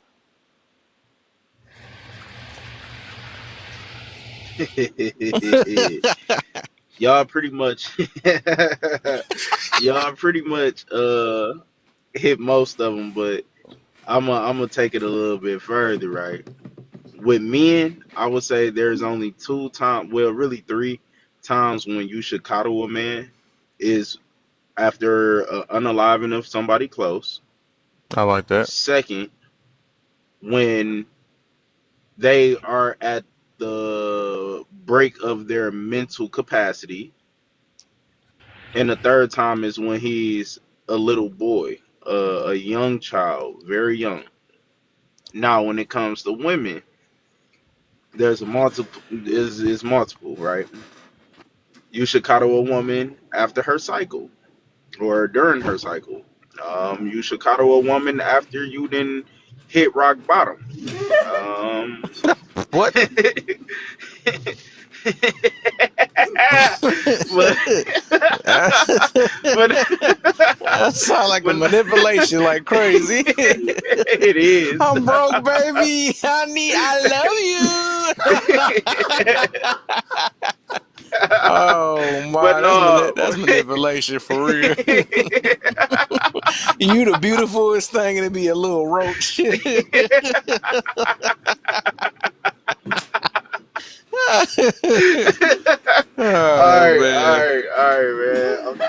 y'all pretty much y'all pretty much hit most of them, but I'm gonna take it a little bit further, right? With men, I would say there's only two times, well, really three times when you should coddle a man is after unaliving of somebody close. I like that. Second, when they are at the break of their mental capacity, and the third time is when he's a little boy, a young child, very young. Now, when it comes to women, there's a multiple is multiple, right? You should coddle a woman after her cycle or during her cycle. You should coddle a woman after you didn't hit rock bottom. Um, What? but but That sound like a but manipulation like crazy. it is. I'm broke, baby. I love you. Oh But my, no. that's manipulation for real. You the beautifulest thing and it be a little roach. Oh man. All right, man.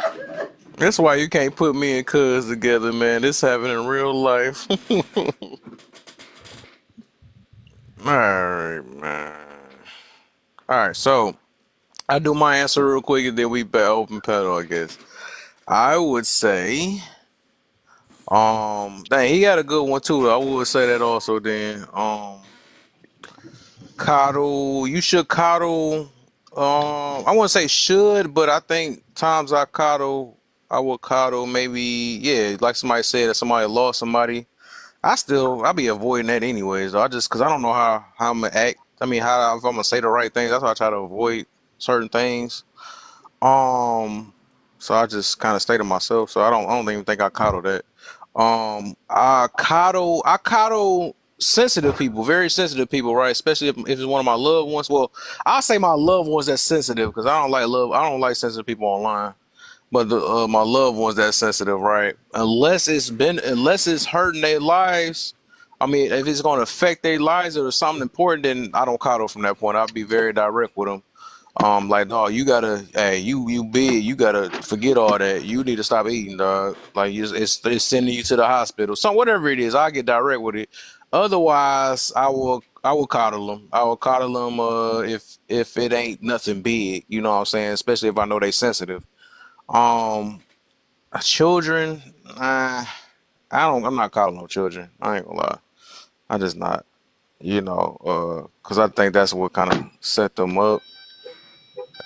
That's why you can't put me and Cuz together, man. This happening in real life. Alright, man. Alright, so I do my answer real quick and then we bet open pedal, I guess. I would say, dang, he got a good one too. I would say that also. Then, coddle. You should coddle. I wouldn't say should, but I think times I coddle, I would coddle maybe. Yeah, like somebody said, if somebody lost somebody, I be avoiding that anyways. I just because I don't know how I'm gonna act. I mean, how if I'm gonna say the right things. That's why I try to avoid certain things. Um, so I just kind of stay to myself. So I don't even think I coddle that. I coddle. sensitive people, very sensitive people, right? Especially if it's one of my loved ones. Well, I say my loved ones that's sensitive because I don't like sensitive people online. But my loved ones that's sensitive, right? Unless it's hurting their lives. I mean, if it's going to affect their lives or something important, then I don't coddle from that point. I'll be very direct with them. Like, no, you gotta, hey, you big, you gotta forget all that. You need to stop eating, dog. Like, it's sending you to the hospital. So whatever it is, I get direct with it. Otherwise, I will coddle them. I will coddle them if it ain't nothing big, you know what I'm saying? Especially if I know they sensitive. Um, children, I'm not coddling no children. I ain't gonna lie. I just not, cause I think that's what kind of set them up.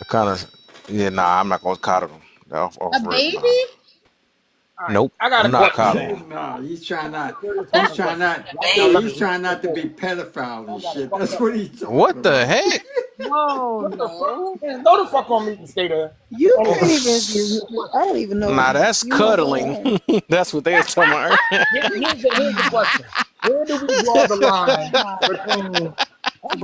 Kind of, yeah, nah, I'm not gonna coddle them. Off A rip, baby? nah. All right, Nope, I got a I'm not question, coddling man. them. No, he's trying not. Serious He's fucking trying question. not. Y'all can't No, let a he's nigga trying not to say be pedophile y'all and got it shit. fucked That's up. what he's talking What the about. heck? Whoa, What the fuck? no. Man, go the fuck on mute and stay there. You Anyway, can't even. the I question. don't even know what Nah, you. that's You know cuddling. what? That's what they was talking about. Here's the question. Where do we draw the line between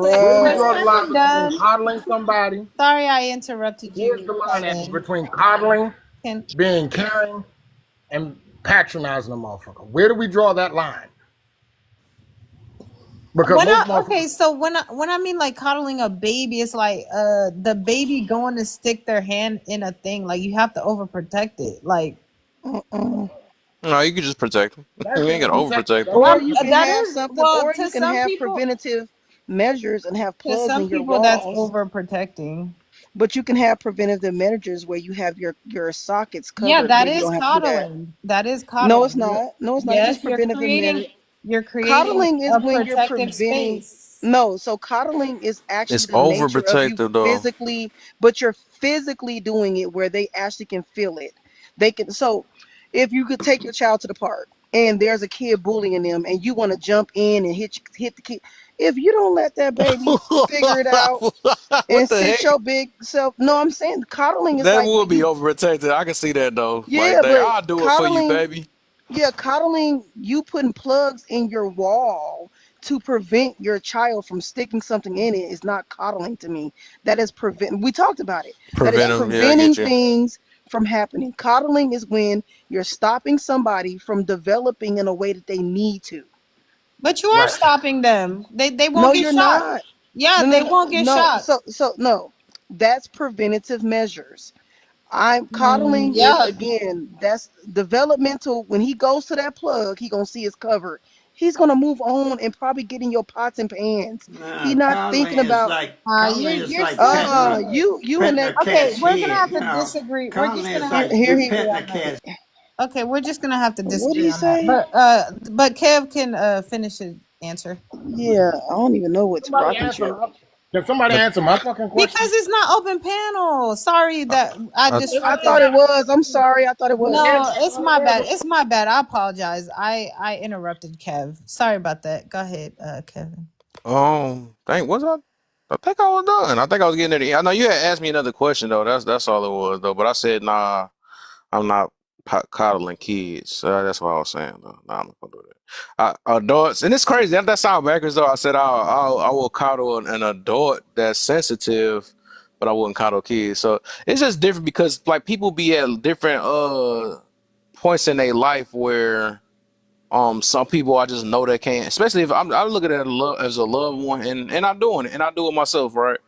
where do we Bruh. draw the line I'm between done. coddling somebody? Sorry I interrupted Here's you, the line Kevin. between coddling, Can being caring, and patronizing a motherfucker. Where do we draw that line? Because when most I okay, motherfuckers so when I mean like coddling a baby, it's like the baby going to stick their hand in a thing. Like you have to overprotect it. Like Uh-uh. No, you can just protect them. that's You ain't just gotta protect. overprotect them. That's Or just you can that have is something, well or you can have preventative measures and have to plugs some in your people that's walls. overprotecting. But you can have preventative measures where you have your sockets Yeah, covered that where you is don't have to do that. coddling. That is No, it's coddling. not. No, it's not. It's just Yes, preventative measure. you're creating Coddling is a when you're protective preventing. space. No, so coddling is actually It's the nature of you overprotective though. physically, but you're physically doing it where they actually can feel it. They can. So, if you could take your child to the park and there's a kid bullying them, and you want to jump in and hit the kid, if you don't let that baby figure it out What and the sit heck? your big self, no, I'm saying coddling is That like would when be you, overprotected. I can see that though. Like yeah, but I'll do it for you, coddling. baby. Yeah, coddling, you putting plugs in your wall to prevent your child from sticking something in it is not coddling to me. That is prevent. We talked about it. That is Prevent them. Yeah, I preventing get you. things from happening. Coddling is when you're stopping somebody from developing in a way that they need to. But you are right. stopping them. They won't No, get you're shot. not. Yeah, No, no, they no, won't get no. shot. So no, that's preventative measures. I'm Mm, coddling is yuck. again, that's developmental. When he goes to that plug, he gonna see it's covered. He's gonna move on and probably get in your pots and pans. He Nah, not thinking about You're petting saying you and petting a that okay. cat's We're gonna head. have You to know, disagree. We're just coddling gonna is have here to like here you he petting disagree a on this. cat's. Okay, we're just gonna have to what did disagree he on that. say? But Kev can finish his answer Yeah, I don't even know what's Somebody rocking answer chair. my Can somebody The, answer my fucking because question? it's not open panel. Sorry uh, that I uh, I disrupted. thought it was. I'm sorry. I thought it But was. again, No, it's I my thought it bad. was. It's my bad. I apologize. I interrupted Kev. Sorry about that. Go ahead, Kevin. dang, was I? I think I was done. I think I was getting at the end. I know you had asked me another question though. That's all it was though. But I said nah. I'm not coddling kids. That's what I was saying. Though. Nah, I'm not gonna do that. Adults, and it's crazy. That sounds backwards though. I said I will coddle an adult that's sensitive, but I wouldn't coddle kids. So it's just different because like people be at different points in their life where some people I just know they can't. Especially if I'm looking at as a loved one, and I'm doing it, and I do it myself, right?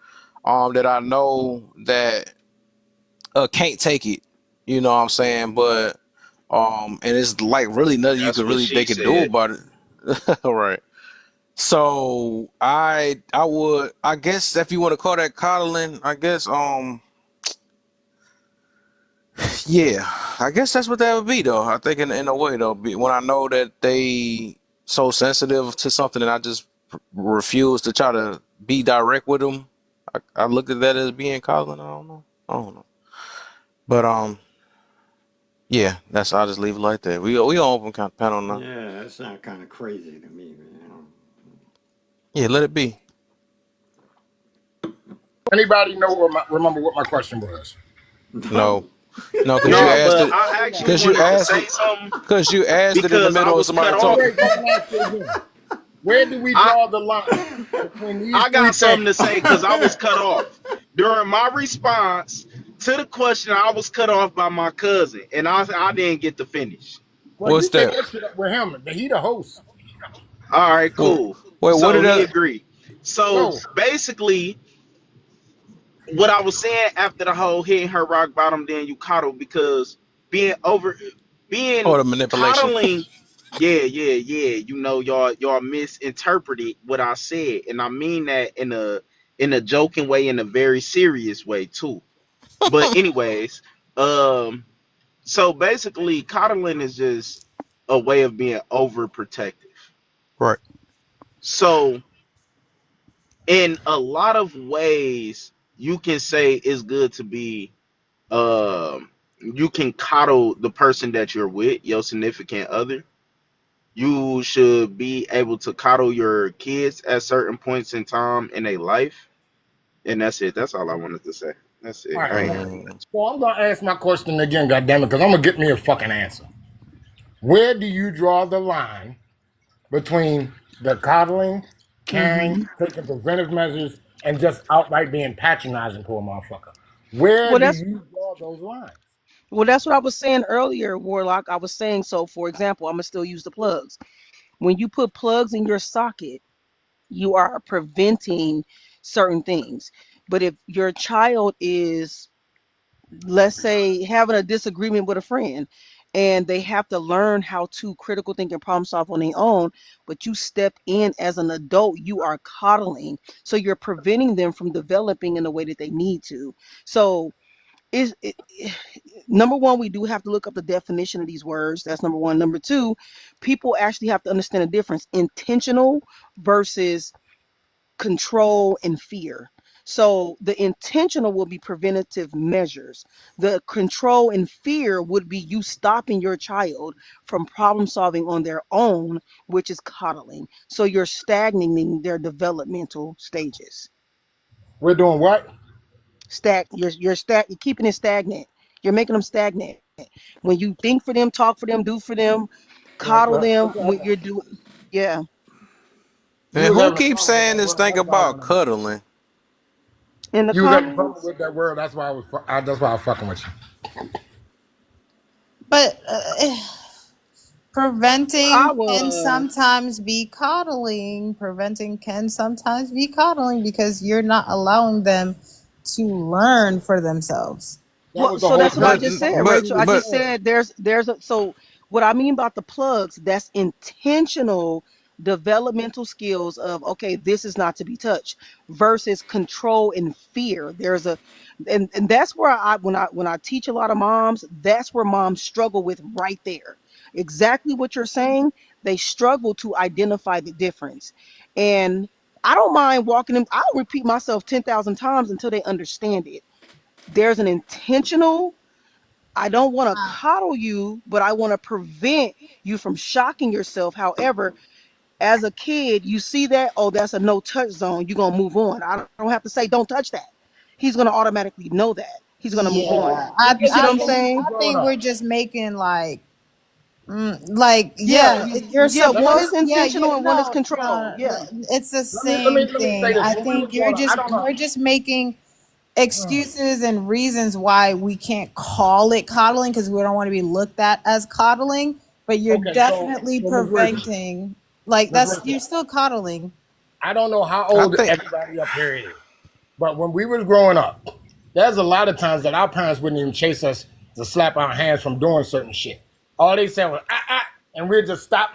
That I know that can't take it. You know what I'm saying? But and it's like really nothing you That's could what really she they could do said. about it. All right. So I would, I guess if you want to call that coddling, I guess yeah, I guess that's what that would be though. I think in a way though, when I know that they so sensitive to something and I just refuse to try to be direct with them, I look at that as being coddling. I don't know. I don't know. But yeah, that's I'll just leave it like that. We on open panel now. Yeah, that sounds kind of crazy to me, man. Yeah, let it be. Anybody know remember what my question was? No, No. no, No, but I actually wanted to say something because you asked it in the because I middle of was somebody cut Oh off. talking. wait, go ahead and ask it again. Where do we I draw the line between these I three got things? something to say because I was cut off during my response to the question. I was cut off by my cousin, and I didn't get to finish. Well, What's you take that? that shit up with him. He the host. All right, Well, cool. wait, what So did he I? agreed. So Go. basically, what I was saying after the whole hitting her rock bottom, then you coddle because being over, being Oh, the manipulation. coddling. Yeah. Y'all misinterpreted what I said, and I mean that in a joking way, in a very serious way too. But anyways, um, so basically, coddling is just a way of being overprotective. Right. So in a lot of ways, you can say it's good to be you can coddle the person that you're with, your significant other. You should be able to coddle your kids at certain points in time in a life. And that's it. That's all I wanted to say. That's All it. right. I ain't So, got Mm. so I'm gonna ask my question again, goddammit, because I'm gonna get me a fucking answer. Where do you draw the line between the coddling, caring, Hmm. taking preventive measures, and just outright being patronizing to a motherfucker? Where Well, do that's you draw those lines? that's what I was saying earlier, Warlock. I was saying, so for example, I'm gonna still use the plugs. When you put plugs in your socket, you are preventing certain things. But if your child is, let's say, having a disagreement with a friend, and they have to learn how to critical think and problem solve on their own, but you step in as an adult, you are coddling, so you're preventing them from developing in the way that they need to. So is it, number one, we do have to look up the definition of these words. That's number one. Number two, people actually have to understand the difference: intentional versus control and fear. So the intentional will be preventative measures. The control and fear would be you stopping your child from problem solving on their own, which is coddling. So you're stagnating their developmental stages. We're doing what? You're keeping it stagnant. You're making them stagnant. When you think for them, talk for them, do for them, coddle them, when you're doing, yeah. You And was who having a keeps problem with saying that this word. thing That's why I about went on. cuddling? In the You was having a problem comments. with that word. That's why that's why I was fucking with you. But I preventing can was. sometimes be coddling. Preventing can sometimes be coddling because you're not allowing them to learn for themselves. That Well, was the so whole that's what I But premise just of said, what but you Rachel. I was but just saying. said so what I mean about the plugs, that's intentional developmental skills of, okay, this is not to be touched, versus control and fear. There's a and that's where I teach a lot of moms, that's where moms struggle with right there. Exactly what you're saying. They struggle to identify the difference. And I don't mind walking them, I'll repeat myself 10,000 times until they understand it. There's an intentional, I don't want to coddle you, but I want to prevent you from shocking yourself. However, as a kid, you see that, oh, that's a no touch zone. You're going to move on. I don't have to say, don't touch that. He's going to automatically know that. He's going to move on. Yeah, Well, You what see what I I'm changed think when you saying? I growing think we're up? just making like Yeah. yeah, you're Yeah. Let One me is supposed yeah you intentional and one is no control. Yeah. it's the let me same let me say thing. this. I When we was think growing up, I don't know. you're just making excuses and reasons why we can't call it coddling because we don't want to be looked at as coddling, but you're Okay, definitely Miss Rachel, preventing, like Miss that's Rachel, you're still coddling. I don't know how I old think everybody up here is, but when we was growing up, there's a lot of times that our parents wouldn't even chase us to slap our hands from doing certain shit. All they said was and we'd just stop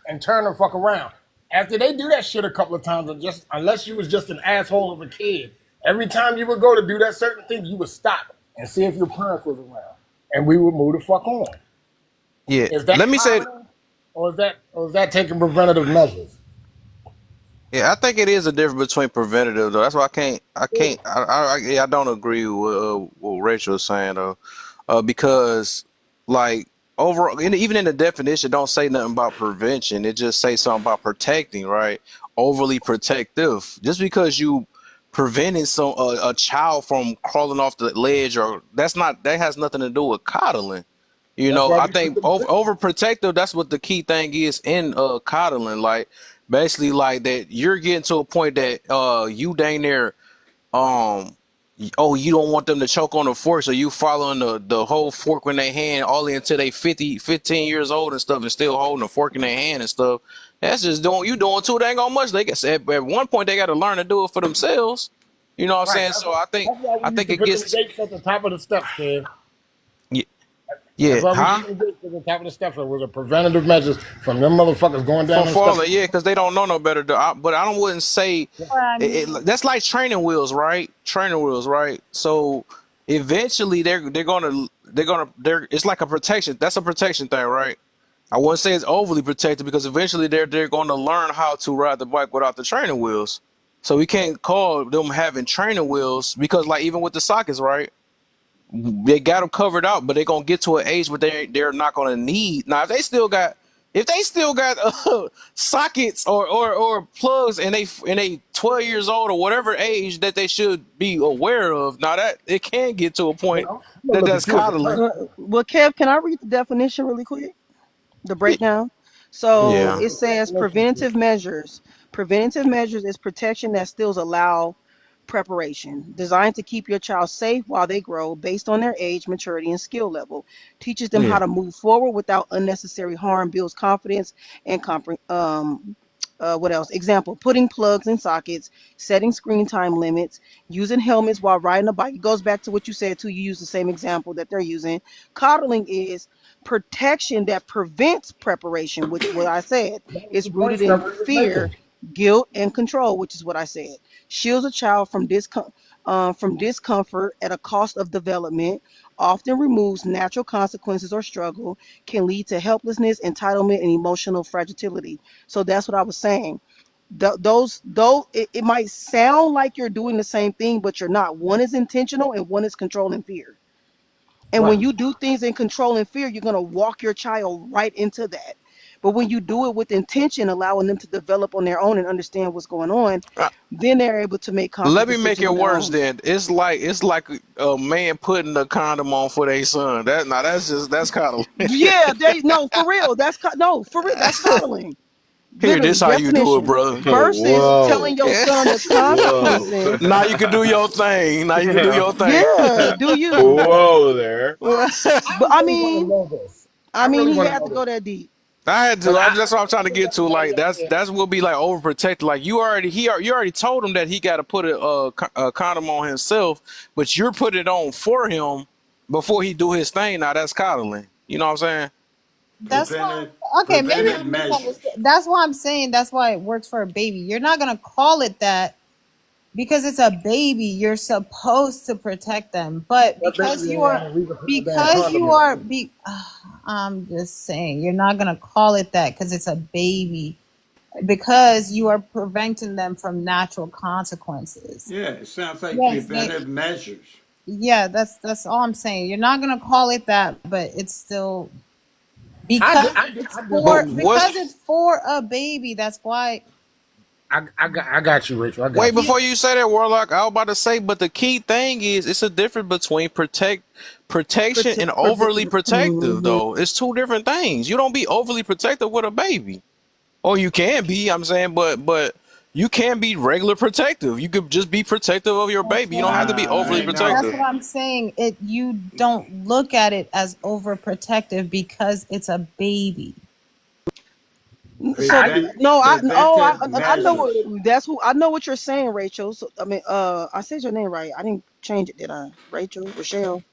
and turn the fuck around. After they do that shit a couple of times, and just unless you was just an asshole of a kid, every time you would go to do that certain thing, you would stop and see if your parents was around, and we would move the fuck on. yeah. Is that Let me say coddling, or is that taking preventative measures? yeah, I think it is a difference between preventative though. That's why I don't agree with what Rachel is saying though, because like overall, even in the definition, don't say nothing about prevention. It just say something about protecting, right? Overly protective. Just because you preventing a child from crawling off the ledge, or that has nothing to do with coddling. That's why I we put think the. overprotective, that's what the key thing is in coddling. Like basically like that you're getting to a point that you dang near um oh, you don't want them to choke on the fork, so you following the whole fork in their hand all the way until they 15 years old and stuff, and still holding the fork in their hand and stuff. That's just doing you doing too dang on much. They can at one point they got to learn to do it for themselves. You know what I'm Right. saying? So I think That's why we I used think to it put them gets gates at the top of the steps, kid. yeah, That's yeah, why we huh? put them gates at the top of the steps. It was a preventative measures from them motherfuckers going down For them steps. falling, yeah, because they don't know no better. But I don't wouldn't say What I mean. that's like training wheels, right? Training wheels, right? So eventually they're it's like a protection. That's a protection thing, right? I wouldn't say it's overly protected because eventually they're going to learn how to ride the bike without the training wheels. So we can't call them having training wheels because like even with the sockets, right? They got them covered out, but they're gonna get to an age where they're not gonna need. Now, if they still got sockets or plugs, and they 12 years old or whatever age that they should be aware of. Now that it can get to a But point I'm gonna that look that's at you as a coddling. parent. Well, Kev, can I read the definition really quick? The breakdown. Yeah, So read Yeah, it the says definition, kid. preventive measures. Preventive measures is protection that still allow preparation, designed to keep your child safe while they grow based on their age, maturity, and skill level. Teaches them how yeah. to move forward without unnecessary harm, builds confidence and what else? Example, putting plugs in sockets, setting screen time limits, using helmets while riding a bike. It goes back to what you said too. You use the same example that they're using. Coddling is protection that prevents preparation, which what I said That was is the point rooted in Stephanie was fear, making. guilt, and control, which is what I said. Shields a child from discomfort at a cost of development, often removes natural consequences or struggle, can lead to helplessness, entitlement, and emotional fragility. So that's what I was saying. Those, though, it might sound like you're doing the same thing, but you're not. One is intentional and one is control and fear. And when Right. you do things in control and fear, you're going to walk your child right into that. But when you do it with intention, allowing them to develop on their own and understand what's going on, Uh, then they're able to make conscious Let me make decisions it on their worse. own. Then it's like a man putting a condom on for their son. That now that's coddling. Yeah, they no for real. No for real. That's coddling. Here, Literally, this how you do it, definition brother. versus telling Whoa. your son the Whoa. consequences. Now you can do your thing. Now you can do Yeah. your thing. Yeah, do you? Whoa there. But I really want to know this. I I mean, really he want to had know to this go that deep. I had because to. That's what I'm trying to I get to. got Like money out that's there. that's will be like overprotected. Like you already told him that he got to put a condom on himself, but you're putting it on for him before he do his thing. Now that's coddling. You know what I'm saying? That's why. Preventive Okay, maybe preventive I misunderstood. measures. That's why I'm saying that's why it works for a baby. You're not gonna call it that because it's a baby. You're supposed to protect them, but That baby ain't had no reason to put no damn because condom you in. are be. I'm just saying you're not gonna call it that because it's a baby. Because you are preventing them from natural consequences. Yeah, it sounds like Yes, they. preventive measures. Yeah, that's all I'm saying. You're not gonna call it that, but it's still I just But believe. what's because it's for a baby. That's why. I got you, Rachel. I wait got you. Yeah, before you say that, Warlock? I was about to say, but the key thing is it's a difference between protection and overly protective. Mhm. Though it's two different things. You don't be overly protective with a baby. Or you can be, I'm saying, but you can be regular protective. You could just be protective of your that's baby. You what don't have I'm to be Nah, overly ain't saying. no That's protective. what I'm saying. It you don't look at it as overprotective because it's a baby. So prevent no, preventive I know what measures. I know what you're saying, Rachel. So I mean, I said your name right. I didn't change it, did I? Rachel, Rochelle,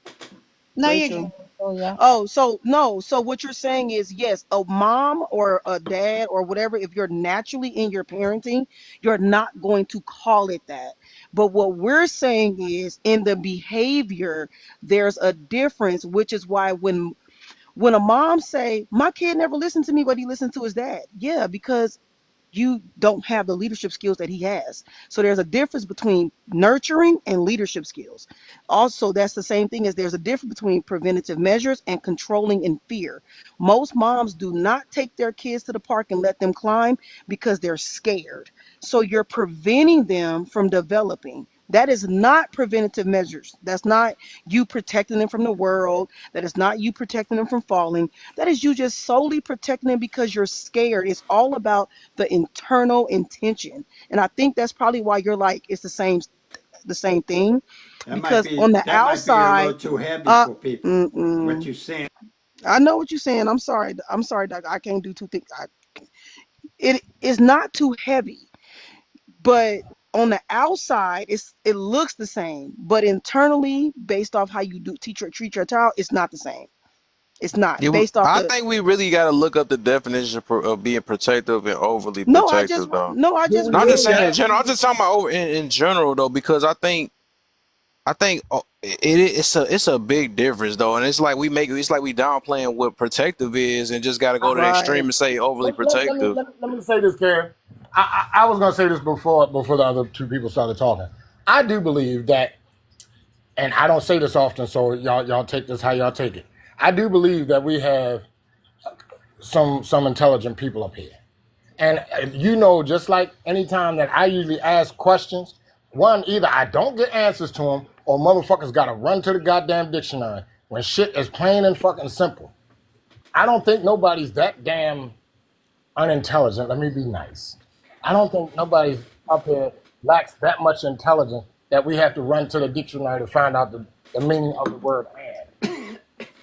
No, you're good. Rachel. Oh yeah. Oh, so no. So what you're saying is yes, a mom or a dad or whatever, if you're naturally in your parenting, you're not going to call it that. But what we're saying is in the behavior, there's a difference, which is why when a mom say, my kid never listened to me, but he listened to his dad. Yeah, because you don't have the leadership skills that he has. So there's a difference between nurturing and leadership skills. Also, that's the same thing as there's a difference between preventative measures and controlling and fear. Most moms do not take their kids to the park and let them climb because they're scared. So you're preventing them from developing. That is not preventative measures. That's not you protecting them from the world. That is not you protecting them from falling. That is you just solely protecting them because you're scared. It's all about the internal intention. And I think that's probably why you're like it's the same thing because on the that might be a outside, little too heavy uh, for people. What mm-mm. you saying? I know what you're saying. I'm sorry. I'm sorry, Doc. I can't do two things. It is not too heavy, but on the outside, it looks the same. But internally, based off how you do treat your child, it's not the same. It's not Yeah, based off I the. think we really got to look up the definition of being protective and overly No, I just protective, though. no, I Do just we No, I'm read just really saying it. in general. I'm just talking about in general though, because I think it's a big difference though, and it's like we downplaying what protective is, and just got to go to the Right. extreme and say overly protective. Let me say this, Karen. I was going to say this before the other two people started talking. I do believe that, and I don't say this often, so y'all take this how y'all take it. I do believe that we have some intelligent people up here. And just like anytime that I usually ask questions, one, either I don't get answers to them or motherfuckers got to run to the goddamn dictionary when shit is plain and fucking simple. I don't think nobody's that damn unintelligent. Let me be nice. I don't think nobody's up here lacks that much intelligence that we have to run to the dictionary to find out the meaning of the word and.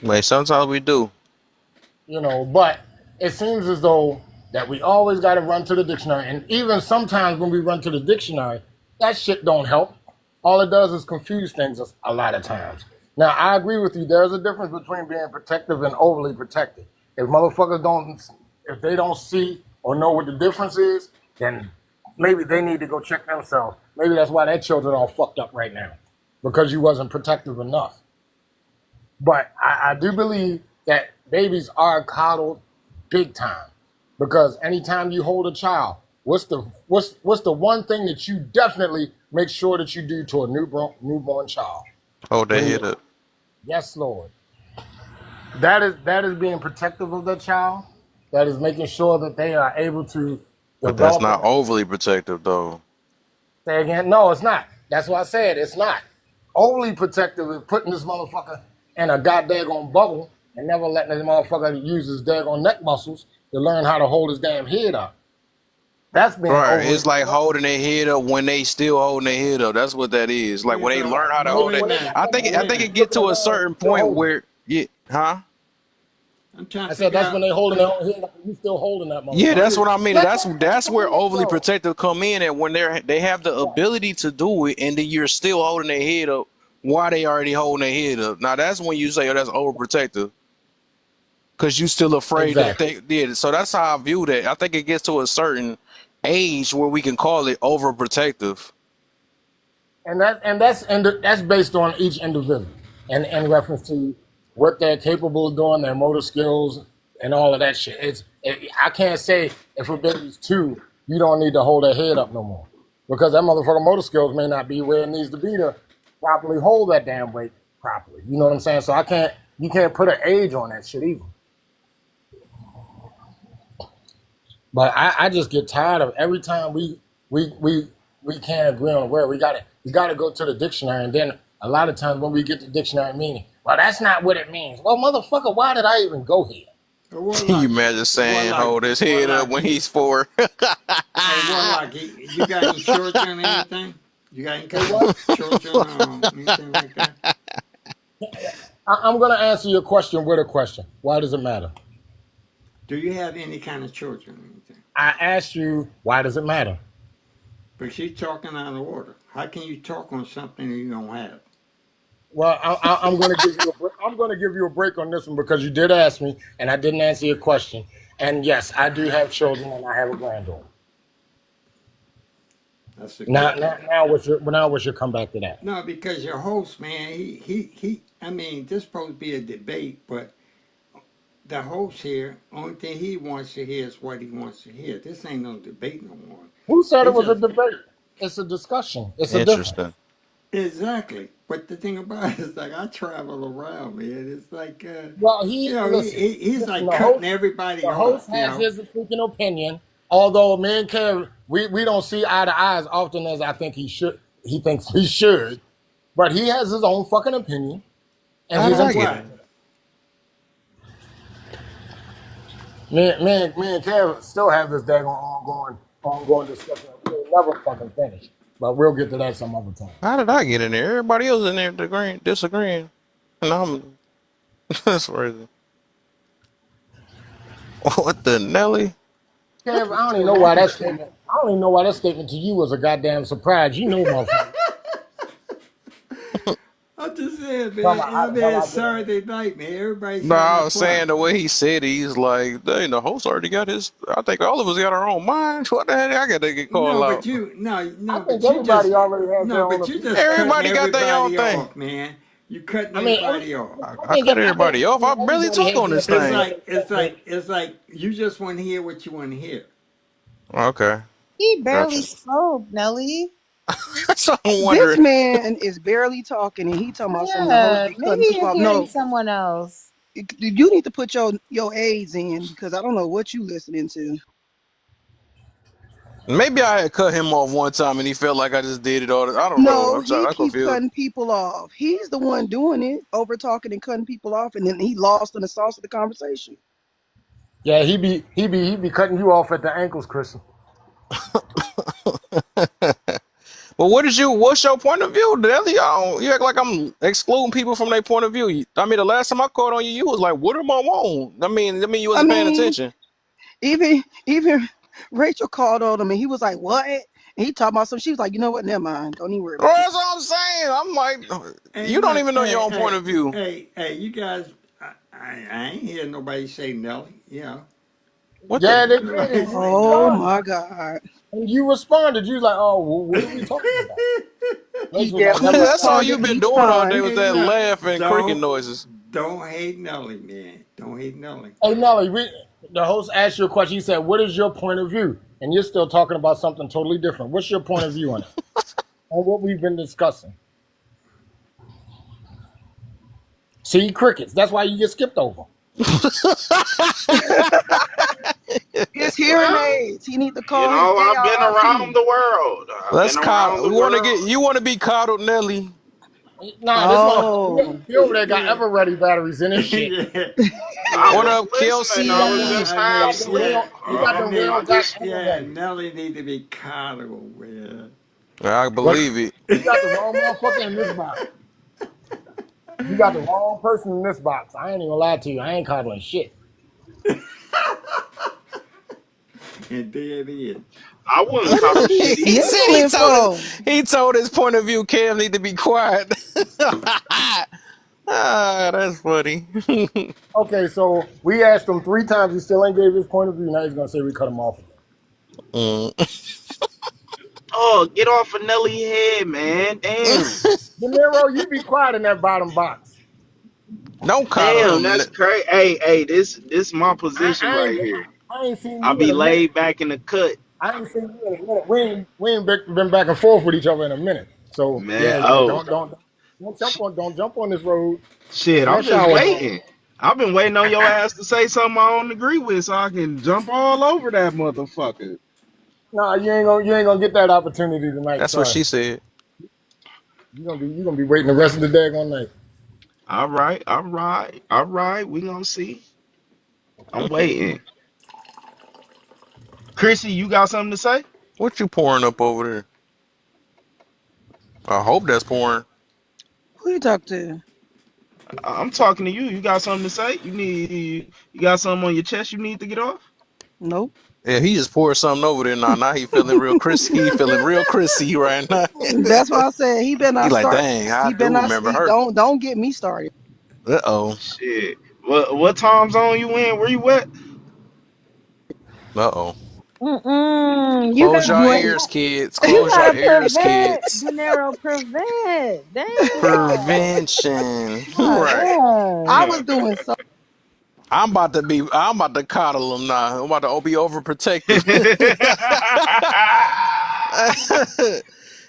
Like sometimes we do. But it seems as though that we always got to run to the dictionary, and even sometimes when we run to the dictionary, that shit don't help. All it does is confuse things a lot of times. Now, I agree with you. There's a difference between being protective and overly protective. If they don't see or know what the difference is, then maybe they need to go check themselves. Maybe that's why their children are all fucked up right now, because you wasn't protective enough. But I do believe that babies are coddled big time, because anytime you hold a child, what's the one thing that you definitely make sure that you do to a newborn child? Hold that When head you up. Yes, Lord, that is being protective of the child. That is making sure that they are able to But that's develop. not overly protective though. Say again? No, it's not. That's what I said. It's not. Overly protective is putting this motherfucker in a goddamn bubble and never letting this motherfucker use his daggone neck muscles to learn how to hold his damn head up. That's being Right. overly It's like protective. holding their head up when they still holding their head up. That's what that is. Like Yeah, when they but learn how to but hold wait a it. When they minute, got I that think wait I a motherfucker think it minute. get looking to a around and certain you still point holding it. where yeah, huh? I'm trying I to said figure that's out. when they holding their own head up and you still holding that Yeah, Are motherfucker. that's you? what I mean. Let That's that where motherfucker overly go. protective come in, and when they have the Right. ability to do it, and then you're still holding their head up while they already holding their head up. Now that's when you say, "Oh, that's overprotective," because you still afraid that Exactly. they did. So that's how I view that. I think it gets to a certain age where we can call it overprotective. And that's based on each individual and in reference to what they're capable of doing, their motor skills, and all of that shit. I can't say if a baby's 2, you don't need to hold their head up no more, because that motherfucker motor skills may not be where it needs to be to properly hold that damn weight properly. You know what I'm saying? So you can't put an age on that shit either. But I just get tired of every time we can't agree on a word. We gotta go to the dictionary, and then a lot of times when we get the dictionary meaning, well, that's not what it means. Well, motherfucker, why did I even go here? You Warlock, imagine saying Warlock, hold his head up Warlock. when he's 4? Hey, Warlock, you got any children or anything? You got any Say kind of what? children or anything like that? I'm gonna answer your question with a question. Why does it matter? Do you have any kind of children or anything? I asked you, why does it matter? But she's talking out of order. How can you talk on something you don't have? Well, I'm gonna give you I'm gonna give you a break on this one because you did ask me, and I didn't answer your question. And yes, I do have children, and I have a granddaughter. That's a Now, good now, thing. now, what's your comeback to that? No, because your host, man, he I mean, this supposed to be a debate, but the host here, only thing he wants to hear is what he wants to hear. This ain't no debate no more. Who said He it was a just debate? It's a discussion. It's a difference. Interesting. exactly. But the thing about it is, like, I travel around, man. It's like, Well, you know, listen, he's listen. like The cutting host, everybody the off, host you has know. his freaking opinion. Although me and Kev, we don't see eye to eye as often as I think he thinks he should, but he has his own fucking opinion, and How he's did I On get entitled in what? there? to it. Me and Kev still have this daggone ongoing discussion. We ain't never fucking finished, but we'll get to that some other time. How did I get in there? Everybody else in there disagreeing, and I'm that's crazy. What the Nelly? Kev, I don't even know why that statement. I don't even know why that statement to you was a goddamn surprise. You know, motherfucker. I'm just saying, Talking man. about I how the hell mean, I get in there. Saturday night, man. Everybody's No, having I a was saying fun. the way he said it, he's like, dang, the host already got his. I think all of us got our own minds. What the hell? I got to get called No, out. but you, no, I no, think but you everybody just, already has no, their own but you opinion. just cutting Everybody got their own everybody thing. off, man. You cutting I mean, everybody off. I cut everybody off. I barely everybody talk has on their this It's opinion thing. whether like, it's it's something. like, it's like you just want to hear what you want to hear. Okay, He barely gotcha. spoke, Nelly. That's what I'm This wondering. man is barely talking, and he talking about something. The host Yeah, be maybe cutting people you're off. hearing No, someone else. you need to put your aids in because I don't know what you listening to. Maybe I had cut him off one time and he felt like I just did it all. I don't know. No, he I'm keep confused. cutting people off. He's the one doing it, over talking and cutting people off, and then he lost in the sauce of the conversation. Yeah, he be cutting you off at the ankles, Christian. But what's your point of view, Nelly? You act like I'm excluding people from their point of view. I mean, the last time I called on you, you was like, "What am I wrong?" I mean, you I wasn't paying mean, attention. even Rachel called on him, and he was like, "What?" And he talked about something. She was like, "You know what? Never mind. Don't even worry Well, about it." that's what I'm saying. I'm like, Hey, you don't look, even know your own point of view. you guys, I ain't hear nobody say Nelly. Yeah. What the? Yeah, they did, Nobody and you say responded. Nelly. Oh my God! And you responded. You was like, "Oh, well, what are we talking about?" He Rachel was like, "Never definitely mind." That's all responded you've been each doing all day time. with Hey, that look, laugh and cricket noises. don't hate Nelly, man. Don't hate Nelly. Hey, Nelly, the host asked you a question. He said, "What is your point of view?" And you're still talking about something totally different. What's your point of view on it? On what we've been discussing? See, crickets. That's why you get skipped over. His hearing Well, aids. He need to you call his know, I've been around ARRP. the world. I've Let's been around coddle. the world. You want to be coddled, Nelly? Nah, this motherfucker. Oh, he over there got Yeah. ever ready batteries in his shit. Yeah. I What Yeah. was up, listening. I was Kelsey? just half asleep. He got the I rail got just ever Yeah, ready. Nelly need to be coddled, man. I But believe it. you got the wrong motherfucker in this box. You got the wrong person in this box. I ain't even gonna lie to you. I ain't coddling shit. And there it is. I wouldn't Where did coddle he get shit he either. said he sniffling told from? he told his point of view. Cam need to be quiet. That's funny. Okay, so we asked him 3 times. He still ain't gave his point of view. Now he's gonna say we cut him off again. Mm. Oh, get off of Nelly head, man. Damn. De Niro, you be quiet in that bottom box. Don't coddle Damn, him. that's crazy. Hey, this my I, position I right ain't here. I ain't seen I'll you in be a minute. laid back in the cut. I ain't seen you in a minute. We ain't been back and forth with each other in a minute. So Man, yeah, oh sh- don't jump on this road. This shit, is I'm that just shower dog. waiting. I've been waiting on your ass to say something I don't agree with so I can jump all over that motherfucker. Nah, you ain't gonna get that opportunity tonight. That's what Sorry. she said. You gonna be waiting the rest of the daggone night. All right. We gonna see. I'm waiting. Chrissy, you got something to say? What you pouring up over there? I hope that's pouring. Who you talk to? I'm talking to you. You got something to say? You got something on your chest you need to get off? Nope. Yeah, he just poured something over there now. Now he feeling real Chris. He feeling real Chrissy right now. That's why I said he better He not like, start. dang, I He better do not. remember He her. don't get me started. Uh oh. Shit. What time zone you in? Where you at? Uh oh. Mm-mm. Close your You ain't. ears, kids. You Close your gotta ears, prevent, kids. De Niro, prevent. Damn. Prevention. God Right. I damn. was doing so. I'm about to coddle him now. I'm about to be overprotective.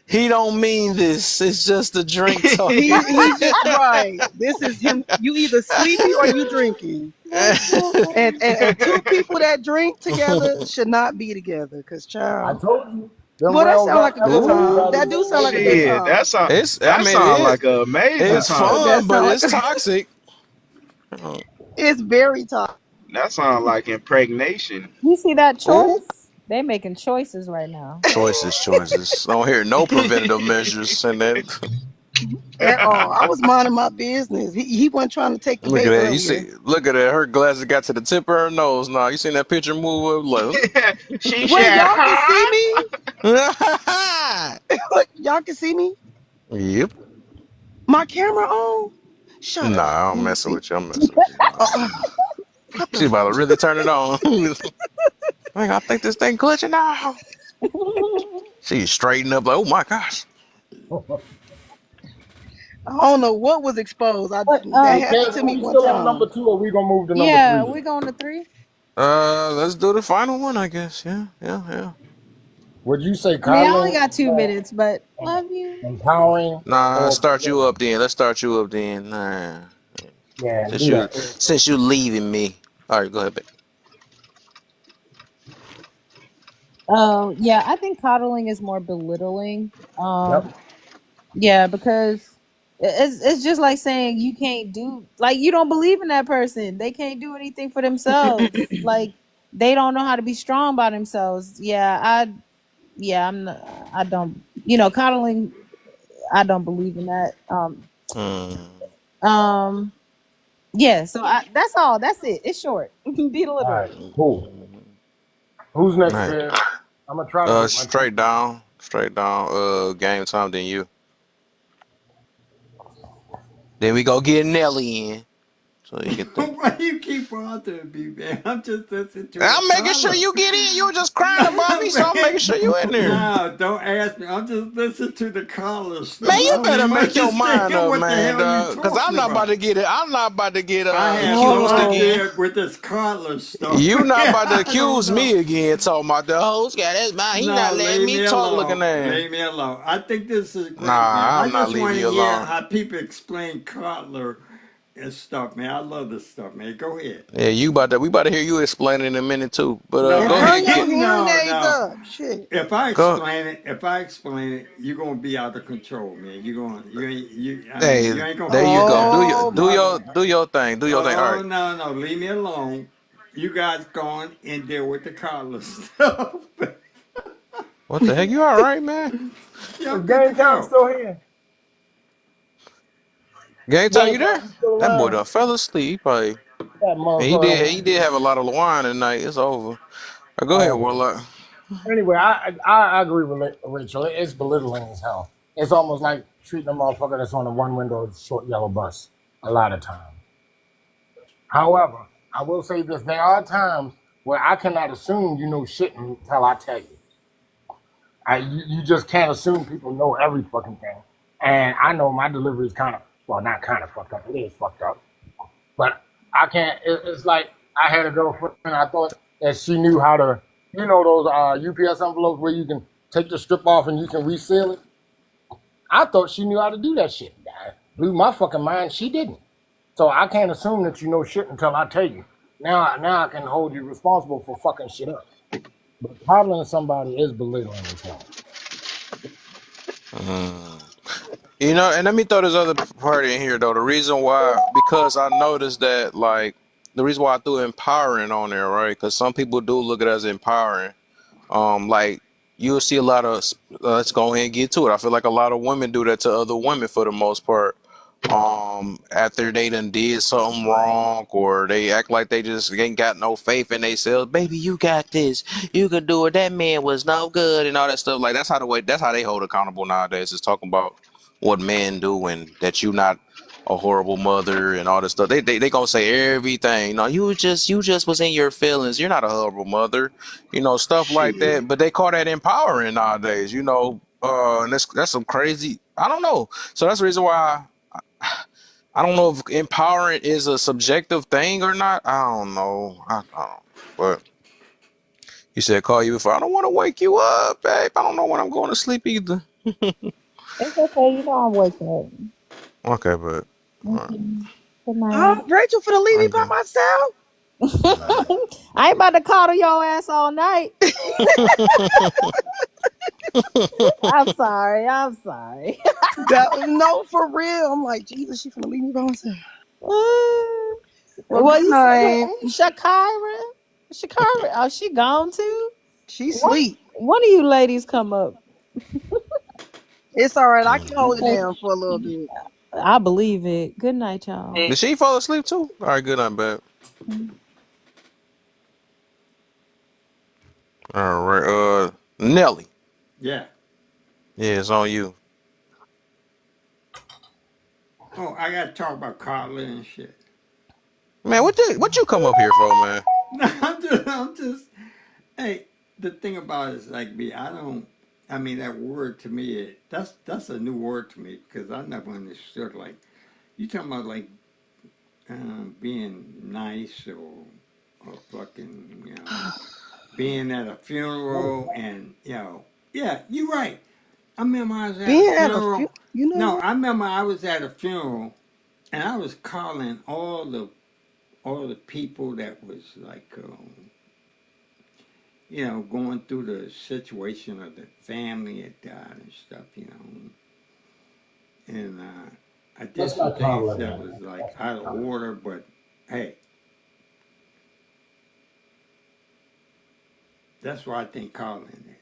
He don't mean this. It's just a drink talking. He's just right. This is him. You either sleepy or you drinking. And two people that drink together should not be together. Cause I child. told you. Them Boy, that rails sound don't like a good ever leave time. that That Ooh, do little sound like a lady good Shit, alone. time. that I mean, sound like an amazing it's time. fun, That but sound like it's toxic. Uh, it's very tough. That sound like impregnation. You see that Ooh, choice? They making choices right now. choices. I don't hear no preventative measures, and then At all. I was minding my business. He wasn't trying to take the look at bait that. You earlier. see, look at that. Her glasses got to the tip of her nose. Now you seen that picture move? She Wait, said, y'all can see huh? me? Like, Look, y'all can see me? yep. My camera on? Shut up. Nah, I'm Let me messing see. with you. I'm messing with you. Uh-uh. What She the about to really turn it on. Like, I think this thing glitching now. She straighten up like, oh my gosh. I don't know what was exposed. But That Hey, happened Kevin, to me we one still on number time. 2, or we gonna move to number yeah, 3? we going to 3. Let's do the final one, I guess. Yeah. Would you say I mean, I only coddling got 2 minutes, but and love you. empowering Nah, or start you belittling? up then. Let's start you up then. Nah. Yeah, Since do you that. since you leaving me. All right, go ahead, babe. Yeah, I think coddling is more belittling. Yep. Yeah, because it's just like saying you can't do, like, you don't believe in that person. They can't do anything for themselves. Like, they don't know how to be strong by themselves. I'm not, I don't, coddling. I don't believe in that. Hmm. Um, yeah. So that's all. That's it. It's short. Be All right, literal. cool. Who's next, Right. Kev? I'm gonna try to make my Straight down. Straight down. Game time, then you. Then we go get Nelly in. So you get the Why you keep bothering me, man? I'm just listening to the I'm making sure color. you get in. You were just crying about me, No, so I'm making sure man. you in there. No, don't ask me. I'm just listening to the color Man, stuff. I you don't better even make your mind understand up, what the man, hell you dog. Cause I'm talking not about about. to get it. I'm not about to get I have no accused again. idea with this color stuff. You not about to I don't accuse know. me again, talking about the host got his mind. He not No, letting leave me me talk looking alone. at. Leave me alone. I think this is great, man. Nah, I I'm not just want leaving to you hear alone. how people explain Cutler and stuff, man. I love this stuff, man. Go ahead. Yeah, we about to hear you explain it in a minute too. But No, And go turn ahead, your get hearing no, aids no. up. Shit. go. If I explain it, you're gonna be out of control, man. You ain't, you. I mean, Hey, you ain't gonna there fit you in go. that Oh my God. Do your thing. Do your thing. All Oh right. no, no, leave me alone. You guys go on and deal with the collar stuff. What the heck? You all right, man? Y'all Is good to Game Time go. still here? Gang time, Game you there? Time, you still That boy around? done fell asleep. He probably. That And motherfucker. he did have a lot of wine tonight. It's over. Go ahead, Oh, Warlock. anyway, I agree with Rachel. It's belittling as hell. It's almost like treating a motherfucker that's on a one window short yellow bus a lot of times. However, I will say this: there are times where I cannot assume you know shit until I tell you. You just can't assume people know every fucking thing. And I know my delivery is kind of, well, not kind of fucked up. It is fucked up. But I can't. It's like I had a girlfriend. I thought that she knew how to, those UPS envelopes where you can take the strip off and you can reseal it. I thought she knew how to do that shit. That blew my fucking mind. She didn't. So I can't assume that you know shit until I tell you. Now I can hold you responsible for fucking shit up. But coddling somebody is belittling as hell. Mm. And let me throw this other part in here though. The reason why, because I noticed that like the reason why I threw empowering on there, right? Because some people do look at it as empowering. Like you'll see a lot of. Let's go ahead and get to it. I feel like a lot of women do that to other women for the most part. After they done did something wrong, or they act like they just ain't got no faith in themselves. Baby, you got this. You can do it. That man was no good, and all that stuff. Like that's how they hold accountable nowadays. Is talking about what men do and that you not a horrible mother and all this stuff. They gonna say everything. No, you just was in your feelings. You're not a horrible mother. Stuff like Shit. that. But they call that empowering nowadays. And that's some crazy. I don't know. So that's the reason why I don't know if empowering is a subjective thing or not. I don't know. I don't know. But he said call you before. I don't want to wake you up, babe. I don't know when I'm going to sleep either. It's okay. You know I'm waking Okay, but up. all right. Good Huh? night. Rachel for the leave me by Okay. myself? I ain't about to coddle your ass all night. I'm sorry. I'm sorry. That no, for real. I'm like, Jesus, she finna leave me by myself. Well, Well, good you said, wait, night. ain't Shakira? Shakira, oh, she gone too? She One, sleep. one of you ladies come up. It's all right. I can hold it Okay. down for a little bit. I believe it. Good night, y'all. Did she fall asleep too? All right, good night, babe. All right, Nelly. Yeah. Yeah, it's on you. Oh, I gotta talk about Kotler and shit. Man, what you come up here for, man? No, I'm just. Hey, the thing about it is like me. I don't. I mean, that word to me, that's a new word to me because I never understood. Like you talking about like being nice or fucking being at a funeral and yeah, you're right. I remember I was at a Being at a funeral. you know No, what? I remember I was at a funeral and I was calling all the people that was like going through the situation of the family that died and stuff, and I did That's some not things coddling, that man. was like That's not out of coddling. order, but hey, that's what I think calling is.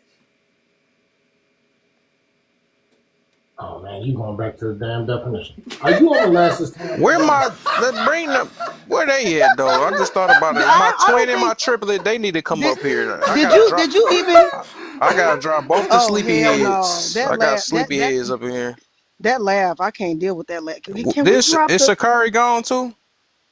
Oh man, you going back to the damn definition. Are you on the last stand Where today? my let bring them? Where they at though? I just thought about it. My I twin don't and my think triplet, they need to come did up here. I did gotta you drop. did you even I gotta drop both the oh sleepy hell no. heads. That I got laugh sleepy heads up in here. that laugh, I can't deal with that laugh. Can we This drop is the Sakari gone too?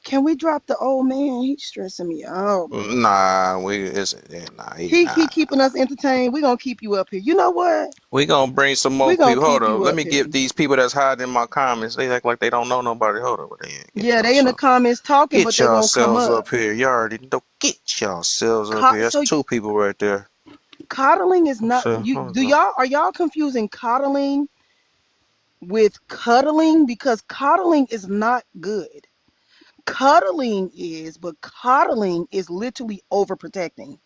can we drop the old man? He's stressing me out, bro. Nah, we it's yeah, nah, He keeping us entertained. We gonna keep you up here. You know what? We gonna bring some more We gonna people. Hold keep up, you let up me here. get these people that's hiding in my comments. They act like they don't know nobody. Hold up, where they at? Yeah, they in the comments talking, but Get they won't come yourselves up. up here. You already know. Get yourselves up here. That's So two people right there. coddling is not So you. hold Do up. y'all are y'all confusing coddling with cuddling? Because coddling is not good. Cuddling is, but coddling is literally overprotecting.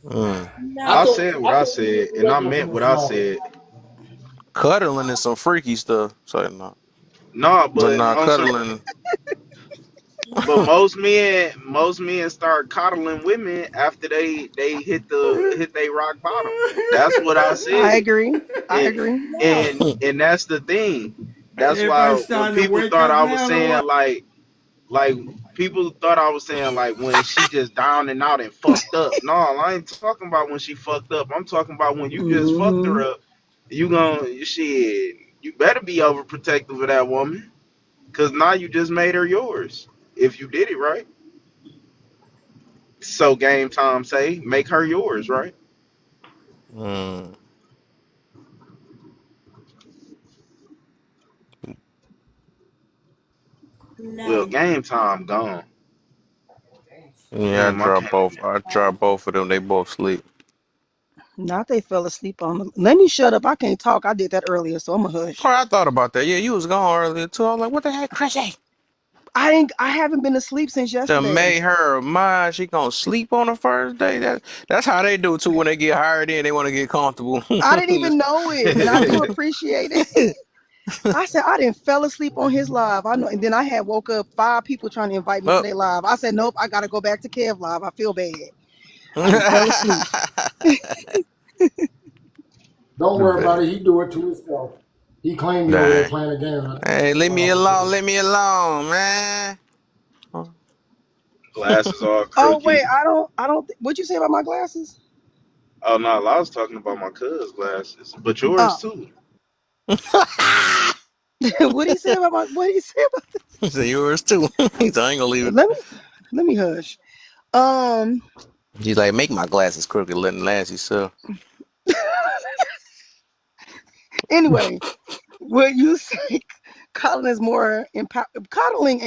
Mm. I I No. think said what I I think we need said, to and I regulate meant from what this I law. said. Cuddling is some freaky stuff. So no, Nah, but but nah, on some, cuddling. but most men start coddling women after they hit they rock bottom. That's what I I said, agree. I and agree. and that's the thing. That's Everybody's why when starting to people wake thought up I was now, or saying what? like people thought I was saying like when she just down and out and fucked up. No, I ain't talking about when she fucked up. I'm talking about when you just fucked Hmm. her up. You gonna shit. You better be overprotective of that woman, cause now you just made her yours. If you did it right, so game time say make her yours, right? Mm. Well, No. game time gone. Yeah, I Damn, I dropped can't. both. I dropped both of them. They both sleep. Not they fell asleep on the. Let me shut up. I can't talk. I did that earlier, so I'm a hush. Oh, I thought about that. Yeah, you was gone earlier too. I was like, what the heck, Chrissy? I ain't. I haven't been asleep since To yesterday. make her mine, she gonna sleep on the first day. That's how they do too when they get hired in. They want to get comfortable. I didn't even know it, and I do appreciate it. I said I didn't fell asleep on his live. I know, and then I had woke up 5 people trying to invite me to Well, their live. I said nope. I gotta go back to Kev live. I feel bad. I didn't fell asleep. Don't worry about man, it. He do it to himself. He claimed me over there dang. playing the game. I Hey, leave me don't alone. participate. Leave me alone, man. Glasses all Oh wait, crooked. I don't. What'd you say about my glasses? Oh no, I was talking about my cousin's glasses, but yours Oh, too. what he say about my? What he say about? It's yours too. He's I ain't gonna leave it. Let me hush. Um. He's like, make my glasses crooked, letting Lassie sell. Anyway, what you say? Coddling is more coddling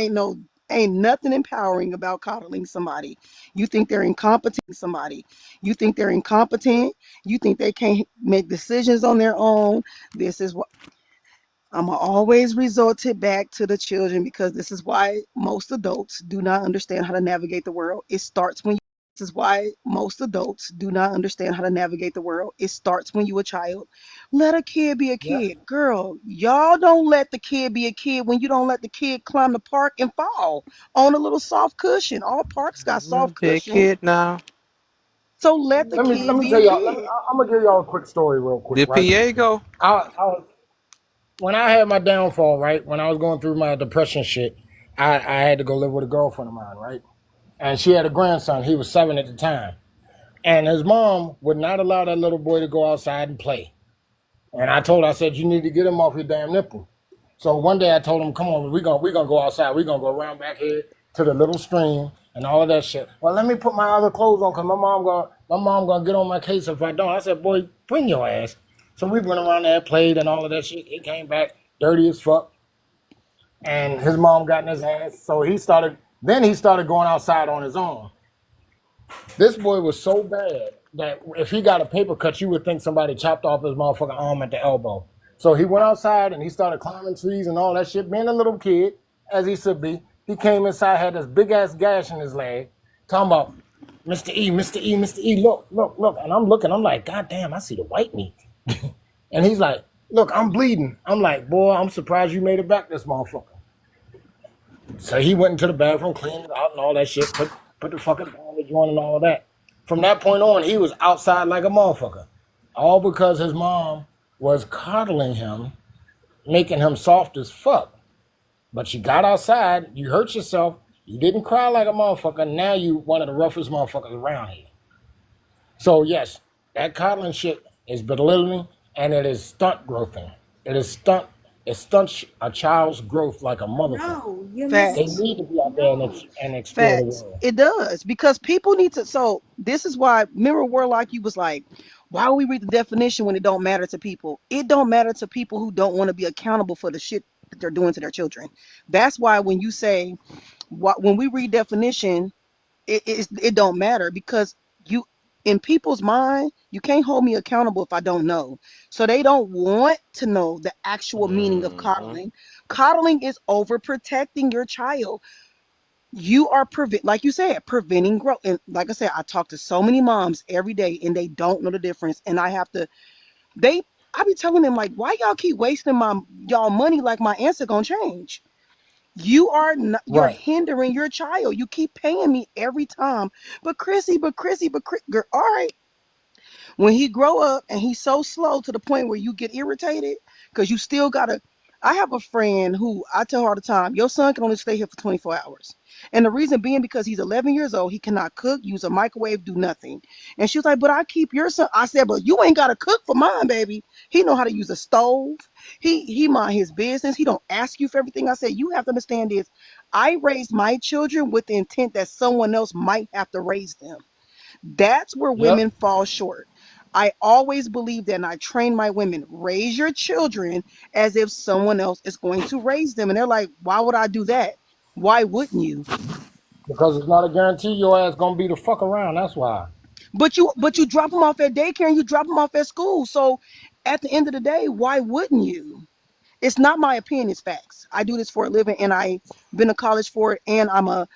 ain't nothing empowering about coddling somebody. You think they're incompetent somebody. You think they're incompetent. You think they can't make decisions on their own. This is what I'm gonna always resort it back to the children because this is why most adults do not understand how to navigate the world. It starts when is why most adults do not understand how to navigate the world. It starts when you a child. Let a kid be a Yeah. kid. Girl, y'all don't let the kid be a kid when you don't let the kid climb the park and fall on a little soft cushion. All parks got soft Be a cushions. kid now. So let the Let kid me be tell a y'all. kid. I'm gonna give y'all a quick story, real quick, Did right? PA go? I was when I had my downfall, right? When I was going through my depression shit, I had to go live with a girlfriend of mine, right? And she had a grandson. He was 7 at the time, and his mom would not allow that little boy to go outside and play. And I told her, I said, you need to get him off your damn nipple. So one day I told him, come on, we gonna go outside. We're gonna go around back here to the little stream and all of that shit. Well, let me put my other clothes on because my mom gonna get on my case if I don't. I said, boy, bring your ass. So we went around there, played and all of that shit. He came back dirty as fuck. And his mom got in his ass. So he started going outside on his own. This boy was so bad that if he got a paper cut, you would think somebody chopped off his motherfucking arm at the elbow. So he went outside and he started climbing trees and all that shit. Being a little kid, as he should be, he came inside, had this big ass gash in his leg, talking about Mr. E, Mr. E, Mr. E, look, look, look. And I'm looking, I'm like, God damn, I see the white meat. And he's like, look, I'm bleeding. I'm like, boy, I'm surprised you made it back this motherfucker. So he went into the bathroom, cleaned it out and all that shit, put the fucking bandage on and all of that. From that point on, he was outside like a motherfucker. All because his mom was coddling him, making him soft as fuck. But you got outside, you hurt yourself, you didn't cry like a motherfucker, now you one of the roughest motherfuckers around here. So yes, that coddling shit is belittling and it is stunt growthing. It stunts a child's growth like a motherfucker. No, you They Facts. need to be out there no. and explore the Facts. world. It does because people need to. So this is why Mirror Warlock, you was like, why would we read the definition when it don't matter to people? It don't matter to people who don't want to be accountable for the shit that they're doing to their children. That's why when you say when we read definition, it don't matter because you in people's mind you can't hold me accountable if I don't know. So they don't want to know the actual meaning of Hmm. coddling. Coddling is overprotecting your child. You are like you said, preventing growth. And like I said, I talk to so many moms every day and they don't know the difference. And I have to, they, I be telling them like, why y'all keep wasting y'all money like my answer gonna change? You are not, you're Right. hindering your child. You keep paying me every time. But all right, when he grow up and he's so slow to the point where you get irritated because you still gotta. I have a friend who I tell her all the time, your son can only stay here for 24 hours. And the reason being because he's 11 years old, he cannot cook, use a microwave, do nothing. And she was like, but I keep your son. I said, but you ain't got to cook for mine, baby. He know how to use a stove. He mind his business. He don't ask you for everything. I said, you have to understand this. I raised my children with the intent that someone else might have to raise them. That's where Yep. women fall short. I always believe that, and I train my women raise your children as if someone else is going to raise them. And they're like, why would I do that? Why wouldn't you? Because it's not a guarantee your ass gonna be the fuck around. That's why. But you drop them off at daycare and you drop them off at school. So at the end of the day, why wouldn't you? It's not my opinion, it's facts. I do this for a living and I've been to college for it and I'm a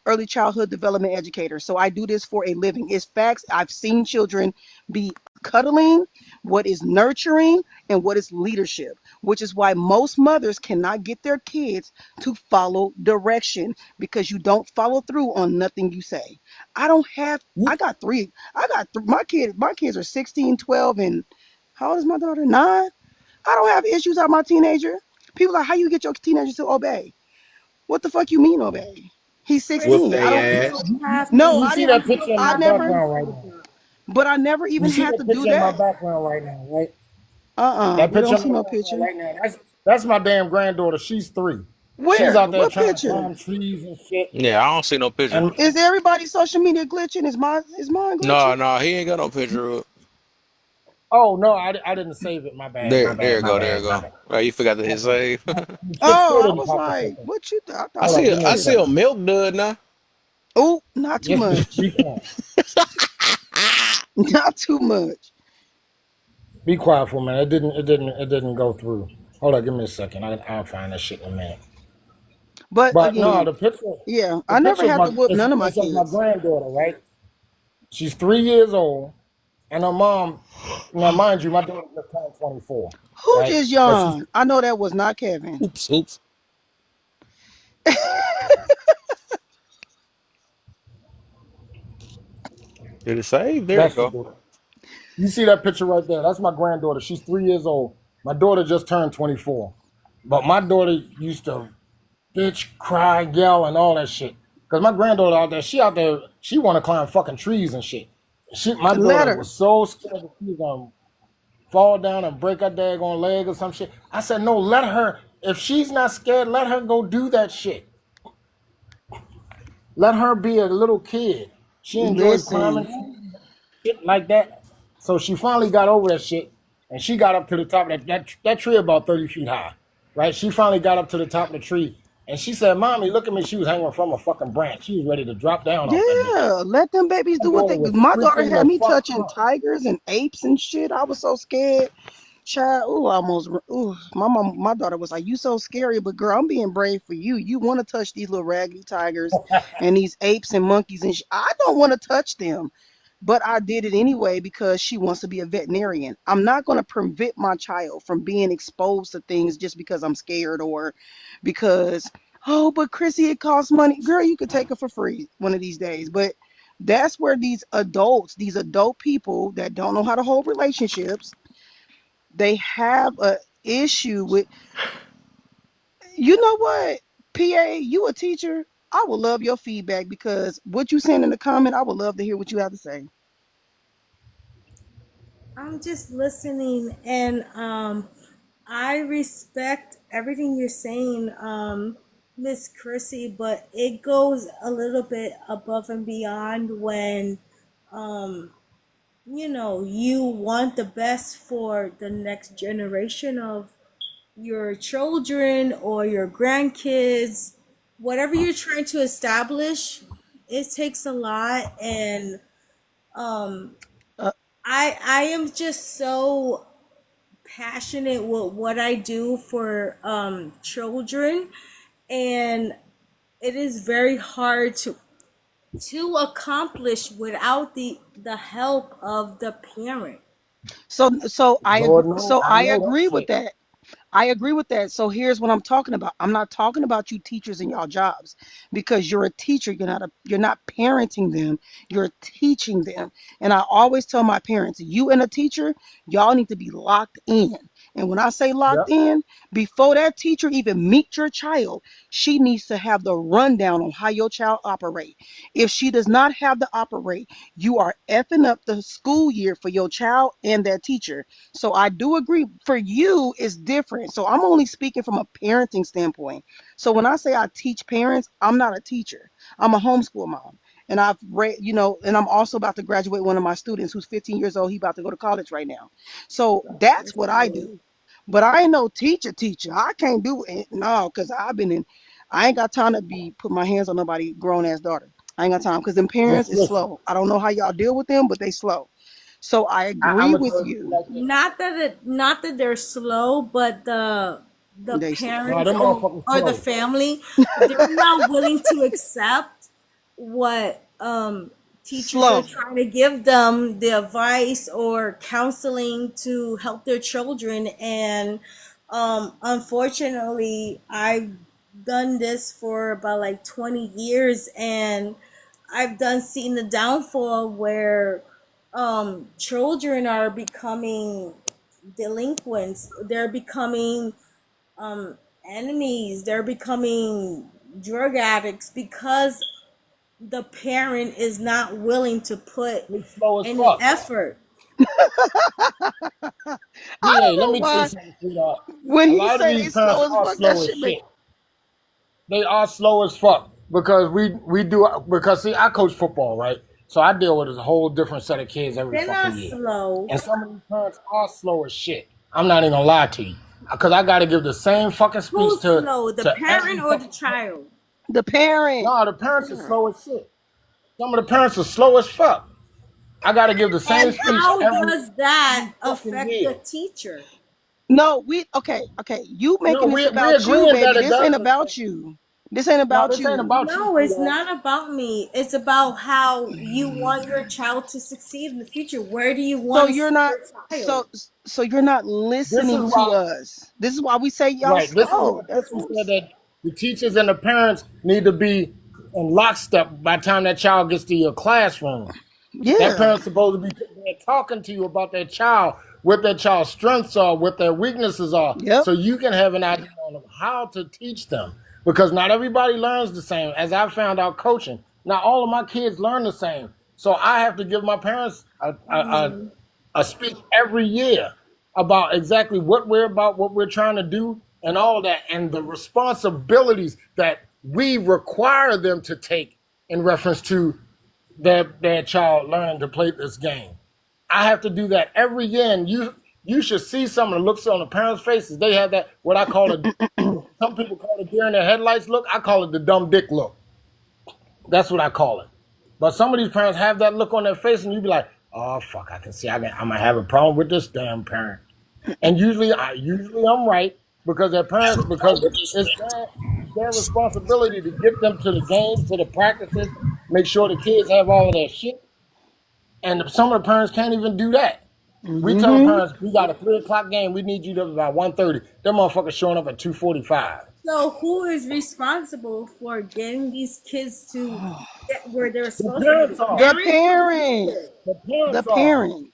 early childhood development educator. So I do this for a living. It's facts. I've seen children be cuddling, what is nurturing, and what is leadership, which is why most mothers cannot get their kids to follow direction because you don't follow through on nothing you say. I don't have, You, I got three. My kids are 16, 12, and how old is my daughter? 9. I don't have issues out my teenager. People are like, how you get your teenager to obey? What the fuck you mean obey? He's Whoop Chris, 16. I don't. they you ass. don't have to No, you I see didn't. that have picture in I my never. background right now. to. But I never You even see had that to do picture in my that. background right now, right? That We picture don't in see my no background picture. right now. That's my damn granddaughter. She's 3. She's Where? out there What trying to picture? climb trees and shit. Yeah, I don't see no picture. And Is everybody's social media glitching? Is mine glitching? No, no, he ain't got no picture of it. oh no, I didn't save it. My bad. My There bad. you My go, there you bad. My go. bad. Right, you forgot to My hit bad. save. The shit Oh, still I didn't was pop the like, fuck up. what you? I I thought Hold you up. see, Give did me a I too. see a second. milk dud now. Oh, not too Just much. be quiet. Not too much. Be quiet for a minute. It didn't go through. Hold on. Give me a second. I'll find that shit in a minute. But But no, again, the picture, yeah, the I never picture of had my to whoop it's, none of my it's of my kids. granddaughter, right? She's 3 years old, and her mom. Now, mind you, my daughter just turned 24, Who right? just But she's yawned? I know that was not Kevin. Oops, oops. Did it save? There it that's the go. daughter. You see that picture right there? That's my granddaughter. She's 3 years old. My daughter just turned 24, but my daughter used to bitch, cry, yell, and all that shit. Cause my granddaughter out there, she out there, she want to climb fucking trees and shit. My Let daughter her. was so scared that she was gonna fall down and break her daggone leg or some shit. I said, no, let her. If she's not scared, let her go do that shit. Let her be a little kid. She enjoys climbing Listen. trees, shit like that. So she finally got over that shit, and she got up to the top of that tree about 30 feet high, right? She finally got up to the top of the tree, and she said, "Mommy, look at me." She was hanging from a fucking branch. She was ready to drop down off that bitch. Yeah, let them babies My do what daughter they. was My daughter freaking had the me fuck touching out. tigers and apes and shit. I was so scared. Child, ooh, almost. Ooh, my daughter was like, "You so scary," but girl, I'm being brave for you. You want to touch these little raggedy tigers and these apes and monkeys and I don't want to touch them, but I did it anyway because she wants to be a veterinarian. I'm not going to prevent my child from being exposed to things just because I'm scared or because oh, but Chrissy, it costs money. Girl, you could take her for free one of these days, but. That's where these adults, these adult people that don't know how to hold relationships, they have a issue with, you know what, PA, you a teacher, I would love your feedback because what you saying in the comment, I would love to hear what you have to say. I'm just listening, and I respect everything you're saying, Miss Chrissy, but it goes a little bit above and beyond when um you want the best for the next generation of your children or your grandkids, whatever you're trying to establish. It takes a lot, and um uh, I am just so passionate with what I do for children, and it is very hard to accomplish without the help of the parent. so I agree, Lord knows, so I I know that agree with shit. that. I agree with that. So here's what I'm talking about. I'm not talking about you teachers and y'all jobs because you're a teacher. You're not parenting them. You're teaching them. And I always tell my parents, you and a teacher, y'all need to be locked in. And when I say locked Yep. in, before that teacher even meet your child, she needs to have the rundown on how your child operate. If she does not have the operate, you are effing up the school year for your child and that teacher. So I do agree for you it's different. So I'm only speaking from a parenting standpoint. So when I say I teach parents, I'm not a teacher. I'm a homeschool mom. And I've read, and I'm also about to graduate one of my students who's 15 years old. He about to go to college right now. So that's what I do. But I ain't no teacher. I can't do it. No, because I ain't got time to be put my hands on nobody grown ass daughter. I ain't got time because them parents is Listen, slow. I don't know how y'all deal with them, but they slow. So I I'm agree gonna with tell you you. like this. Not that they're slow, but the They slow. No, parents them motherfuckers or the slow. family, they're not willing to accept what teachers are Slow. trying to give them the advice or counseling to help their children. And unfortunately, I've done this for about like 20 years, and I've done seen the downfall where children are becoming delinquents, they're becoming um enemies, they're becoming drug addicts because the parent is not willing to put They slow as any fuck. effort. I PA, don't let know me tell you why. something, sweetheart. When A he lot of say these they parents slow as are fuck, that slow as shit make shit. They are slow as fuck because we do because see I coach football, right? So I deal with a whole different set of kids every They're fucking not year, slow. and some of these parents are slow as shit. I'm not even gonna lie to you because I got to give the same fucking speech Who's slow, the to parent every or the fucking. child? the parent. No, the parents are slow as shit. Some of the parents are slow as fuck. I got to give the same And speech how does that every fucking affect year. the teacher? No, we okay. You No, making this we about you, agreeing that baby. it This ain't does about affect. you. This ain't No, about this ain't you. about you, No, it's sweetheart. not about me. It's about how you want your child to succeed in the future. Where do you So want to you're see not your child? so so you're not This is listening to why, us. This is why we say y'all right? This is why slow. That's Chrissy said it. that the teachers and the parents need to be in lockstep by the time that child gets to your classroom. That Yeah. parent's supposed to be there talking to you about their child, what their child's strengths are, what their weaknesses are, Yep. so you can have an idea on how to teach them. Because not everybody learns the same. As I found out coaching, not all of my kids learn the same. So I have to give my parents Mhm. a speech every year about exactly what we're about, what we're trying to do, and all that, and the responsibilities that we require them to take in reference to their child learning to play this game. I have to do that every year, and you should see some of the looks on the parents' faces. They have that what I call a some people call it deer in their headlights look. I call it the dumb dick look. That's what I call it. But some of these parents have that look on their face, and you be like, "Oh fuck, I can see I'm gonna have a problem with this damn parent." And usually I'm right because their parents because it's their responsibility to get them to the games, to the practices, make sure the kids have all of their shit. And some of the parents can't even do that. We tell the Mm-hmm. parents we got a 3 o'clock game. We need you to by 1:30. Them motherfuckers showing up at 2:45. So who is responsible for getting these kids to get where they're The supposed to be? The parents are. The parent or the parent. teacher? The The parents are. parent.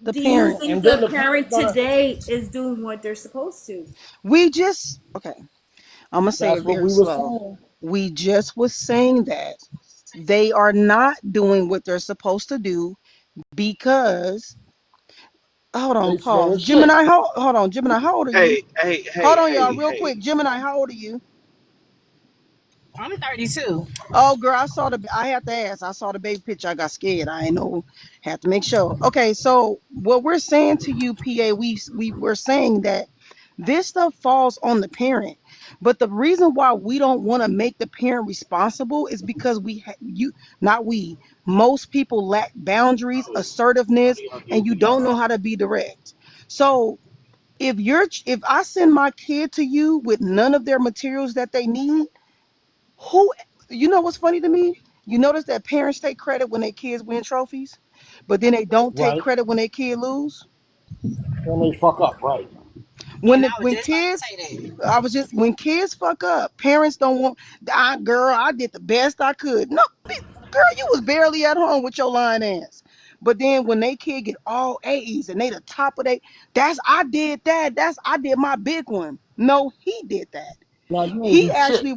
The Do you parent. think And then the the parents parent gonna. today is doing what they're supposed to? We just okay. I'm gonna say That's it what very we were slow. saying. We just was saying that they are not doing what they're supposed to do because hold on, They slow pause. as shit. Gemini, hold on, Gemini, how old are you? Hey, hey, Hold hey, on, y'all, hey, real quick. hey. Gemini, how old are you? I'm 32. Oh, girl, I saw the. I had to ask. I saw the baby picture. I got scared. I ain't know. Had to make sure. Okay, so what we're saying to you, PA, we were saying that this stuff falls on the parent, but the reason why we don't want to make the parent responsible is because not we. Most people lack boundaries, assertiveness, and you don't know how to be direct. So if I send my kid to you with none of their materials that they need who, you know what's funny to me? You notice that parents take credit when their kids win trophies, but then they don't take Right. credit when their kid lose. When they fuck up. Right. And I was When just about to kids, say that. I was just when kids fuck up, parents don't want. Girl, I did the best I could. No, girl, you was barely at home with your lying ass. But then when they kid get all A's and they the top of that's I did that. I did my big one. No, he did that. Now you ain't He do shit. actually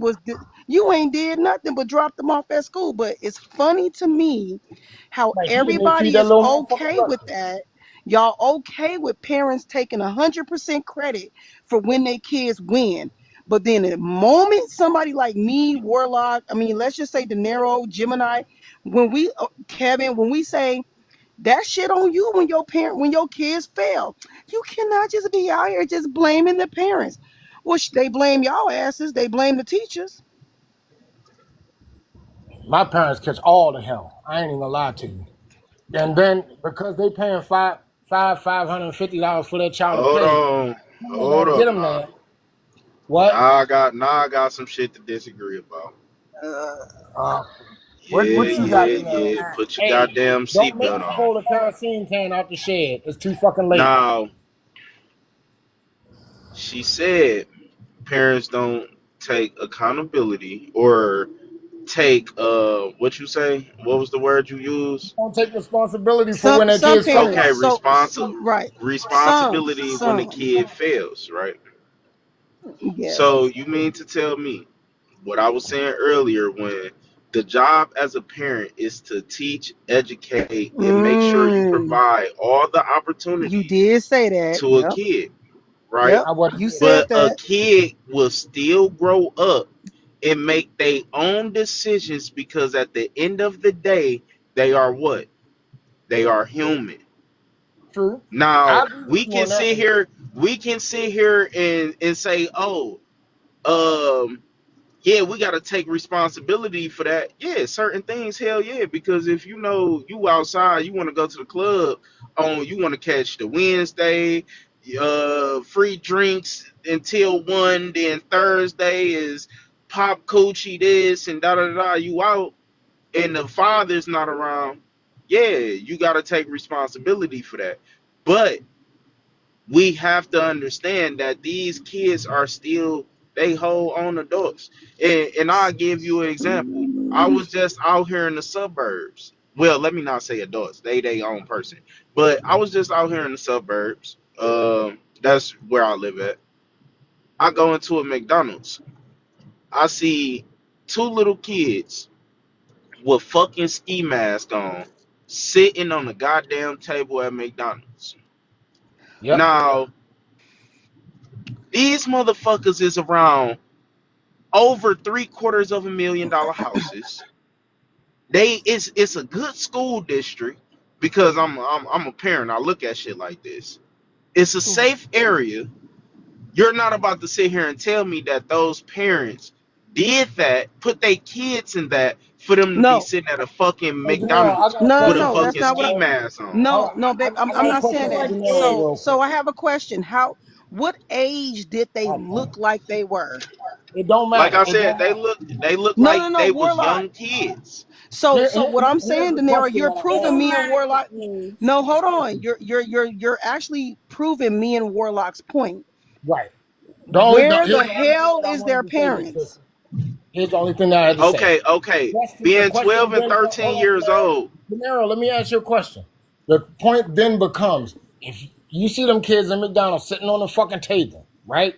you ain't did nothing but dropped them off at school. But it's funny to me how Like you didn't even feed everybody that is little motherfucker okay with breakfast. that. Y'all okay with parents taking 100% credit for when their kids win. But then the moment somebody like me, Warlock, I mean, let's just say De Niro, Gemini, Kevin, when we say that shit on you when your kids fail. You cannot just be out here just blaming the parents. Well, they blame y'all asses. They blame the teachers. My parents catch all the hell. I ain't even gonna lie to you. And then because they paying $550 for their child to Hold play, on, you ain't hold gonna get up, them nah. there. What? Now I got some shit to disagree about. Uh, Uh, Yeah, what you got yeah, in there? yeah. Put your Hey, goddamn don't make seatbelt me on. pull the kerosene can out the shed. It's too fucking late. Now, she said parents don't take accountability or take what you say? What was the word you used? Don't take responsibility for when their some kids fuck parents. Okay, up. Right. responsibility when the Some. kid fails, right? Yeah. So you mean to tell me what I was saying earlier when the job as a parent is to teach, educate, and make sure you Mm, provide all the you opportunities did say that. to a Yep. kid, right? Yep. I wasn't You saying that. said But a that. kid will still grow up and make their own decisions because at the end of the day, they are what? They are human. True. I Now agree with you on that one. we can sit here and say, oh, um, yeah, we got to take responsibility for that. Yeah, certain things, hell yeah, because if you know you outside, you want to go to the club on, you want to catch the Wednesday, free drinks until 1, then Thursday is pop coochie this and da da da, you out, and the father's not around, yeah, you got to take responsibility for that. But we have to understand that these kids are still they whole own adults. And I'll give you an example. I was just out here in the suburbs. Well, let me not say adults, they own person. But I was just out here in the suburbs. That's where I live at. I go into a McDonald's. I see two little kids with fucking ski mask on sitting on the goddamn table at McDonald's. Yep. Now, these motherfuckers is around over $750,000 houses. It's a good school district because I'm a parent. I look at shit like this. It's a safe area. You're not about to sit here and tell me that those parents did that, put their kids in that for them to be No, sitting at a fucking Hey, Daryl, I McDonald's got a No, no, with a question no, for you, that's fucking not what I. ski Daryl. mask on. Hold No, on, no, babe, I I'm got a not question saying for that. Daryl So, real so quick. I have a question. What age did they Okay. look like they were? It don't Like matter. I It said, don't they matter. look No, no, like no, they was Warlock. young kids. So what I'm Here's saying, the De Niro, question you're that I It proving have. don't me and matter Warlock. the age. No, hold on. You're actually proving me and Warlock's point. Right. Where Here's the the only thing hell that I is their wanted to say, Miss parents? Crystal. Here's the only thing that I had to say. Okay, okay. The Being question 12 and then, 13 hold on, years old. Daryl, let me ask you a question. The point then becomes, if you see them kids in McDonald's sitting on the fucking table, right?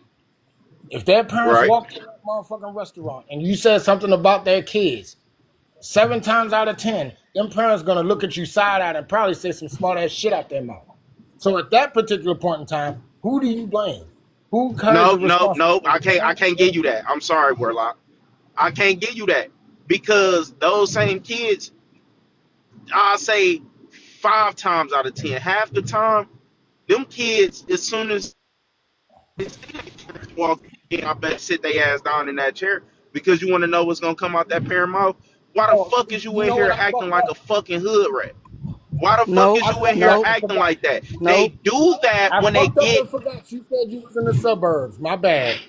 If their parents Right. walked in that motherfucking restaurant and you said something about their kids, 7 times out of 10, them parents gonna look at you side eyed and probably say some smart ass shit out their mouth. So at that particular point in time, who do you blame? Who carries No, the no, no. responsibility? The I parent can't or give the you kid? that. I'm sorry, Warlock. I can't give you that because those same kids, I say 5 times out of 10, half the time, them kids, as soon as they see their parents walk in, I bet sit their ass down in that chair because you want to know what's gonna come out that parent mouth. Why the Oh, fuck is you you in know what here I acting fucked like a up? fucking hood rat? Why the fuck Nope, is I you in fucked here up nope, and acting forgot. like that? They nope. do that I when they fucked up get. and forgot. You said you was in the suburbs. My bad.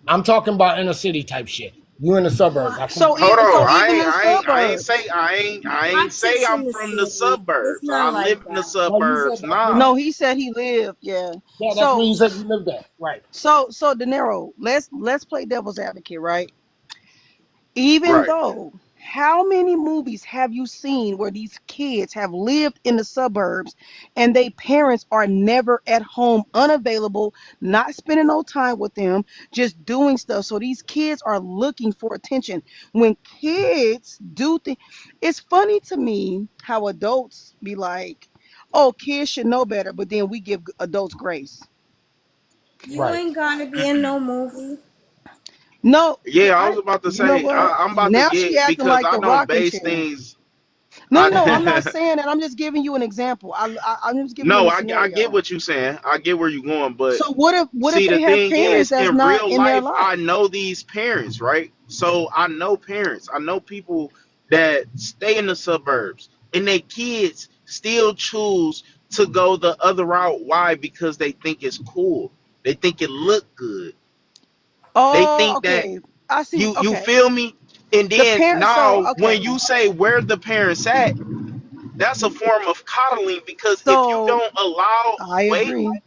I'm talking about inner city type shit. You in the suburbs. I So, forgot. Hold on, even in I ain't say, suburbs. I ain't say Politics I'm in the from the city. It's suburbs. I not live like in the that. No, you said suburbs that's where. now. No, he said he lived. Yeah. Yeah, that's where So, you said you lived at. Right. so De Niro, let's play devil's advocate, right? Even Right. though, how many movies have you seen where these kids have lived in the suburbs and their parents are never at home, unavailable, not spending no time with them, just doing stuff? So these kids are looking for attention. When kids do things, it's funny to me how adults be like, oh, kids should know better, but then we give adults grace. You Right. ain't gotta be in no movie. No, Yeah, I I, was about to you know say what? I'm about to Now she get acting because like I the don't rocking base chair. things. No, no, no. I'm not I saying that. I'm just giving you an example. I'm just giving you no, a I get scenario. what you're saying. I get where you're going, but So what if see, the they have thing parents is, that's in not real in their life, I life? know these parents, right? So I know parents. I know people that stay in the suburbs, and their kids still choose to go the other route. Why? Because they think it's cool. They think it look good. They Oh, think that okay. I see. you Okay, feel me. And the then parents. So now, when okay. you say where the parents at, that's a form of coddling because if you So don't allow, I wait, agree.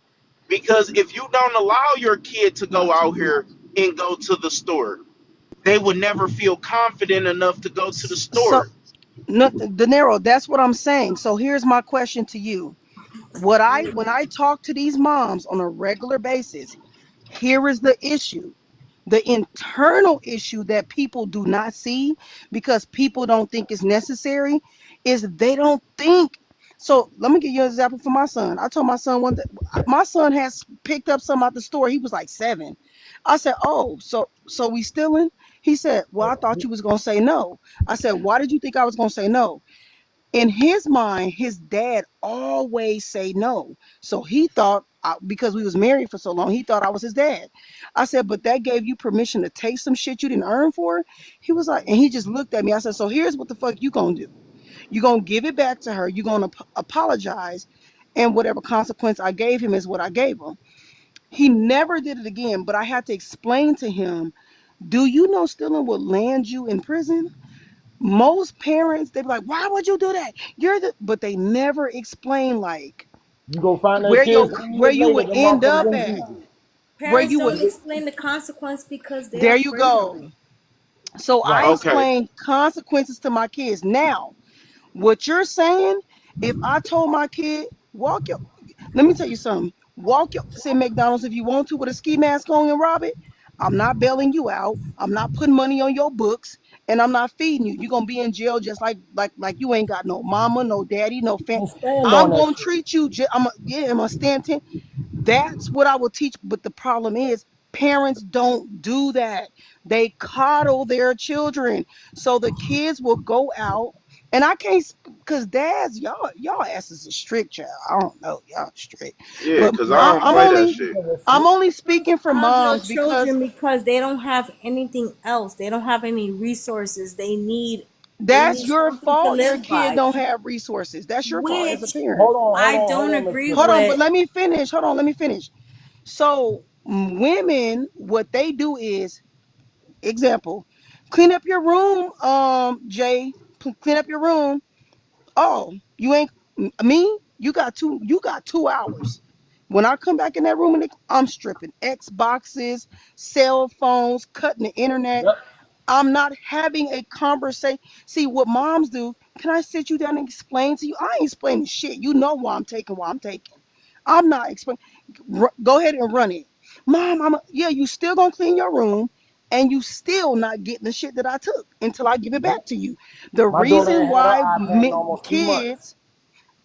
because if you don't allow your kid to go out here and go to the store, they would never feel confident enough to go to the So store. no, De Niro. That's what I'm saying. So here's my question to you. What I when I talk to these moms on a regular basis, here is the issue. The internal issue that people do not see because people don't think it's necessary is they don't think. So let me give you an example for my son. I told my son one day, my son has picked up some out the store. He was like 7. I said, "Oh, so we stealing?" He said, "Well, I thought you was gonna say no." I said, "Why did you think I was gonna say no?" In his mind, his dad always say no. So he thought, because we was married for so long, he thought I was his dad. I said, but that gave you permission to take some shit you didn't earn for? He was like, and he just looked at me. I said, so here's what the fuck you gonna do. You gonna give it back to her. You gonna apologize. And whatever consequence I gave him is what I gave him. He never did it again, but I had to explain to him Do you know stealing will land you in prison? Most parents, they be like, why would you do that? But they never explain like You go find their kids 10 where years you later, would them end motherfuckers up in at. prison. Where Parents you would don't explain the consequence because they're there you afraid of it. go. So I Right. Okay. explain consequences to my kids. Now, what you're saying, if I told my kid, walk your let me tell you something. Walk your say McDonald's if you want to with a ski mask on and rob it. I'm not bailing you out. I'm not putting money on your books, and I'm not feeding you. You're gonna be in jail just like you ain't got no mama, no daddy, no I'm family. gonna stand on I'm that gonna shit. treat you. I'm gonna stand 10. That's what I will teach. But the problem is, parents don't do that. They coddle their children. So the kids will go out. And I can't, because dads, y'all asses is strict, child. I don't know, y'all strict, Yeah, but cause I I, don't I'm play that only, shit. I'm only speaking for Of your moms because children because they don't have anything else. They don't have any resources. They that's need your something to fault. Your live kid by. don't have resources. That's your fault as a Which parent. I don't Hold on, agree Hold on, with. but let me finish. Hold on, let me finish. So women, what they do is example, clean up your room, Jay. Clean up your room. Oh, you ain't me? You got 2 hours. When I come back in that room and I'm stripping Xboxes, cell phones, cutting the internet. Yep. I'm not having a conversation. See what moms do. Can I sit you down and explain to you? I ain't explaining shit. You know why I'm taking what I'm taking. I'm not explaining. Go ahead and run it. Mom, yeah, you still gonna clean your room and you still not getting the shit that I took until I give it Yep. back to you. The My daughter reason ain't had her why iPad in almost 2 months. kids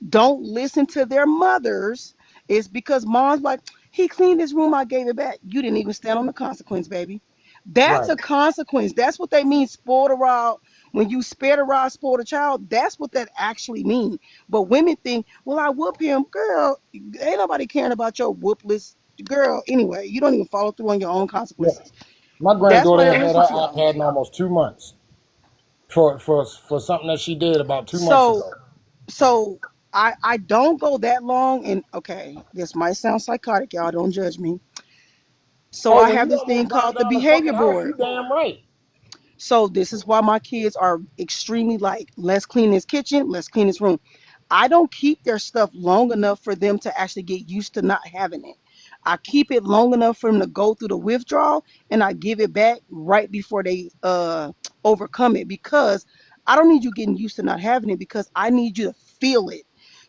don't listen to their mothers is because mom's like, he cleaned his room, I gave it back. You didn't even stand on the consequence, baby. That's Right. a consequence. That's what they mean, spoil the rod. When you spare the rod, spoil the child, that's what that actually means. But women think, well, I whoop him. Girl, ain't nobody caring about your whoopless girl anyway. You don't even follow through on your own Yeah. consequences. My That's granddaughter why they ain't don't had listen her to y'all. iPad in almost 2 months for something that she did about 2 months So ago. so I don't go that long, and okay, this might sound psychotic, y'all don't judge me. So Hey, I when have you this thing almost burned called the down the behavior fucking house, you board. damn right. So this is why my kids are extremely like, let's clean this kitchen, let's clean this room. I don't keep their stuff long enough for them to actually get used to not having it. I keep it long enough for them to go through the withdrawal, and I give it back right before they overcome it, because I don't need you getting used to not having it, because I need you to feel it.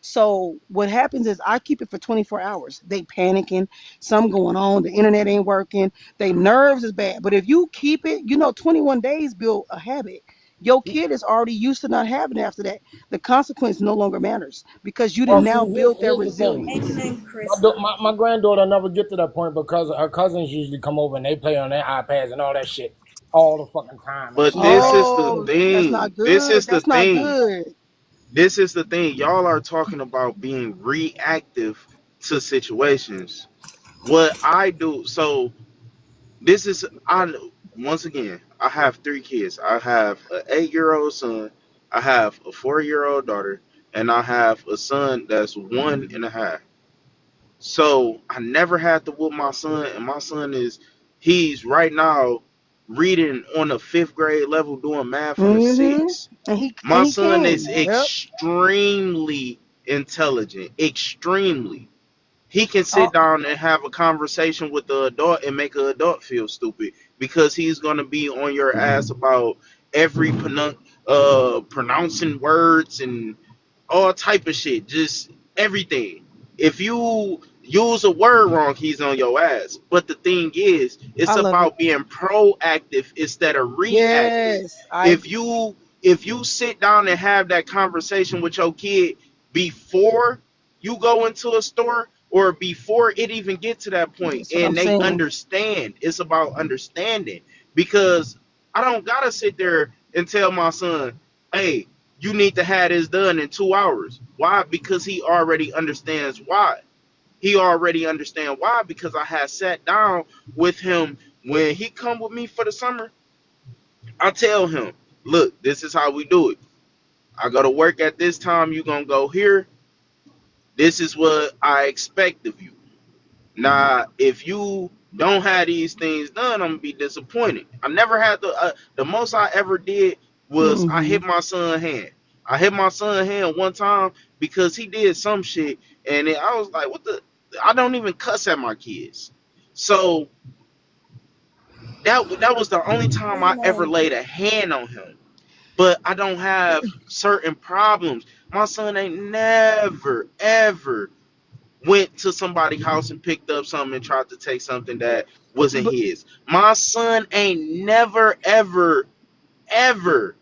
So what happens is I keep it for 24 hours. They panicking, something going on, the internet ain't working, they nerves is bad. But if you keep it, 21 days build a habit. Your kid is already used to not having it after that. The consequence no longer matters because you Well, didn't see, now build that here's the thing. resilience. Amen, My, Chrissy. my granddaughter never get to that point because her cousins usually come over and they play on their iPads and all that shit all the fucking time, and But she this like, is the Oh, "Mm." that's not thing. This good. is the That's not thing. good. This is the thing. Y'all are talking about being reactive to situations. What I do, so this is I once again, I have 3 kids. I have an 8-year old son, I have a 4-year old daughter, and I have a son that's 1.5. So I never had to whoop my son, and my son he's right now reading on a 5th grade level, doing math on a Mm-hmm. six. And he and My he son is can. Yep. extremely intelligent, extremely. He can Uh, sit down and have a conversation with the adult and make an adult feel stupid because he's gonna be on your ass about every pronouncing words and all type of shit, just everything. If you use a word wrong, he's on your ass. But the thing is, I it's love it. about being proactive instead of reactive. Yes, I If agree. you sit down and have that conversation with your kid before you go into a store or before it even get to that point That's what I'm and they saying. understand, it's about understanding. Because I don't gotta sit there and tell my son, hey, you need to have this done in 2 hours. Why? Because he already understands why. He already understand why, because I had sat down with him when he come with me for the summer. I tell him, look, this is how we do it. I go to work at this time, you gonna go here. This is what I expect of you. Now, if you don't have these things done, I'm gonna be disappointed. I never had the most I ever did was I Hmm. hit my son hand. I hit my son hand one time because he did some shit, and then I was like, "What the?" I don't even cuss at my kids, so that was the only time I ever Amen. laid a hand on him. But I don't have certain problems. My son ain't never ever went to somebody's house and picked up something and tried to take something that wasn't But his. My son ain't never, ever, ever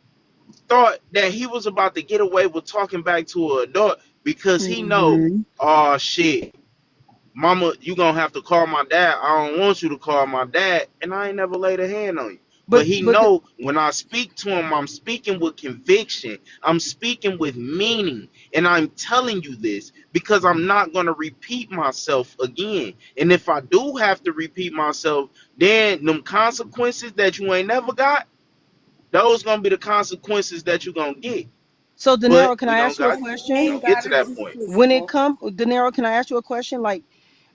thought that he was about to get away with talking back to an adult because he know, hmm oh shit, mama, you gonna have to call my dad. I don't want you to call my dad, and I ain't never laid a hand on you. But he but know when I speak to him, I'm speaking with conviction. I'm speaking with meaning, and I'm telling you this because I'm not gonna repeat myself again. And if I do have to repeat myself, then them consequences that you ain't never got, those gonna be the consequences that you gonna get. so But Denaro, can we I don't ask you a got we question? don't get to that point. When it comes, Denaro, can I ask you a question? Like,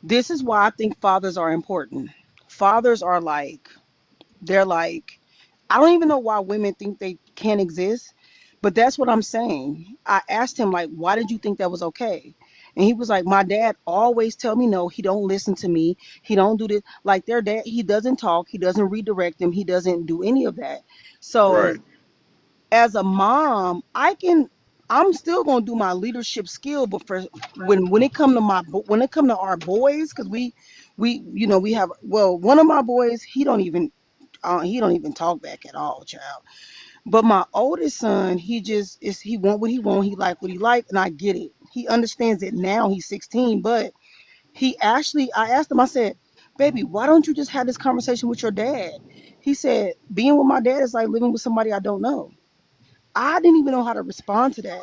this is why I think fathers are important. Fathers are like, they're like, I don't even know why women think they can't exist, but that's what I'm saying. I asked him, like, why did you think that was okay? And he was like, my dad always tell me no, he don't listen to me. He don't do this. Like their dad, he doesn't talk, he doesn't redirect them, he doesn't do any of that. Right. So as a mom, I'm still gonna do my leadership skill, but for when it come to when it come to our boys, because we have, well, one of my boys, he don't even talk back at all, child. But my oldest son, he want what he want, he like what he like, and I get it. He understands it now. He's 16, but I asked him, I said, baby, why don't you just have this conversation with your dad? He said, being with my dad is like living with somebody I don't know. I didn't even know how to respond to that.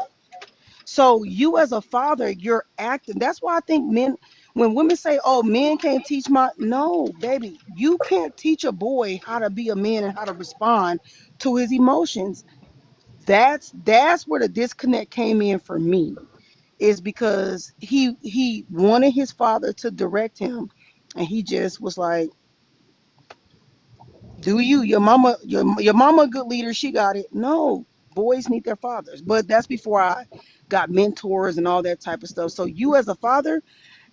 So you as a father, you're acting. That's why I think men, when women say, "Oh, men can't teach my," no, baby, you can't teach a boy how to be a man and how to respond to his emotions. That's where the disconnect came in for me, is because he wanted his father to direct him, and he just was like, do you? Your mama a good leader, she got it. No, boys need their fathers. But that's before I got mentors and all that type of stuff. So you as a father,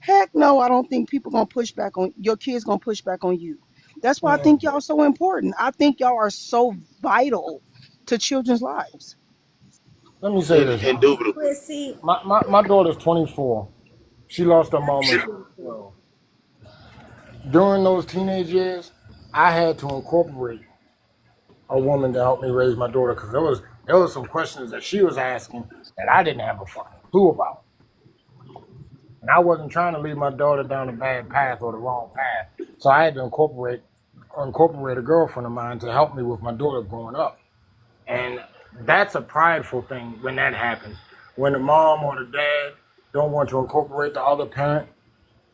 heck no, I don't think people gonna push back on your kids gonna push back on you. That's why I Man, think y'all so important. I think y'all are so vital to children's lives. let me say In, this. indubitably. My daughter's 24. She lost her mom at 12. During those teenage years, I had to incorporate a woman to help me raise my daughter because there was some questions that she was asking that I didn't have a fucking clue about, and I wasn't trying to lead my daughter down a bad path or the wrong path. So I had to incorporate a girlfriend of mine to help me with my daughter growing up, and that's a prideful thing when that happens. When the mom or the dad don't want to incorporate the other parent,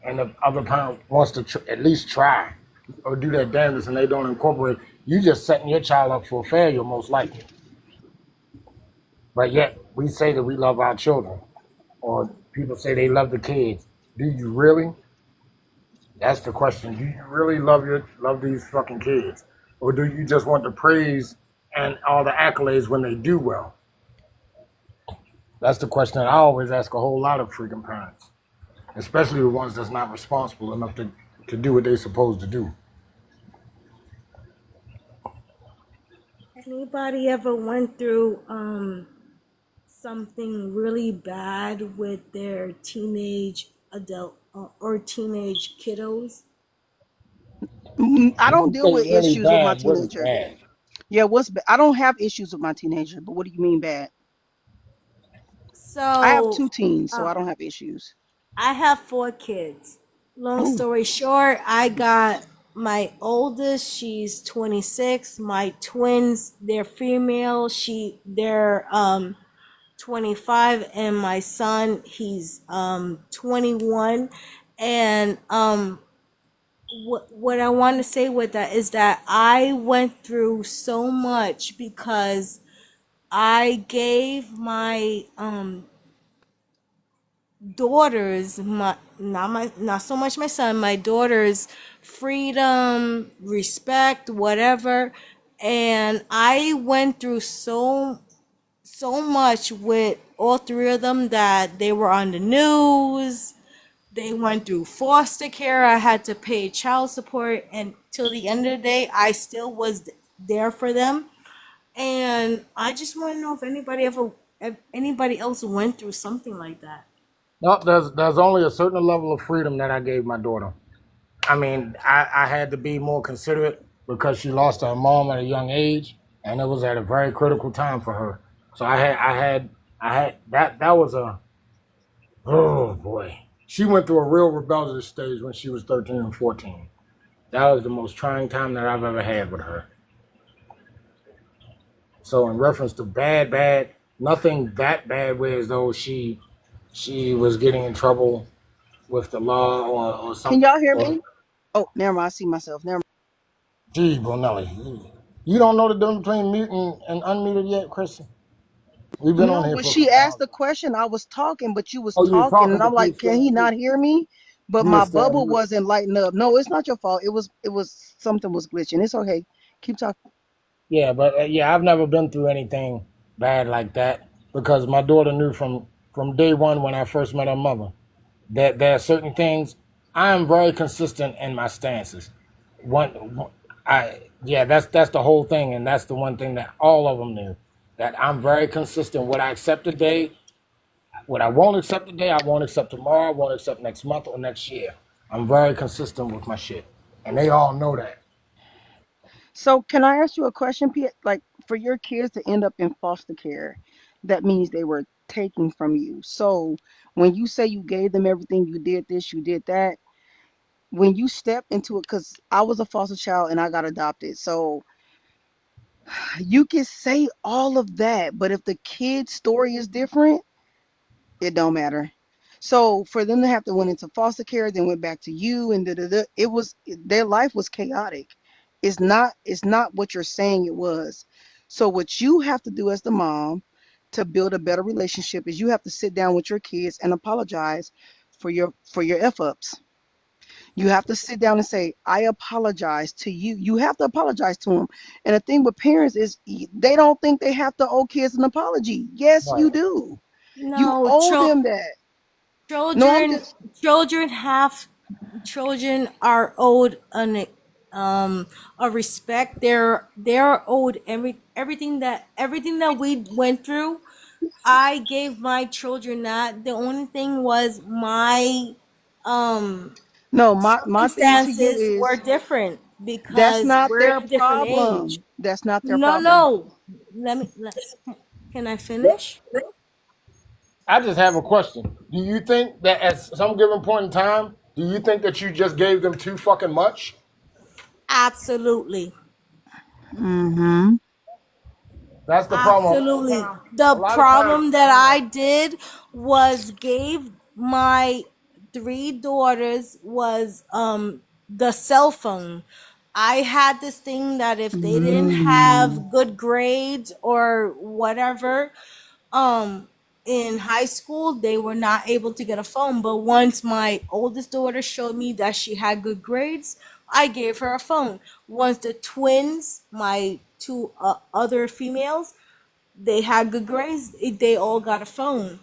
and the other parent wants to at least try or do their damnedest, and they don't incorporate, you just setting your child up for failure most likely. But yet we say that we love our children, or people say they love the kids. Do you really? That's the question. Do you really love these fucking kids, or do you just want the praise and all the accolades when they do well? That's the question that I always ask a whole lot of freaking parents, especially the ones that's not responsible enough to do what they're supposed to do. Anybody ever went through something really bad with their teenage adult or teenage kiddos? I When don't you deal say with really issues with my bad, what is teenager. bad? Yeah, I don't have issues with my teenager, but what do you mean bad? I have So, two teens, so uh, I don't have issues. I have four kids. Long Oh, story short, I got my oldest, she's 26. My twins, they're female. They're 25, and my son, he's 21. And what I want to say with that is that I went through so much because I gave daughters, not so much my son, my daughters, freedom, respect, whatever. And I went through so much with all three of them that they were on the news. They went through foster care. I had to pay child support, and till the end of the day, I still was there for them. And I just want to know if anybody else went through something like that. No, there's only a certain level of freedom that I gave my daughter. I mean, I had to be more considerate because she lost her mom at a young age, and it was at a very critical time for her. So I had that was a oh boy. She went through a real rebellious stage when she was 13 and 14. That was the most trying time that I've ever had with her. So in reference to bad, nothing that bad where as though she was getting in trouble with the law or Can something. y'all hear Or, me? Oh, never mind. I see myself. Never gee, Bonelli, you don't know the difference between muted and unmuted yet, Christian? We've been mind. on No, here but for a she couple asked hours. the question. I was talking, but you was Oh, you was talking, talking, and I'm but you like, was can still he on not mute. hear me? But You was my still on bubble mute. wasn't lighting up. No, it's not your fault. It was something was glitching. It's okay. Keep talking. Yeah, but yeah, I've never been through anything bad like that because my daughter knew from day one when I first met her mother that there are certain things I am very consistent in my stances. I yeah, that's the whole thing, and that's the one thing that all of them knew that I'm very consistent. What I accept today, what I won't accept today, I won't accept tomorrow, I won't accept next month or next year. I'm very consistent with my shit, and they all know that. So, can I ask you a question, Pete? Like, for your kids to end up in foster care, that means they were taken from you. So, when you say you gave them everything, you did this, you did that. When you step into it, because I was a foster child and I got adopted, so you can say all of that, but if the kid's story is different, it don't matter. So for them to have to went into foster care, then went back to you and da, da, da, their life was chaotic. It's not what you're saying it was. So what you have to do as the mom to build a better relationship is you have to sit down with your kids and apologize for your F ups. You have to sit down and say, I apologize to you. You have to apologize to them. And the thing with parents is they don't think they have to owe kids an apology. Yes, you Right. do. You No, owe them that. No, I'm children, just children have, children are owed a respect. They're owed everything that we went through. I gave my children that. The only thing was my um no, my thing to you circumstances were is different that's because not we're their in a different age. problem. That's not their No, problem. no. Can I finish? I just have a question. Do you think that at some given point in time, do you think that you just gave them too fucking much? Absolutely. Mm-hmm. That's the problem. Absolutely. A The lot of times, problem that I did was gave my three daughters was the cell phone. I had this thing that if they didn't Mm. have good grades or whatever, um in high school they were not able to get a phone, but once my oldest daughter showed me that she had good grades, I gave her a phone. Once the twins, my two other females, they had good grades, they all got a phone.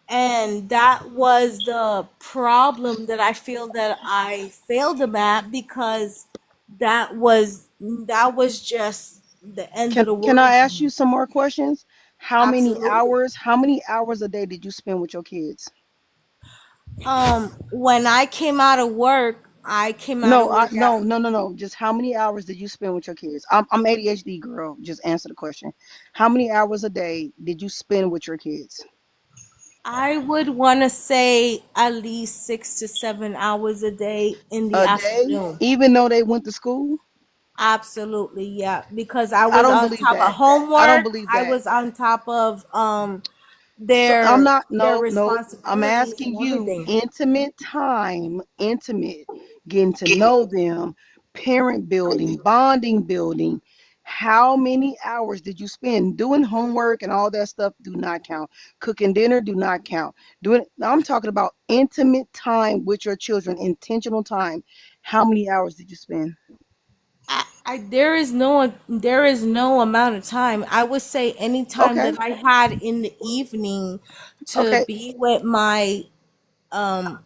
And that was the problem that I feel that I failed them at, because that was just the end of the Can world I for ask you me. some more questions? Absolutely. How many hours a day did you spend with your kids? When I came out of work, I came out of No, work at, no. Just how many hours did you spend with your kids? I'm ADHD girl. Just answer the question. How many hours a day did you spend with your kids? I would want to say at least 6 to 7 hours a day in the A day, afternoon. even though they went to school? Absolutely, yeah. Because I I was don't on believe top of that. I don't homework. believe I that. was on top of So I'm their not, their no, no. I'm responsibilities asking and you everything. intimate time, intimate, getting to know them, parent building, bonding building. How many hours did you spend doing homework and all that stuff? Do not count. Cooking dinner do not count. Doing I'm talking about intimate time with your children, intentional time. How many hours did you spend? There is no amount of time. I would say any time Okay. that I had in the evening to Okay. be with my um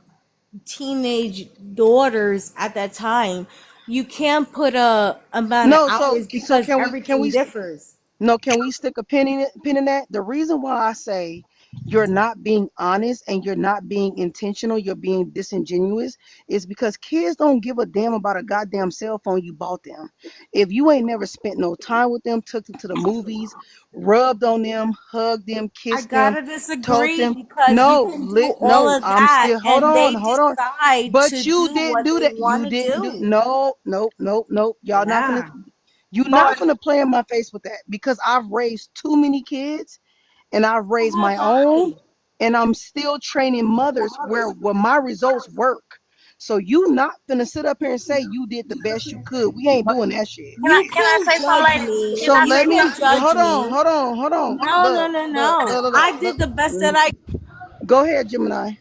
teenage daughters at that time. You can't put a amount of No, hours so because can everything we differs. no, can we stick a pin in that? The reason why I say you're not being honest and you're not being intentional, you're being disingenuous, is because kids don't give a damn about a goddamn cell phone you bought them. If you ain't never spent no time with them, took them to the movies, rubbed on them, hugged them, I kissed them, gotta told disagree them, because you can do all no, of I'm that still, and they hold on. decide to But you do didn't what do they that. want You to didn't do, do. no, nope, nope, nope. Yeah. You're not But gonna play in my face with that because I've raised too many kids and I've So raised have my own, I. and I'm still training mothers where my results work. So you not gonna sit up here and say you did the best you could. We ain't doing that shit. You can I can say something, judge lady? me. Can You I say can something? judge me. Hold on. No, no, no, no. I did the best that I. Go ahead, Gemini.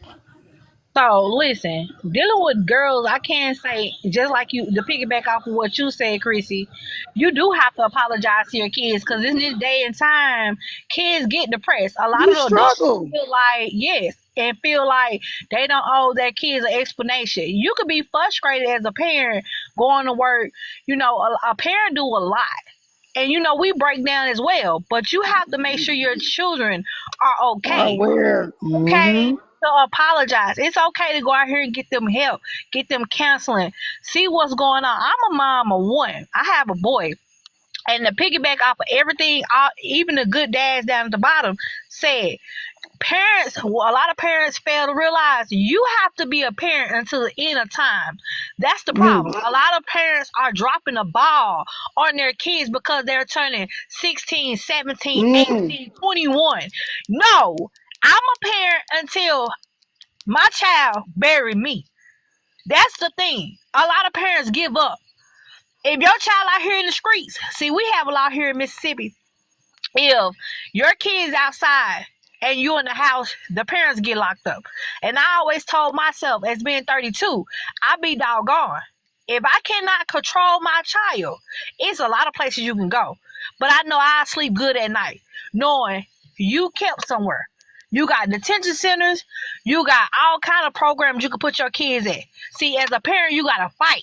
So listen, dealing with girls, I can't say just like you to piggyback off of what you said, Chrissy. You do have to apologize to your kids because in this day and time, kids get depressed. A lot You of the adults struggle. feel like yes, and feel like they don't owe their kids an explanation. You could be frustrated as a parent going to work. You know, a parent do a lot. And you know we break down as well, but you have to make sure your children are Are okay. aware. Okay Mm-hmm. to apologize. It's okay to go out here and get them help, get them counseling, see what's going on. I'm a mom of one. I have a boy. And to piggyback off of everything, even the good dads down at the bottom said, parents, a lot of parents fail to realize you have to be a parent until the end of time. That's the Mm. problem. A lot of parents are dropping the ball on their kids because they're turning 16, 17, Mm. 18, 21. No, I'm a parent until my child bury me. That's the thing. A lot of parents give up. If your child out here in the streets, see, we have a lot here in Mississippi. If your kids outside and you in the house, the parents get locked up. And I always told myself, as being 32, I be doggone. If I cannot control my child, it's a lot of places you can go. But I know I sleep good at night, knowing you kept somewhere. You got detention centers, you got all kind of programs you can put your kids in. See, as a parent, you gotta fight.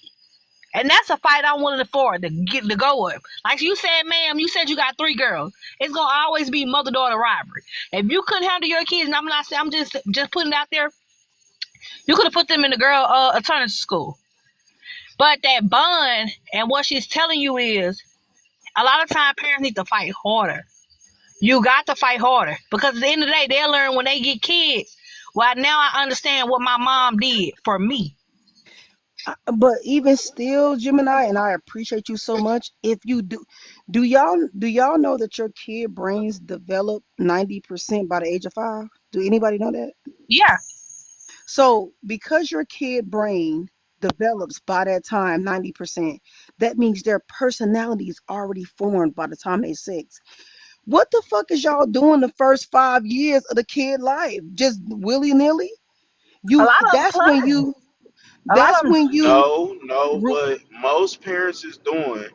And that's a fight I'm willing to afford to get to go with. Like you said, ma'am, you said you got three girls. It's gonna always be mother daughter rivalry. If you couldn't handle your kids, and I'm not saying, I'm just putting it out there, you could have put them in the girl alternative school. But that bond and what she's telling you is a lot of time parents need to fight harder. You got to fight harder because at the end of the day, they'll learn when they get kids. Well, now I understand what my mom did for me. But even still, Gemini, and I appreciate you so much. If you do y'all know that your kid brains develop 90% by the age of 5? Do anybody know that? Yeah, So because your kid brain develops by that time 90%, that means their personality is already formed by the time they're 6. What the fuck is y'all doing the first 5 years of the kid life? Just willy nilly? a You lot of them that's when play. you A lot that's of them. when you No, no, ru- what most parents is doing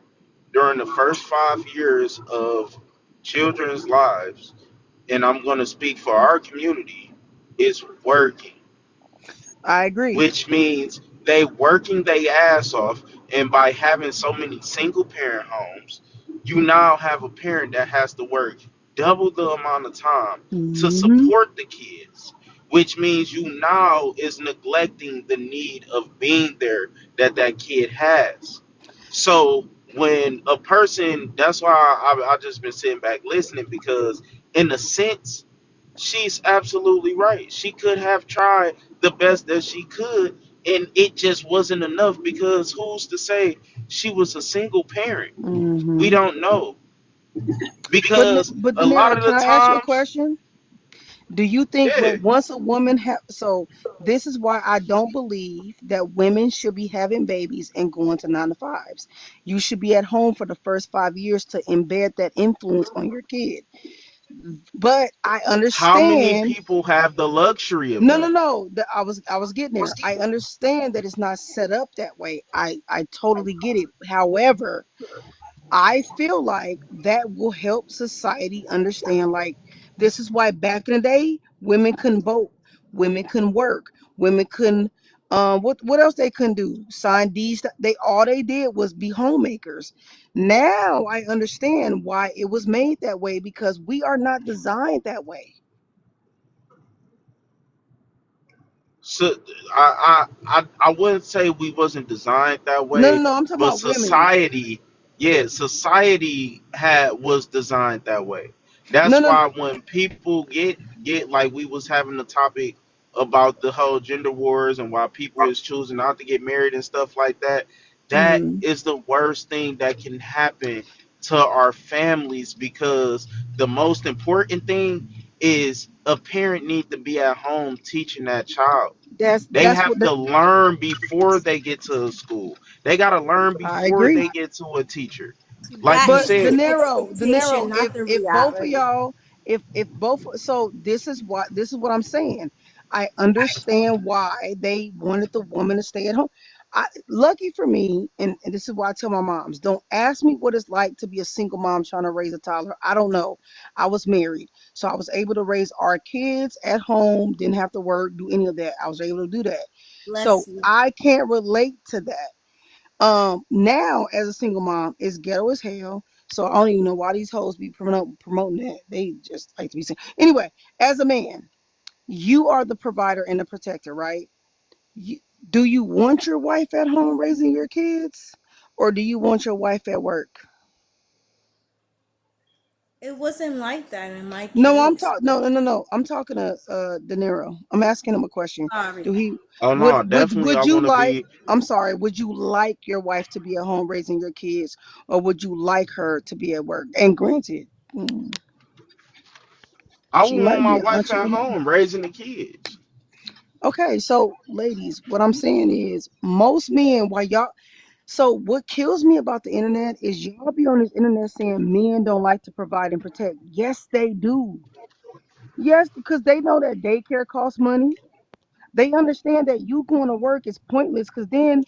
during the first 5 years of children's lives, and I'm going to speak for our community, is working, I agree. which means they working their ass off. And by having so many single parent homes, you now have a parent that has to work double the amount of time to Hmm. support the kids, which means you now is neglecting the need of being there that that kid has. So when a person, that's why I just been sitting back listening, because in a sense she's absolutely right. She could have tried the best that she could, and it just wasn't enough, because who's to say she was a single parent? We Hmm. don't know, But because but a lot Daenerys, of can the I ask you a times, question? Do you think Yeah. when once a woman have so this is why I don't believe that women should be having babies and going to 9 to 5s. You should be at home for the first 5 years to embed that influence on your kid. But I How many understand. people have the luxury of No, no, that? no. I was getting there. I understand that it's not set up that way. I totally get it. However, I feel like that will help society understand like this is why back in the day women couldn't vote, women couldn't work, women couldn't what else they couldn't do? Sign deeds. They all they did was be homemakers. Now I understand why it was made that way because we are not designed that way. So I wouldn't say we wasn't designed that No, no, way, no. I'm talking but about women. society, yeah, society had was designed that way. No, That's no. why when people get like we was having the topic about the whole gender wars and why people is choosing not to get married and stuff like that, that Mhm. is the worst thing that can happen to our families because the most important thing is a parent need to be at home teaching that child. They That's have what to learn before they get to school. They got to learn I before agree. they get to a teacher. Like That you But is De the said, Niro, De Niro, expectation, not the if both of reality. y'all, if both, so this is what I'm saying. I understand why they wanted the woman to stay at home. Lucky for me, and this is why I tell my moms, don't ask me what it's like to be a single mom trying to raise a toddler. I don't know. I was married, so I was able to raise our kids at home. Didn't have to work, do any of that. I was able to do that. So Bless you. I can't relate to that. Now as a single mom, it's ghetto as hell. So I don't even know why these hoes be promoting that. They just like to be seen. Anyway, as a man, you are the provider and the protector, right? You, do you want your wife at home raising your kids, or do you want your wife at work? It wasn't like that in my No, I'm case. talking. No, no, no, no. I'm talking to De Niro. I'm asking him a question. Do Sorry. he oh no, definitely I would you want to like? be. I'm sorry. Would you like your wife to be at home raising your kids, or would you like her to be at work? And granted, I she would want might my be an wife at entrepreneur. home raising the kids. Okay, so ladies, what I'm saying is most men, why y'all so what kills me about the internet is y'all be on this internet saying men don't like to provide and protect. Yes, they do. Yes, because they know that daycare costs money. They understand that you going to work is pointless because then,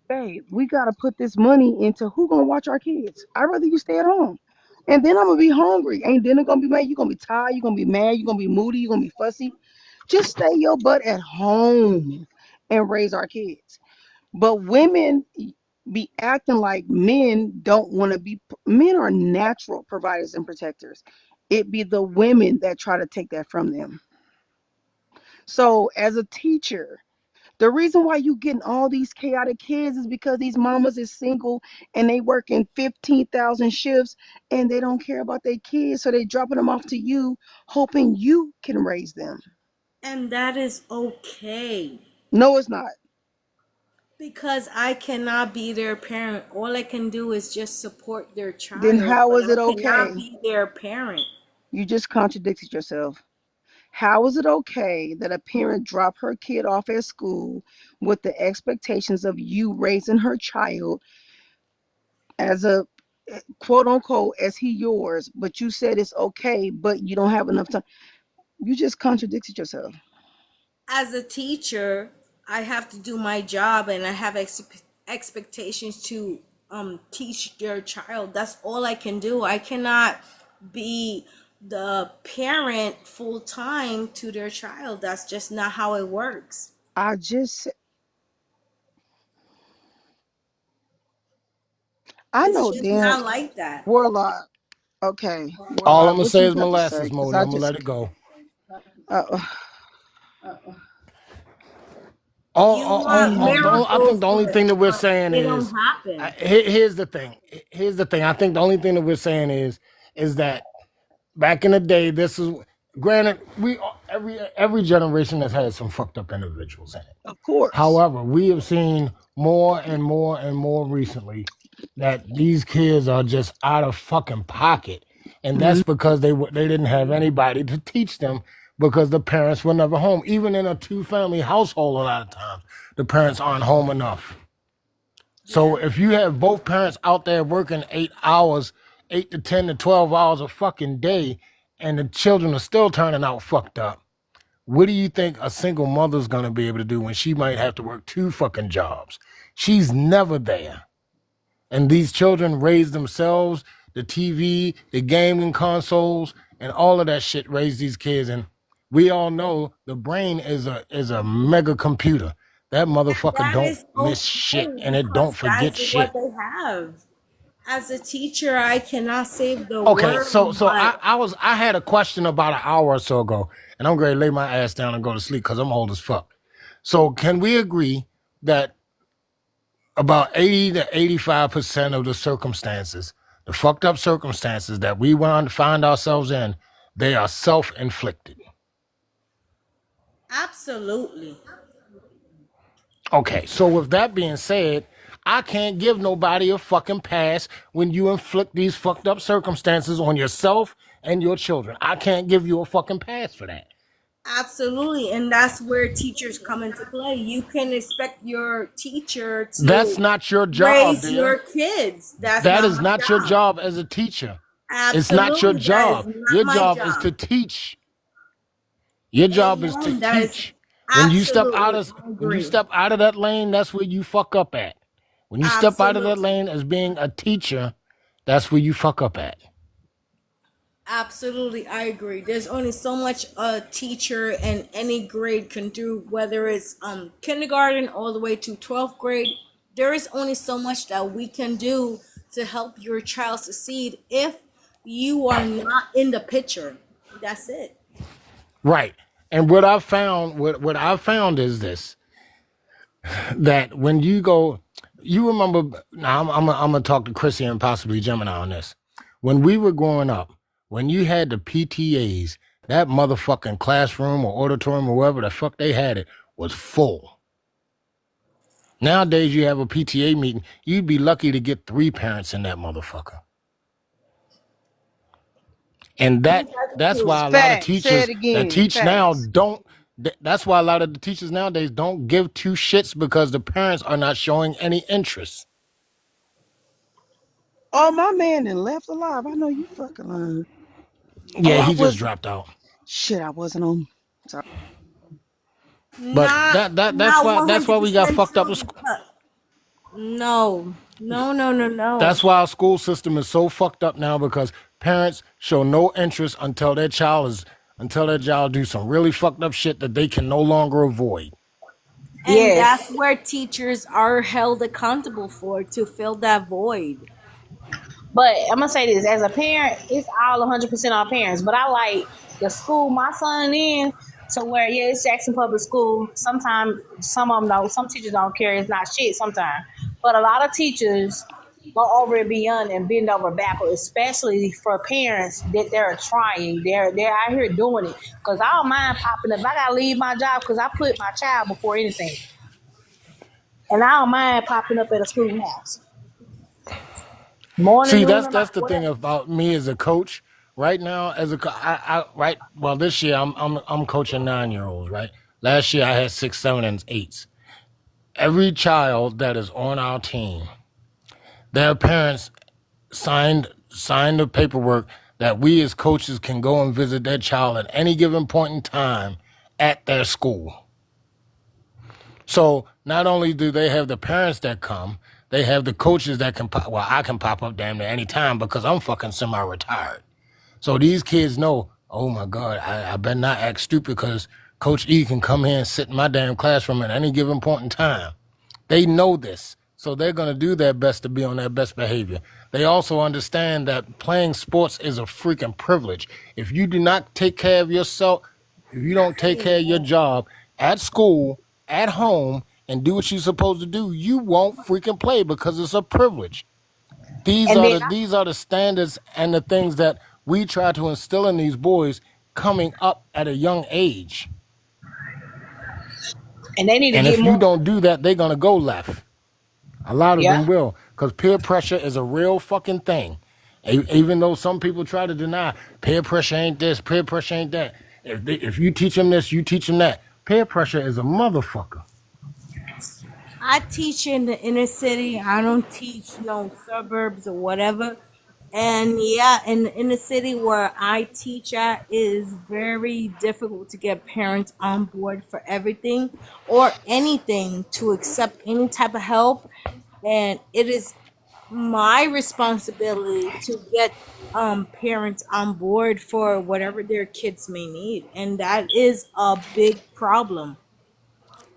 babe, we gotta put this money into who gonna watch our kids. I'd rather you stay at home. And then I'm gonna be hungry. Ain't dinner gonna be made? You're gonna be tired, you're gonna be mad, you're gonna be moody, you're gonna be fussy. Just stay your butt at home and raise our kids. But women be acting like men don't want to be, men are natural providers and protectors. It be the women that try to take that from them. So as a teacher, the reason why you getting all these chaotic kids is because these mamas is single and they working 15,000 shifts and they don't care about their kids. So they dropping them off to you, hoping you can raise them. And that is okay. No, it's not. Because I cannot be their parent. All I can do is just support their Then child, how but is I it cannot okay? be their parent. You just contradicted yourself. How is it okay that a parent drop her kid off at school with the expectations of you raising her child as a quote unquote as he yours, but you said it's okay, but you don't have enough time? You just contradicted yourself. As a teacher, I have to do my job and I have expectations to teach their child. That's all I can do. I cannot be the parent full time to their child. That's just not how it works. I just I It's know just damn not like that. Warlock. Okay, All I'm Warlock, gonna what say you is got to say? molasses Because mode. I I'm gonna just let it go. uh, You want I think miracles, the only but thing that we're saying they don't is, happen. here's the thing. Here's the thing. I think the only thing that we're saying is that back in the day, this is granted. Every generation has had some fucked up individuals in it. of course. However, we have seen more and more and more recently that these kids are just out of fucking pocket, and Hmm. that's because they didn't have anybody to teach them because the parents were never home. Even in a two-family household, a lot of times the parents aren't home enough. So Yeah. if you have both parents out there working 8 hours, 8 to 10 to 12 hours a fucking day, and the children are still turning out fucked up, what do you think a single mother's gonna be able to do when she might have to work two fucking jobs? She's never there. And these children raise themselves, the TV, the gaming consoles, and all of that shit raise these kids. And we all know the brain is a mega computer. That motherfucker That don't is miss shit okay and it don't because forget that's what shit. they have. As a teacher, I cannot save the Okay, so world, so but I had a question about an hour or so ago, and I'm going to lay my ass down and go to sleep because I'm old as fuck. So can we agree that about 80 to 85% of the circumstances, the fucked up circumstances that we want to find ourselves in, they are self-inflicted? absolutely. Okay, so with that being said, I can't give nobody a fucking pass when you inflict these fucked up circumstances on yourself and your children. I can't give you a fucking pass for that. Absolutely. And that's where teachers come into play. You can expect your teacher That's to not your job, raise dear. your kids. That's That not is my not your job. job as a teacher. It's not your Absolutely. That is job. not Your my job is job. to teach. Your job is to Amen. That is teach. When you step out absolutely. of I when you agree. step out of that lane, that's where you fuck up at. When you step out of that Absolutely. lane as being a teacher, that's where you fuck up at. Absolutely, I agree. There's only so much a teacher in any grade can do, whether it's kindergarten all the way to 12th grade. There is only so much that we can do to help your child succeed if you are not in the picture. That's it. Right. And what I've found is this, that when you go, you remember, now I'm gonna talk to Chrissy and possibly Gemini on this. When we were growing up, when you had the PTAs, that motherfucking classroom or auditorium or wherever the fuck they had it was full. Nowadays, you have a PTA meeting, you'd be lucky to get 3 parents in that motherfucker. And that's why a lot of Facts. Say it teachers that again. teach now Facts. don't. That's why a lot of the teachers nowadays don't give two shits because the parents are not showing any interest. Oh, my man then left alive. I know you fucking lying. Oh, Yeah, I he just was dropped out. shit. I wasn't on. Sorry. But Not that's not why we got 100% fucked up. true because no. No, no, no, no. That's why our school system is so fucked up now because parents show no interest until their child do some really fucked up shit that they can no longer avoid. And that's Yes. where teachers are held accountable for to fill that void. But I'm gonna say this as a parent, it's all 100% on parents. But I like the school my son in, to where yeah, it's Jackson Public School. Sometimes some of them don't. Some teachers don't care. It's not shit sometimes. But a lot of teachers go over and beyond and bend over backward, especially for parents that they're trying. They're out here doing it. Cause I don't mind popping up. I gotta leave my job because I put my child before anything, and I don't mind popping up at a schoolhouse, morning, See, noon, that's or night, that's the thing whatever. about me as a coach. Right now, right, well, this year I'm coaching 9-year-olds. Right, last year I had 6, 7, and 8s. Every child that is on our team, their parents signed the paperwork that we as coaches can go and visit their child at any given point in time at their school. So not only do they have the parents that come, they have the coaches that can pop. Well, I can pop up damn near any time because I'm fucking semi-retired. So these kids know, oh my God, I better not act stupid because Coach E can come here and sit in my damn classroom at any given point in time. They know this. So they're going to do their best to be on their best behavior. They also understand that playing sports is a freaking privilege. If you do not take care of yourself, if you don't take care of your job at school, at home, and do what you're supposed to do, you won't freaking play because it's a privilege. These And are then the these are the standards and the things that we try to instill in these boys coming up at a young age. they need to And get if you more. don't do that, they're gonna go left. A lot of Yeah. them will, because peer pressure is a real fucking thing. Even though some people try to deny, peer pressure ain't this, peer pressure ain't that. If you teach them this, you teach them that. Peer pressure is a motherfucker. I teach in the inner city. I don't teach no suburbs or whatever. And yeah, in the inner city where I teach at, it is very difficult to get parents on board for everything or anything to accept any type of help. And it is my responsibility to get parents on board for whatever their kids may need. And that is a big problem.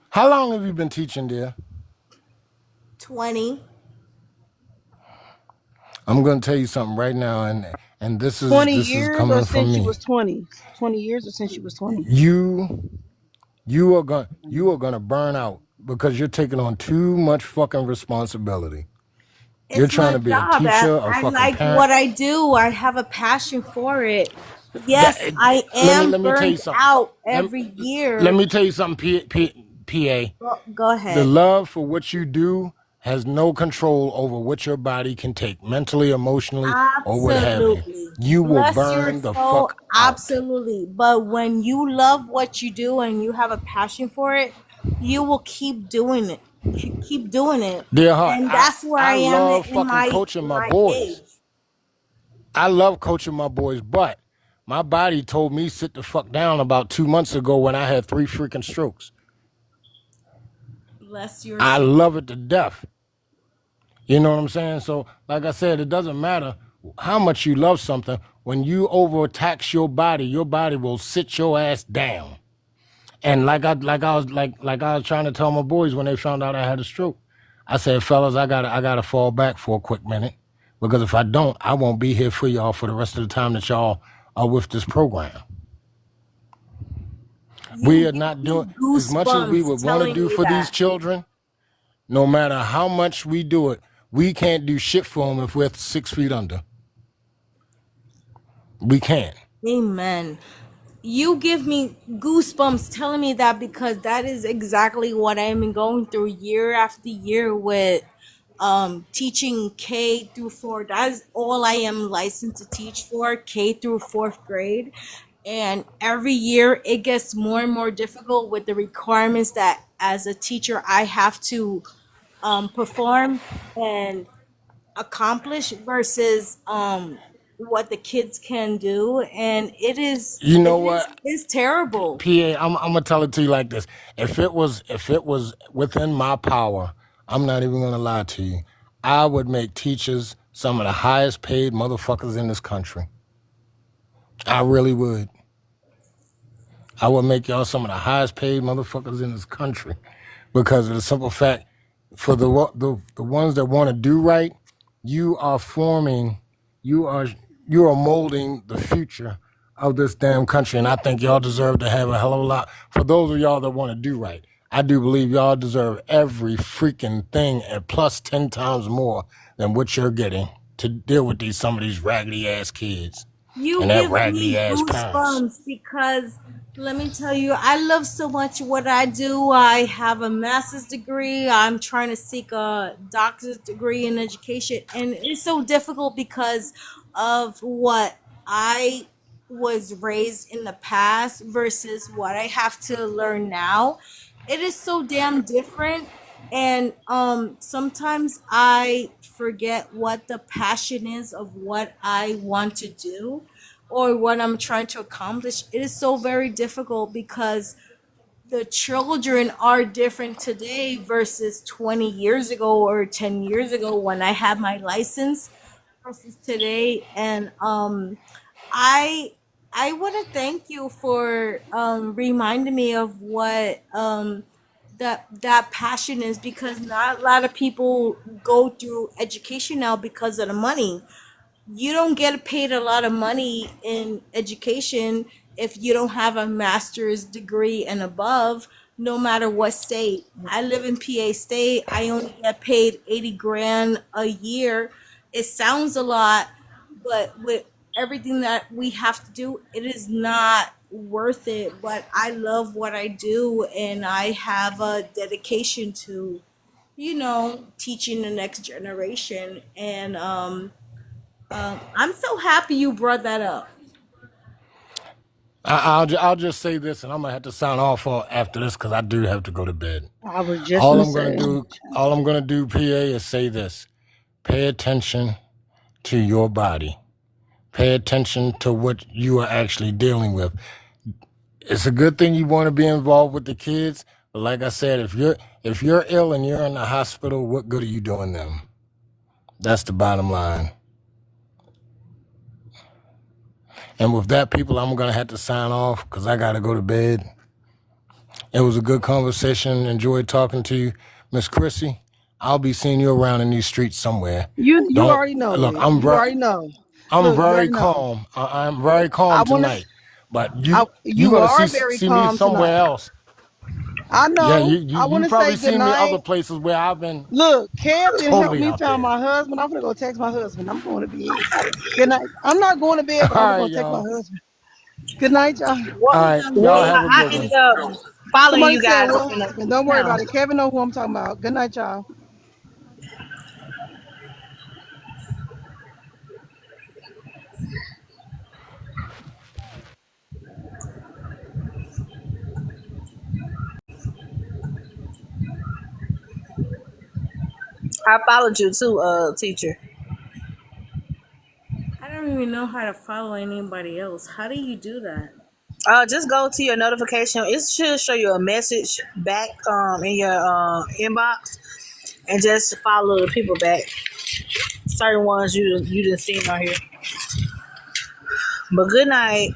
How long have you been teaching, dear? 20. I'm gonna tell you something right now, and this is 20 this is years or coming from since you me. was 20? 20 years or since you was 20? You you are gonna burn out because you're taking on too much fucking responsibility. You're It's trying my to be a job. I, teacher, a I fucking like parent. what I do. I have a passion for it. That Yes, I let am me tell you burned something. out Let, every let year. me tell you something, PA. Go The ahead. love for what you do has no control over what your body can take, mentally, emotionally, or what have you. Absolutely. You will Bless your burn the soul. fuck out. Absolutely. But when you love what you do and you have a passion for it, you will keep doing it. Keep doing it. Dear heart, And I that's where I I am love in fucking my coaching my my boys. age. I love coaching my boys, but my body told me sit the fuck down about 2 months ago when I had 3 freaking strokes. Bless your I soul. love it to death. You know what I'm saying? So, like I said, it doesn't matter how much you love something. When you overtax your body will sit your ass down. And like I was trying to tell my boys when they found out I had a stroke. I said, fellas, I gotta fall back for a quick minute. Because if I don't, I won't be here for y'all for the rest of the time that y'all are with this program. We You are give not doing me as much as we goosebumps would want to telling do me for these that. children. No matter how much we do it, we can't do shit for them if we're 6 feet under. We can't. Amen. You give me goosebumps telling me that because that is exactly what I've been going through year after year with teaching K through 4. That's all I am licensed to teach for, K through 4th grade. And every year it gets more and more difficult with the requirements that as a teacher I have to perform and accomplish versus what the kids can do, and You it know is what? it's terrible. PA, I'm gonna tell it to you like this. If it was within my power, I'm not even gonna lie to you. I would make teachers some of the highest paid motherfuckers in this country. I really would. I would make y'all some of the highest paid motherfuckers in this country because of the simple fact, for the ones that want to do right, you are forming, you are you are molding the future of this damn country, and I think y'all deserve to have a hell of a lot. For those of y'all that want to do right, I do believe y'all deserve every freaking thing and plus 10 times more than what you're getting to deal with some of these raggedy ass kids You and that give raggedy me ass parents. goosebumps because let me tell you, I love so much what I do. I have a master's degree. I'm trying to seek a doctor's degree in education, and it's so difficult because of what I was raised in the past versus what I have to learn now. It is so damn different, and sometimes I forget what the passion is of what I want to do or what I'm trying to accomplish. It is so very difficult because the children are different today versus 20 years ago or 10 years ago when I had my license versus today. And I I want to thank you for reminding me of what that passion is, because not a lot of people go through education now because of the money. You don't get paid a lot of money in education if you don't have a master's degree and above, no matter what state. I live in PA state. I only get paid 80 grand a year. It sounds a lot, but with everything that we have to do, it is not worth it. But I love what I do, and I have a dedication to, teaching the next generation. And I'm so happy you brought that up. I'll just say this, and I'm gonna have to sign off after this because I do have to go to bed. I was just gonna say. All I'm gonna do, PA, is say this: pay attention to your body. Pay attention to what you are actually dealing with. It's a good thing you want to be involved with the kids, but like I said, if you're ill and you're in the hospital, what good are you doing them? That's the bottom line. And with that, people, I'm gonna have to sign off because I gotta go to bed. It was a good conversation. Enjoyed talking to you, Miss Chrissy. I'll be seeing you around in these streets somewhere. You Don't already know, look. man. You already know. I'm Look, you very already know. calm. I'm very I calm want to. tonight. But you You gonna are very see me calm tonight. somewhere else. I Yeah, know. I you want to probably say good seen me other night. places where I've been Look, Kev didn't help totally me out find there. my husband. I'm gonna go text my husband. I'm going to bed. Good night. I'm not going to bed, All but I'm right, gonna text my y'all. husband. Good night, y'all. All right, y'all have a I good one. ended up following Somebody you said guys what in the happened. Don't worry channel. about it. Kevin know who I'm talking about. Good night, y'all. I followed you too, teacher. I don't even know how to follow anybody else. How do you do that? Just go to your notification. It should show you a message back in your inbox, and just follow the people back. Certain ones you didn't see on here. But good night.